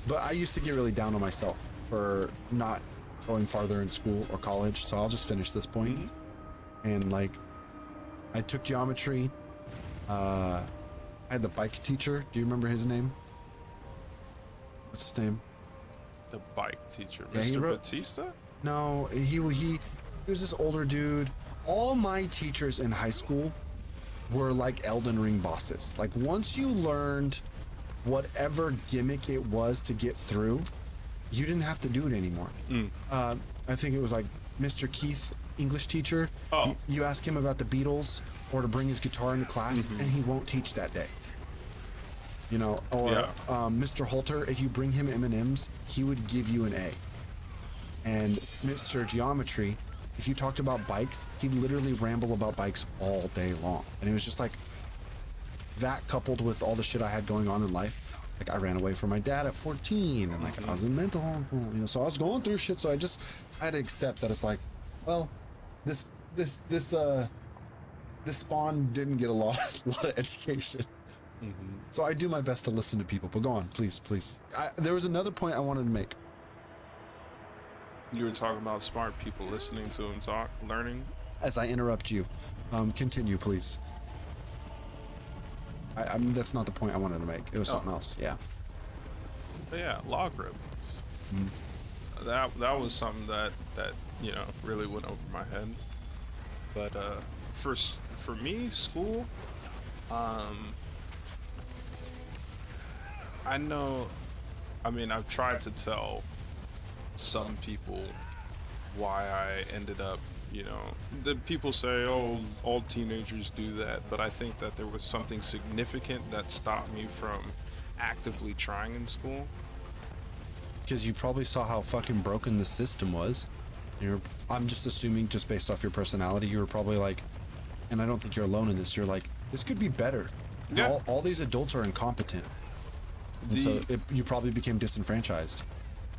But I used to get really down on myself for not going farther in school or college, so I'll just finish this point. And like, I took geometry. I had the bike teacher. Do you remember his name? What's his name? The bike teacher, Yeah, he Mr. wrote- Batista? No, he was this older dude. All my teachers in high school were like Elden Ring bosses. Like once you learned whatever gimmick it was to get through, you didn't have to do it anymore. I think it was like Mr. Keith, English teacher. Oh. You ask him about the Beatles or to bring his guitar into class, and he won't teach that day. Or Yeah. Mr. Holter, if you bring him M&Ms, he would give you an A. And Mr. Geometry, if you talked about bikes, he'd literally ramble about bikes all day long. And it was just like that, coupled with all the shit I had going on in life. Like I ran away from my dad at 14, and like I was in mental hospital, so I was going through shit. So I had to accept that it's like, well, this spawn didn't get a lot of education. So I do my best to listen to people. But go on, please. There was another point I wanted to make. You were talking about smart people listening to him talk, learning. As I interrupt you, continue, please. I mean, that's not the point I wanted to make. It was something else. Yeah. But yeah, logarithms. That was something that really went over my head. But for me, school, I've tried to tell some people why I ended up, the people say, oh, all teenagers do that, but I think that there was something significant that stopped me from actively trying in school. Because you probably saw how fucking broken the system was. I'm just assuming, just based off your personality, you were probably like, and I don't think you're alone in this, you're like, this could be better. Yeah. All these adults are incompetent. And so you probably became disenfranchised.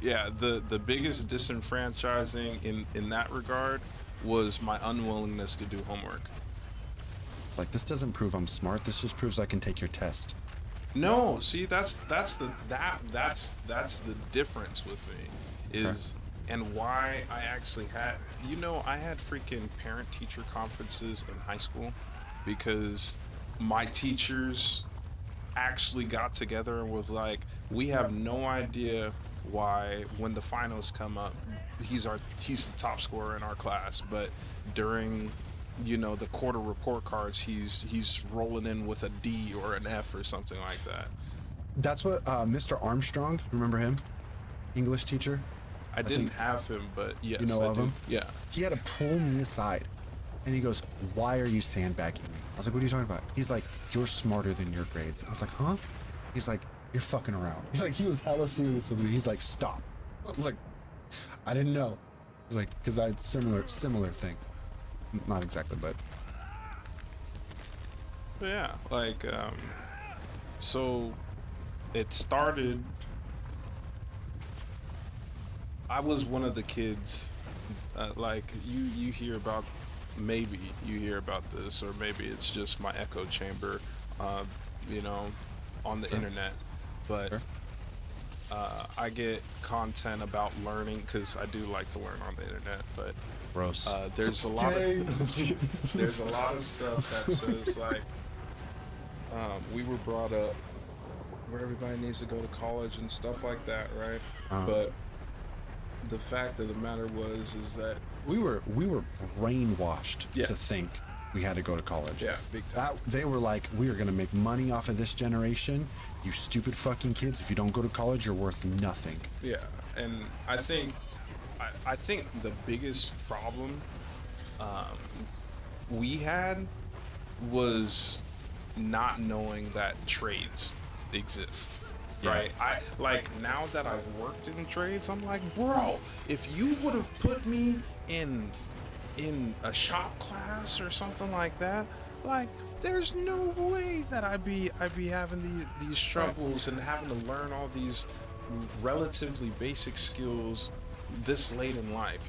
Yeah, the biggest disenfranchising in that regard was my unwillingness to do homework. It's like, this doesn't prove I'm smart. This just proves I can take your test. No, see, that's the difference with me is, and why I actually had, I had freaking parent-teacher conferences in high school because my teachers actually got together and was like, we have no idea why when the finals come up, he's the top scorer in our class, but during the quarter report cards, he's rolling in with a D or an F or something like that. That's what Mr. Armstrong, remember him? English teacher? I didn't have him, but yes. You know of him? Yeah. He had to pull me aside and he goes, why are you sandbagging me? I was like, what are you talking about? He's like, you're smarter than your grades. I was like, huh? He's like, you're fucking around. He's like, he was hella serious with me. He's like, stop. I was like, I didn't know. He's like, because I had similar thing. Not exactly, but yeah, like so it started. I was one of the kids, like you hear about, maybe you hear about this, or maybe it's just my echo chamber, on the internet, but I get content about learning because I do like to learn on the internet, but gross. There's a lot of stuff that says like we were brought up where everybody needs to go to college and stuff like that, right? But the fact of the matter is that we were brainwashed to think we had to go to college. Yeah, big time. They were like, we are gonna make money off of this generation. You stupid fucking kids! If you don't go to college, you're worth nothing. Yeah, and I think the biggest problem we had was not knowing that trades exist. Yeah. Right? I like, now that I've worked in trades, I'm like, bro, if you would have put me in a shop class or something like that, like, there's no way that I'd be having these struggles and having to learn all these relatively basic skills this late in life,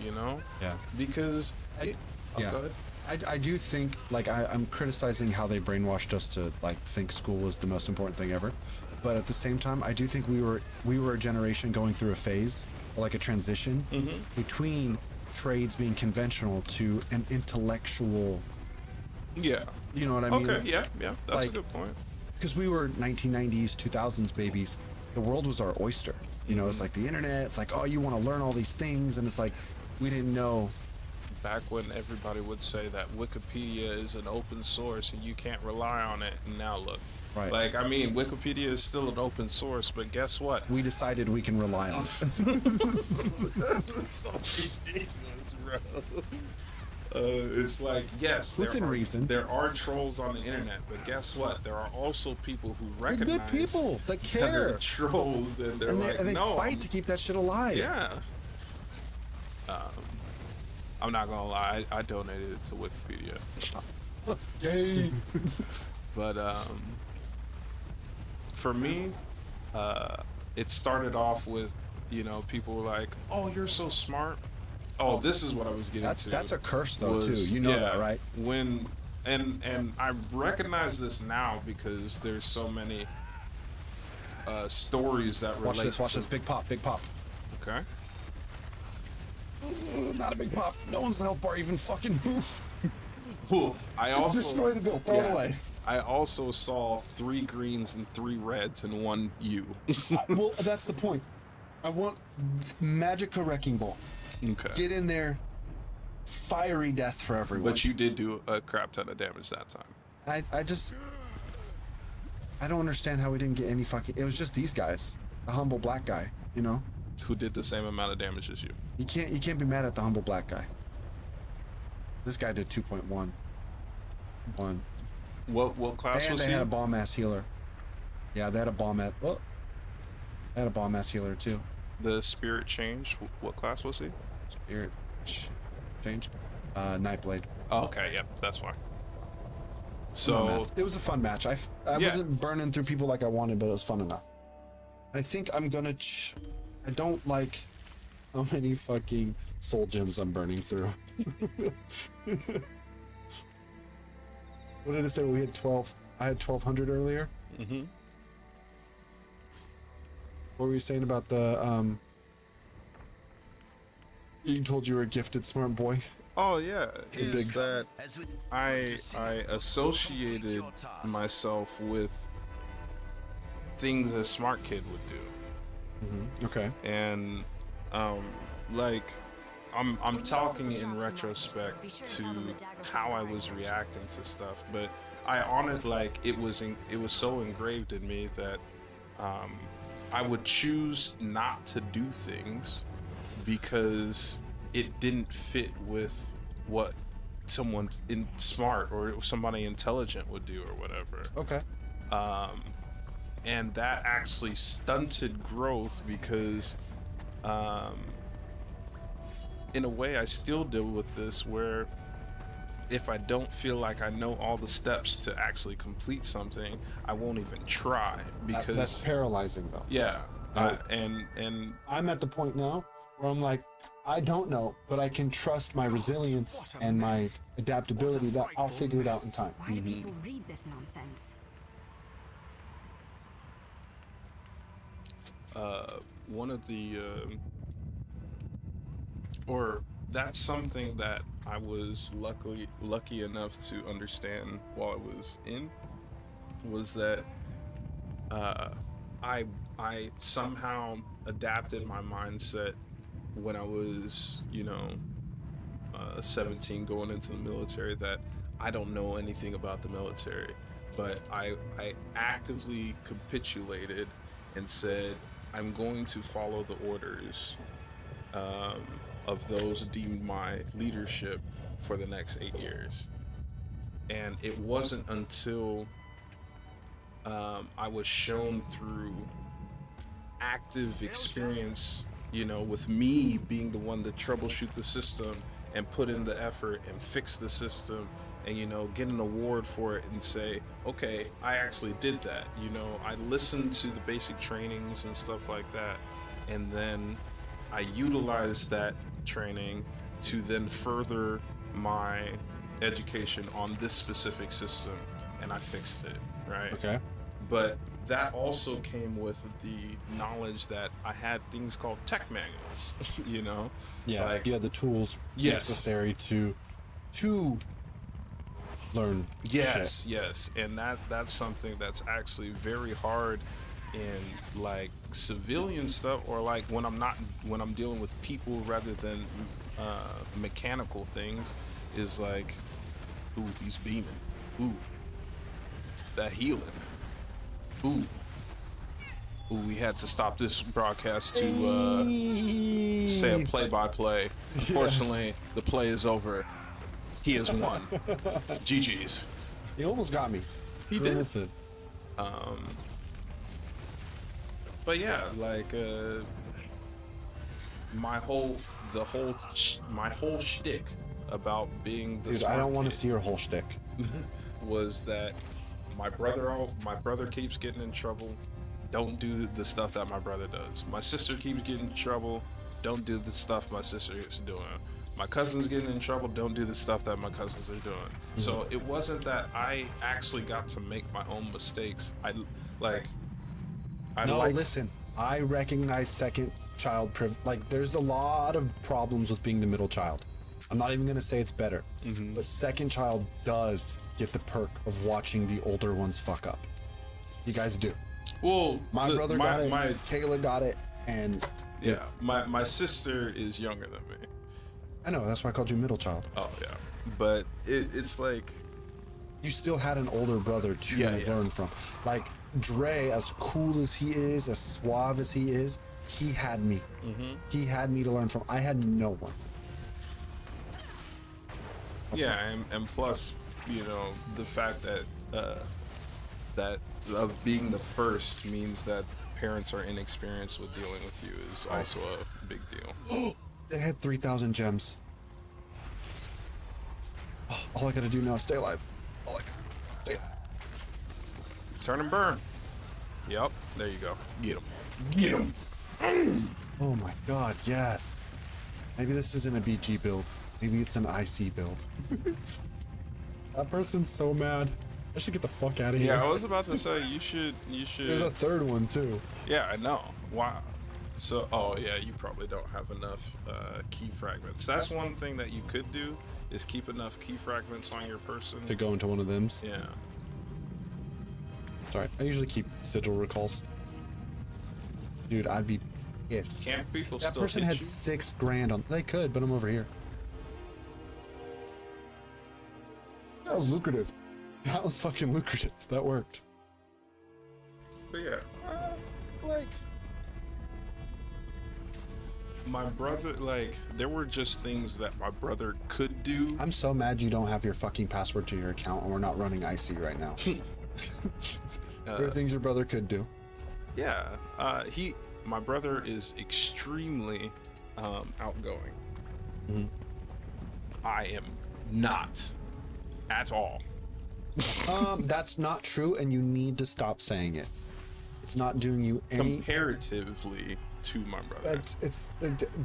Yeah. Because go ahead. I do think, like, I'm criticizing how they brainwashed us to like think school was the most important thing ever, but at the same time, I do think we were a generation going through a phase, like a transition between trades being conventional to an intellectual. Yeah. You know what I mean? Okay. Yeah. That's like, a good point. Because we were 1990s, 2000s babies. The world was our oyster. It's like the internet. It's like, oh, you want to learn all these things, and it's like we didn't know. Back when everybody would say that Wikipedia is an open source and you can't rely on it, and now look. Right. Like, I mean, Wikipedia is still an open source, but guess what? We decided we can rely on it. That's so ridiculous, bro. It's like, yes, within reason, there are trolls on the internet, but guess what? There are also people who recognize good people that care. That they're trolls, and they're like, and they no, fight to keep that shit alive. Yeah. I'm not gonna lie, I donated it to Wikipedia. Yay! But for me, it started off with, people were like, "Oh, you're so smart." Oh, this is what I was getting to. That's a curse, though, too. You know that, right? And I recognize this now because there's so many stories that relate. Watch this. Big pop. Okay. Not a big pop. No one's health bar even fucking moves. I also destroy the bill. Throw it away. I also saw 3 greens and 3 reds and 1 U. Well, that's the point. I want Magicka Wrecking Ball. Okay. Get in there. Fiery death for everyone. But you did do a crap ton of damage that time. I don't understand how we didn't get any fucking. It was just these guys. A humble black guy, who did the same amount of damage as you. You can't be mad at the humble black guy. This guy did 2.1. What class and was he? they had a bomb ass healer. Yeah, they had a bomb ass. Oh, they had a bomb ass healer too. The spirit change. What class was he? Spirit change. Nightblade. Oh, okay, yep, that's why. So it was a fun match. I wasn't burning through people like I wanted, but it was fun enough. I think I'm gonna I don't like how many fucking soul gems I'm burning through. What did it say? We had 12. I had 1,200 earlier. Mm-hmm. What were you saying about the You told you were a gifted smart boy. Oh yeah, The is big- that I associated myself with things a smart kid would do. Okay. And like I'm talking in retrospect to how I was reacting to stuff, but I honestly, like, it was so engraved in me that I would choose not to do things because it didn't fit with what someone smart or somebody intelligent would do or whatever. Okay. And that actually stunted growth because in a way I still deal with this, where if I don't feel like I know all the steps to actually complete something, I won't even try, because That's paralyzing, though. yeah. Right. And I'm at the point now where I'm like, I don't know, but I can trust my resilience and my adaptability that I'll figure it out in time. Why do people read this nonsense? one of the or that's something that I was lucky enough to understand while I was in, was that I somehow adapted my mindset when I was 17 going into the military, that I don't know anything about the military, but I actively capitulated and said, I'm going to follow the orders of those deemed my leadership for the next 8 years. And it wasn't until I was shown through active experience, with me being the one to troubleshoot the system and put in the effort and fix the system and, get an award for it and say, okay, I actually did that. I listened to the basic trainings and stuff like that. And then I utilized that training to then further my education on this specific system, and I fixed it, right? Okay. But that also came with the knowledge that I had things called tech manuals, Yeah, like, you had the tools Yes. necessary to learn yes, shit. yes, and that's something that's actually very hard in like civilian stuff, or like when I'm dealing with people rather than mechanical things, is like, ooh, he's beaming, ooh, that healing, ooh, we had to stop this broadcast to say a play-by-play. Unfortunately, the play is over. He has won. GG's. He almost got me. He did. Almost did. But yeah, like my whole shtick about being the Dude, smart I don't want to kid see your whole shtick. was that my brother keeps getting in trouble. Don't do the stuff that my brother does. My sister keeps getting in trouble. Don't do the stuff my sister is doing. My cousin's getting in trouble. Don't do the stuff that my cousins are doing. So it wasn't that I actually got to make my own mistakes. Listen, I recognize second child like, there's a lot of problems with being the middle child. I'm not even gonna say it's better, but second child does get the perk of watching the older ones fuck up. You guys do. Well, My brother got it, Kayla got it, and yeah, my sister is younger than me. I know, that's why I called you middle child. Oh yeah, but it's like, you still had an older brother to learn from. Like, Dre, as cool as he is, as suave as he is, he had me. He had me to learn from. I had no one. Yeah, and plus, the fact that that of being the first means that parents are inexperienced with dealing with you is also a big deal. They had 3,000 gems. Oh, all I gotta do now is stay alive. Stay alive. Turn and burn. Yep, there you go. Get him. Get him. Oh my god, yes. Maybe this isn't a BG build. Maybe it's an IC build. That person's so mad. I should get the fuck out of here. Yeah, I was about to say you should. There's a third one too. Yeah, I know. Wow. So, oh yeah, you probably don't have enough key fragments. That's one thing that you could do is keep enough key fragments on your person To go into one of them's. Yeah. Sorry, I usually keep sigil recalls. Dude, I'd be pissed. Can't people That still person hit had you? $6 grand on. They could, but I'm over here. That was lucrative. That was fucking lucrative. That worked. But yeah, like my brother, like there were just things that my brother could do. I'm so mad you don't have your fucking password to your account and we're not running IC right now. There are things your brother could do. Yeah, my brother is extremely outgoing. Mhm. I am not at all. That's not true, and you need to stop saying it. It's not doing you any. Comparatively to my brother.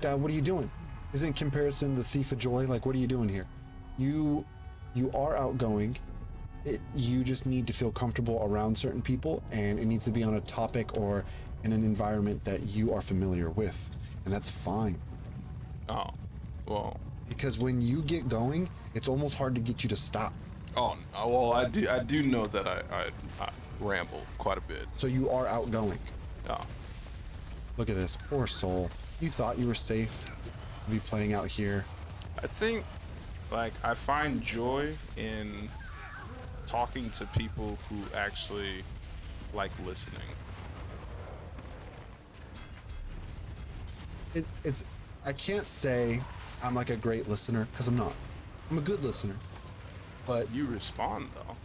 Dad, what are you doing? Isn't comparison the thief of joy? Like, what are you doing here? You are outgoing. You just need to feel comfortable around certain people, and it needs to be on a topic or in an environment that you are familiar with, and that's fine. Oh, well. Because when you get going, it's almost hard to get you to stop. Oh, well, I do know that I ramble quite a bit. So you are outgoing. Oh. Look at this, poor soul. You thought you were safe to be playing out here. I think, like, I find joy in talking to people who actually like listening. It's I can't say I'm like a great listener, because I'm not. I'm a good listener. But you respond though.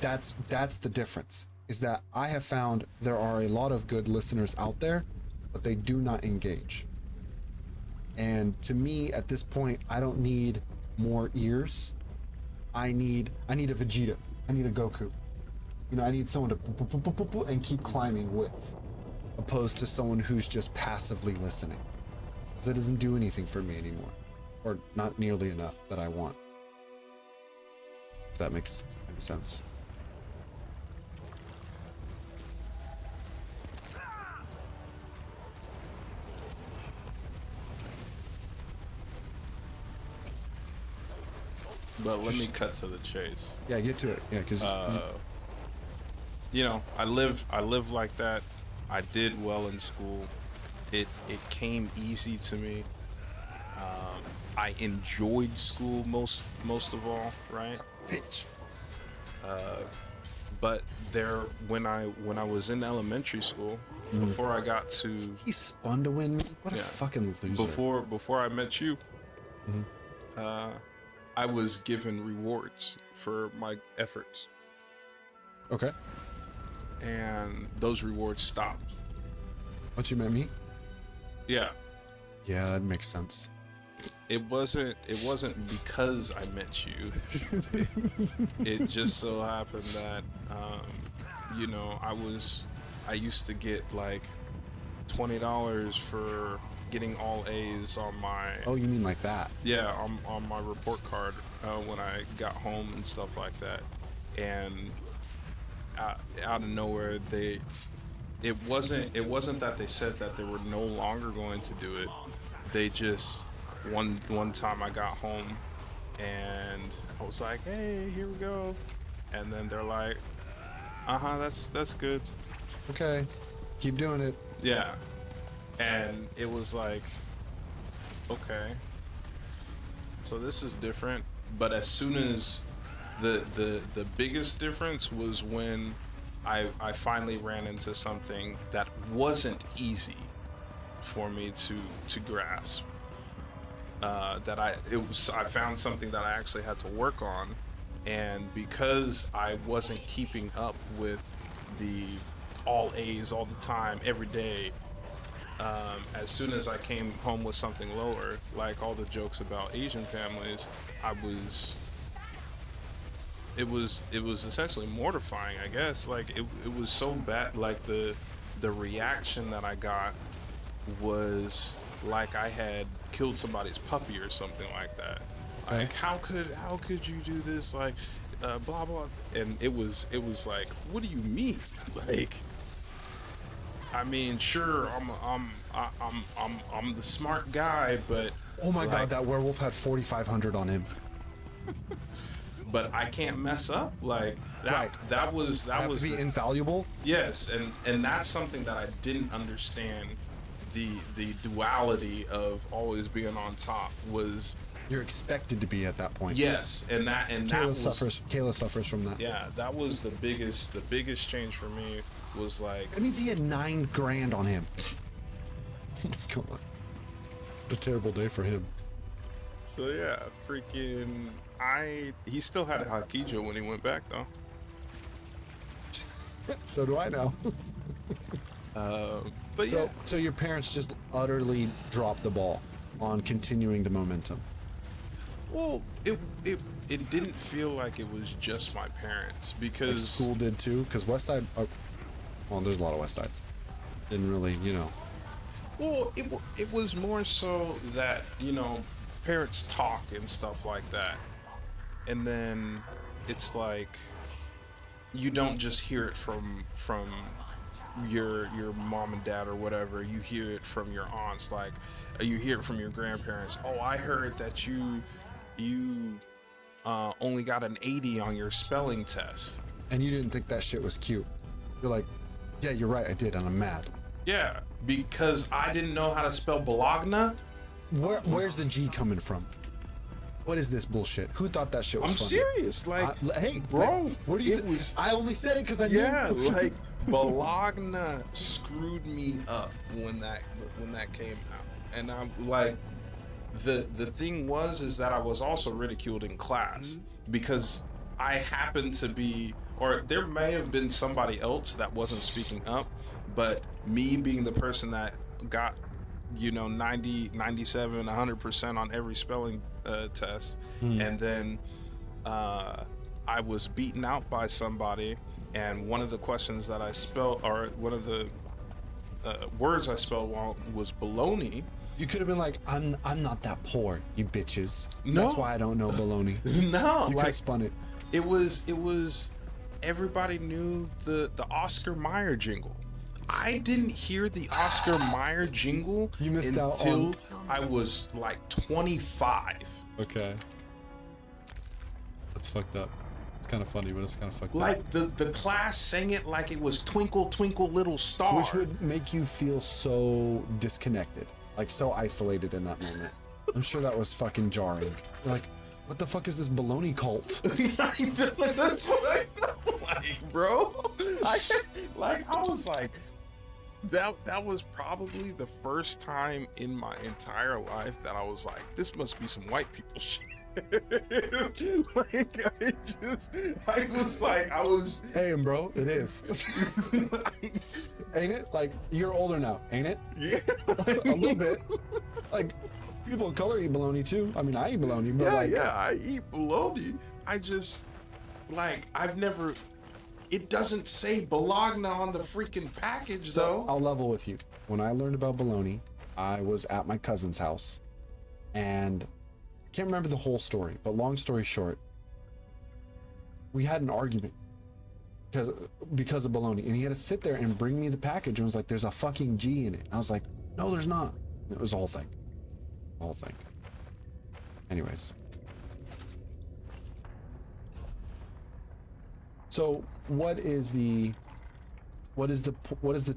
That's the difference. Is that I have found there are a lot of good listeners out there, but they do not engage. And to me, at this point, I don't need more ears. I need a Vegeta. I need a Goku. You know, I need someone to and keep climbing with, opposed to someone who's just passively listening. Because that doesn't do anything for me anymore, or not nearly enough that I want. If that makes sense. But let me cut to the chase. Yeah, get to it. Yeah, because you know, I live like that. I did well in school. It came easy to me. I enjoyed school most of all, right? Bitch. But when I was in elementary school, before I got to he spun to win me. What a fucking loser. Before I met you, I was given rewards for my efforts. Okay. And those rewards stopped. Once you met me? Yeah. Yeah, that makes sense. It wasn't because I met you. It just so happened that you know, I used to get like $20 for getting all A's on my Oh, you mean like that? Yeah, on my report card when I got home and stuff like that. And out of nowhere it wasn't that they said that they were no longer going to do it. They just one time I got home and I was like, hey, here we go. And then they're like, that's good. Okay, keep doing it. Yeah. And it was like, okay, so this is different. But as soon as the biggest difference was when I finally ran into something that wasn't easy for me to grasp. I found something that I actually had to work on, and because I wasn't keeping up with the all A's all the time, every day, as soon as I came home with something lower, like all the jokes about Asian families, it was essentially mortifying, I guess. Like it was so bad, like the reaction that I got was like I had killed somebody's puppy or something like that. Okay. Like, how could you do this? Like, blah blah. And it was like, what do you mean? Like, I mean, sure, I'm the smart guy, but Oh my like, god, that werewolf had 4,500 on him. but I can't mess up. Like that. Right. That was Have to be the- invaluable. Yes, and that's something that I didn't understand. The duality of always being on top was You're expected to be at that point. yes, and that Kayla was suffers from that. yeah, that was the biggest change for me was like That means he had 9 grand on him. Come on. What a terrible day for him. so yeah, freaking he still had a Hakijo when he went back though. So do I now. But yeah, So your parents just utterly dropped the ball on continuing the momentum. well, it didn't feel like it was just my parents Like because school did too, because Westside. Well, there's a lot of Westsides. Didn't really, well, it was more so that, parents talk and stuff like that. And then it's like you don't just hear it from your mom and dad or whatever. You hear it from your aunts, like you hear it from your grandparents. Oh, I heard that you only got an 80 on your spelling test. And you didn't think that shit was cute. You're like, yeah, you're right, I did, and I'm mad. Yeah, because I didn't know how to spell Bologna. Where's the G coming from? What is this bullshit? Who thought that shit was I'm funny? serious, like, hey, bro, what do you? it was- I only said it because I knew. Yeah, like Bologna screwed me up when that came out, and I'm like, the thing is that I was also ridiculed in class because I happened to be, or there may have been somebody else that wasn't speaking up, but me being the person that got 90, 97, 100% on every spelling test, and then I was beaten out by somebody, and one of the questions that I spelled, or one of the words I spelled wrong was baloney. You could have been like, I'm not that poor, you bitches. No. That's why I don't know baloney. No, You could have spun it. It was everybody knew the Oscar Mayer jingle. I didn't hear the Oscar Mayer jingle You missed out until on- I was like 25. Okay. That's fucked up. It's kind of funny, but it's kind of fucked up. Like the class sang it like it was Twinkle Twinkle Little Star. Which would make you feel so disconnected, like so isolated in that moment. I'm sure that was fucking jarring. You're like, what the fuck is this baloney cult? That's what I felt like, bro. I was like, that was probably the first time in my entire life that I was like, this must be some white people shit. I was Hey, bro, it is. Ain't it? Like, you're older now, ain't it? Yeah. A little bit. Like, people of color eat bologna too. I mean, I eat bologna, but I eat bologna. I just, I've never, it doesn't say Bologna on the freaking package though. I'll level with you. When I learned about bologna, I was at my cousin's house, and I can't remember the whole story, but long story short, we had an argument because of bologna, and he had to sit there and bring me the package and was like, there's a fucking G in it. And I was like, no, there's not. And it was the whole thing. The whole thing. Anyways. So what is the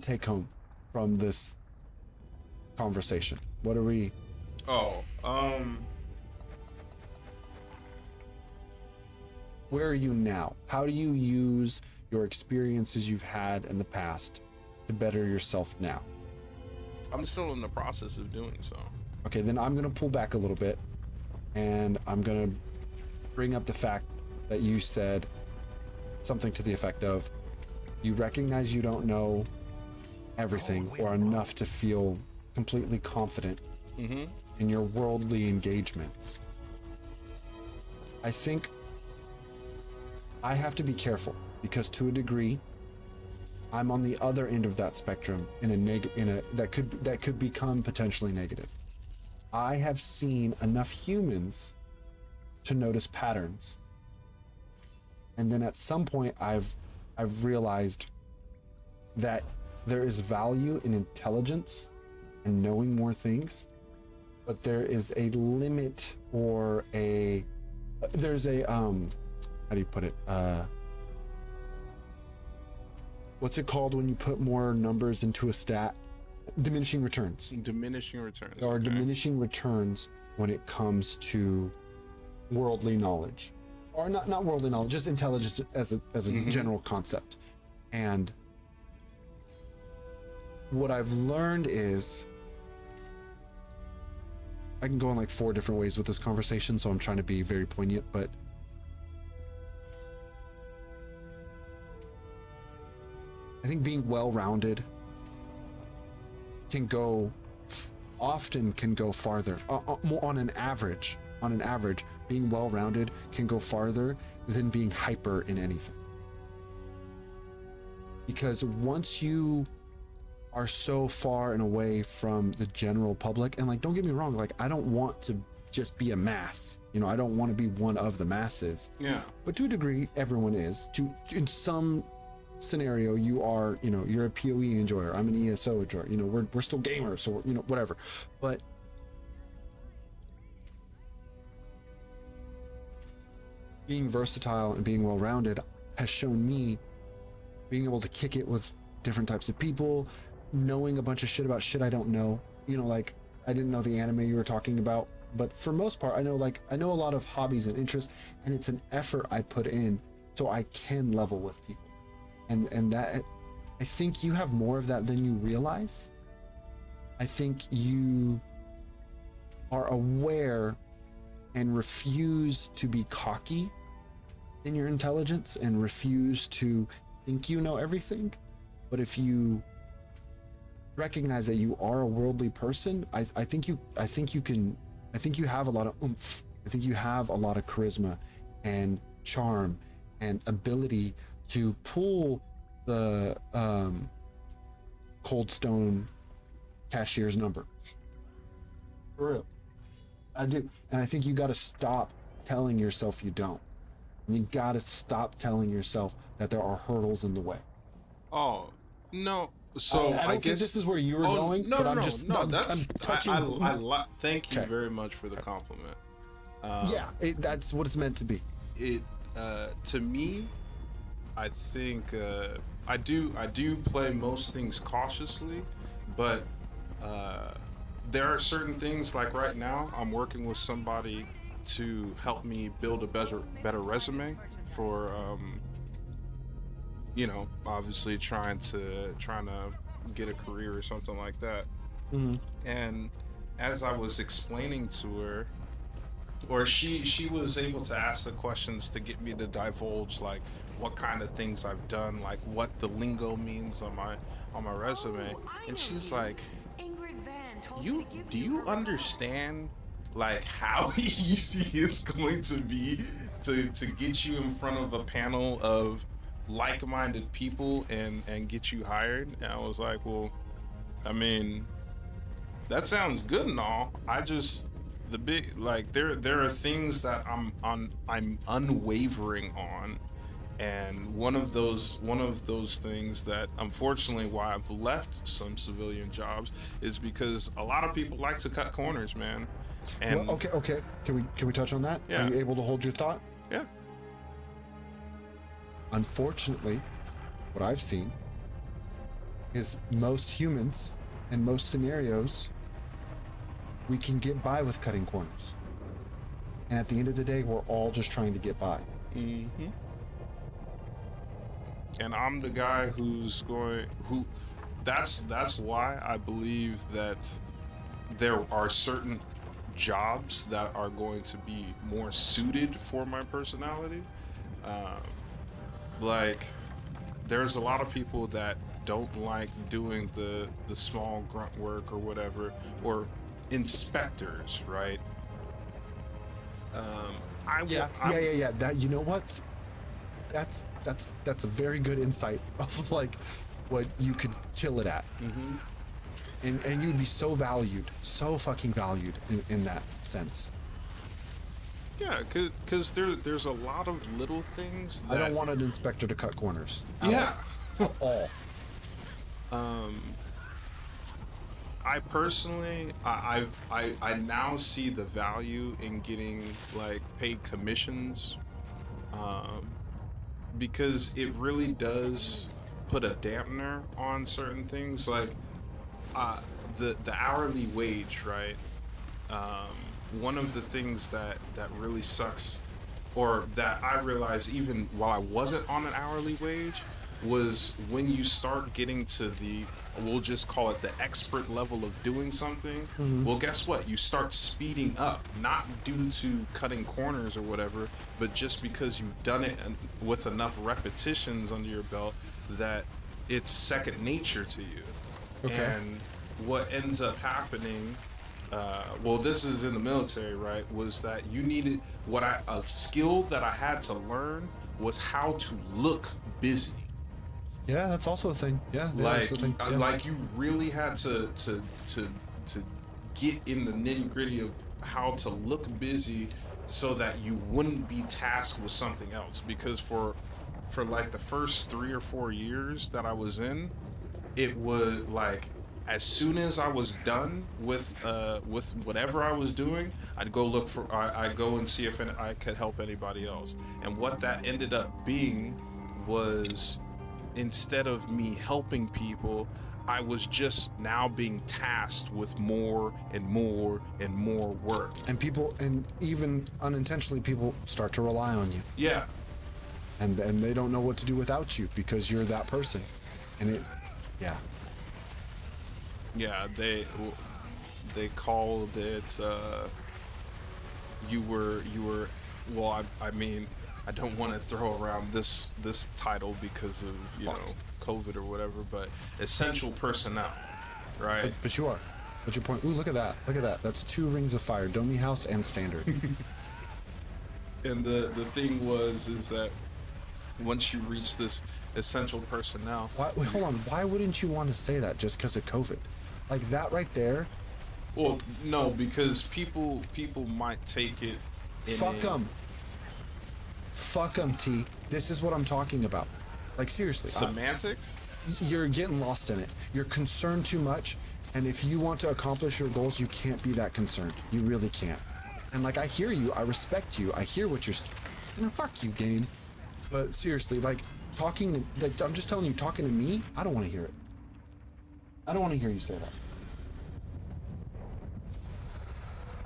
take home from this conversation? What are we? Where are you now? How do you use your experiences you've had in the past to better yourself now? I'm still in the process of doing so. Okay, then I'm gonna pull back a little bit, and I'm gonna bring up the fact that you said something to the effect of, you recognize you don't know everything or enough to feel completely confident in your worldly engagements. I think I have to be careful because to a degree, I'm on the other end of that spectrum in a that could become potentially negative. I have seen enough humans to notice patterns. And then at some point I've realized that there is value in intelligence and knowing more things, but there is a limit or there's a how do you put it? What's it called when you put more numbers into a stat? Diminishing returns. Diminishing returns. There are diminishing returns when it comes to worldly knowledge, or not worldly knowledge, just intelligence as a general concept. And what I've learned is, I can go in like 4 different ways with this conversation, so I'm trying to be very poignant, but I think being well-rounded often can go farther. More on an average, being well-rounded can go farther than being hyper in anything. Because once you are so far and away from the general public, and like, don't get me wrong, like, I don't want to just be a mass, you know, I don't want to be one of the masses. Yeah. But to a degree, everyone is. In some scenario, you are, you know, you're a PoE enjoyer, I'm an ESO enjoyer, you know, we're still gamers, so you know, whatever. But being versatile and being well-rounded has shown me being able to kick it with different types of people, knowing a bunch of shit about shit I don't know. You know, like, I didn't know the anime you were talking about, but for most part, I know a lot of hobbies and interests, and it's an effort I put in so I can level with people. And that, I think you have more of that than you realize. I think you are aware and refuse to be cocky in your intelligence and refuse to think you know everything. But if you recognize that you are a worldly person, I think you have a lot of oomph. I think you have a lot of charisma and charm and ability to pull the Cold Stone cashier's number. For real. I do. And I think you got to stop telling yourself you don't. And you got to stop telling yourself that there are hurdles in the way. Oh, no. So I don't think this is where you were going, but I'm touching. Thank you very much for the compliment. That's what it's meant to be. To me, I think I do play most things cautiously, but there are certain things, like right now I'm working with somebody to help me build a better resume for you know, obviously trying to get a career or something like that. And as I was explaining to her, or she was able to ask the questions to get me to divulge like what kind of things I've done, like what the lingo means on my resume, and she's like, do you understand like how easy it's going to be to get you in front of a panel of like-minded people and get you hired? And I was like, well, I mean, that sounds good and all. I just, the big, like, there are things that I'm unwavering on, and one of those things that unfortunately why I've left some civilian jobs is because a lot of people like to cut corners, man. And well, okay. Can we touch on that? Yeah. Are you able to hold your thought? Yeah. Unfortunately, what I've seen is most humans in most scenarios, we can get by with cutting corners. And at the end of the day, we're all just trying to get by. Mm-hmm. And I'm the guy that's why I believe that there are certain jobs that are going to be more suited for my personality. Like, there's a lot of people that don't like doing the small grunt work or whatever, or inspectors, right? Yeah. That, you know what? That's a very good insight of like what you could kill it at. And you'd be so valued, so fucking valued in that sense. Yeah, because there's a lot of little things that... I don't want an inspector to cut corners. Yeah. At all. I personally, I now see the value in getting like paid commissions, because it really does put a dampener on certain things, like the hourly wage, right? One of the things that really sucks, or that I realized even while I wasn't on an hourly wage, was when you start getting to the, we'll just call it the expert level of doing something. Well, guess what? You start speeding up, not due to cutting corners or whatever, but just because you've done it with enough repetitions under your belt that it's second nature to you. Okay. And what ends up happening, well, this is in the military, right, was that you needed, a skill that I had to learn was how to look busy. Yeah, that's also a thing. Yeah, that's a thing. Yeah. Like you really had to get in the nitty gritty of how to look busy so that you wouldn't be tasked with something else. Because for like the first 3 or 4 years that I was in, it was like, as soon as I was done with whatever I was doing, I'd go look for, I'd go and see if I could help anybody else. And what that ended up being was, instead of me helping people, I was just now being tasked with more and more and more work. And people, and even unintentionally, people start to rely on you. Yeah. And they don't know what to do without you because you're that person. And it, yeah. Yeah, they called it, you were, well, I mean, I don't want to throw around this title because of, you know, COVID or whatever, but essential personnel, right? But you are. What's your point? Ooh, look at that. Look at that. That's 2 rings of fire, Domi House and Standard. And the thing is that once you reach this essential personnel... Wait, hold on. Why wouldn't you want to say that just because of COVID? Like that right there? Well, no, because people might take it in Fuck them. Fuck them, T. This is what I'm talking about. Like, seriously. Semantics? You're getting lost in it. You're concerned too much, and if you want to accomplish your goals, you can't be that concerned. You really can't. And, like, I hear you. I respect you. I hear what you're saying. No, fuck you, Game. But seriously, like, talking, like, I'm just telling you, talking to me, I don't want to hear it. I don't want to hear you say that.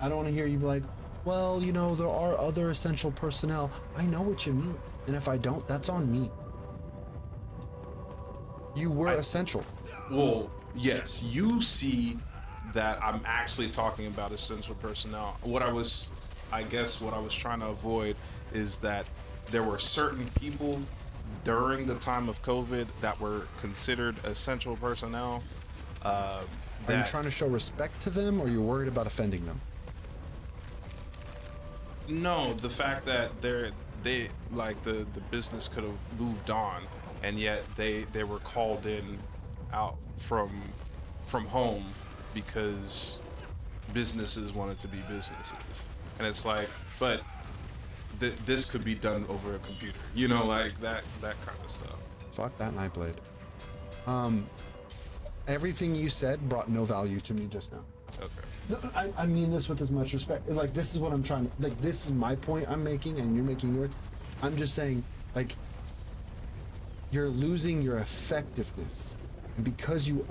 I don't want to hear you be like, well, you know, there are other essential personnel. I know what you mean. And if I don't, that's on me. You were essential. Well, yes, you see that I'm actually talking about essential personnel. I guess what I was trying to avoid is that there were certain people during the time of COVID that were considered essential personnel. Are you trying to show respect to them, or you're worried about offending them? No, the fact that they like the business could have moved on, and yet they were called in out from home because businesses wanted to be businesses, and it's like, but this could be done over a computer, you know, like that kind of stuff. Fuck that Nightblade. Everything you said brought no value to me just now. Okay. I mean this with as much respect. Like, this is what I'm trying to, like, this is my point I'm making, and you're making yours. I'm just saying, like, you're losing your effectiveness. And because you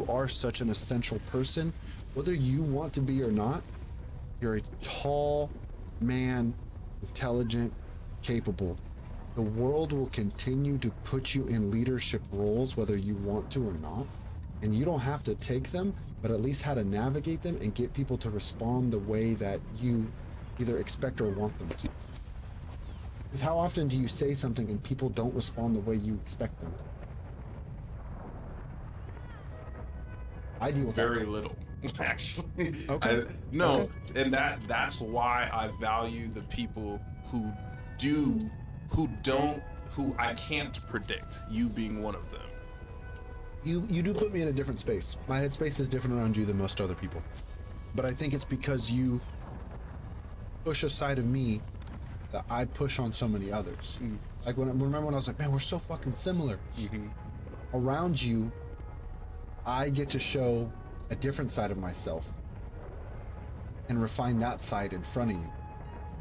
are such an essential person, whether you want to be or not, you're a tall man, intelligent, capable. The world will continue to put you in leadership roles whether you want to or not. And you don't have to take them, but at least how to navigate them and get people to respond the way that you either expect or want them to. Because how often do you say something and people don't respond the way you expect them to? I deal with very little, actually. Okay. No, okay. And that's why I value the people who I can't predict, you being one of them. You do put me in a different space. My headspace is different around you than most other people. But I think it's because you push a side of me that I push on so many others. Like remember when I was like, man, we're so fucking similar. Around you, I get to show a different side of myself and refine that side in front of you,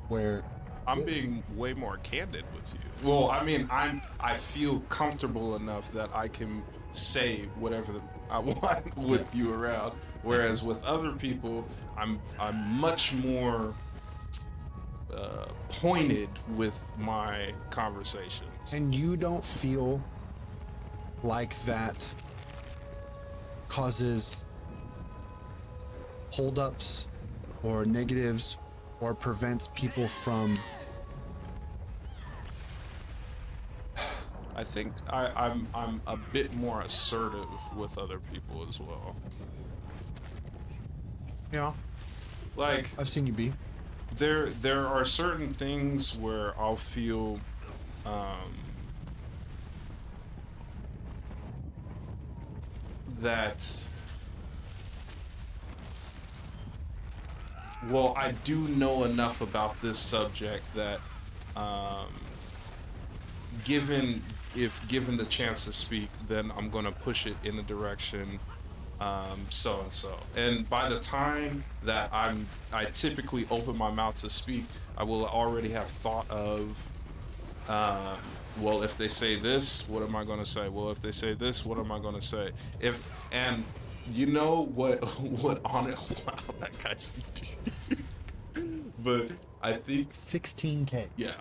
where I'm being way more candid with you. Well, I mean, I feel comfortable enough that I can say whatever I want with you around. Whereas with other people, I'm much more pointed with my conversations. And you don't feel like that causes holdups or negatives or prevents people from... I think I'm a bit more assertive with other people as well. Yeah. Like, I've seen you be. There are certain things where I'll feel that, well, I do know enough about this subject that if given the chance to speak, then I'm gonna push it in a direction so and so. And by the time that I typically open my mouth to speak, I will already have thought of, well, if they say this, what am I gonna say? Well, if they say this, what am I gonna say? And you know what on it? Wow, that guy's. But I think 16K. Yeah.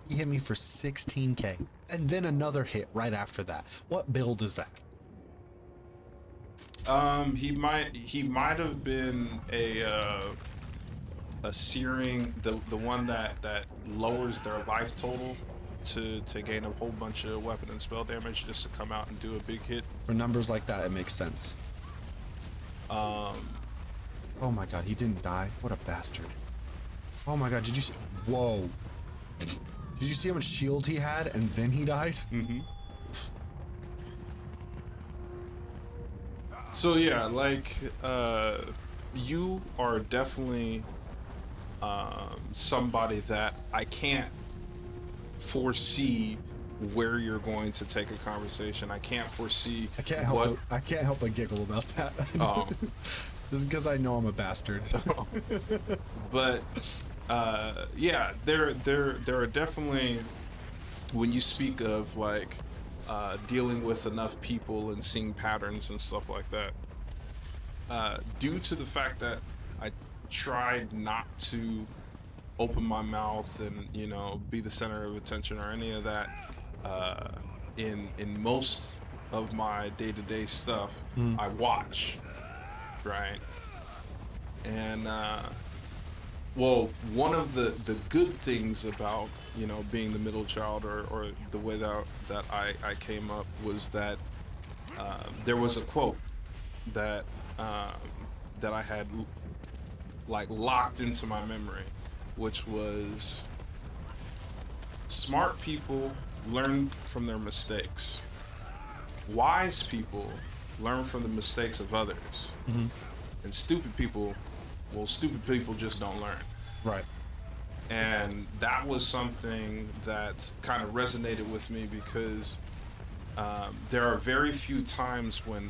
He hit me for 16K. And then another hit right after that. What build is that? He might have been a searing, the one that lowers their life total to gain a whole bunch of weapon and spell damage just to come out and do a big hit. For numbers like that, it makes sense. Oh my god, he didn't die? What a bastard. Oh my god, did you see? Whoa. Did you see how much shield he had and then he died? Mm-hmm. So yeah, like, you are definitely somebody that I can't foresee where you're going to take a conversation. I can't foresee. I can't help but giggle about that. Oh. Just because I know I'm a bastard. But yeah, there are definitely, when you speak of like dealing with enough people and seeing patterns and stuff like that, due to the fact that I tried not to open my mouth and, you know, be the center of attention or any of that, in most of my day-to-day stuff, I watch, right? And well, one of the good things about, you know, being the middle child or the way that I came up was that there was a quote that I had like locked into my memory, which was, smart people learn from their mistakes. Wise people learn from the mistakes of others. And stupid people just don't learn. Right. And that was something that kind of resonated with me because there are very few times when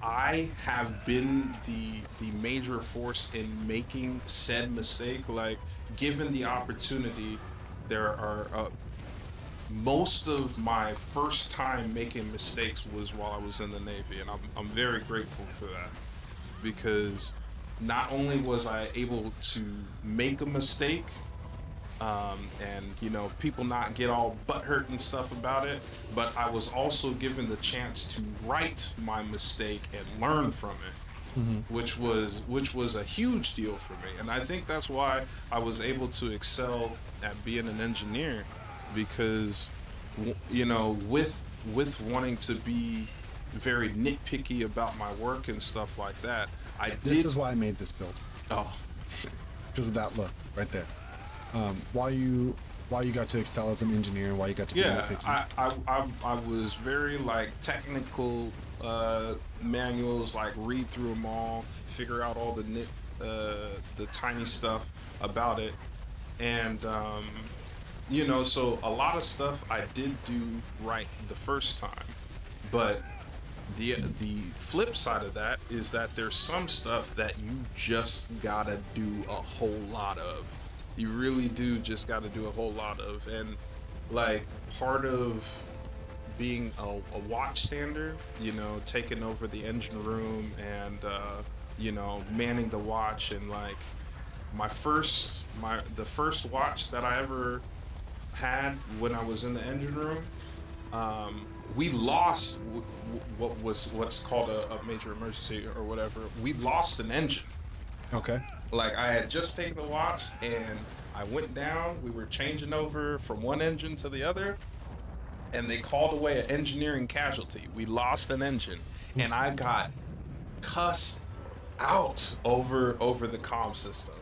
I have been the major force in making said mistake. Like, given the opportunity, there are most of my first time making mistakes was while I was in the Navy, and I'm very grateful for that, because not only was I able to make a mistake, and, you know, people not get all butthurt and stuff about it, but I was also given the chance to right my mistake and learn from it, which was a huge deal for me. And I think that's why I was able to excel at being an engineer, because, you know, with wanting to be very nitpicky about my work and stuff like that, This is why I made this build. Oh. Because of that look right there. Why you got to excel as an engineer, why you got to be nitpicky. I was very like technical manuals, like read through them all, figure out all the tiny stuff about it, and so a lot of stuff I did do right the first time, but the flip side of that is that there's some stuff that you just gotta do a whole lot of. You really do just gotta do a whole lot of, and like part of being a watchstander, taking over the engine room and manning the watch, and like the first watch that I ever had when I was in the engine room, we lost what's called a major emergency or whatever. We lost an engine. Okay. Like I had just taken the watch and I went down. We were changing over from one engine to the other, and they called away an engineering casualty. We lost an engine, and I got cussed out over the comm system.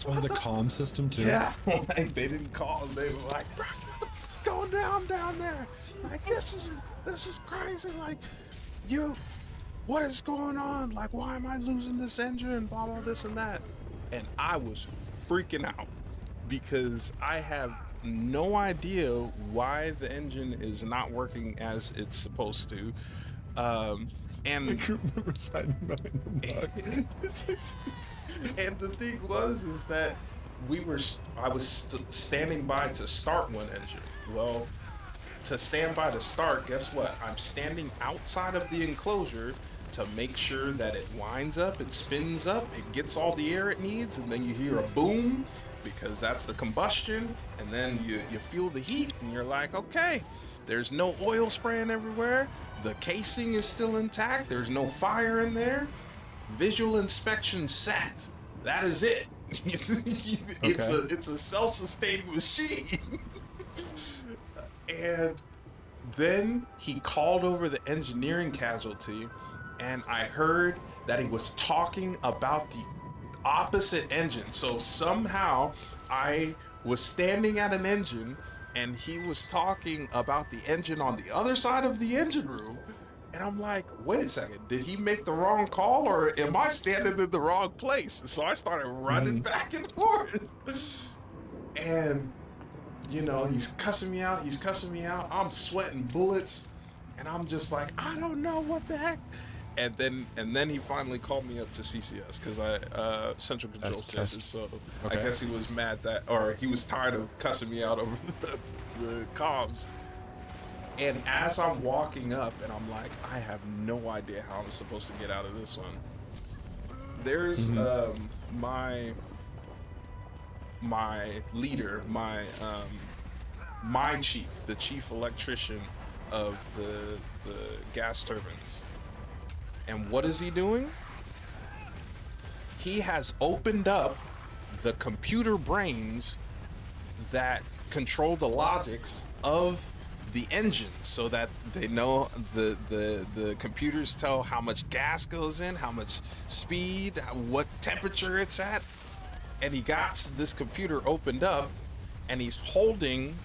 Oh, the comm system too? Yeah, like they didn't call. They were like, "Bro, what the f- going down there? Like this is crazy. Like, what is going on? Like, why am I losing this engine? Blah blah this and that." And I was freaking out because I have no idea why the engine is not working as it's supposed to. And the group members hiding behind the box. And the thing is that I was standing by to start one engine. Well, to stand by to start, guess what? I'm standing outside of the enclosure to make sure that it winds up, it spins up, it gets all the air it needs, and then you hear a boom, because that's the combustion, and then you feel the heat, and you're like, okay, there's no oil spraying everywhere, the casing is still intact, there's no fire in there, visual inspection sat, that is it. It's a self-sustaining machine. And then he called over the engineering casualty, and I heard that he was talking about the opposite engine. So somehow I was standing at an engine and he was talking about the engine on the other side of the engine room. And I'm like, wait a second, did he make the wrong call or am I standing in the wrong place? So I started running back and forth. And, he's cussing me out. I'm sweating bullets. And I'm just like, I don't know what the heck. And then he finally called me up to CCS because Central Control Station. So I guess he was mad or he was tired of cussing me out over the comms. And as I'm walking up, and I'm like, I have no idea how I'm supposed to get out of this one. There's my leader, my chief, the chief electrician of the gas turbines. And what is he doing? He has opened up the computer brains that control the logics of the engine so that they know the computers tell how much gas goes in, how much speed, what temperature it's at. And he got this computer opened up and he's holding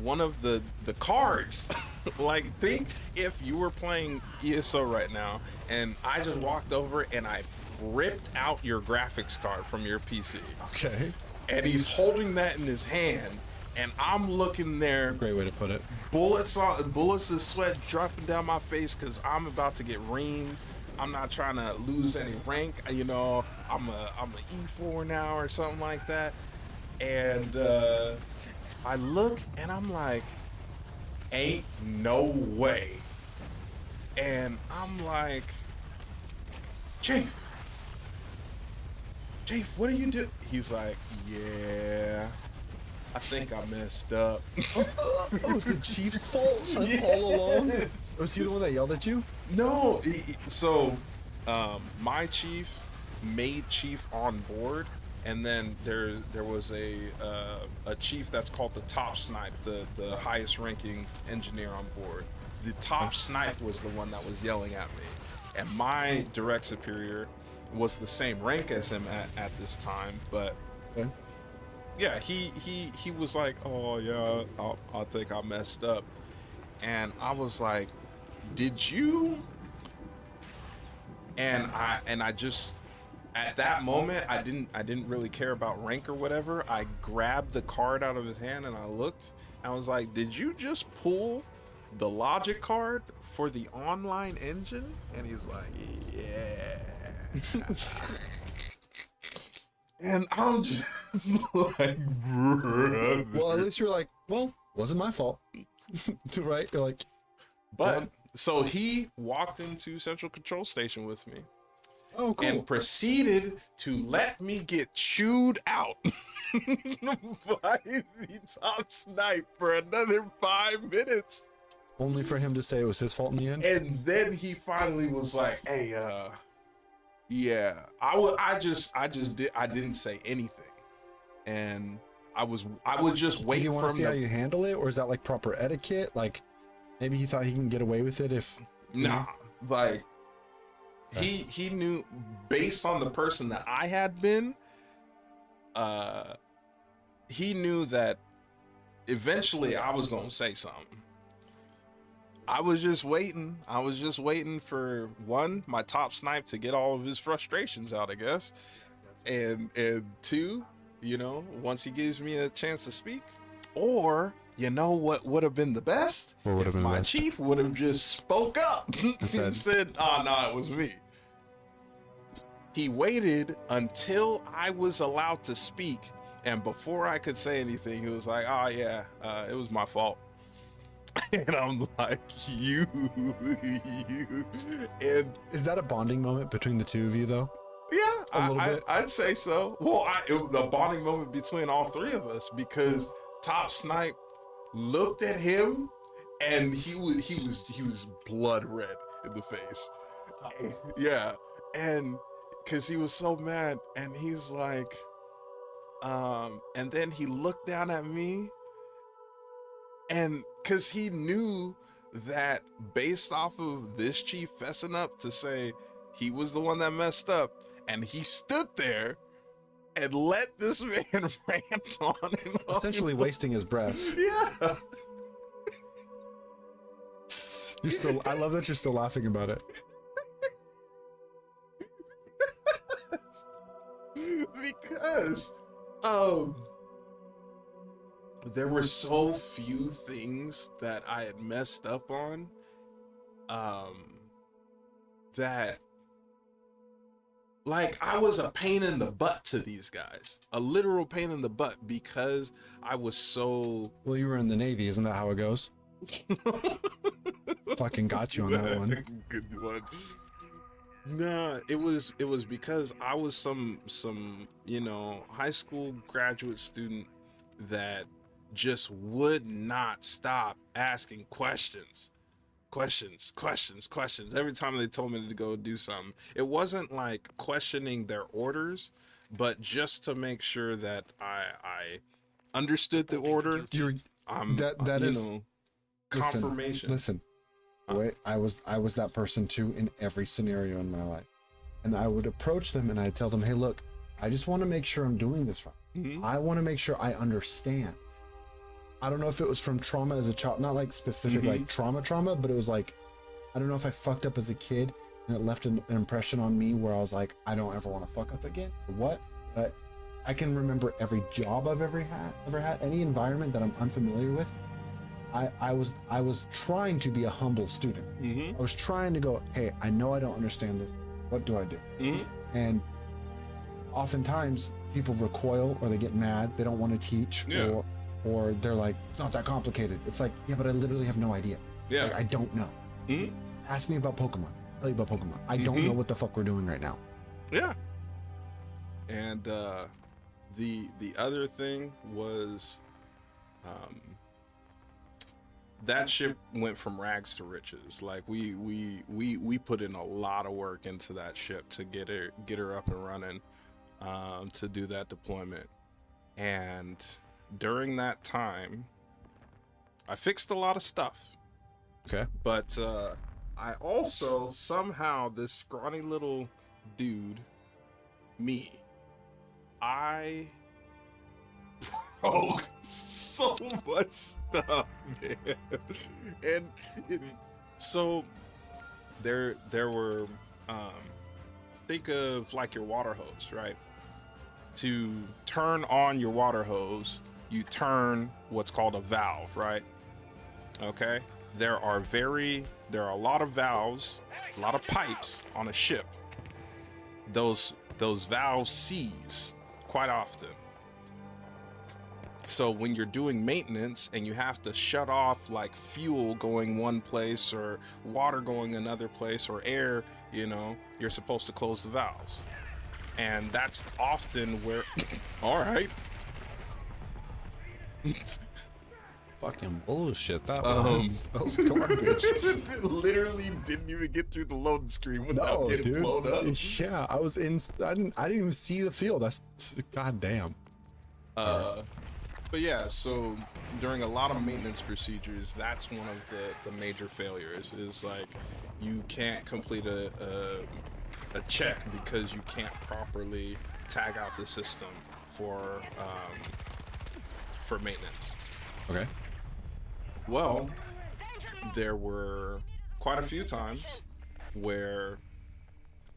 one of the cards. Like, think if you were playing ESO right now and I just walked over and I ripped out your graphics card from your PC. Okay. And he's holding that in his hand and I'm looking there. Great way to put it. Bullets of sweat dropping down my face because I'm about to get reamed. I'm not trying to lose any rank. I'm a E4 now or something like that. And I look and I'm like, ain't no way. And I'm like, Chief, what are you doing? He's like, yeah, I think I messed up. Oh, it was the chief's fault all along? Was he the one that yelled at you? No. So my chief made chief on board, and then there was a chief that's called the top snipe, the highest ranking engineer on board. The top snipe was the one that was yelling at me, and my direct superior was the same rank as him at this time, but yeah, he was like, oh yeah, I think I messed up. And I was like, did you And I just, at that moment, I didn't really care about rank or whatever. I grabbed the card out of his hand and I looked. I was like, "Did you just pull the logic card for the online engine?" And he's like, "Yeah." And I'm just like, bruh. Well, at least you're like, well, wasn't my fault. Right? You're like, But so he walked into Central Control Station with me. oh, cool. And proceeded to let me get chewed out by the Top Snipe for another 5 minutes. Only for him to say it was his fault in the end. And then he finally was like, "Hey, yeah, I didn't say anything." And I was just Do waiting you for want him to see how you handle it, or is that like proper etiquette? Like, maybe he thought he can get away with it if. Nah, like he knew, based on the person that I had been, he knew that eventually I was gonna say something. I was just waiting. I was just waiting for my Top Snipe to get all of his frustrations out, I guess, and two, once he gives me a chance to speak, or what would have been the best? What would have been the my best? chief would have just spoke up and said, "Oh no, it was me." He waited until I was allowed to speak, and before I could say anything, he was like, "Oh yeah, it was my fault." And I'm like, you. And is that a bonding moment between the two of you, though? Yeah, a little bit. I'd say so. Well, it was a bonding moment between all three of us, because Top Snipe looked at him, and he was blood red in the face. Yeah, and because he was so mad, and he's like, and then he looked down at me, and because he knew that based off of this chief fessing up to say he was the one that messed up, and he stood there and let this man rant on and on. Essentially wasting his breath. Yeah. I love that you're still laughing about it. Because there were so few things that I had messed up on, that, like, I was a pain in the butt to these guys, a literal pain in the butt, because I was so. Well, you were in the Navy, isn't that how it goes? Fucking got you on that one. Good ones. Nah, it was because I was some high school graduate student that just would not stop asking questions every time they told me to go do something. It wasn't like questioning their orders, but just to make sure that I understood the order. That is confirmation. Listen, wait, I was that person too in every scenario in my life, and I would approach them and I'd tell them, "Hey, look, I just want to make sure I'm doing this right. Mm-hmm. I want to make sure I understand." I don't know if it was from trauma as a child, not like specific like trauma, but it was like, I don't know if I fucked up as a kid and it left an impression on me where I was like, I don't ever want to fuck up again or what. But I can remember every job I've ever had, any environment that I'm unfamiliar with. I was trying to be a humble student. I was trying to go, hey, I know I don't understand this. What do I do? And oftentimes people recoil or they get mad. They don't want to teach, or they're like, it's not that complicated. It's like, yeah, but I literally have no idea. Yeah. Like, I don't know. Ask me about Pokemon. I'll tell you about Pokemon. I don't know what the fuck we're doing right now. Yeah. And the other thing was, that ship went from rags to riches. Like we put in a lot of work into that ship to get her up and running, to do that deployment. And during that time, I fixed a lot of stuff. Okay. But I also somehow, this scrawny little dude, I broke so much stuff, man. And so there were think of like your water hose, right? To turn on your water hose, you turn what's called a valve, right? Okay. There are a lot of valves, a lot of pipes on a ship. Those valves seize quite often. So when you're doing maintenance and you have to shut off like fuel going one place or water going another place or air, you know, you're supposed to close the valves. And that's often where all right. Fucking bullshit. That was garbage. Literally didn't even get through the loading screen without getting blown up. Yeah, I didn't even see the field. That's goddamn. But yeah, so during a lot of maintenance procedures, that's one of the major failures is like you can't complete a check because you can't properly tag out the system for maintenance. Okay. Well, there were quite a few times where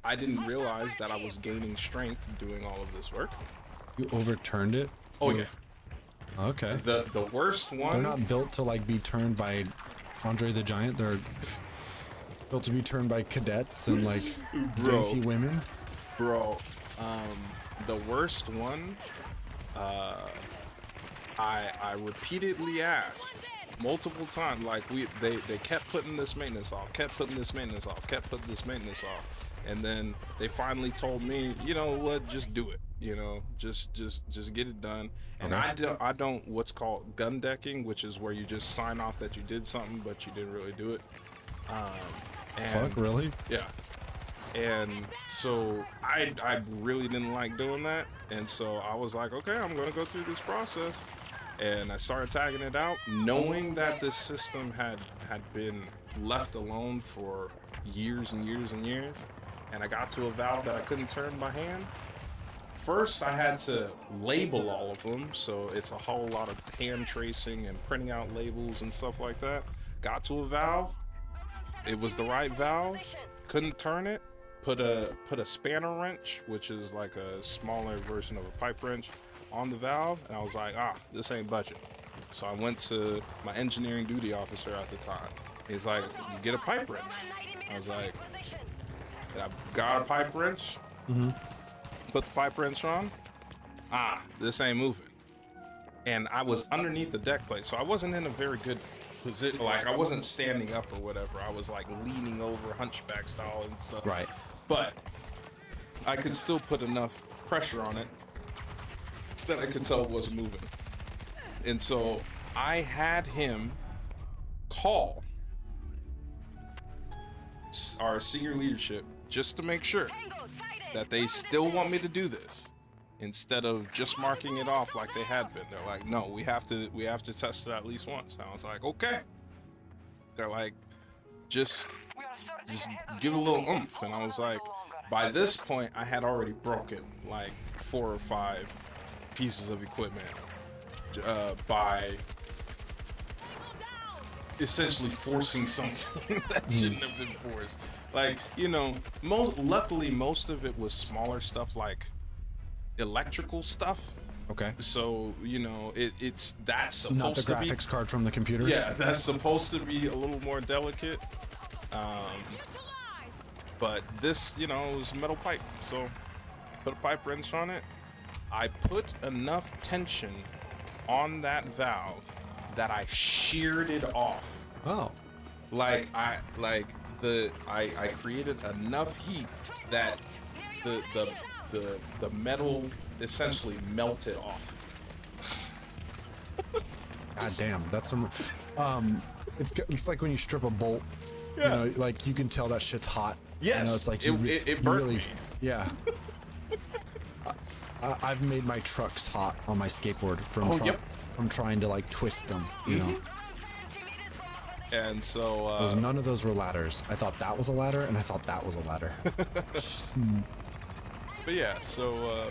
I didn't realize that I was gaining strength doing all of this work. You overturned it? Oh yeah. Okay. The worst one. They're not built to like be turned by Andre the Giant. They're built to be turned by cadets and like dainty women. Bro, the worst one, I repeatedly asked multiple times, like they kept putting this maintenance off, kept putting this maintenance off, kept putting this maintenance off, and then they finally told me, you know what, just do it, you know, just get it done. And I don't what's called gun decking, which is where you just sign off that you did something but you didn't really do it. Fuck, really? Yeah. And so I really didn't like doing that, and so I was like, okay, I'm gonna go through this process. And I started tagging it out, knowing that this system had been left alone for years and years and years. And I got to a valve that I couldn't turn by hand. First, I had to label all of them, so it's a whole lot of hand tracing and printing out labels and stuff like that. Got to a valve, it was the right valve, couldn't turn it. Put a spanner wrench, which is like a smaller version of a pipe wrench, on the valve, and I was like, this ain't budget. So I went to my engineering duty officer at the time. He's like, you get a pipe wrench. I was like, I got a pipe wrench, put the pipe wrench on, this ain't moving. And I was underneath the deck plate, so I wasn't in a very good position, like I wasn't standing up or whatever. I was like leaning over hunchback style and stuff. Right. But I could still put enough pressure on it that I could tell it wasn't moving. And so I had him call our senior leadership just to make sure that they still want me to do this, instead of just marking it off like they had been. They're like, no, we have to test it at least once. And I was like, okay. They're like, just give it a little oomph. And I was like, by this point I had already broken like 4 or 5 pieces of equipment by essentially forcing something that shouldn't have been forced. Like, you know, luckily most of it was smaller stuff, like electrical stuff. Okay. So, you know, it's that's supposed not the to be graphics card from the computer. Yeah, that's supposed to be a little more delicate. But this, you know, was metal pipe, so put a pipe wrench on it. I put enough tension on that valve that I sheared it off. Oh. Like I created enough heat that the metal essentially melted off. God damn, that's some it's like when you strip a bolt. Yeah. You know, like you can tell that shit's hot. Yes. You know, it's like it burnt me. Yeah. I've made my trucks hot on my skateboard from trying to like twist them, you know. And so none of those were ladders. I thought that was a ladder, and I thought that was a ladder. But yeah, so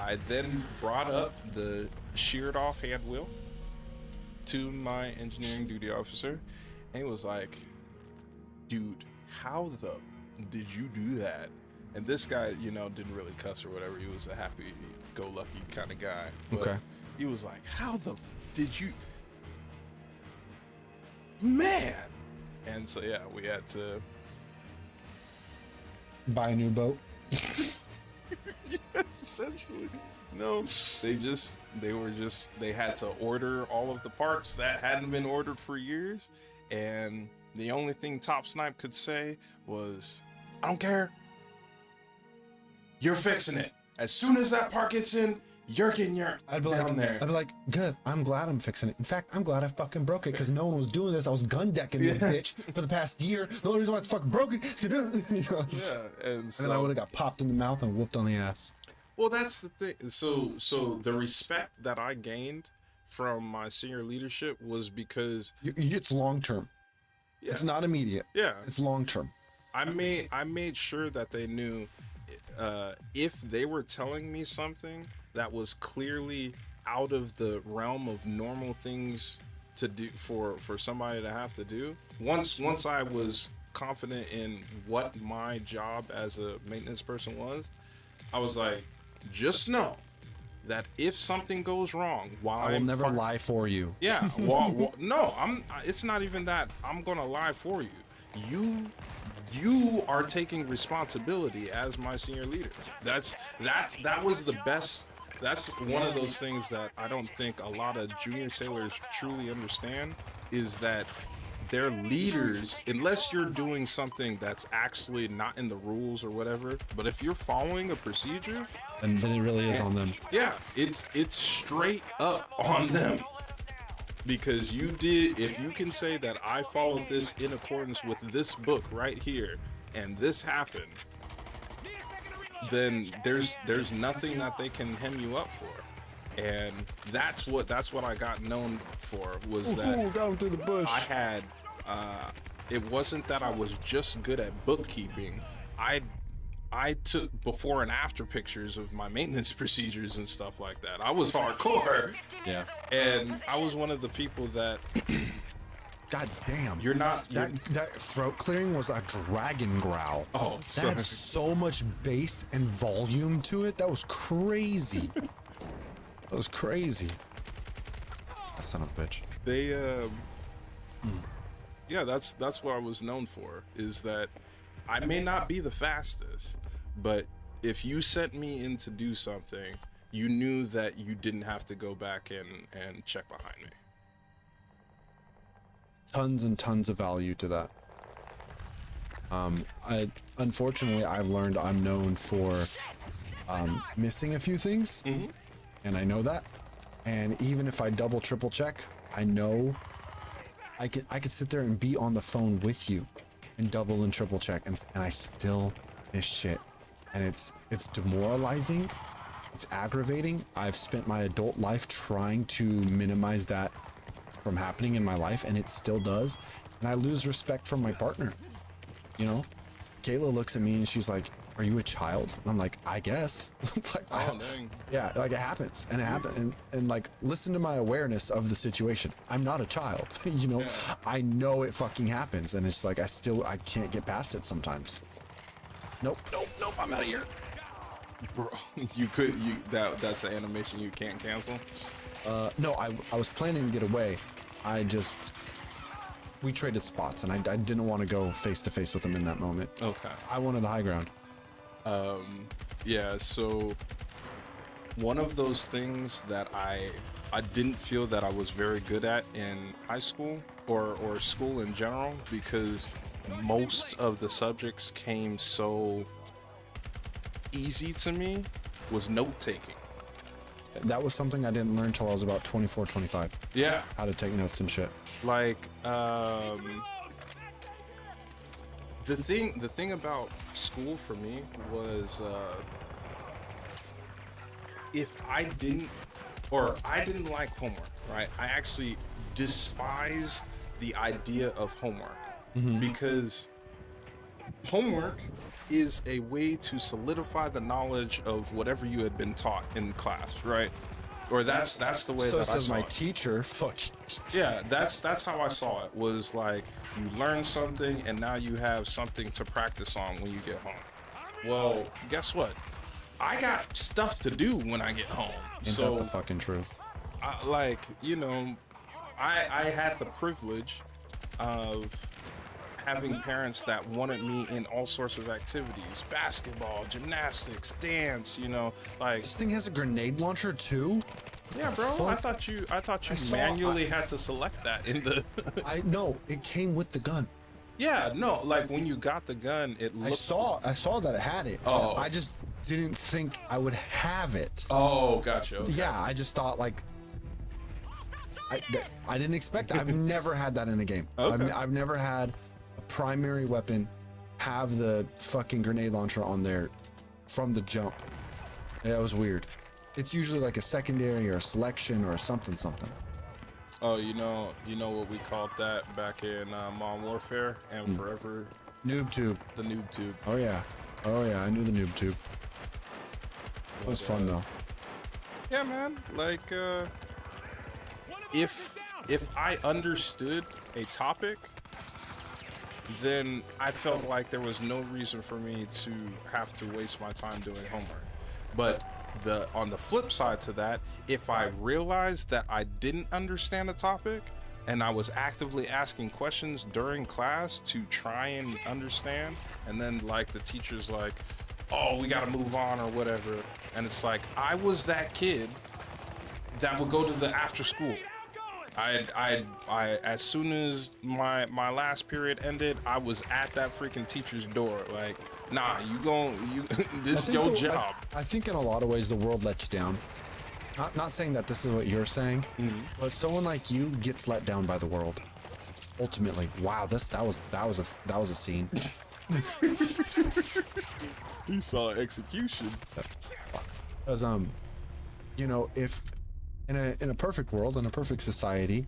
I then brought up the sheared off hand wheel to my engineering duty officer, and he was like, dude, how the did you do that And this guy, you know, didn't really cuss or whatever. He was a happy-go-lucky kind of guy. But Okay. he was like, how the did you... Man! And so, yeah, we had to... Buy a new boat. Essentially. No, they had to order all of the parts that hadn't been ordered for years. And the only thing Top Snipe could say was, I don't care. You're fixing it. As soon as that part gets in, you're getting your down there. I'd be like, good. I'm glad I'm fixing it. In fact, I'm glad I fucking broke it because no one was doing this. I was gun decking this bitch for the past year. The only reason why it's fucking broken is to do it. You know? Yeah, and so then I would have got popped in the mouth and whooped on the ass. well, that's the thing. So the respect that I gained from my senior leadership was because It's long term. yeah, It's not immediate. yeah. It's long term. I made sure that they knew if they were telling me something that was clearly out of the realm of normal things to do for somebody to have to do. Once I was confident in what my job as a maintenance person was, I was like, just know that if something goes wrong while I will never lie for you. yeah, no, it's not even that I'm gonna lie for you. You are taking responsibility as my senior leader. That was the best. That's one of those things that I don't think a lot of junior sailors truly understand, is that their leaders, unless you're doing something that's actually not in the rules or whatever, but if you're following a procedure, And then it really is on them. yeah, it's straight up on them. Because if you can say that I followed this in accordance with this book right here, and this happened, then there's nothing that they can hem you up for. And that's what I got known for, was that got him through the bush. I had it wasn't that I was just good at bookkeeping. I took before and after pictures of my maintenance procedures and stuff like that. I was hardcore. Yeah. And I was one of the people that God damn. you're not That throat clearing was a dragon growl. Oh, that sorry. had so much bass and volume to it. That was crazy. That was crazy. That son of a bitch. they yeah, that's what I was known for, is that I may not be the fastest, but if you sent me in to do something, you knew that you didn't have to go back and check behind me. Tons and tons of value to that. Unfortunately, I've learned I'm known for missing a few things, and I know that. And even if I double, triple check, I know I could sit there and be on the phone with you and double and triple check, and I still miss shit. And it's demoralizing. It's aggravating. I've spent my adult life trying to minimize that from happening in my life, and it still does. And I lose respect from my partner. You know, Kayla looks at me and she's like, "Are you a child?" And I'm like, "I guess." Like, Oh, dang. yeah, like it happens, and it happens, and like, listen to my awareness of the situation. I'm not a child, you know. Yeah. I know it fucking happens, and it's like I can't get past it sometimes. Nope, I'm out of here. Bro, that's an animation you can't cancel? No, I was planning to get away. We traded spots, and I didn't want to go face to face with him in that moment. Okay. I wanted the high ground. Yeah, so one of those things that I didn't feel that I was very good at in high school or school in general, because most of the subjects came so easy to me, was note taking. That was something I didn't learn till I was about 24, 25. Yeah. How to take notes and shit. Like, the thing about school for me was, if I didn't like homework, right? I actually despised the idea of homework, because homework is a way to solidify the knowledge of whatever you had been taught in class, right? Or that's the way So that I says saw my it. teacher. Fuck. Yeah, that's how I saw it. Was like, you learn something and now you have something to practice on when you get home. Well, guess what? I got stuff to do when I get home. Ain't that the fucking truth? Like, you know, I had the privilege of having parents that wanted me in all sorts of activities: basketball, gymnastics, dance, you know, like. This thing has a grenade launcher too? Yeah, bro. I thought you manually had to select that in the. No, it came with the gun. Yeah, no, like when you got the gun, it looked. I saw that it had it. Oh. I just didn't think I would have it. Oh, gotcha. Okay. Yeah, I just thought like. I didn't expect that. I've never had that in a game. Okay. I've never had a primary weapon have the fucking grenade launcher on there from the jump. That was weird. It's usually like a secondary or a selection or something. Oh, you know what we called that back in Modern Warfare and forever. Noob tube. The noob tube. Oh yeah, I knew the noob tube. It was fun though. Yeah, man. Like, if I understood a topic, then I felt like there was no reason for me to have to waste my time doing homework. But on the flip side to that, if I realized that I didn't understand a topic and I was actively asking questions during class to try and understand, and then like the teacher's like, oh, we gotta move on or whatever, and it's like, I was that kid that would go to the after school. I as soon as my last period ended, I was at that freaking teacher's door. Like, nah, this is your job. I think in a lot of ways the world lets you down. Not saying that this is what you're saying, but someone like you gets let down by the world. Ultimately, wow, that was a scene. You saw execution. Because you know, if in a perfect world, in a perfect society,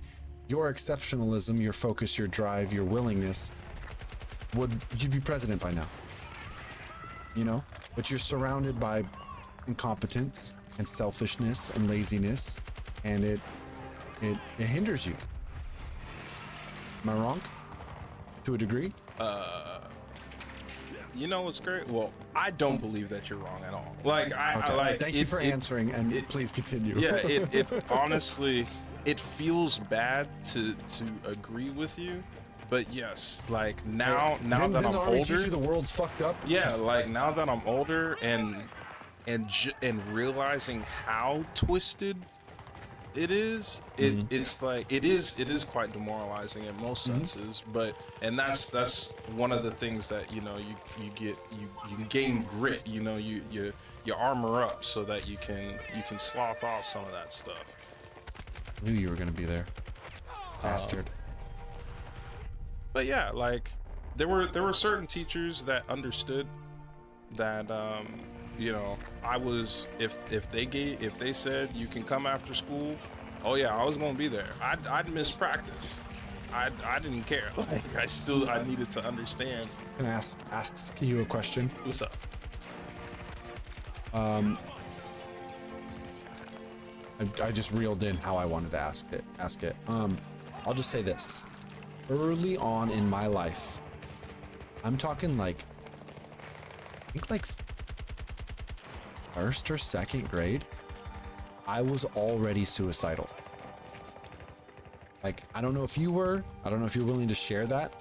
your exceptionalism, your focus, your drive, your willingness, you'd be president by now. You know, but you're surrounded by incompetence and selfishness and laziness, and it hinders you. Am I wrong? To a degree? You know what's great? Well, I don't believe that you're wrong at all. Like, I like. Thank you for answering, and please continue. Yeah, it honestly, it feels bad to agree with you, but yes, like now that I'm older, teach you the world's fucked up. Yeah, like now that I'm older and realizing how twisted it is, it's like it is quite demoralizing in most senses, but that's one of the things that you can gain grit, you know, you armor up so that you can slough off some of that stuff. I knew you were gonna be there, bastard. But yeah, like there were certain teachers that understood that you know, I was if they said you can come after school, oh yeah, I was gonna be there. I'd miss practice. I didn't care. Like I needed to understand. Can I ask you a question? What's up? I just reeled in how I wanted to ask it. I'll just say this. Early on in my life, I'm talking like, I think like first or second grade, I was already suicidal. Like, I don't know if you were, I don't know if you're willing to share that,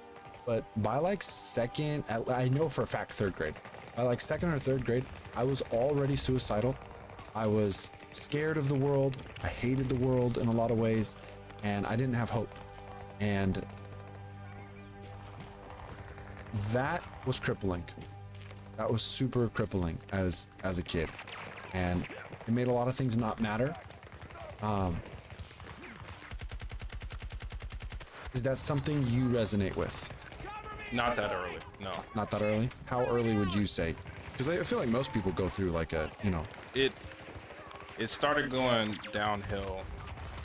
but by like second, I know for a fact third grade, by like second or third grade, I was already suicidal. I was scared of the world. I hated the world in a lot of ways, and I didn't have hope. And that was crippling. That was super crippling as a kid, and it made a lot of things not matter. Is that something you resonate with? Not that early, no. Not that early? How early would you say? Because I feel like most people go through like a, you know. It started going downhill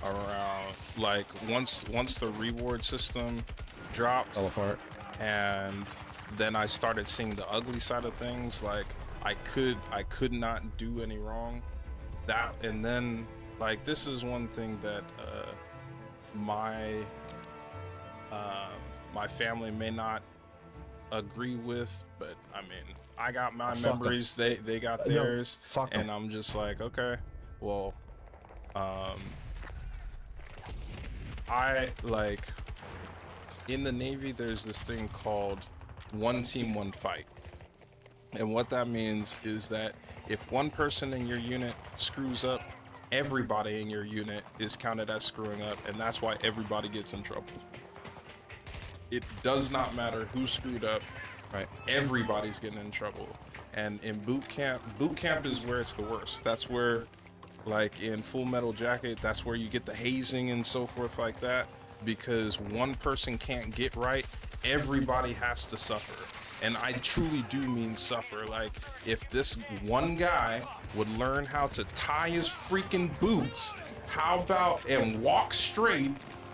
around like once the reward system dropped. Fell apart. And then I started seeing the ugly side of things. Like I could not do any wrong. And then like this is one thing that my family may not agree with, but I mean, I got my Fuck 'em. memories. They got Yo, theirs, fuck 'em. and I'm just like, okay, well, I like in the Navy. There's this thing called one team, one fight, and what that means is that if one person in your unit screws up, everybody in your unit is counted as screwing up, and that's why everybody gets in trouble. It does not matter who screwed up, Right. everybody's getting in trouble. And in boot camp is where it's the worst. That's where, like in Full Metal Jacket, that's where you get the hazing and so forth like that, because one person can't get right, everybody has to suffer. And I truly do mean suffer. Like, if this one guy would learn how to tie his freaking boots, how about, and walk straight,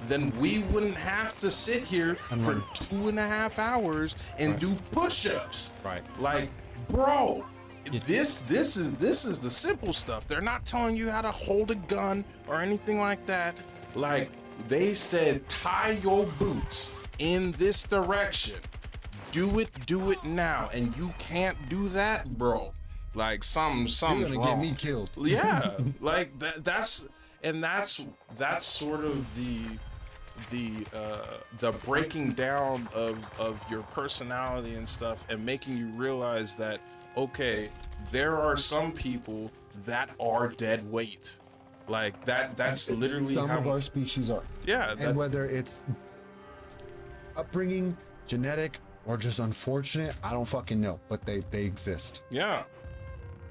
then we wouldn't have to sit here for 2.5 hours and do push-ups. Right. Like, bro, this is the simple stuff. They're not telling you how to hold a gun or anything like that. Like, they said tie your boots in this direction. Do it now. And you can't do that, bro. Like, something's You're gonna wrong. get me killed. Yeah, like that's sort of the breaking down of your personality and stuff, and making you realize that, okay, there are some people that are dead weight. Like that's literally some how of our species are. Yeah, And whether it's upbringing, genetic, or just unfortunate, I don't fucking know, but they exist. Yeah.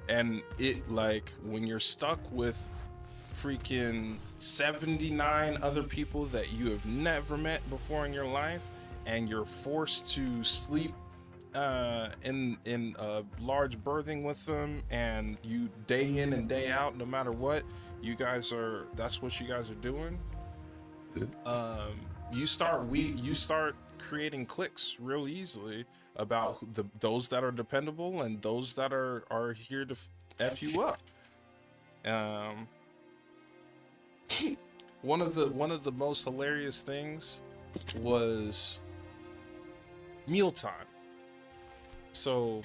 And it, like, when you're stuck with freaking 79 other people that you have never met before in your life, and you're forced to sleep in a large berthing with them, and you day in and day out, no matter what, that's what you guys are doing. You start creating cliques real easily about those that are dependable and those that are here to F you up. One of the most hilarious things was mealtime. So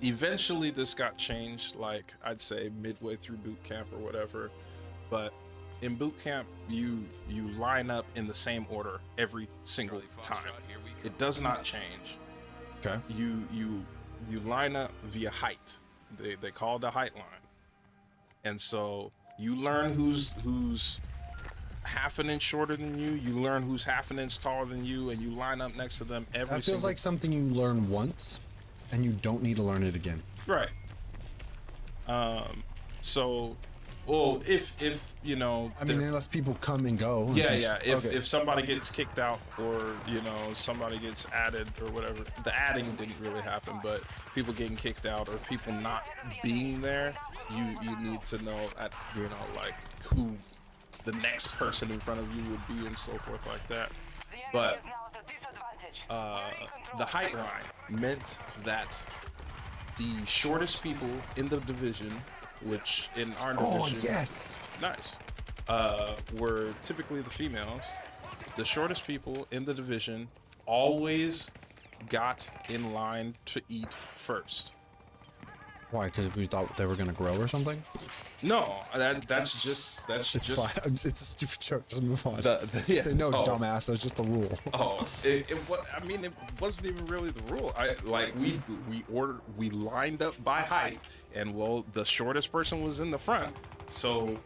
eventually this got changed, like I'd say midway through boot camp or whatever, but in boot camp you line up in the same order every single time. It does not change. Okay. You line up via height. They call it a height line. And so you learn who's half an inch shorter than you, you learn who's half an inch taller than you, and you line up next to them every That feels like something you learn once and you don't need to learn it again. Right. So, well, if you know, I mean, unless people come and go. yeah. If somebody gets kicked out, or you know, somebody gets added or whatever, the adding didn't really happen, but people getting kicked out or people not being there, you need to know like who the next person in front of you would be and so forth like that. But the height line meant that the shortest people in the division, which in our division, yes, nice, were typically the females. The shortest people in the division always got in line to eat first. Why? Because we thought they were gonna grow or something? No, that's just It's fine. It's a stupid joke. Just move on. Yeah. Say no, dumbass. That's just the rule. It wasn't even really the rule. We lined up by height, and well, the shortest person was in the front, so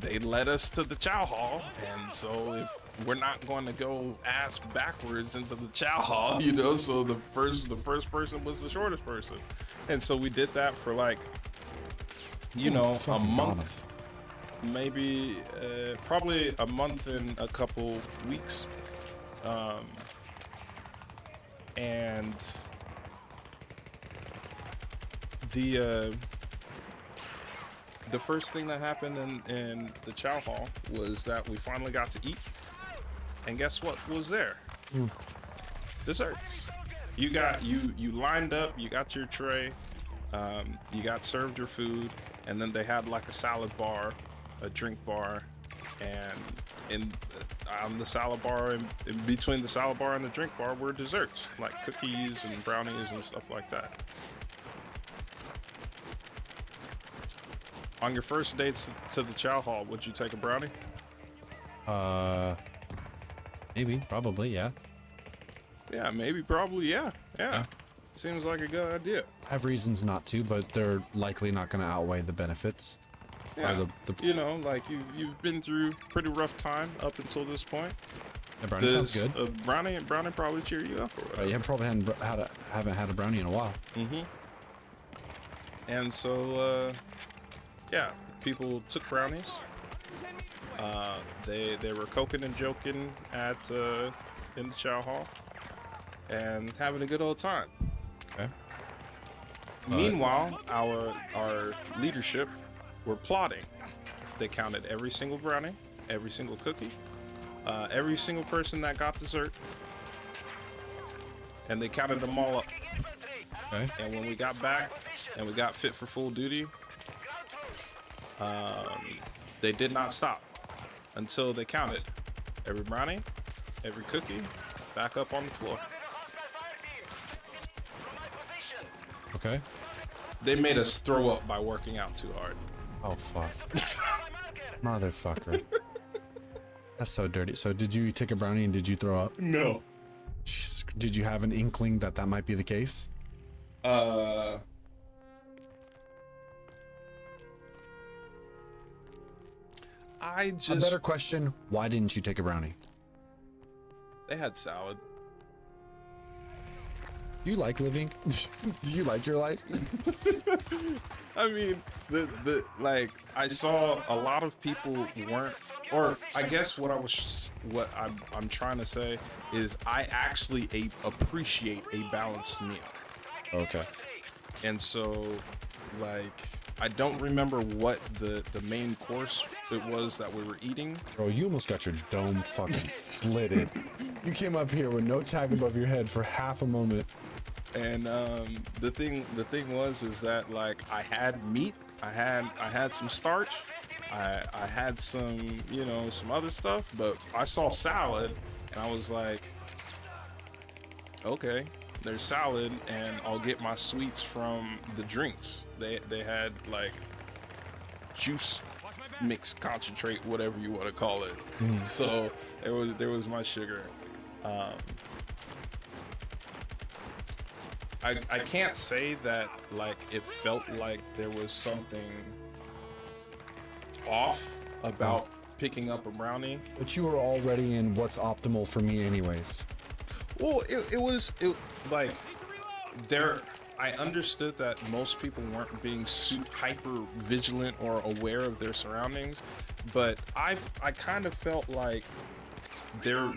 they led us to the chow hall. And so if we're not going to go ass backwards into the chow hall, you know, so the first person was the shortest person, and so we did that for like, you know, a month, maybe probably a month and a couple weeks, and the first thing that happened in the chow hall was that we finally got to eat, and guess what was there? Desserts. You lined up, you got your tray, you got served your food, and then they had like a salad bar, a drink bar, and on the salad bar, and in between the salad bar and the drink bar were desserts like cookies and brownies and stuff like that. On your first dates to the chow hall, would you take a brownie? Maybe, probably, yeah. Yeah, maybe, probably, yeah. Seems like a good idea. I have reasons not to, but they're likely not going to outweigh the benefits. Yeah, you know, like you've been through pretty rough time up until this point. Yeah, brownie sounds good. A brownie probably cheer you up or whatever. Yeah, probably haven't had a brownie in a while. And so, yeah, people took brownies. They were coking and joking at in the chow hall and having a good old time. Okay. Meanwhile, our leadership were plotting. They counted every single brownie, every single cookie, every single person that got dessert, and they counted them all up. Okay. And when we got back and we got fit for full duty, they did not stop until they counted every brownie, every cookie, back up on the floor. Okay. They made us throw up by working out too hard. Oh, fuck. Motherfucker. That's so dirty. So did you take a brownie and did you throw up? No. Jesus, did you have an inkling that that might be the case? I just... A better question, why didn't you take a brownie? They had salad. Do you like living? Do you like your life? I mean, like I saw a lot of people weren't, or I guess what I'm trying to say is I actually appreciate a balanced meal. Okay. And so, like, I don't remember what the main course it was that we were eating. Bro, you almost got your dome fucking splitted. You came up here with no tag above your head for half a moment. And the thing was that like I had meat, I had some starch, I had some, you know, some other stuff, but I saw salad and I was like, okay, there's salad and I'll get my sweets from the drinks. They had like juice mix concentrate, whatever you want to call it. So there was my sugar. I can't say that like it felt like there was something off about picking up a brownie. But you were already in what's optimal for me anyways. Well, it was like there. I understood that most people weren't being hyper vigilant or aware of their surroundings, but I kind of felt like there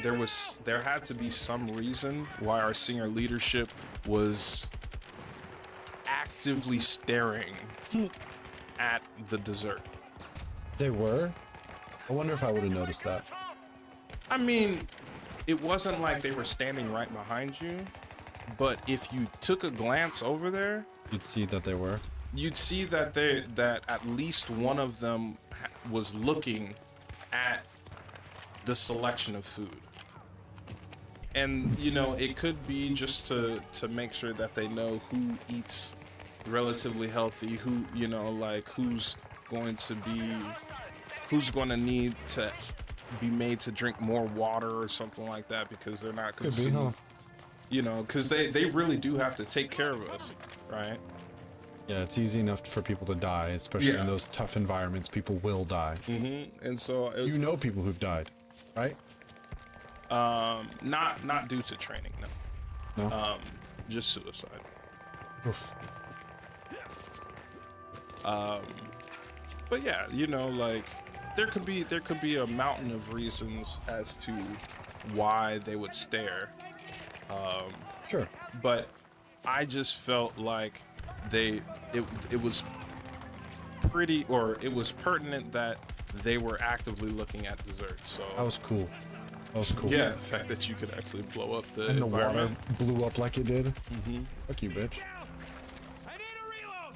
had to be some reason why our senior leadership was actively staring at the dessert. They were? I wonder if I would have noticed that. I mean, it wasn't like they were standing right behind you, but if you took a glance over there, you'd see that they were. You'd see that that at least one of them was looking at the selection of food. And you know, it could be just to make sure that they know who eats relatively healthy, who, you know, like who's going to need to be made to drink more water or something like that, because they're not consuming, huh? You know, because they really do have to take care of us, right? Yeah, it's easy enough for people to die, especially in those tough environments. People will die. And so you know people who've died, right? Not due to training, no. No. Just suicide. Oof. But yeah, you know, like there could be a mountain of reasons as to why they would stare. Sure. But I just felt like it was pertinent that they were actively looking at desserts. So that was cool. That was cool. Yeah, the fact that you could actually blow up the and the water environment. blew up like it did. Fuck you, bitch.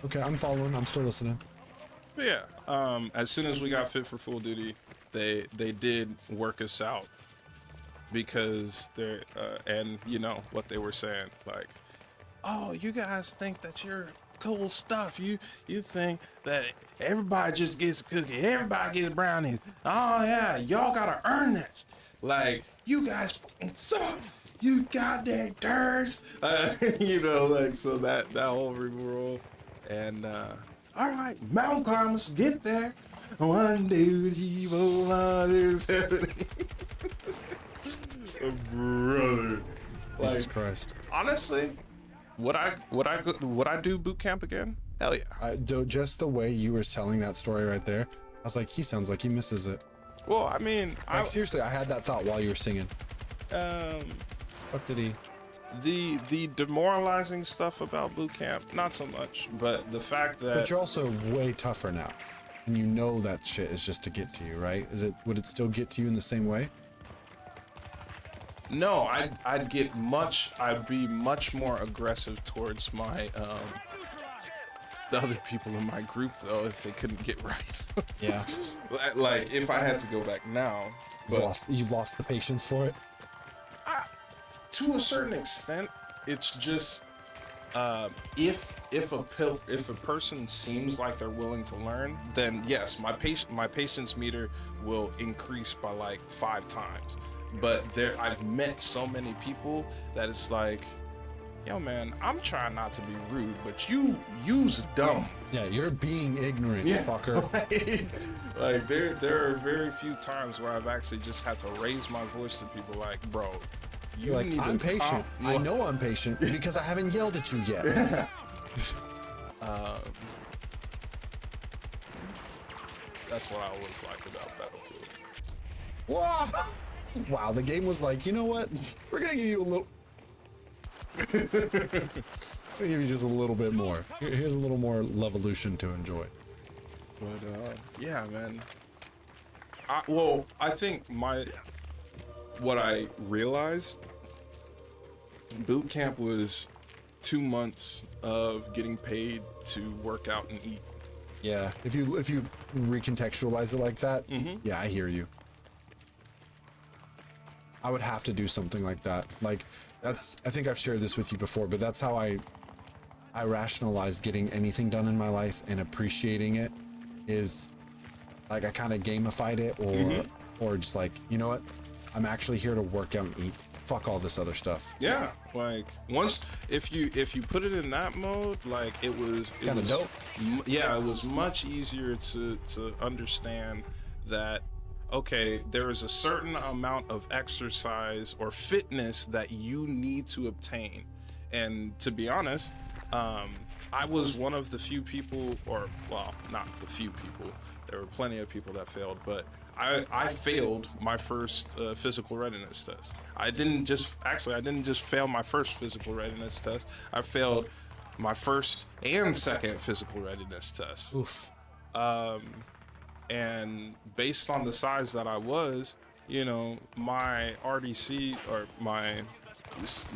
Okay, I'm following. I'm still listening. But yeah, as soon as we got fit for full duty, they did work us out because they're and you know what they were saying, like, oh, you guys think that you're cool stuff. You think that everybody just gets a cookie, everybody gets brownies. Oh yeah, y'all gotta earn that. Like, you guys fucking suck. You goddamn turds. You know, like, so that whole rigmarole. And all right, mountain climbers, get there. 1, 2, 3, 4, 5, 6, 7. Brother, Jesus like, Christ. honestly, would I do boot camp again? Hell yeah. Just the way you were telling that story right there, I was like, he sounds like he misses it. Well, I mean, Like, seriously, I had that thought while you were singing. What did he? The demoralizing stuff about boot camp, not so much, but the fact that. But you're also way tougher now, and you know that shit is just to get to you, right? Would it still get to you in the same way? No, I'd be much more aggressive towards my the other people in my group though if they couldn't get right. Yeah. Like if I had to go back now. You've lost the patience for it? To a certain extent, it's just if a person seems like they're willing to learn, then yes, my patience meter will increase by like 5 times. But I've met so many people that it's like, yo man, I'm trying not to be rude, but you's dumb. Yeah, you're being ignorant, fucker. Like there are very few times where I've actually just had to raise my voice to people like, bro, you like, need I'm to patient. I know I'm patient because I haven't yelled at you yet. That's what I always liked about Battlefield. Whoa! Wow, the game was like, you know what? We're gonna give you a little. We're gonna give you just a little bit more. Here's a little more Levolution to enjoy. But yeah, man. I think what I realized, boot camp was 2 months of getting paid to work out and eat. Yeah, if you recontextualize it like that, yeah, I hear you. I would have to do something like that. Like, I think I've shared this with you before, but that's how I rationalize getting anything done in my life and appreciating it, is like I kind of gamified it, or just like, you know what? I'm actually here to work out and eat. Fuck all this other stuff. Yeah, like if you put it in that mode, like it was kind of dope. Yeah, it was much easier to understand that, okay, there is a certain amount of exercise or fitness that you need to obtain. And to be honest, I was one of the few people, or well, not the few people, there were plenty of people that failed, but I failed my first physical readiness test. I didn't just fail my first physical readiness test. I failed my first and second physical readiness test. Oof. And based on the size that I was, you know, my RDC or my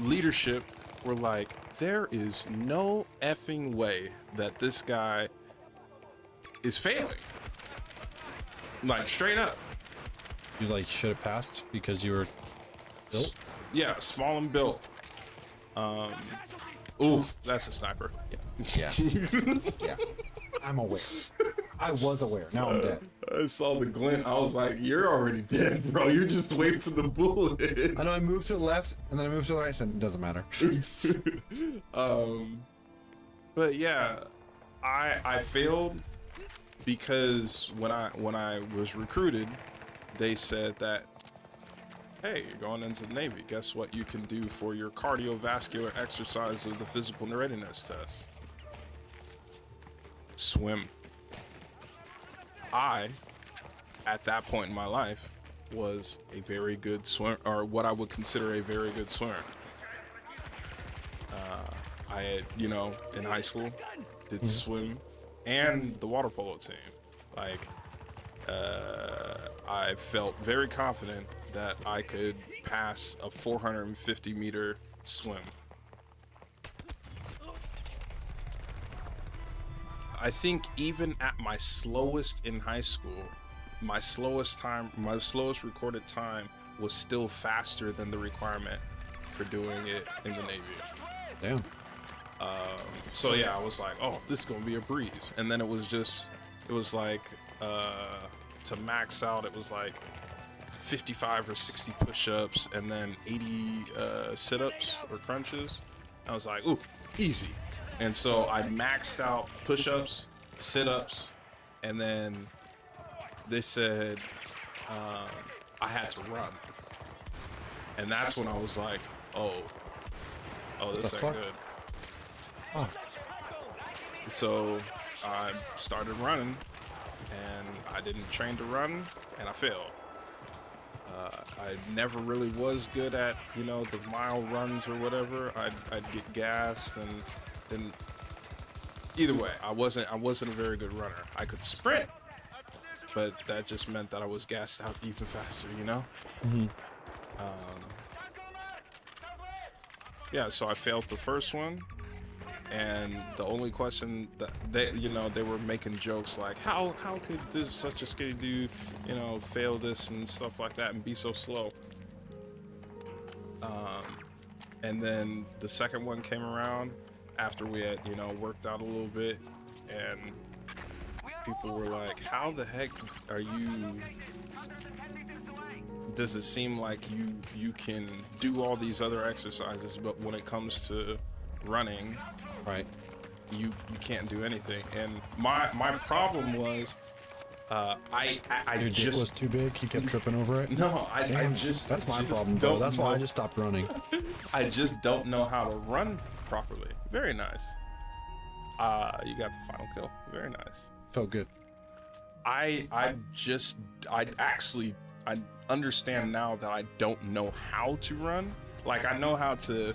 leadership were like, there is no effing way that this guy is failing. Like, straight up. You like should have passed because you were built? Yeah, small and built. Ooh, that's a sniper. Yeah. Yeah. I'm aware. I was aware. Now I'm dead. I saw the glint. I was like, you're already dead, bro. You're just waiting for the bullet. I know I moved to the left and then I moved to the right. I said, it doesn't matter. But yeah, I failed because when I was recruited, they said that, hey, you're going into the Navy. Guess what you can do for your cardiovascular exercise of the physical readiness test? Swim. I, at that point in my life, was a very good swimmer, or what I would consider a very good swimmer. I had, you know, in high school, did swim and the water polo team. Like, I felt very confident that I could pass a 450-meter swim. I think even at my slowest in high school, my slowest recorded time was still faster than the requirement for doing it in the Navy. Damn. So yeah, I was like, oh, this is gonna be a breeze. And then it was like, to max out, it was like 55 or 60 push-ups and then 80 sit-ups or crunches. I was like, ooh, easy. And so I maxed out push-ups, sit-ups, and then they said I had to run. And that's when I was like, oh, this ain't good. Oh. So I started running, and I didn't train to run, and I failed. I never really was good at, you know, the mile runs or whatever. I'd get gassed, and then either way, I wasn't a very good runner. I could sprint, but that just meant that I was gassed out even faster, you know? Yeah, so I failed the first one, and the only question that they were making jokes like, how could this such a skinny dude, you know, fail this and stuff like that and be so slow? And then the second one came around after we had, you know, worked out a little bit, and people were like, how the heck are you, does it seem like you can do all these other exercises, but when it comes to running, right, you can't do anything? And my problem was, I Your dick just was too big. He kept tripping over it. No, Damn, that's my problem, though. That's why I just stopped running. I just don't know how to run properly. Very nice. You got the final kill. Very nice. Felt good. I understand now that I don't know how to run. Like, I know how to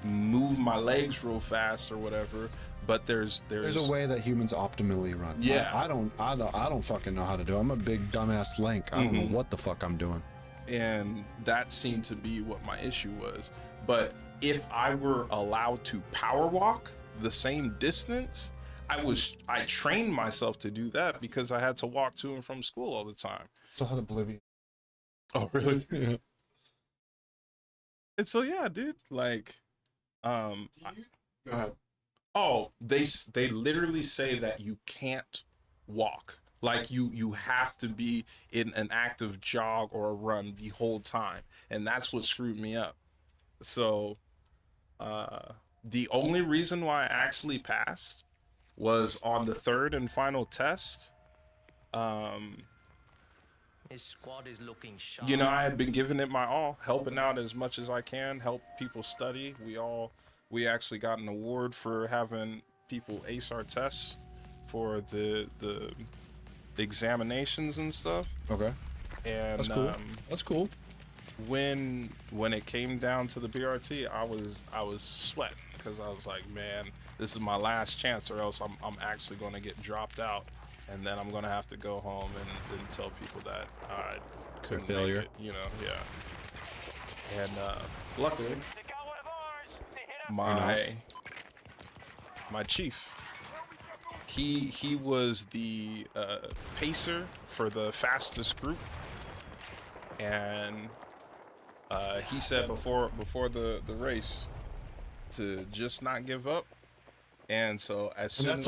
move my legs real fast or whatever, but there's a way that humans optimally run. Yeah. I don't fucking know how to do it. I'm a big dumbass Link. I don't know what the fuck I'm doing. And that seemed to be what my issue was. But if I were allowed to power walk the same distance, I trained myself to do that because I had to walk to and from school all the time. Still had Oblivion. Oh, really? Yeah. And so yeah, dude, like, Go ahead. oh, they literally say that you can't walk. Like, you have to be in an active jog or a run the whole time, and that's what screwed me up. So the only reason why I actually passed was on the third and final test. His squad is looking sharp. You know, I had been giving it my all, helping out as much as I can, help people study. We actually got an award for having people ace our tests for the examinations and stuff. Okay. And That's cool. That's cool. When it came down to the BRT, I was sweating because I was like, man, this is my last chance, or else I'm actually going to get dropped out, and then I'm going to have to go home and tell people that I couldn't failure. make it, you know, yeah. And luckily, my chief, he was the pacer for the fastest group, and he said before the race to just not give up. And so as soon that's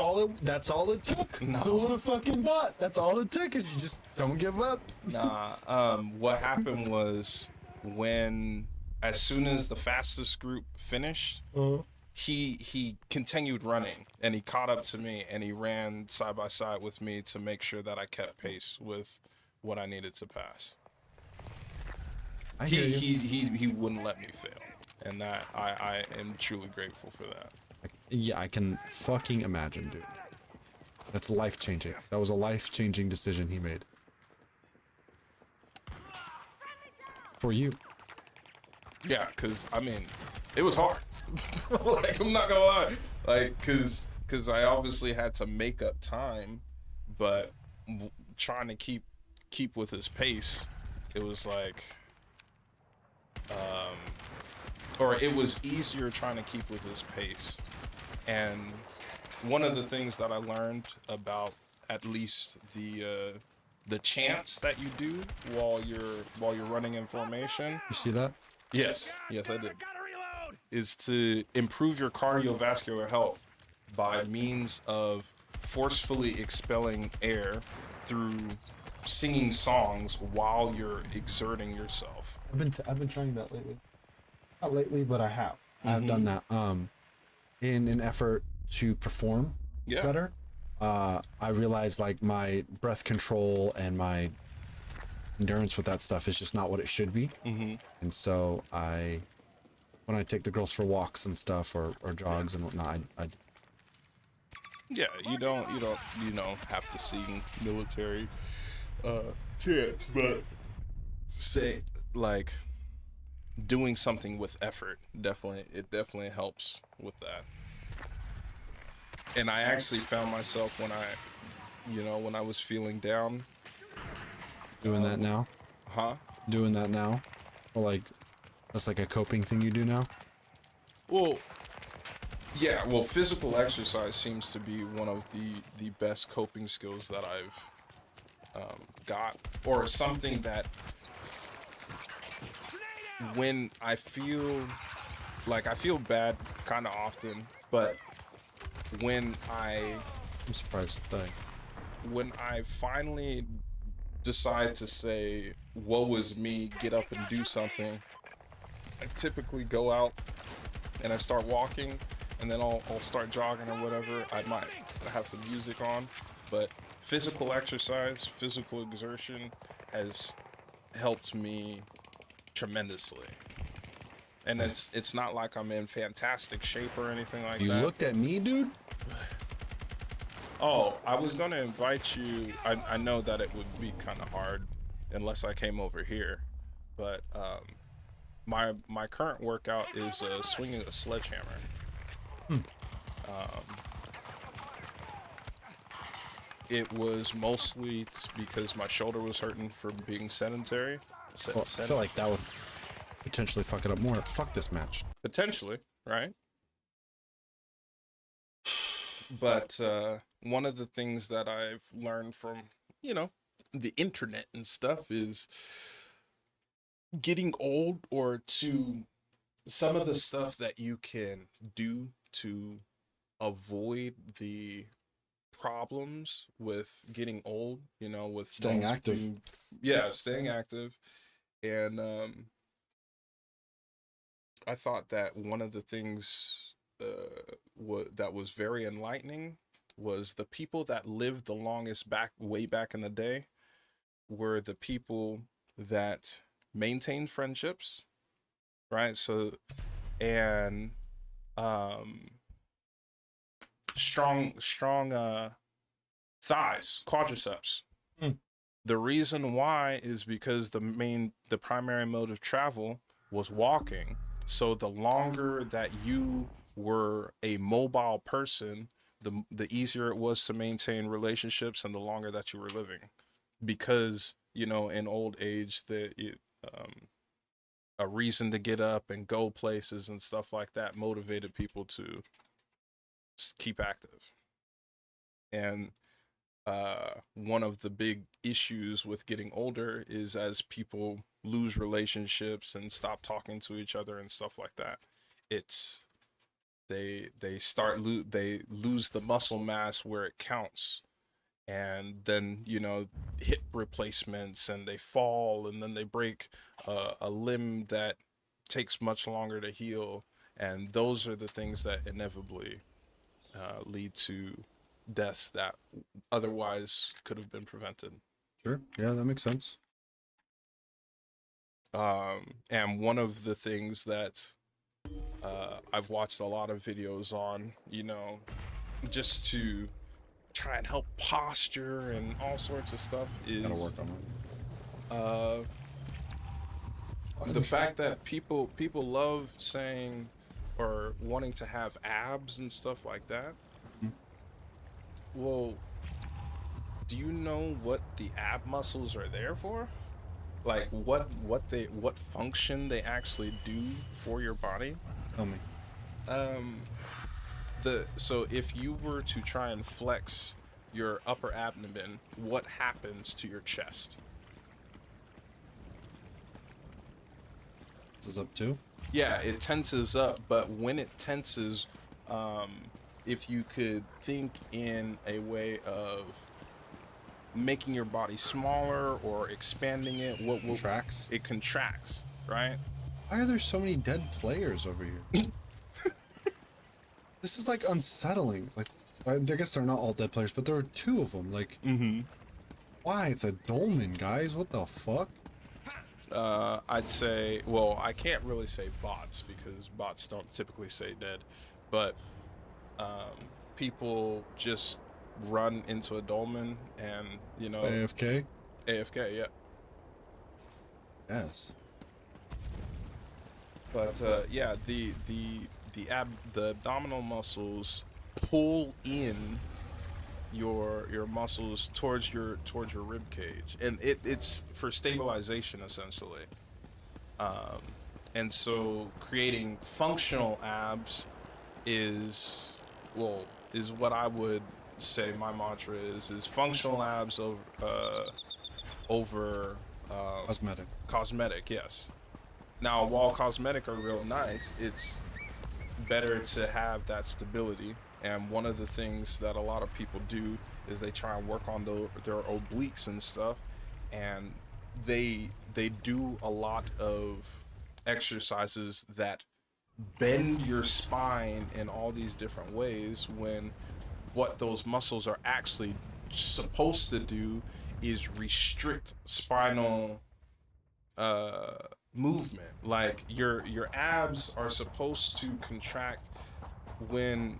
all it took. No. Who would have fucking thought? That's all it took is you just don't give up. Nah. What happened was as soon as the fastest group finished, he continued running, and he caught up to me, and he ran side by side with me to make sure that I kept pace with what I needed to pass. He wouldn't let me fail, and that I am truly grateful for that. Yeah, I can fucking imagine, dude. That's life-changing. That was a life-changing decision he made. For you. Yeah, because, I mean, it was hard. Like, I'm not gonna lie. Like, because I obviously had to make up time, but trying to keep with his pace, it was like, or it was easier trying to keep with his pace. And one of the things that I learned about at least the the chants that you do while you're running in formation. You see that? Yes, I did. Is to improve your cardiovascular health by means of forcefully expelling air through singing songs while you're exerting yourself. I've been trying that lately. Not lately, but I have. I've done that. In an effort to perform better. I realized like my breath control and my endurance with that stuff is just not what it should be. And so when I take the girls for walks and stuff or jogs and whatnot, Yeah, you don't have to sing military chants, but say like doing something with effort definitely helps with that. And I actually found myself when I was feeling down. Doing that now? Huh? Doing that now? Or like, that's like a coping thing you do now? Well, yeah, well, physical exercise seems to be one of the best coping skills that I've got, or something that when I feel bad kind of often, but when I'm surprised when I finally decide to say, woe is me, get up and do something, I typically go out and I start walking, and then I'll start jogging or whatever. I might have some music on, but physical exercise, physical exertion has helped me tremendously. And it's not like I'm in fantastic shape or anything like that. You looked at me, dude? Oh, I was gonna invite you. I know that it would be kind of hard unless I came over here, but my current workout is swinging a sledgehammer. It was mostly because my shoulder was hurting from being sedentary. Well, I feel like that would potentially fuck it up more. Fuck this match. Potentially, right? But one of the things that I've learned from, the internet and stuff is getting old, or to some of the stuff that you can do to avoid the problems with getting old, with Staying active. Staying active. And I thought that one of the things that was very enlightening was the people that lived the longest way back in the day were the people that maintained friendships, right? So, and strong thighs, quadriceps. The reason why is because the primary mode of travel was walking. So the longer that you were a mobile person, the easier it was to maintain relationships, and the longer that you were living, because in old age a reason to get up and go places and stuff like that motivated people to keep active. And one of the big issues with getting older is as people lose relationships and stop talking to each other and stuff like that, they lose the muscle mass where it counts, and then hip replacements, and they fall, and then they break a limb that takes much longer to heal, and those are the things that inevitably lead to deaths that otherwise could have been prevented. Sure. Yeah, that makes sense. And one of the things that I've watched a lot of videos on, just to try and help posture and all sorts of stuff, is Gotta work on it. The fact that people love saying or wanting to have abs and stuff like that. Well, do you know what the ab muscles are there for? Like what function they actually do for your body? Tell me. So if you were to try and flex your upper abdomen, what happens to your chest? This is up too. Yeah, it tenses up, but when it tenses, if you could think in a way of making your body smaller or expanding it, what Contracts? It contracts, right? Why are there so many dead players over here? This is like unsettling. Like, I guess they're not all dead players, but there are 2 of them. Like, why? It's a dolmen, guys. What the fuck? I'd say, well, I can't really say bots because bots don't typically say dead, but people just run into a dolmen and, you know, AFK? AFK, yeah. Yes. But yeah, the abdominal muscles pull in your muscles towards your rib cage, and it's for stabilization essentially. And so creating functional abs is what I would say my mantra is functional abs over cosmetic, yes. Now, while cosmetic are real nice, it's better to have that stability. And one of the things that a lot of people do is they try and work on their obliques and stuff, and they do a lot of exercises that bend your spine in all these different ways, when what those muscles are actually supposed to do is restrict spinal movement. Like your abs are supposed to contract when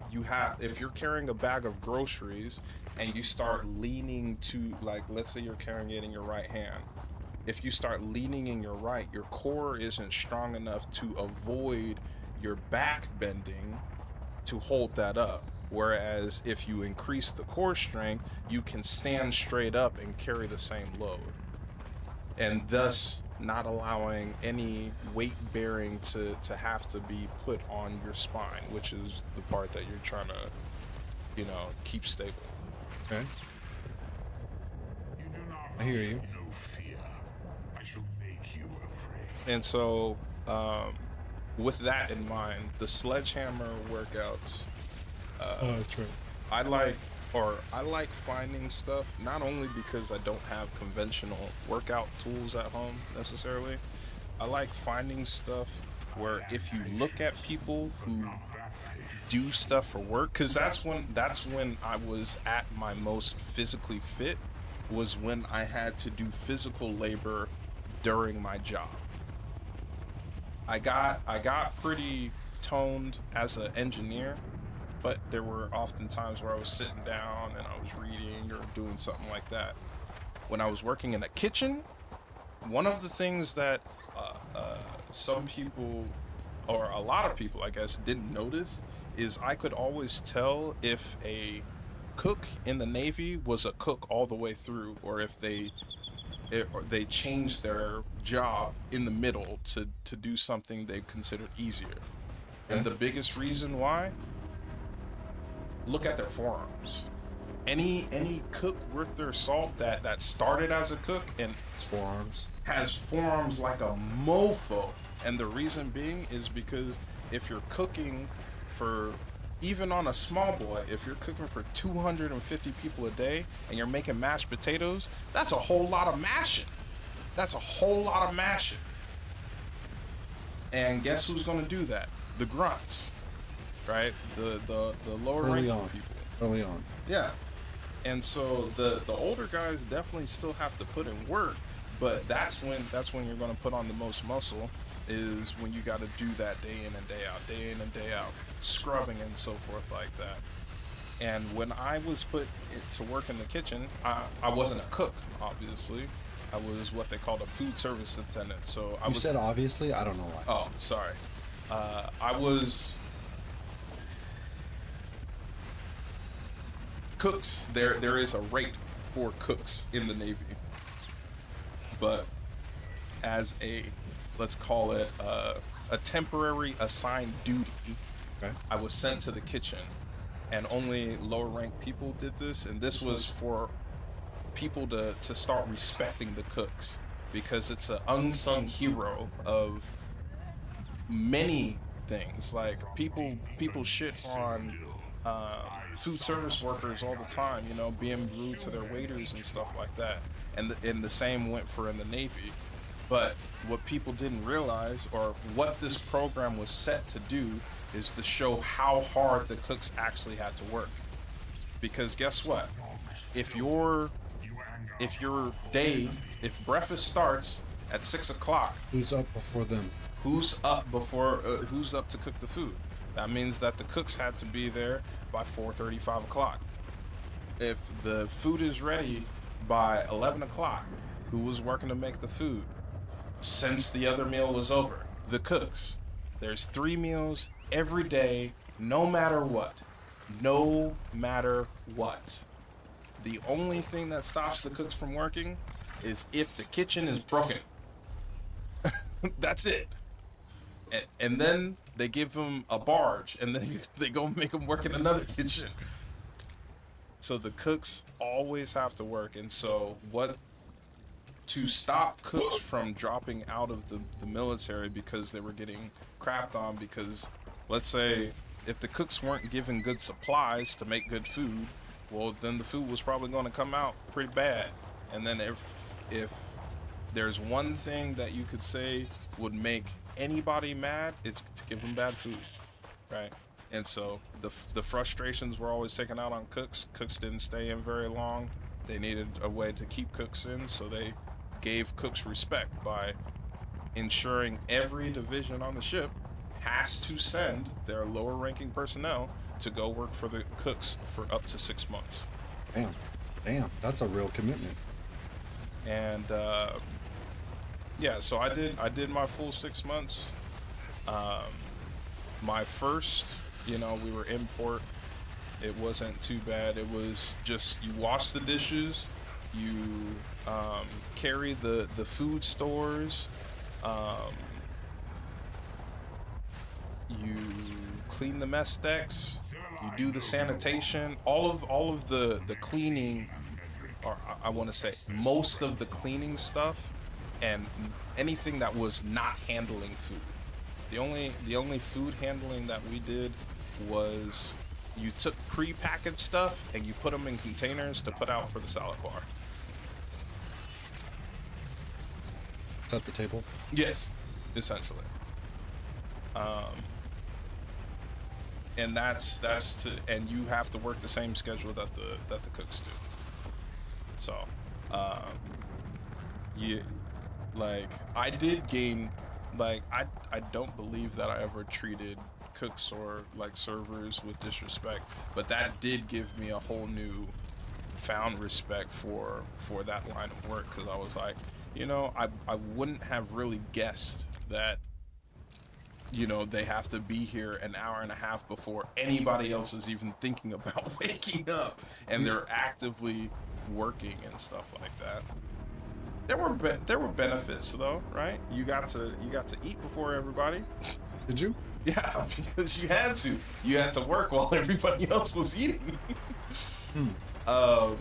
if you're carrying a bag of groceries and you start leaning to, like, let's say you're carrying it in your right hand. If you start leaning in your right, your core isn't strong enough to avoid your back bending to hold that up. Whereas if you increase the core strength, you can stand straight up and carry the same load, and thus not allowing any weight bearing to have to be put on your spine, which is the part that you're trying to, you know, keep stable. Okay. I hear you. No fear. I shall make you afraid. And so, with that in mind, the sledgehammer workouts. Oh, that's right. I like finding stuff, not only because I don't have conventional workout tools at home necessarily. I like finding stuff where if you look at people who do stuff for work, because that's when I was at my most physically fit, was when I had to do physical labor during my job. I got pretty toned as an engineer, but there were often times where I was sitting down and I was reading or doing something like that. When I was working in a kitchen, one of the things that some people, or a lot of people, I guess, didn't notice is I could always tell if a cook in the Navy was a cook all the way through, or if they changed their job in the middle to do something they considered easier. And the biggest reason why, look at their forearms. Any cook worth their salt that started as a cook and has forearms like a mofo. And the reason being is because if you're cooking for, even on a small boy, if you're cooking for 250 people a day and you're making mashed potatoes, that's a whole lot of mashing. That's a whole lot of mashing. And guess who's gonna do that? The grunts, right? The lower ranking people. Early on. Yeah. And so the older guys definitely still have to put in work, but that's when you're gonna put on the most muscle, is when you got to do that day in and day out, scrubbing and so forth like that. And when I was put to work in the kitchen, I wasn't a cook, obviously. I was what they called a food service attendant. So You said obviously? I don't know why. Oh, sorry. I was cooks. There is a rate for cooks in the Navy, but as a, let's call it a temporary assigned duty, I was sent to the kitchen, and only lower ranked people did this, and this was for people to start respecting the cooks, because it's an unsung hero of many things. Like people shit on food service workers all the time, you know, being rude to their waiters and stuff like that, and the same went for in the Navy. But what people didn't realize, or what this program was set to do, is to show how hard the cooks actually had to work. Because guess what? If breakfast starts at 6 o'clock, who's up before them? Who's up to cook the food? That means that the cooks had to be there by 4:30, 5 o'clock. If the food is ready by 11 o'clock, who was working to make the food? Since the other meal was over, the cooks. There's 3 meals every day, no matter what. No matter what. The only thing that stops the cooks from working is if the kitchen is broken. That's it. And then they give them a barge, and then they go make them work in another kitchen. So the cooks always have to work, and so to stop cooks from dropping out of the military because they were getting crapped on, because let's say if the cooks weren't given good supplies to make good food, well, then the food was probably going to come out pretty bad. And then if there's one thing that you could say would make anybody mad, it's to give them bad food, right? And so the frustrations were always taken out on cooks. Cooks didn't stay in very long. They needed a way to keep cooks in, so they gave cooks respect by ensuring every division on the ship has to send their lower ranking personnel to go work for the cooks for up to 6 months. Damn, that's a real commitment. And yeah, so I did my full 6 months. My first, you know, we were in port. It wasn't too bad. It was just, you wash the dishes, you carry the food stores, you clean the mess decks, you do the sanitation, all of the cleaning, or I want to say most of the cleaning stuff, and anything that was not handling food. The only food handling that we did was you took pre-packaged stuff and you put them in containers to put out for the salad bar. Is that the table? Yes, essentially. And and you have to work the same schedule that the cooks do. So, I did gain, I don't believe that I ever treated cooks or servers with disrespect, but that did give me a whole new found respect for that line of work, because I was like, you know, I wouldn't have really guessed that, you know, they have to be here an hour and a half before anybody else is even thinking about waking up, and they're actively working and stuff like that. There were benefits though, right? You got to eat before everybody. Did you? Yeah, because you had to. You had to work while everybody else was eating. And was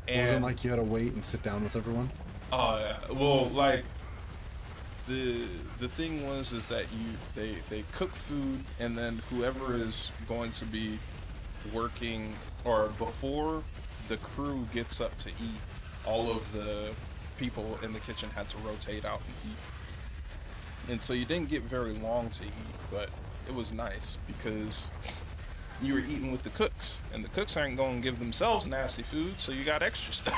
it like you had to wait and sit down with everyone? Oh yeah. Well, the thing is that they cook food, and then whoever is going to be working, or before the crew gets up to eat, all of the people in the kitchen had to rotate out and eat. And so you didn't get very long to eat, but it was nice because you were eating with the cooks, and the cooks aren't going to give themselves nasty food, so you got extra stuff.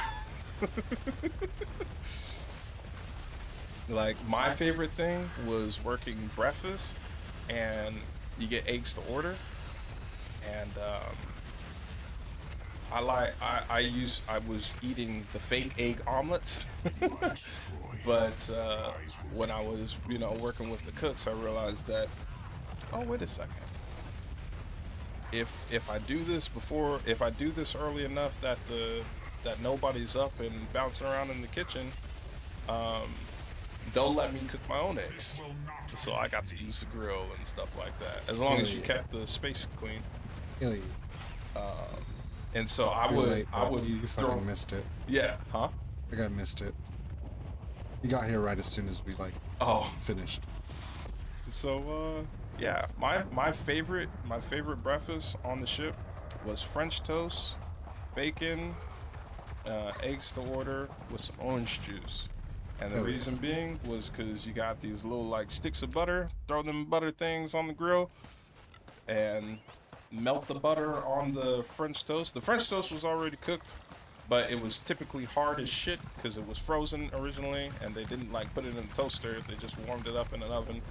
My favorite thing was working breakfast, and you get eggs to order, and I was eating the fake egg omelets, but when I was, you know, working with the cooks, I realized that, oh, wait a second. If I do this early enough that nobody's up and bouncing around in the kitchen, they'll let me cook my own eggs. So I got to use the grill and stuff like that, as long as you kept the space clean. Hell yeah. And so I You're would, late, I but would you throw. fucking missed it. Yeah, huh? I think I missed it. You got here right as soon as we like finished. So yeah, my favorite breakfast on the ship was French toast, bacon, eggs to order with some orange juice. And the Oh, yes. reason being was because you got these little like sticks of butter, throw them butter things on the grill, and melt the butter on the French toast. The French toast was already cooked, but it was typically hard as shit because it was frozen originally, and they didn't like put it in the toaster. They just warmed it up in an oven.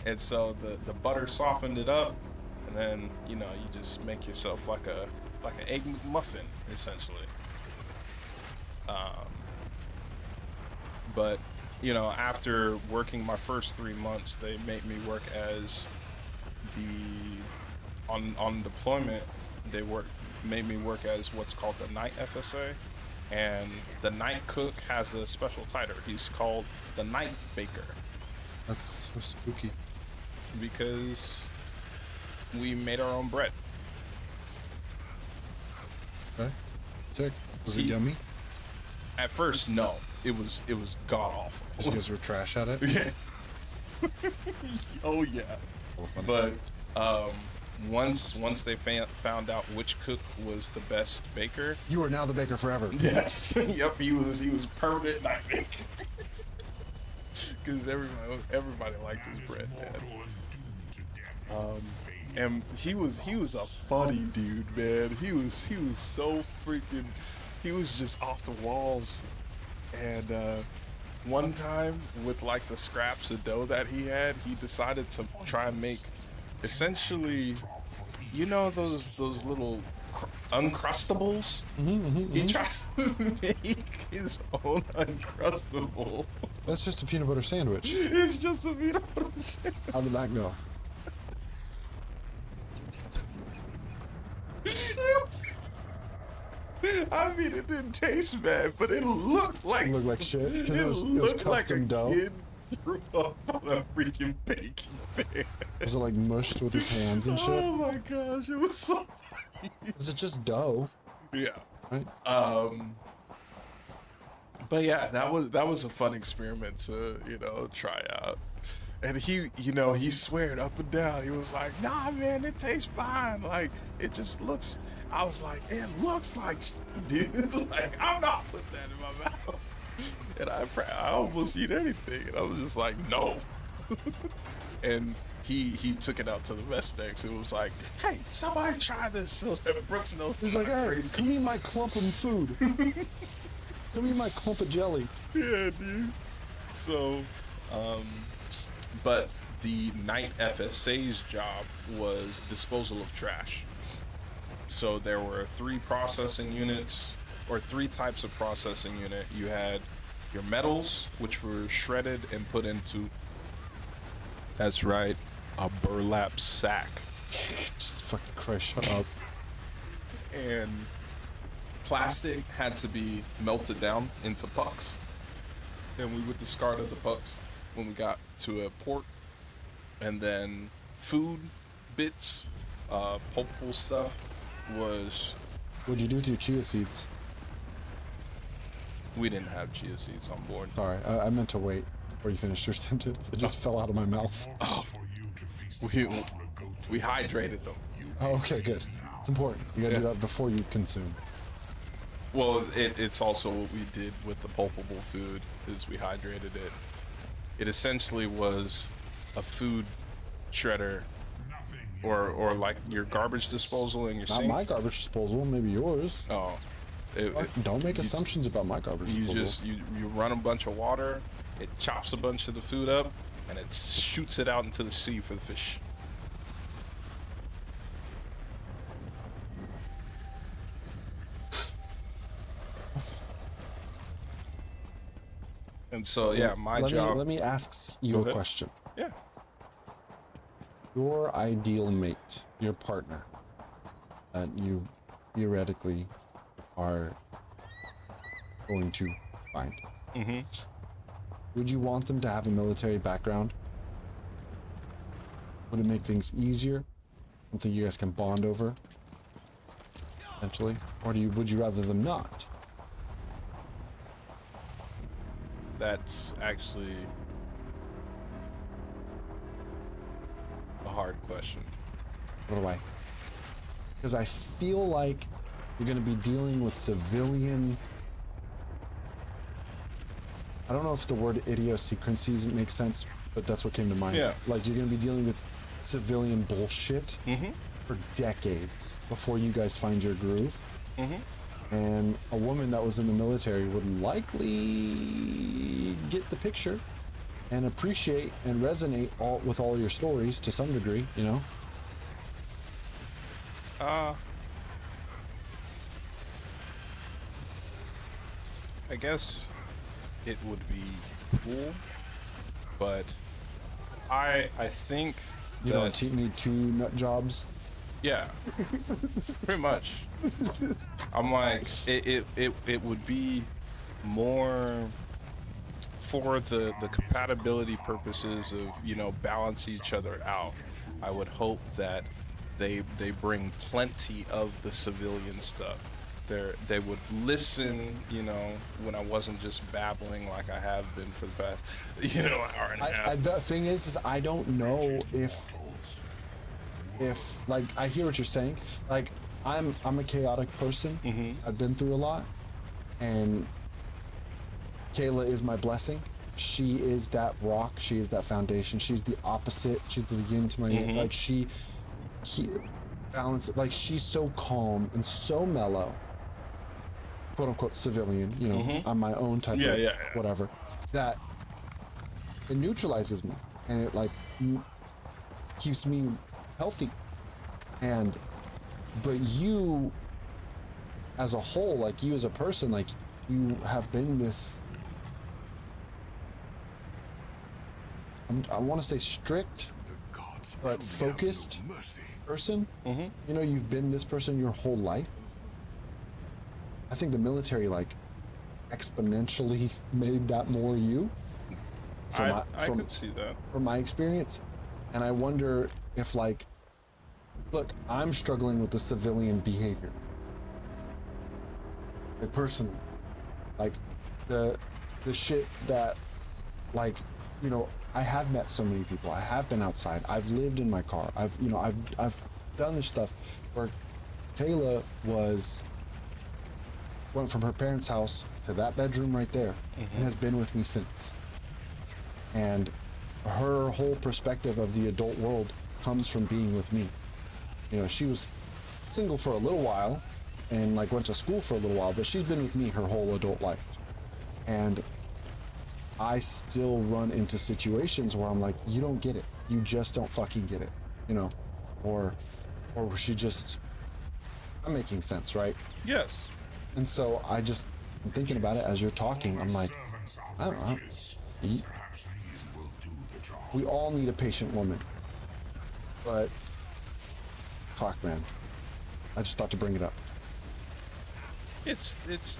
And so the butter softened it up, and then you know you just make yourself like an egg muffin essentially. But you know, after working my first 3 months, they made me work as on deployment. They made me work as what's called the night FSA, and the night cook has a special title. He's called the night baker. That's so spooky. Because we made our own bread. Okay. Sick. Was it yummy? At first, no. It was god awful. You guys were trash at it? Yeah. Oh yeah. But once they found out which cook was the best baker. You are now the baker forever. Yes. Yep. He was permanent night baker. Because everybody liked his bread, man. And he was a funny dude, man. He was so freaking. He was just off the walls. And one time, with like the scraps of dough that he had, he decided to try and make, essentially, you know those little Uncrustables? He tried to make his own Uncrustable. That's just a peanut butter sandwich. It's just a peanut butter sandwich. How did that go? I mean, it didn't taste bad, but it looked like It looked like shit. 'Cause It it was looked like custom a dough. kid threw up on a freaking baking pan. Was it like mushed with his hands and shit? Oh my gosh, it was so funny. Is it just dough? Yeah. Right? But yeah, that was a fun experiment to, you know, try out. And he sweared up and down. He was like, "Nah, man, it tastes fine. Like, it just looks." I was like, "It looks like, dude. Like, I'm not putting that in my mouth." And I almost eat anything, and I was just like, "No." And he took it out to the mess decks. It was like, "Hey, somebody try this." So that Brooks knows. He's like, "Hey, come eat my clump of food. Come eat my clump of jelly." Yeah, dude. So, but the night FSA's job was disposal of trash. So there were 3 processing units, or 3 types of processing unit. You had your metals, which were shredded and put into, that's right, a burlap sack. Jesus fucking Christ, shut up. And plastic had to be melted down into pucks. And we would discard the pucks when we got to a port. And then food bits, pulpable stuff was... What'd you do to your chia seeds? We didn't have chia seeds on board. Sorry, I meant to wait before you finished your sentence. It just fell out of my mouth. Oh, we hydrated them. Oh, okay, good. It's important. You gotta do that before you consume. Well, it's also what we did with the pulpable food, is we hydrated it. It essentially was a food shredder, or like your garbage disposal in your Not sink. my garbage disposal, maybe yours. Oh. Don't make assumptions about my garbage disposal. You run a bunch of water, it chops a bunch of the food up, and it shoots it out into the sea for the fish. And so, yeah, my job... Let me ask you Go a ahead. question. Yeah. Your ideal mate, your partner, that you theoretically are going to find. Mm-hmm. Would you want them to have a military background? Would it make things easier? Something you guys can bond over? Essentially, or would you rather them not? That's actually a hard question. What do I? Because I feel like you're going to be dealing with civilian. I don't know if the word idiosyncrasies makes sense, but that's what came to mind. Yeah. Like you're going to be dealing with civilian bullshit for decades before you guys find your groove. And a woman that was in the military would likely get the picture and appreciate and resonate with all your stories to some degree, you know? I guess it would be cool, but I think You don't need 2 nut jobs. Yeah, pretty much. I'm like, it would be more for the compatibility purposes of, you know, balance each other out. I would hope that they bring plenty of the civilian stuff. They would listen, you know, when I wasn't just babbling like I have been for the past, you know, hour and a half. The thing is I don't know if like I hear what you're saying. Like I'm a chaotic person. I've been through a lot, and Kayla is my blessing. She is that rock. She is that foundation. She's the opposite. She's the yin to my yang. Like he balance. Like she's so calm and so mellow. Quote unquote civilian. You know, I'm my own type of whatever. That it neutralizes me, and it like keeps me healthy. But you as a whole, like you as a person, like you have been this, I want to say strict but focused person. You know, you've been this person your whole life. I think the military like exponentially made that more you. I could see that from my experience. And I wonder if like, look, I'm struggling with the civilian behavior. Like personally, like the shit that, like, you know, I have met so many people. I have been outside. I've lived in my car. I've done this stuff where Kayla went from her parents' house to that bedroom right there and has been with me since. And her whole perspective of the adult world comes from being with me. You know, she was single for a little while and like went to school for a little while, but she's been with me her whole adult life. And I still run into situations where I'm like, you don't get it. You just don't fucking get it, you know? Or she just, I'm making sense, right? Yes. And so I'm thinking about it as you're talking. I'm like, I don't know. We all need a patient woman. But, fuck, man. I just thought to bring it up. It's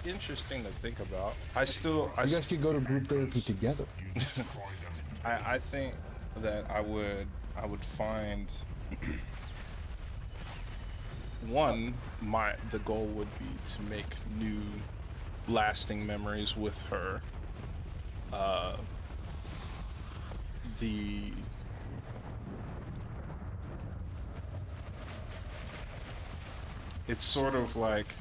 interesting to think about. You guys could go to group therapy together. I think that I would find the goal would be to make new lasting memories with her. It's sort of like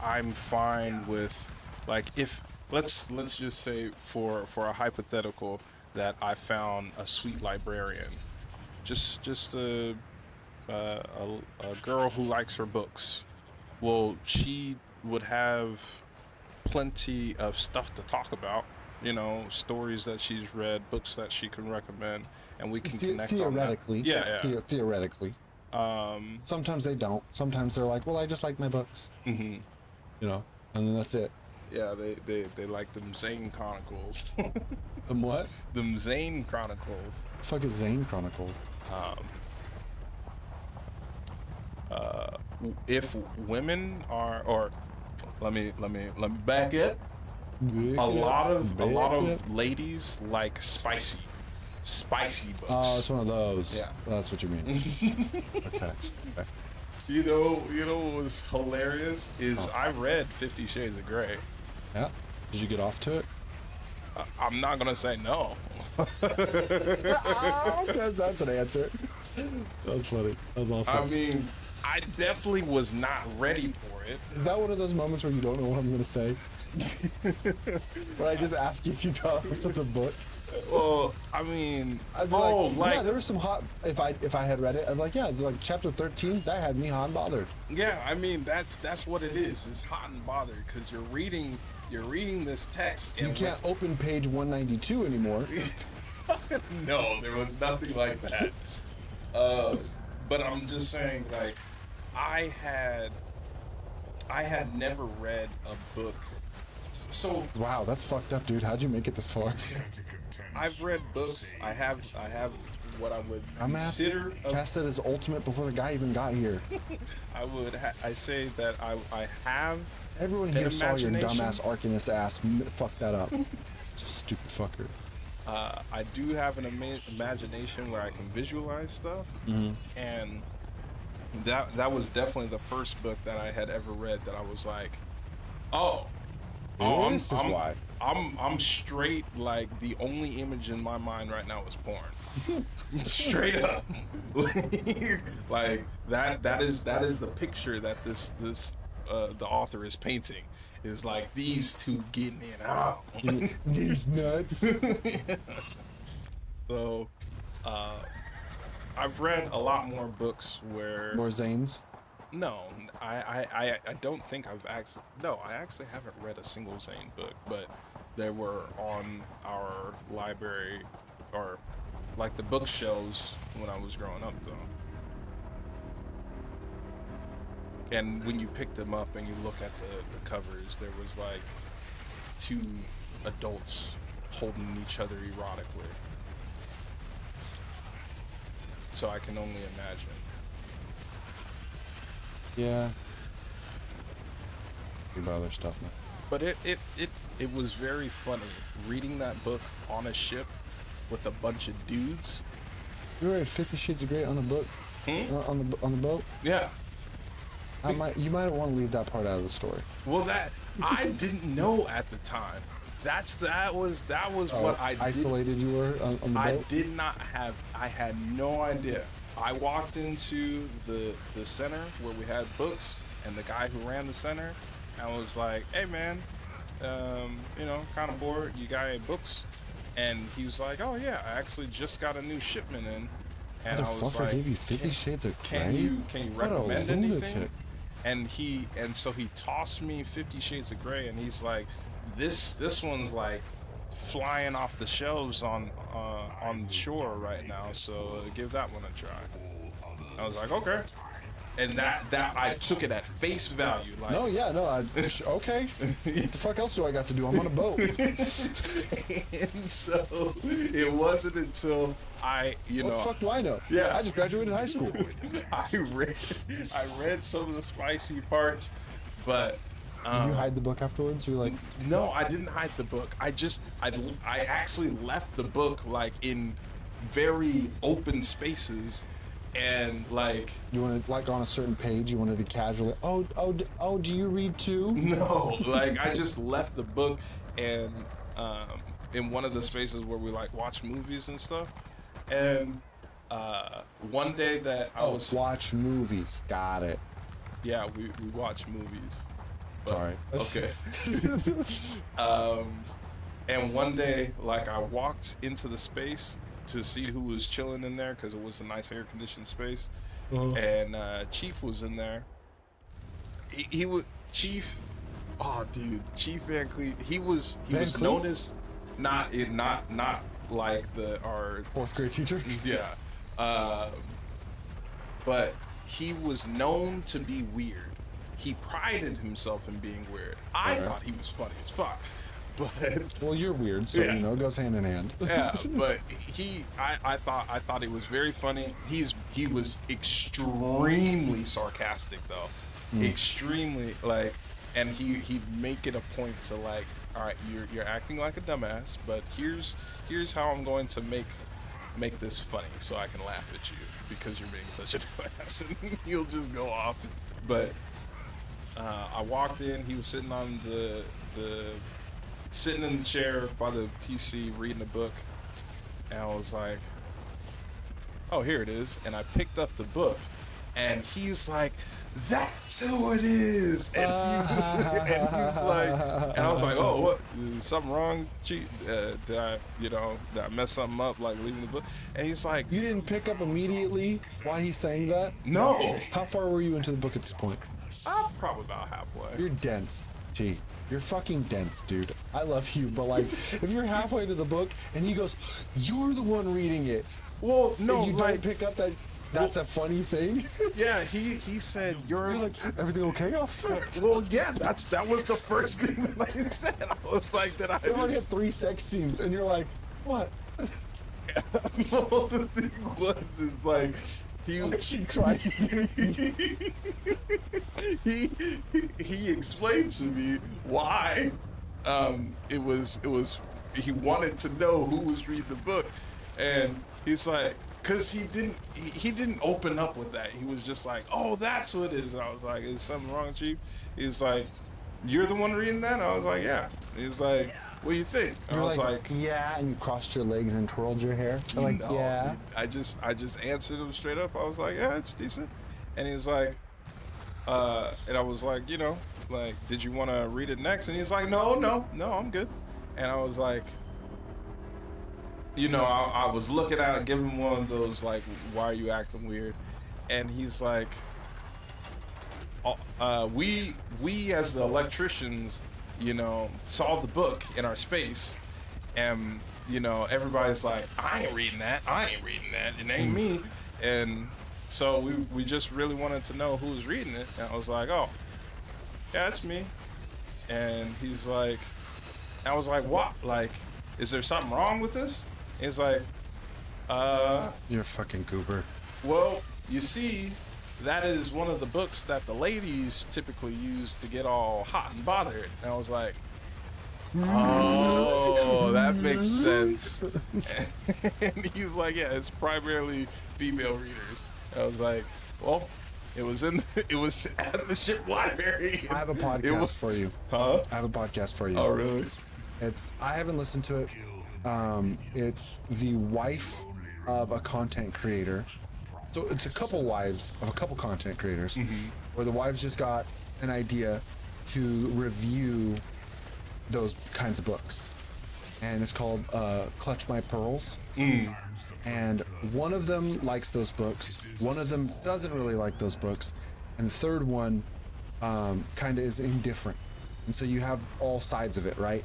I'm fine with, like, if let's just say for a hypothetical that I found a sweet librarian, just a girl who likes her books. Well, she would have plenty of stuff to talk about, you know, stories that she's read, books that she can recommend, and we can connect theoretically. on that. Yeah. Theoretically. Sometimes they don't. Sometimes they're like, well, I just like my books. You know, and then that's it. Yeah, they like them Zane Chronicles. Them what? Them Zane Chronicles. The fuck is Zane Chronicles? If women are, or let me back it. A lot of ladies like spicy books. Oh, it's one of those. Yeah, that's what you mean. Okay. You know what was hilarious is I read 50 Shades of Grey. Yeah. Did you get off to it? I'm not gonna say no. That's an answer. That was funny. That was awesome. I mean, I definitely was not ready for it. Is that one of those moments where you don't know what I'm gonna say? Where I just ask you if you got up to the book? Well, I mean, I'd be yeah, there was some hot. If I had read it, I'd be like, yeah, like chapter 13, that had me hot and bothered. Yeah, I mean that's what it is. It's hot and bothered because you're reading this text. You can't open page 192 anymore. No, there was nothing like that. But I'm just saying, like, I had never read a book. So wow, that's fucked up, dude. How'd you make it this far? I've read books. I have what I would I'm consider. Cass said it's ultimate before the guy even got here. I say that I have. Everyone here saw your dumbass Arcanist ass fuck that up. Stupid fucker. I do have an imagination where I can visualize stuff, and that was definitely the first book that I had ever read that I was like, I'm straight. Like, the only image in my mind right now is porn. Straight up. Like that is the picture that this the author is painting. Is like these two getting it out. These nuts. So, I've read a lot more books where more Zanes. No, I don't think I've actually. No, I actually haven't read a single Zane book, but they were on our library or like the bookshelves when I was growing up, though. And when you picked them up and you look at the covers, there was like two adults holding each other erotically. So I can only imagine. Yeah. About other stuff now. But it was very funny reading that book on a ship with a bunch of dudes. You read 50 Shades of Grey on the book? On the boat? Yeah. You might want to leave that part out of the story. Well, that I didn't know at the time. That was what I isolated you were on the boat? I did not have. I had no idea. I walked into the center where we had books, and the guy who ran the center, I was like, "Hey, man, kind of bored. You got any books?" And he was like, "Oh yeah, I actually just got a new shipment in." And I was like, gave you 50 Shades of Grey? Can you recommend anything? Lunatic. And so he tossed me 50 Shades of Grey, and he's like, this one's like flying off the shelves on shore right now, so give that one a try. I was like, okay. And that I took it at face value. Like, okay. What the fuck else do I got to do? I'm on a boat. And so it wasn't until what the fuck do I know? Yeah, I just graduated high school. I read some of the spicy parts, but did you hide the book afterwards? You're like, no, I didn't hide the book. I actually left the book like in very open spaces. And like, you wanted, like, on a certain page, you wanted to casually, do you read too? No, like, I just left the book and in one of the spaces where we like watch movies and stuff. And one day that I was watch movies, got it. Yeah, we watch movies. Sorry. Okay. And one day, like, I walked into the space to see who was chilling in there because it was a nice air-conditioned space, and Chief was in there. He was Chief. Oh, dude, Chief Van Cleef. He was known as not like our fourth grade teacher. Yeah, but he was known to be weird. He prided himself in being weird. I thought he was funny as fuck. But well, you're weird, so it goes hand in hand. Yeah, but I thought it was very funny. He was extremely sarcastic though, extremely like, and he'd make it a point to like, all right, you're acting like a dumbass, but here's how I'm going to make make this funny so I can laugh at you because you're being such a dumbass, and he'll just go off. But I walked in. He was sitting on sitting in the chair by the PC reading a book, and I was like, "Oh, here it is." And I picked up the book, and he's like, "That's who it is." And, and he's like, and I was like, "Oh, what? Is something wrong? Did I mess something up, like leaving the book?" And he's like, You didn't pick up immediately while he's saying that? "No." How far were you into the book at this point? Probably about halfway. You're dense, T. You're fucking dense, dude. I love you, but like, if you're halfway to the book and he goes, "You're the one reading it," well, no, and you don't pick up that. That's a funny thing. Yeah, he said, "You're like, everything okay, officer?" Well, yeah, that was the first thing that I said. I was like, that I I've already had 3 sex scenes, and you're like, "What?" Well, the thing is like, she Christ, dude. he explained to me why it was he wanted to know who was reading the book, and he's like, because he didn't open up with that. He was just like, "Oh, that's what it is." And I was like, "Is something wrong, Chief?" He's like, "You're the one reading that?" And I was like, "Yeah." He's like, "What do you think?" And I was like, "Yeah," and you crossed your legs and twirled your hair. I'm like, "No." "Yeah." I just answered him straight up. I was like, "Yeah, it's decent." And he's like, and I was like, like, "Did you want to read it next?" And he's like, No, I'm good." And I was like, I was looking at it, giving him one of those, like, "Why are you acting weird?" And he's like, we as the electricians, saw the book in our space, and, everybody's like, I ain't reading that, it ain't me." And so we just really wanted to know who was reading it, and I was like, "Oh, yeah, it's me." And he's like, I was like, "What? Like, is there something wrong with this?" He's like, "You're a fucking goober." "Well, you see, that is one of the books that the ladies typically use to get all hot and bothered." And I was like, "Oh, that makes sense." And he's like, "Yeah, it's primarily female readers." And I was like, "Well, it was at the ship library." I have a podcast for you. Huh? I have a podcast for you. Oh, really? I haven't listened to it. It's the wife of a content creator. So it's a couple wives of a couple content creators, where the wives just got an idea to review those kinds of books, and it's called Clutch My Pearls. And one of them likes those books, one of them doesn't really like those books, and the third one kind of is indifferent. And so you have all sides of it, right?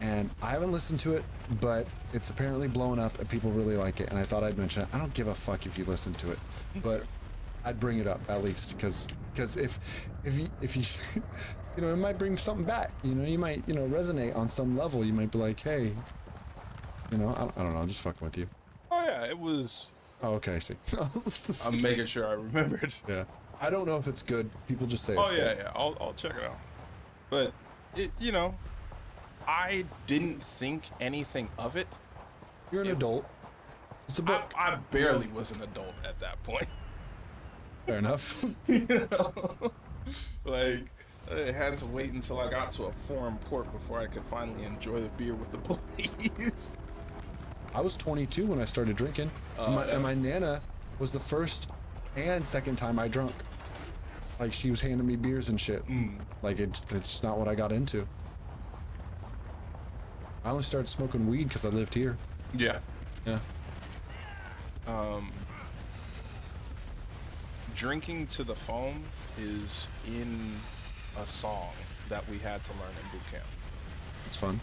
And I haven't listened to it, but it's apparently blown up and people really like it, and I thought I'd mention it. I don't give a fuck if you listen to it, but I'd bring it up at least, because if you it might bring something back. You might resonate on some level. You might be like, "Hey, I don't know, I'm just fucking with you." Oh yeah, it was. Oh, okay, I see. I'm making sure I remembered. Yeah, I don't know if it's good. People just say Oh it's yeah, good. yeah. I'll check it out. But it, I didn't think anything of it. You're an adult. It's a book. I barely was an adult at that point. Fair enough. Like, I had to wait until I got to a foreign port before I could finally enjoy the beer with the boys. I was 22 when I started drinking, and my nana was the first and second time I drunk. Like, she was handing me beers and shit. Like, it's just not what I got into. I only started smoking weed because I lived here. Yeah. Yeah. Drinking to the foam is in a song that we had to learn in boot camp. It's fun.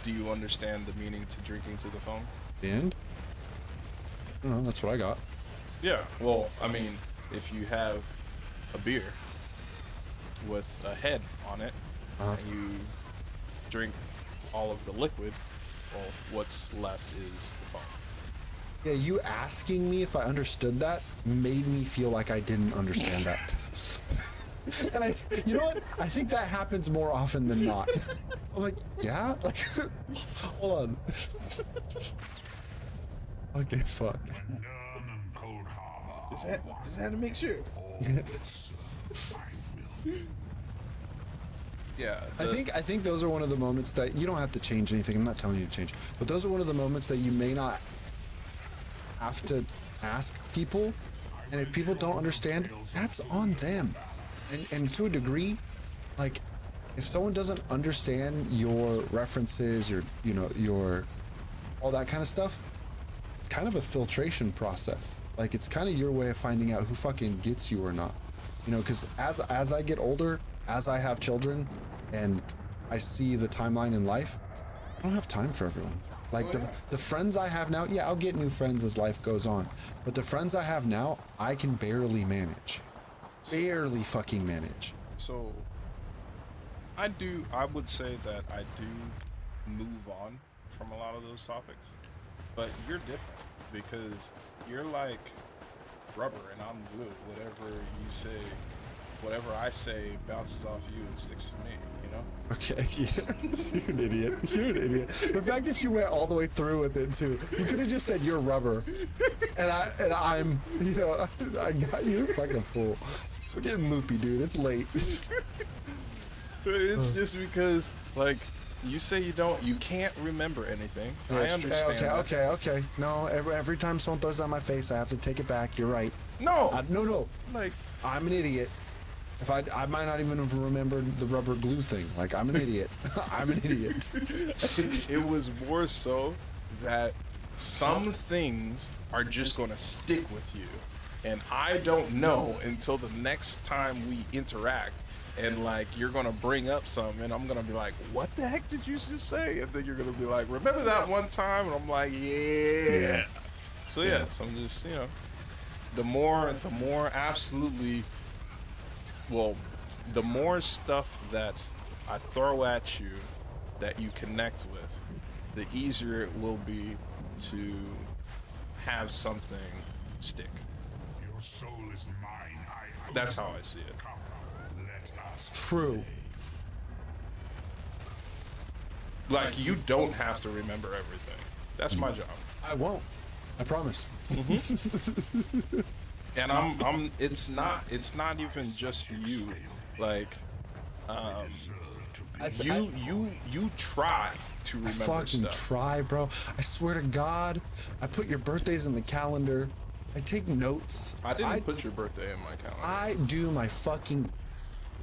Do you understand the meaning to drinking to the foam? The end? I don't know, that's what I got. Yeah, well, I mean, if you have a beer with a head on it, and you drink all of the liquid, well, what's left is the foam. Yeah, you asking me if I understood that made me feel like I didn't understand that. And you know what? I think that happens more often than not. I'm like, yeah? Like, hold on. Okay, fuck. Just had to make sure. Yeah. I think those are one of the moments that you don't have to change anything. I'm not telling you to change, but those are one of the moments that you may not have to ask people, and if people don't understand, that's on them. And to a degree, like, if someone doesn't understand your references, your all that kind of stuff, it's kind of a filtration process. Like, it's kind of your way of finding out who fucking gets you or not. You know, because as I get older, as I have children, and I see the timeline in life, I don't have time for everyone. Like, the friends I have now, yeah, I'll get new friends as life goes on, but the friends I have now, I can barely manage. Barely fucking manage. So, I would say that I do move on from a lot of those topics, but you're different because you're like rubber and I'm glue. Whatever you say, whatever I say bounces off you and sticks to me, you know? Okay, yeah. You're an idiot. You're an idiot. The fact that you went all the way through with it too. You could have just said you're rubber, and I'm, you know, I got you. Fucking fool. We're getting loopy, dude. It's late. It's just because, like, you say you can't remember anything. Yeah, I understand. Okay. No, every time someone throws it on my face, I have to take it back. You're right. No. No. Like, I'm an idiot. If I might not even have remembered the rubber glue thing. Like, I'm an idiot. I'm an idiot. It was more so that some things are just gonna stick with you, and I don't know until the next time we interact. And like, you're gonna bring up something, and I'm gonna be like, "What the heck did you just say?" And then you're gonna be like, "Remember that one time?" And I'm like, "Yeah." So yeah, so I'm just, you know, the more absolutely, well, the more stuff that I throw at you that you connect with, the easier it will be to have something stick. Your soul is mine. That's how I see it. True. Like, you don't have to remember everything. That's my job. I won't. I promise. And I'm it's not even just you. Like, you try to remember I fucking stuff. try, bro. I swear to God, I put your birthdays in the calendar. I take notes. I didn't put your birthday in my calendar. I do my fucking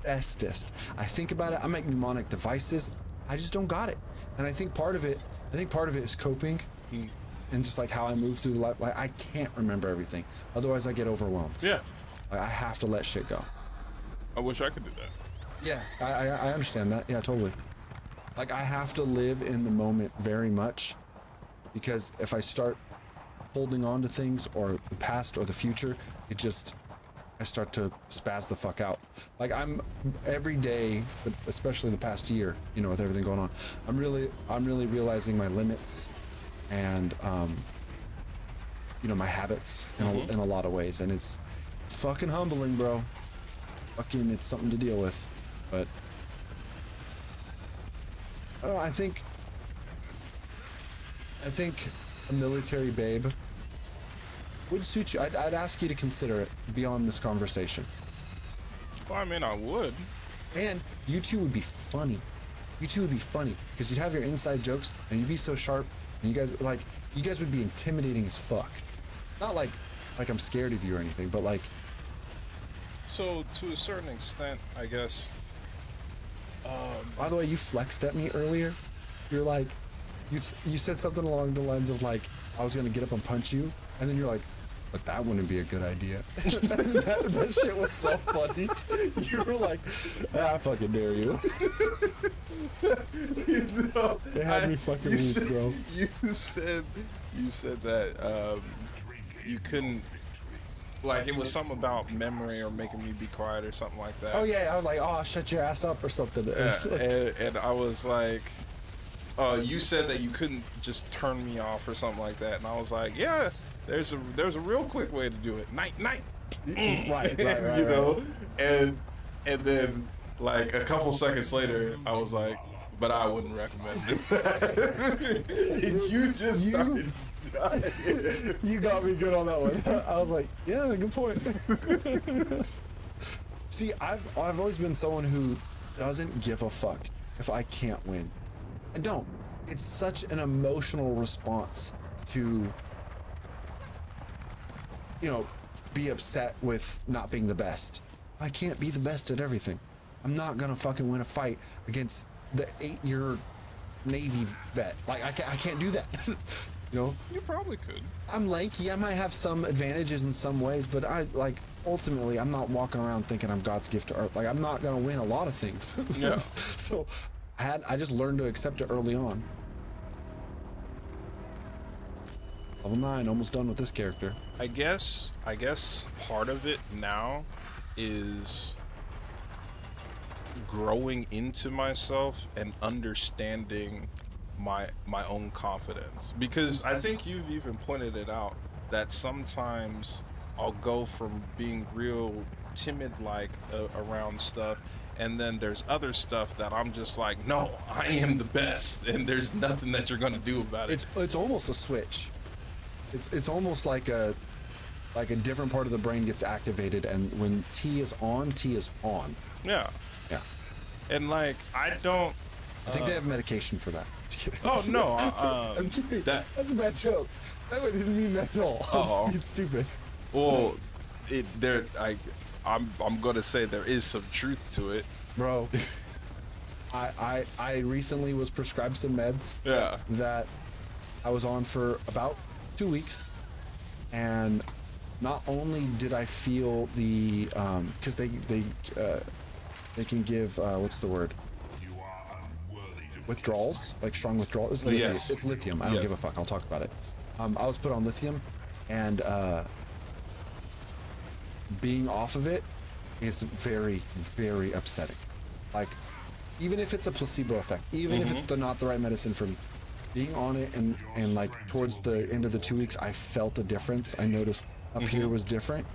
bestest. I think about it. I make mnemonic devices. I just don't got it. And I think part of it is coping, and just like how I move through life. Like, I can't remember everything. Otherwise, I get overwhelmed. Yeah. Like, I have to let shit go. I wish I could do that. Yeah, I understand that. Yeah, totally. Like, I have to live in the moment very much, because if I start holding on to things or the past or the future, I start to spaz the fuck out. Like, I'm every day, especially the past year, you know, with everything going on, I'm really realizing my limits and you know, my habits in a lot of ways, and it's fucking humbling, bro. Fucking, it's something to deal with, but I think a military babe would suit you. I'd ask you to consider it beyond this conversation. Well, I mean, I would. And you two would be funny. You two would be funny because you'd have your inside jokes and you'd be so sharp, and you guys would be intimidating as fuck. Not like I'm scared of you or anything, but like. So to a certain extent, I guess. By the way, you flexed at me earlier. You're like, you said something along the lines of like, I was gonna get up and punch you, and then you're like, but that wouldn't be a good idea. that shit was so funny. You were like, I fucking dare you. You know, It had me fucking weak, bro. You said that you couldn't. Like, it was something about memory or making me be quiet or something like that. Oh yeah, I was like, oh, shut your ass up or something. Yeah, and I was like, you said that you couldn't just turn me off or something like that, and I was like, yeah, there's a real quick way to do it. Night. Right. You know, and then like a couple seconds later, I was like, but I wouldn't recommend it. You just started. You got me good on that one. I was like, yeah, good point. See, I've always been someone who doesn't give a fuck if I can't win. I don't. It's such an emotional response to, be upset with not being the best. I can't be the best at everything. I'm not gonna fucking win a fight against the 8-year Navy vet. Like, I can't do that. You probably could. I'm lanky. I might have some advantages in some ways, but ultimately, I'm not walking around thinking I'm God's gift to Earth. Like, I'm not gonna win a lot of things. Yeah. So I just learned to accept it early on. Level 9, almost done with this character. I guess part of it now is growing into myself and understanding my own confidence, because I think you've even pointed it out that sometimes I'll go from being real timid around stuff, and then there's other stuff that I'm just like, no, I am the best, and there's nothing that you're gonna do about it. It's almost a switch. It's almost like a different part of the brain gets activated, and when T is on, T is on. Yeah. Yeah. And I think they have medication for that. Just kidding. Oh no, I'm kidding. That's a bad joke. That one didn't mean that at all. I'm just being stupid. Well, I'm gonna say there is some truth to it, bro. I recently was prescribed some meds. Yeah. That I was on for about 2 weeks, and not only did I feel the because they can give what's the word? Withdrawals, like strong withdrawals. It's lithium. Yes. It's lithium. I don't give a fuck. I'll talk about it. I was put on lithium, and being off of it is very, very upsetting. Like, even if it's a placebo effect, even if it's not the right medicine for me, being on it and like towards the end of the 2 weeks, I felt a difference. I noticed up here was different.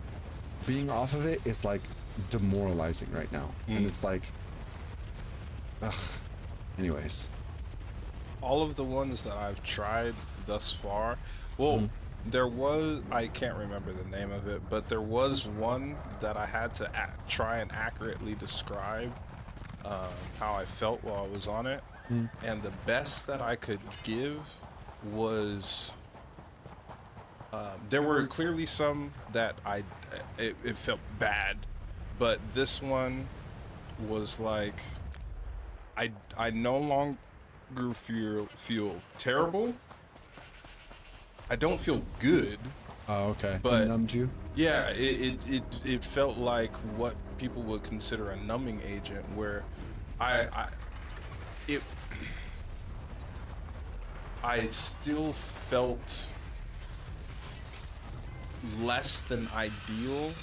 Being off of it is like demoralizing right now, and it's like, ugh. Anyways, all of the ones that I've tried thus far, there was, I can't remember the name of it, but there was one that I had to try and accurately describe how I felt while I was on it. And the best that I could give was, there were clearly some that it felt bad, but this one was like, I no longer feel terrible. I don't feel good. Oh, okay. But it numbed you? Yeah, it felt like what people would consider a numbing agent, where I still felt less than ideal,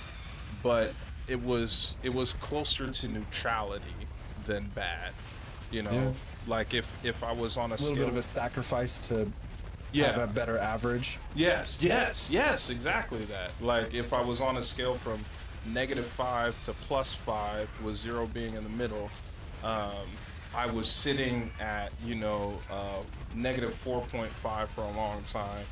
but it was closer to neutrality than bad. Like if I was on a little bit of a sacrifice to have a better average. Yes, exactly that. Like if I was on a scale from -5 to +5, with 0 being in the middle, I was sitting at -4.5 for a long time,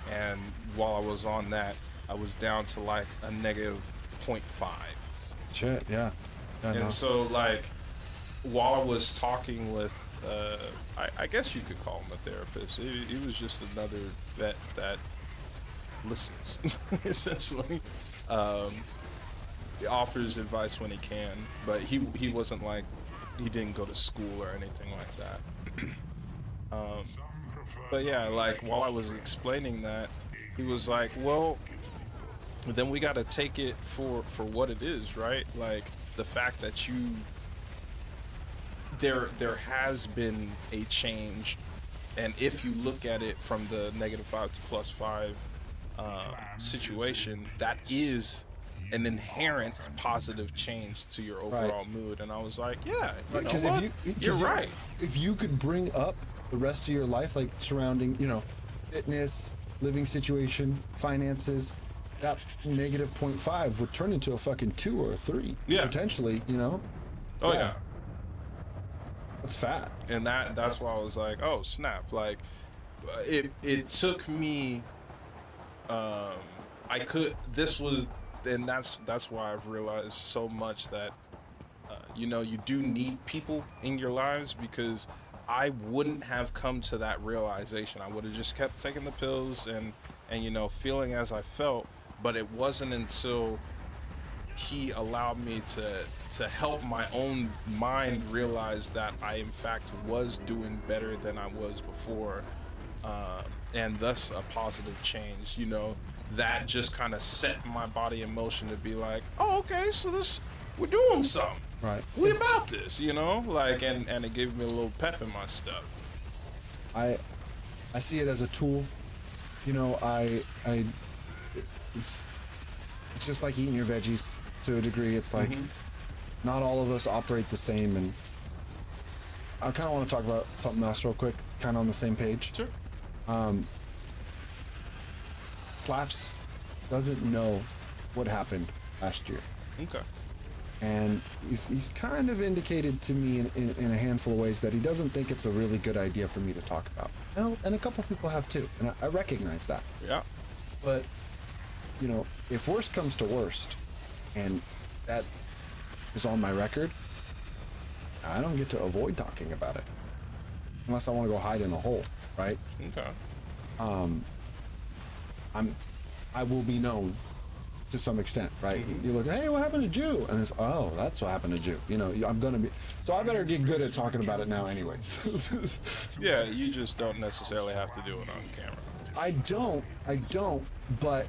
and while I was on that, I was down to like a -0.5. Shit, yeah. And so like, while I was talking with, I guess you could call him a therapist. He was just another vet that listens, essentially. He offers advice when he can, but he wasn't like, he didn't go to school or anything like that. But yeah, like while I was explaining that, he was like, well, then we got to take it for what it is, right? Like the fact that there has been a change, and if you look at it from the -5 to +5 situation, that is an inherent positive change to your overall mood. And I was like, yeah, Because you're right. If you could bring up the rest of your life, like surrounding, fitness, living situation, finances, that -0.5 would turn into a fucking 2 or a 3, potentially. Oh yeah. It's fat. And that's why I was like, oh snap! Like, it took me. I could. This was, and that's why I've realized so much that, you know, you do need people in your lives, because I wouldn't have come to that realization. I would have just kept taking the pills and you know, feeling as I felt. But it wasn't until he allowed me to help my own mind realize that I in fact was doing better than I was before, and thus a positive change, you know, that just kind of set my body in motion to be like, oh, okay, so we're doing something. Right. We about this, you know, like, and it gave me a little pep in my step. I see it as a tool. You know, it's just like eating your veggies to a degree. It's like not all of us operate the same, and I kind of want to talk about something else real quick, kind of on the same page. Sure. Slaps doesn't know what happened last year. Okay. And he's kind of indicated to me in a handful of ways that he doesn't think it's a really good idea for me to talk about. Well, and a couple people have too, and I recognize that. Yeah. But, you know, if worst comes to worst, and that is on my record, I don't get to avoid talking about it. Unless I want to go hide in a hole, right? Okay. I will be known to some extent, right? You look, hey, what happened to Jew? And it's, oh, that's what happened to Jew. You know, I'm gonna be, so I better get good at talking about it now anyways. Yeah, you just don't necessarily have to do it on camera. I don't, but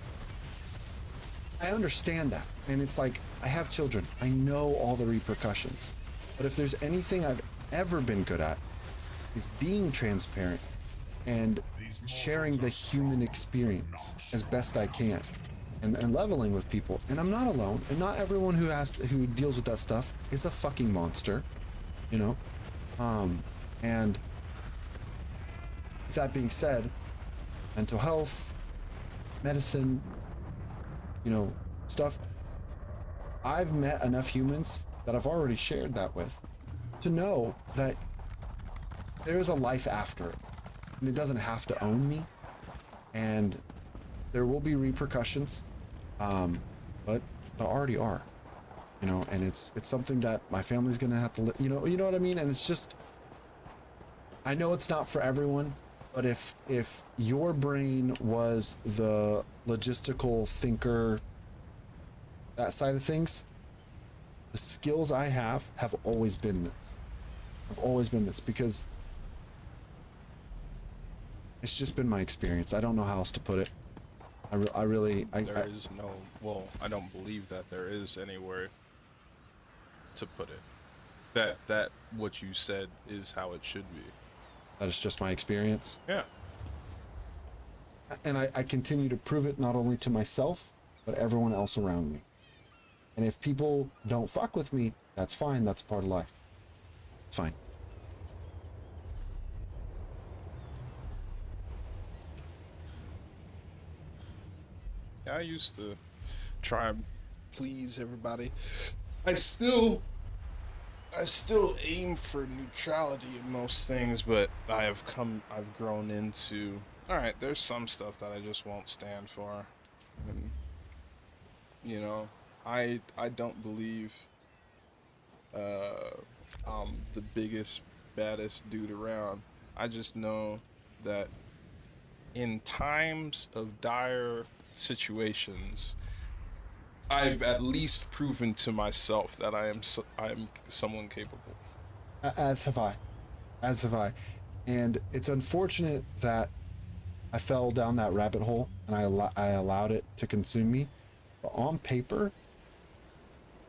I understand that. And it's like, I have children. I know all the repercussions. But if there's anything I've ever been good at, is being transparent and sharing the human experience as best I can. And leveling with people. And I'm not alone. And not everyone who deals with that stuff is a fucking monster. You know? And with that being said, mental health, medicine, you know, stuff. I've met enough humans that I've already shared that with to know that there is a life after it. And it doesn't have to own me. And there will be repercussions. But there already are, you know, and it's something that my family's gonna have to, you know what I mean? And it's just, I know it's not for everyone, but if your brain was the logistical thinker, that side of things, the skills I have always been this. I've always been this because it's just been my experience. I don't know how else to put it. There is no, well, I don't believe that there is anywhere to put it. That what you said is how it should be. That is just my experience. Yeah. And I continue to prove it not only to myself, but everyone else around me. And if people don't fuck with me, that's fine. That's part of life. It's fine. I used to try and please everybody. I still aim for neutrality in most things, but I've grown into, all right, there's some stuff that I just won't stand for. And, you know, I don't believe I'm the biggest, baddest dude around. I just know that in times of dire situations, I've at least proven to myself that I am someone capable. As have I. And it's unfortunate that I fell down that rabbit hole and I allowed it to consume me. But on paper,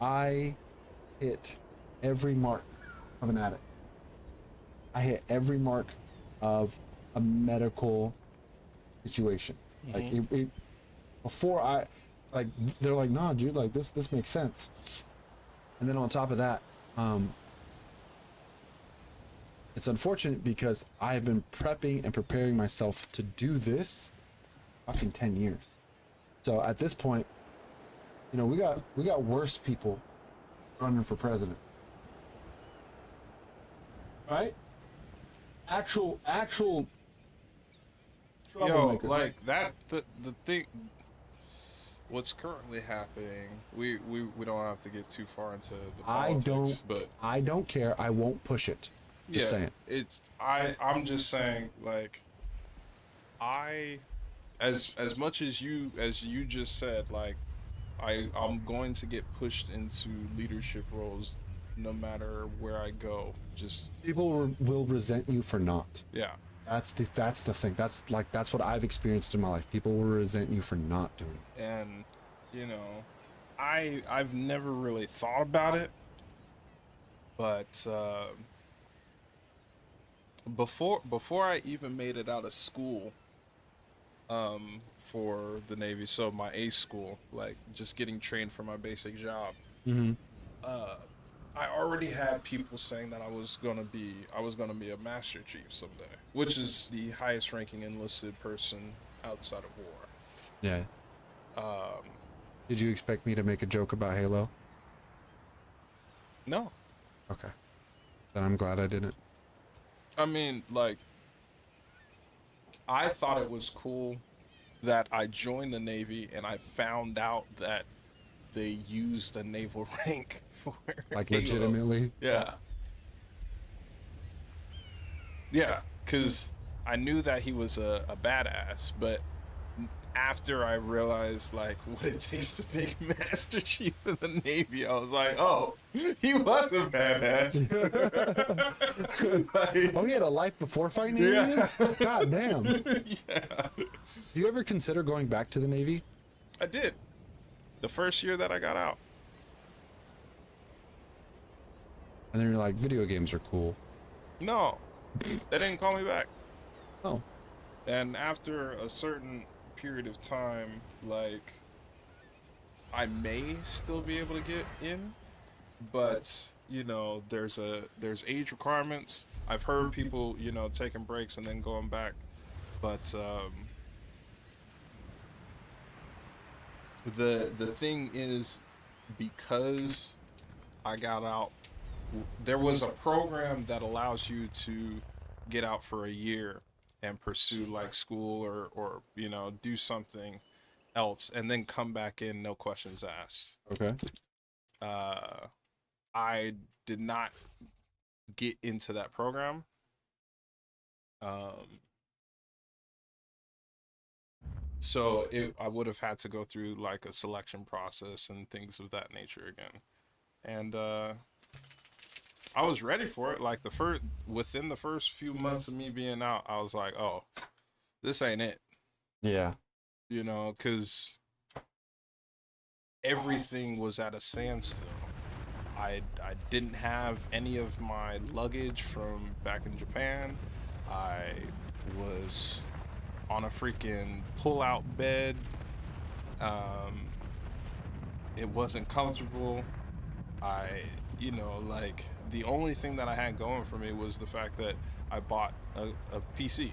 I hit every mark of an addict. I hit every mark of a medical situation. Like it before they're like, nah, dude, like this makes sense. And then on top of that, it's unfortunate because I've been prepping and preparing myself to do this fucking 10 years. So at this point, you know, we got worse people running for president. right? Actual Yo, troublemakers. like that. The thing. What's currently happening? We don't have to get too far into the politics, but I don't care. I won't push it. Just saying. I'm just saying, like, as much as you just said, like, I'm going to get pushed into leadership roles no matter where I go. Just People will resent you for not. yeah. That's the thing. That's what I've experienced in my life. People will resent you for not doing it. And you know, I've never really thought about it, but before I even made it out of school, for the Navy, so my A school, like just getting trained for my basic job, I already had people saying that I was gonna be a Master Chief someday, which is the highest ranking enlisted person outside of war. Yeah. Did you expect me to make a joke about Halo? No. Okay. Then I'm glad I didn't. I mean, like, I thought it was cool that I joined the Navy and I found out that they used a naval rank for Like Halo. legitimately? Yeah. Yeah, because I knew that he was a badass, but after I realized, like, what it takes to make Master Chief in the Navy, I was like, oh, he was a badass. Like, Oh, he had a life before fighting Yeah. aliens? God damn. yeah. Do you ever consider going back to the Navy? I did. The first year that I got out. And then you're like, video games are cool. No, they didn't call me back. Oh. And after a certain period of time, like, I may still be able to get in, but you know, there's age requirements. I've heard people, you know, taking breaks and then going back, but the thing is, because I got out, there was a program that allows you to get out for a year and pursue like school or you know, do something else and then come back in, no questions asked. Okay. I did not get into that program. So I would have had to go through like a selection process and things of that nature again. And I was ready for it. Like within the first few months of me being out, I was like, oh, this ain't it. Yeah. You know, because everything was at a standstill. I didn't have any of my luggage from back in Japan. I was on a freaking pull-out bed. It wasn't comfortable. You know, like, the only thing that I had going for me was the fact that I bought a PC.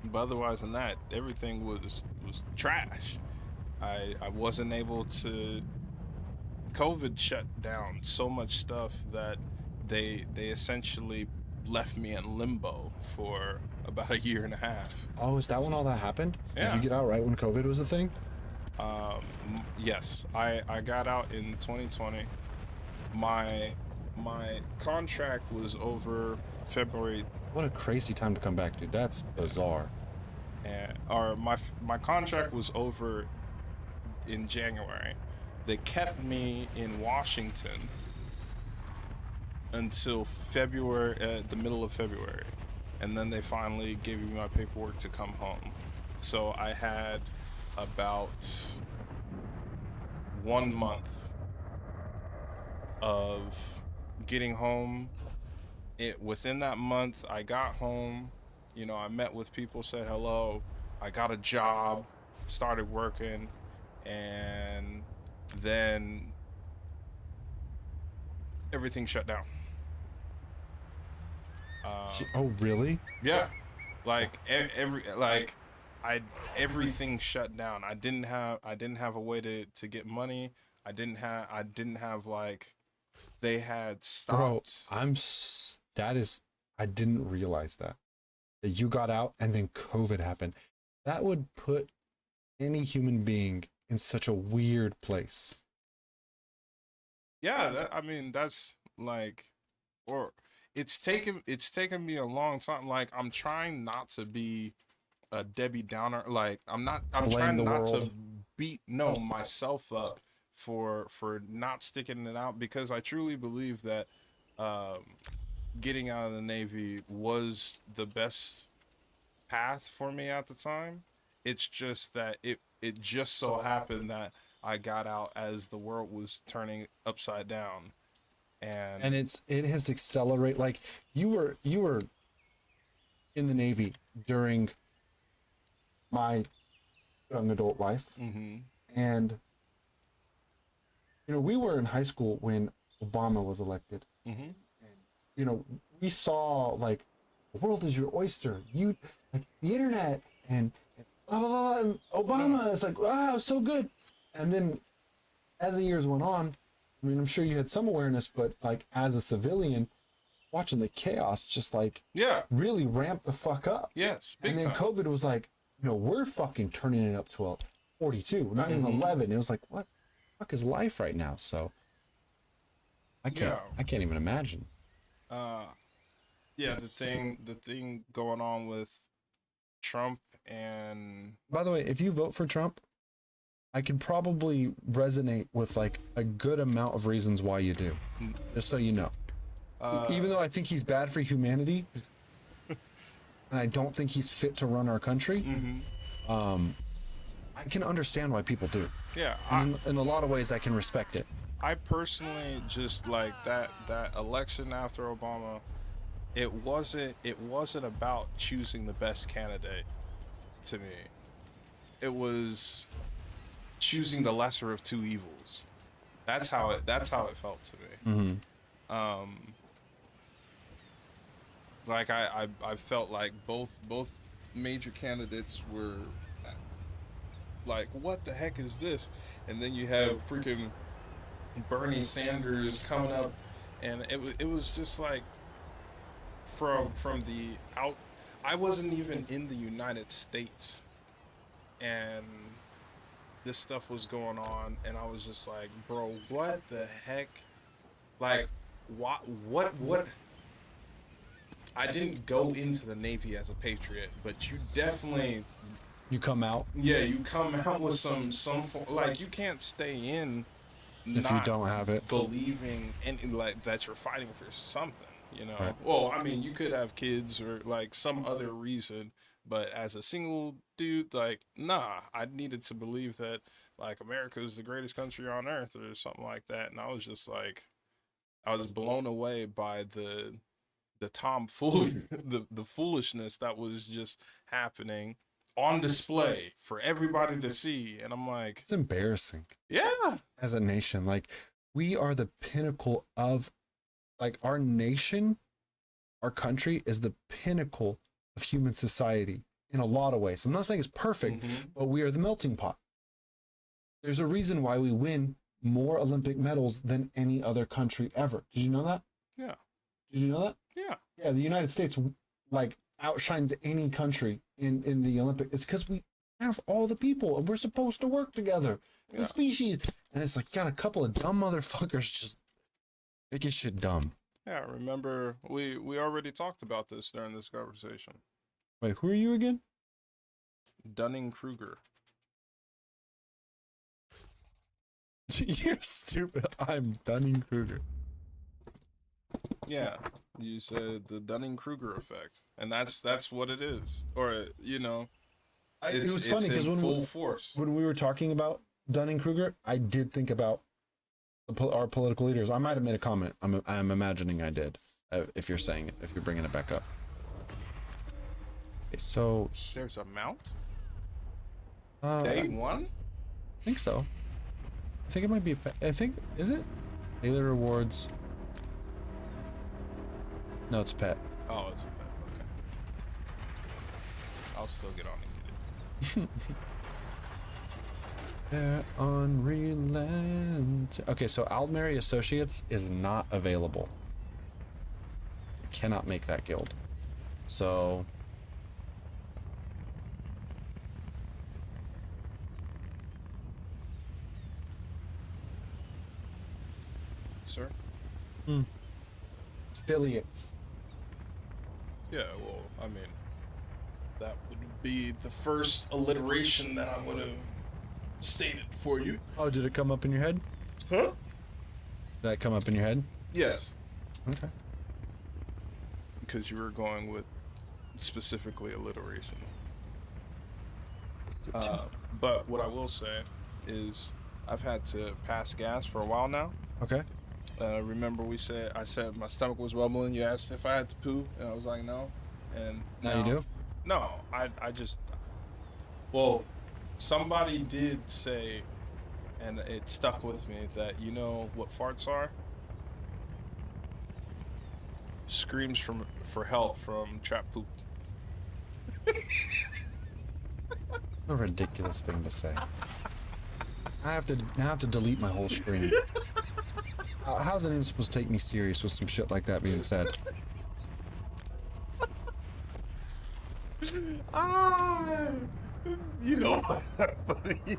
But otherwise than that, everything was trash. I wasn't able to. COVID shut down so much stuff that they essentially left me in limbo for about a year and a half. Oh, is that when all that happened? Yeah. Did you get out right when COVID was a thing? Yes, I got out in 2020. My contract was over February. What a crazy time to come back, dude. That's bizarre. Or my contract was over in January. They kept me in Washington until February, the middle of February, and then they finally gave me my paperwork to come home. So I had about 1 month of getting home. Within that month, I got home. You know, I met with people, said hello. I got a job, started working, and then everything shut down. Oh, really? Yeah, like everything shut down. I didn't have a way to get money. I didn't have like they had Bro, stopped. I didn't realize that you got out and then COVID happened. That would put any human being in such a weird place. Yeah, I mean that's like, or it's taken me a long time. Like I'm trying not to be a Debbie Downer. Like I'm Blame trying the not to world. beat myself up for not sticking it out, because I truly believe that getting out of the Navy was the best path for me at the time. It's just that it just so happened that I got out as the world was turning upside down, and it has accelerated. Like you were in the Navy during my young adult life, and we were in high school when Obama was elected. We saw like the world is your oyster. You like the internet and blah blah blah. And Obama is like, wow, so good. And then as the years went on, I mean, I'm sure you had some awareness, but like as a civilian, watching the chaos just like really ramp the fuck up. Yes, big and then time. COVID was like, we're fucking turning it up to 42, not even 11. It was like, what the fuck is life right now? So I can't even imagine. The thing going on with Trump, and by the way, if you vote for Trump, I could probably resonate with like a good amount of reasons why you do, just so you know. Even though I think he's bad for humanity, and I don't think he's fit to run our country, I can understand why people do. Yeah, and in a lot of ways, I can respect it. I personally just like that election after Obama. It wasn't about choosing the best candidate to me. It was choosing the lesser of two evils. That's how it felt to me. Like I felt like both major candidates were like, what the heck is this? And then you have freaking Bernie Sanders coming up, and it was just like from the out. I wasn't even in the United States, and this stuff was going on, and I was just like, bro, what the heck? Like, what? I didn't go into the Navy as a patriot, but you definitely. You come out. Yeah, you come out with some form, like you can't stay in if you don't have it, believing in like that you're fighting for something, Right. Well, I mean, you could have kids or like some other reason, but as a single dude, like, nah, I needed to believe that like America is the greatest country on earth or something like that, and I was just like, I was blown away by the the foolishness that was just happening on display for everybody to see, and I'm like, it's embarrassing. Yeah, as a nation, like we are the pinnacle of, like our nation, our country is the pinnacle of human society in a lot of ways. I'm not saying it's perfect, but we are the melting pot. There's a reason why we win more Olympic medals than any other country ever. Did you know that? Yeah. Did you know that? Yeah. Yeah, the United States like outshines any country in the Olympic. It's because we have all the people and we're supposed to work together as a species. And it's like, got a couple of dumb motherfuckers just making shit dumb. Yeah, remember we already talked about this during this conversation. Wait, who are you again? Dunning-Kruger. You're stupid. I'm Dunning-Kruger. Yeah, you said the Dunning-Kruger effect, and that's what it is. Or It was funny because when we were talking about Dunning-Kruger, I did think about our political leaders. I might have made a comment. I'm imagining I did. If you're saying it, if you're bringing it back up. Okay, so there's a mount. Day one. I think so. I think it might be. Is it daily rewards? No, it's a pet. Oh, it's a pet. Okay. I'll still get on and get it. They're unrelenting. Okay, so Aldmary Associates is not available. I cannot make that guild. So Sir? affiliates. Yeah, well, I mean, that would be the first alliteration that I would have stated for you. Oh, did it come up in your head? Huh? Did that come up in your head? Yes. Okay. Because you were going with specifically alliteration. But what I will say is I've had to pass gas for a while now. Okay. Remember I said my stomach was rumbling. You asked if I had to poo, and I was like, no. And Now you do? No, I just, well, somebody did say, and it stuck with me, that you know what farts are? Screams for help from trap poop. A ridiculous thing to say. I have to delete my whole stream. How's anyone supposed to take me serious with some shit like that being said? You know what's funny?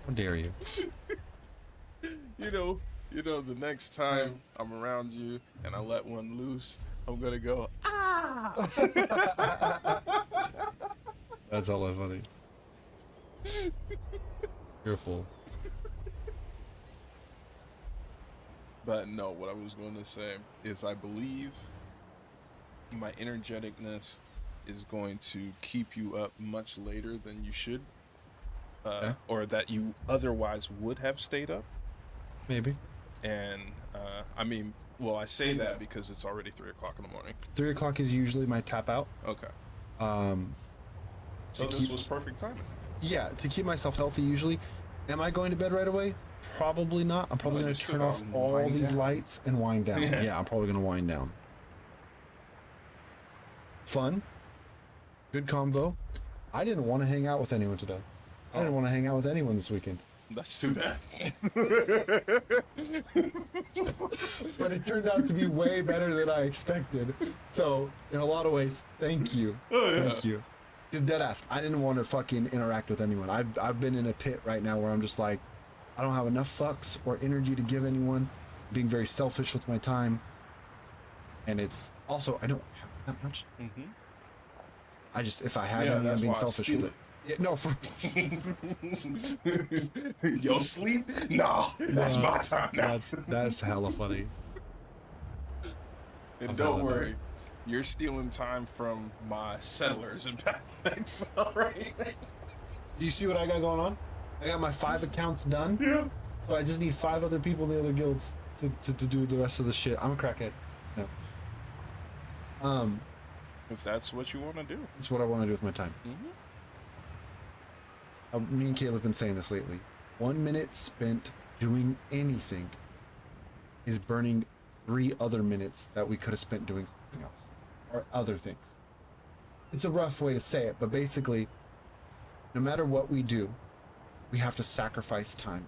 How dare you? You know, the next time I'm around you and I let one loose, I'm gonna go, ah! That's hella funny. You're a fool. But no, what I was going to say is I believe my energeticness is going to keep you up much later than you should. Or that you otherwise would have stayed up. Maybe. And, I mean, well, I say that because it's already 3 o'clock in the morning. 3 o'clock is usually my tap out. Okay. To So this was perfect timing. Yeah, to keep myself healthy usually. Am I going to bed right away? Probably not. I'm probably going to turn off all these lights and wind down. Yeah, I'm probably going to wind down. Fun. Good convo. I didn't want to hang out with anyone today. I didn't want to hang out with anyone this weekend. That's too bad. But it turned out to be way better than I expected. So, in a lot of ways, thank you. Thank you. Because deadass, I didn't want to fucking interact with anyone. I've been in a pit right now where I'm just like, I don't have enough fucks or energy to give anyone. I'm being very selfish with my time. And it's also, I don't have that much. Mm-hmm. I just, if I have any, I'm being selfish with it. Yeah, no, for Yo, sleep? No, that's my time now. That's hella funny. And don't worry, you're stealing time from my settlers and Pathfinder, alright? Do you see what I got going on? I got my 5 accounts done. Yeah. So I just need 5 other people in the other guilds to do the rest of the shit. I'm a crackhead. No. If that's what you want to do. That's what I want to do with my time. Mm-hmm. Me and Caleb have been saying this lately. 1 minute spent doing anything is burning 3 other minutes that we could have spent doing something else. Or other things. It's a rough way to say it, but basically, no matter what we do, we have to sacrifice time.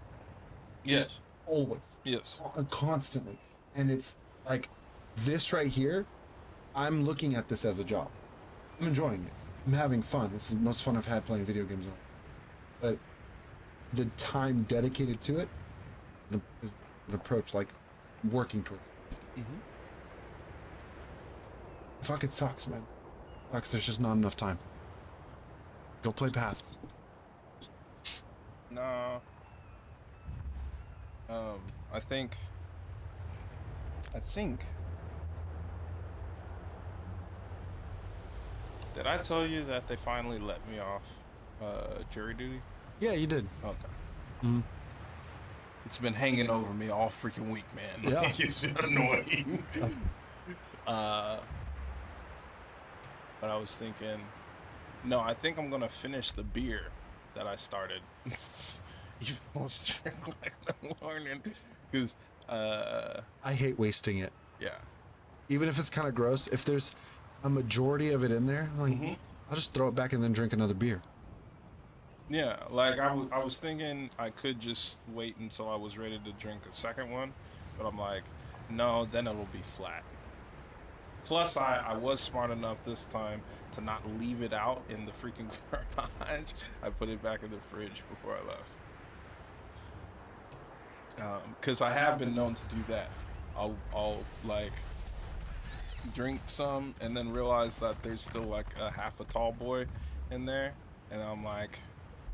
Yes. Always. Yes. Constantly. And it's like, this right here, I'm looking at this as a job. I'm enjoying it. I'm having fun. It's the most fun I've had playing video games. But the time dedicated to it is an approach, like working towards it. Mm-hmm. Fuck, it sucks, man. Sucks, there's just not enough time. Go play Path. No. I think. Did I tell you that they finally let me off jury duty? Yeah, you did. Okay. Mm-hmm. It's been hanging over me all freaking week, man. Yeah. It's annoying. But I was thinking, no, I think I'm gonna finish the beer that I started. Even though it's like the morning, because I hate wasting it. Yeah. Even if it's kind of gross, if there's a majority of it in there, like, I'll just throw it back and then drink another beer. Yeah, like I was thinking I could just wait until I was ready to drink a second one, but I'm like, no, then it'll be flat. Plus, I was smart enough this time to not leave it out in the freaking garage. I put it back in the fridge before I left. Because I have been known to do that. I'll like drink some and then realize that there's still like a half a tall boy in there, and I'm like,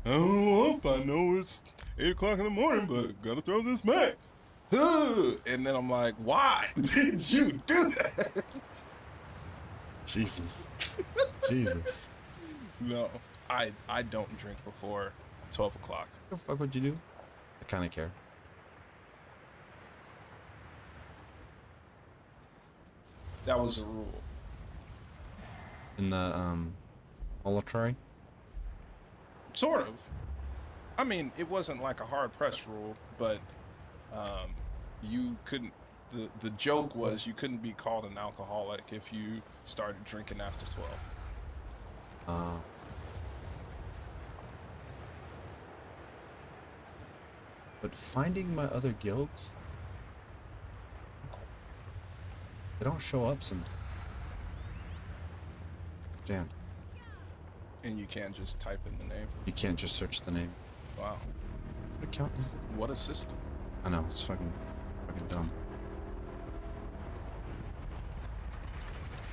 oh, I know it's 8 o'clock in the morning, but gotta throw this back. And then I'm like, why did you do that? Jesus. Jesus. No, I don't drink before 12 o'clock. What the fuck would you do? I kind of care. That was a rule. In the military? Sort of. I mean, it wasn't like a hard press rule, but you couldn't. The joke was you couldn't be called an alcoholic if you started drinking after 12. But finding my other guilds, they don't show up sometimes. Damn. And you can't just type in the name. You can't just search the name. Wow. What account is it? What a system. I know, it's fucking dumb.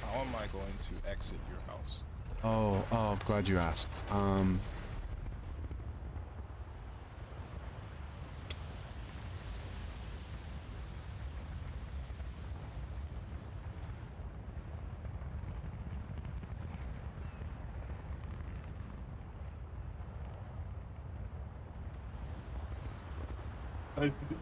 How am I going to exit your house? Oh, I'm glad you asked. I did.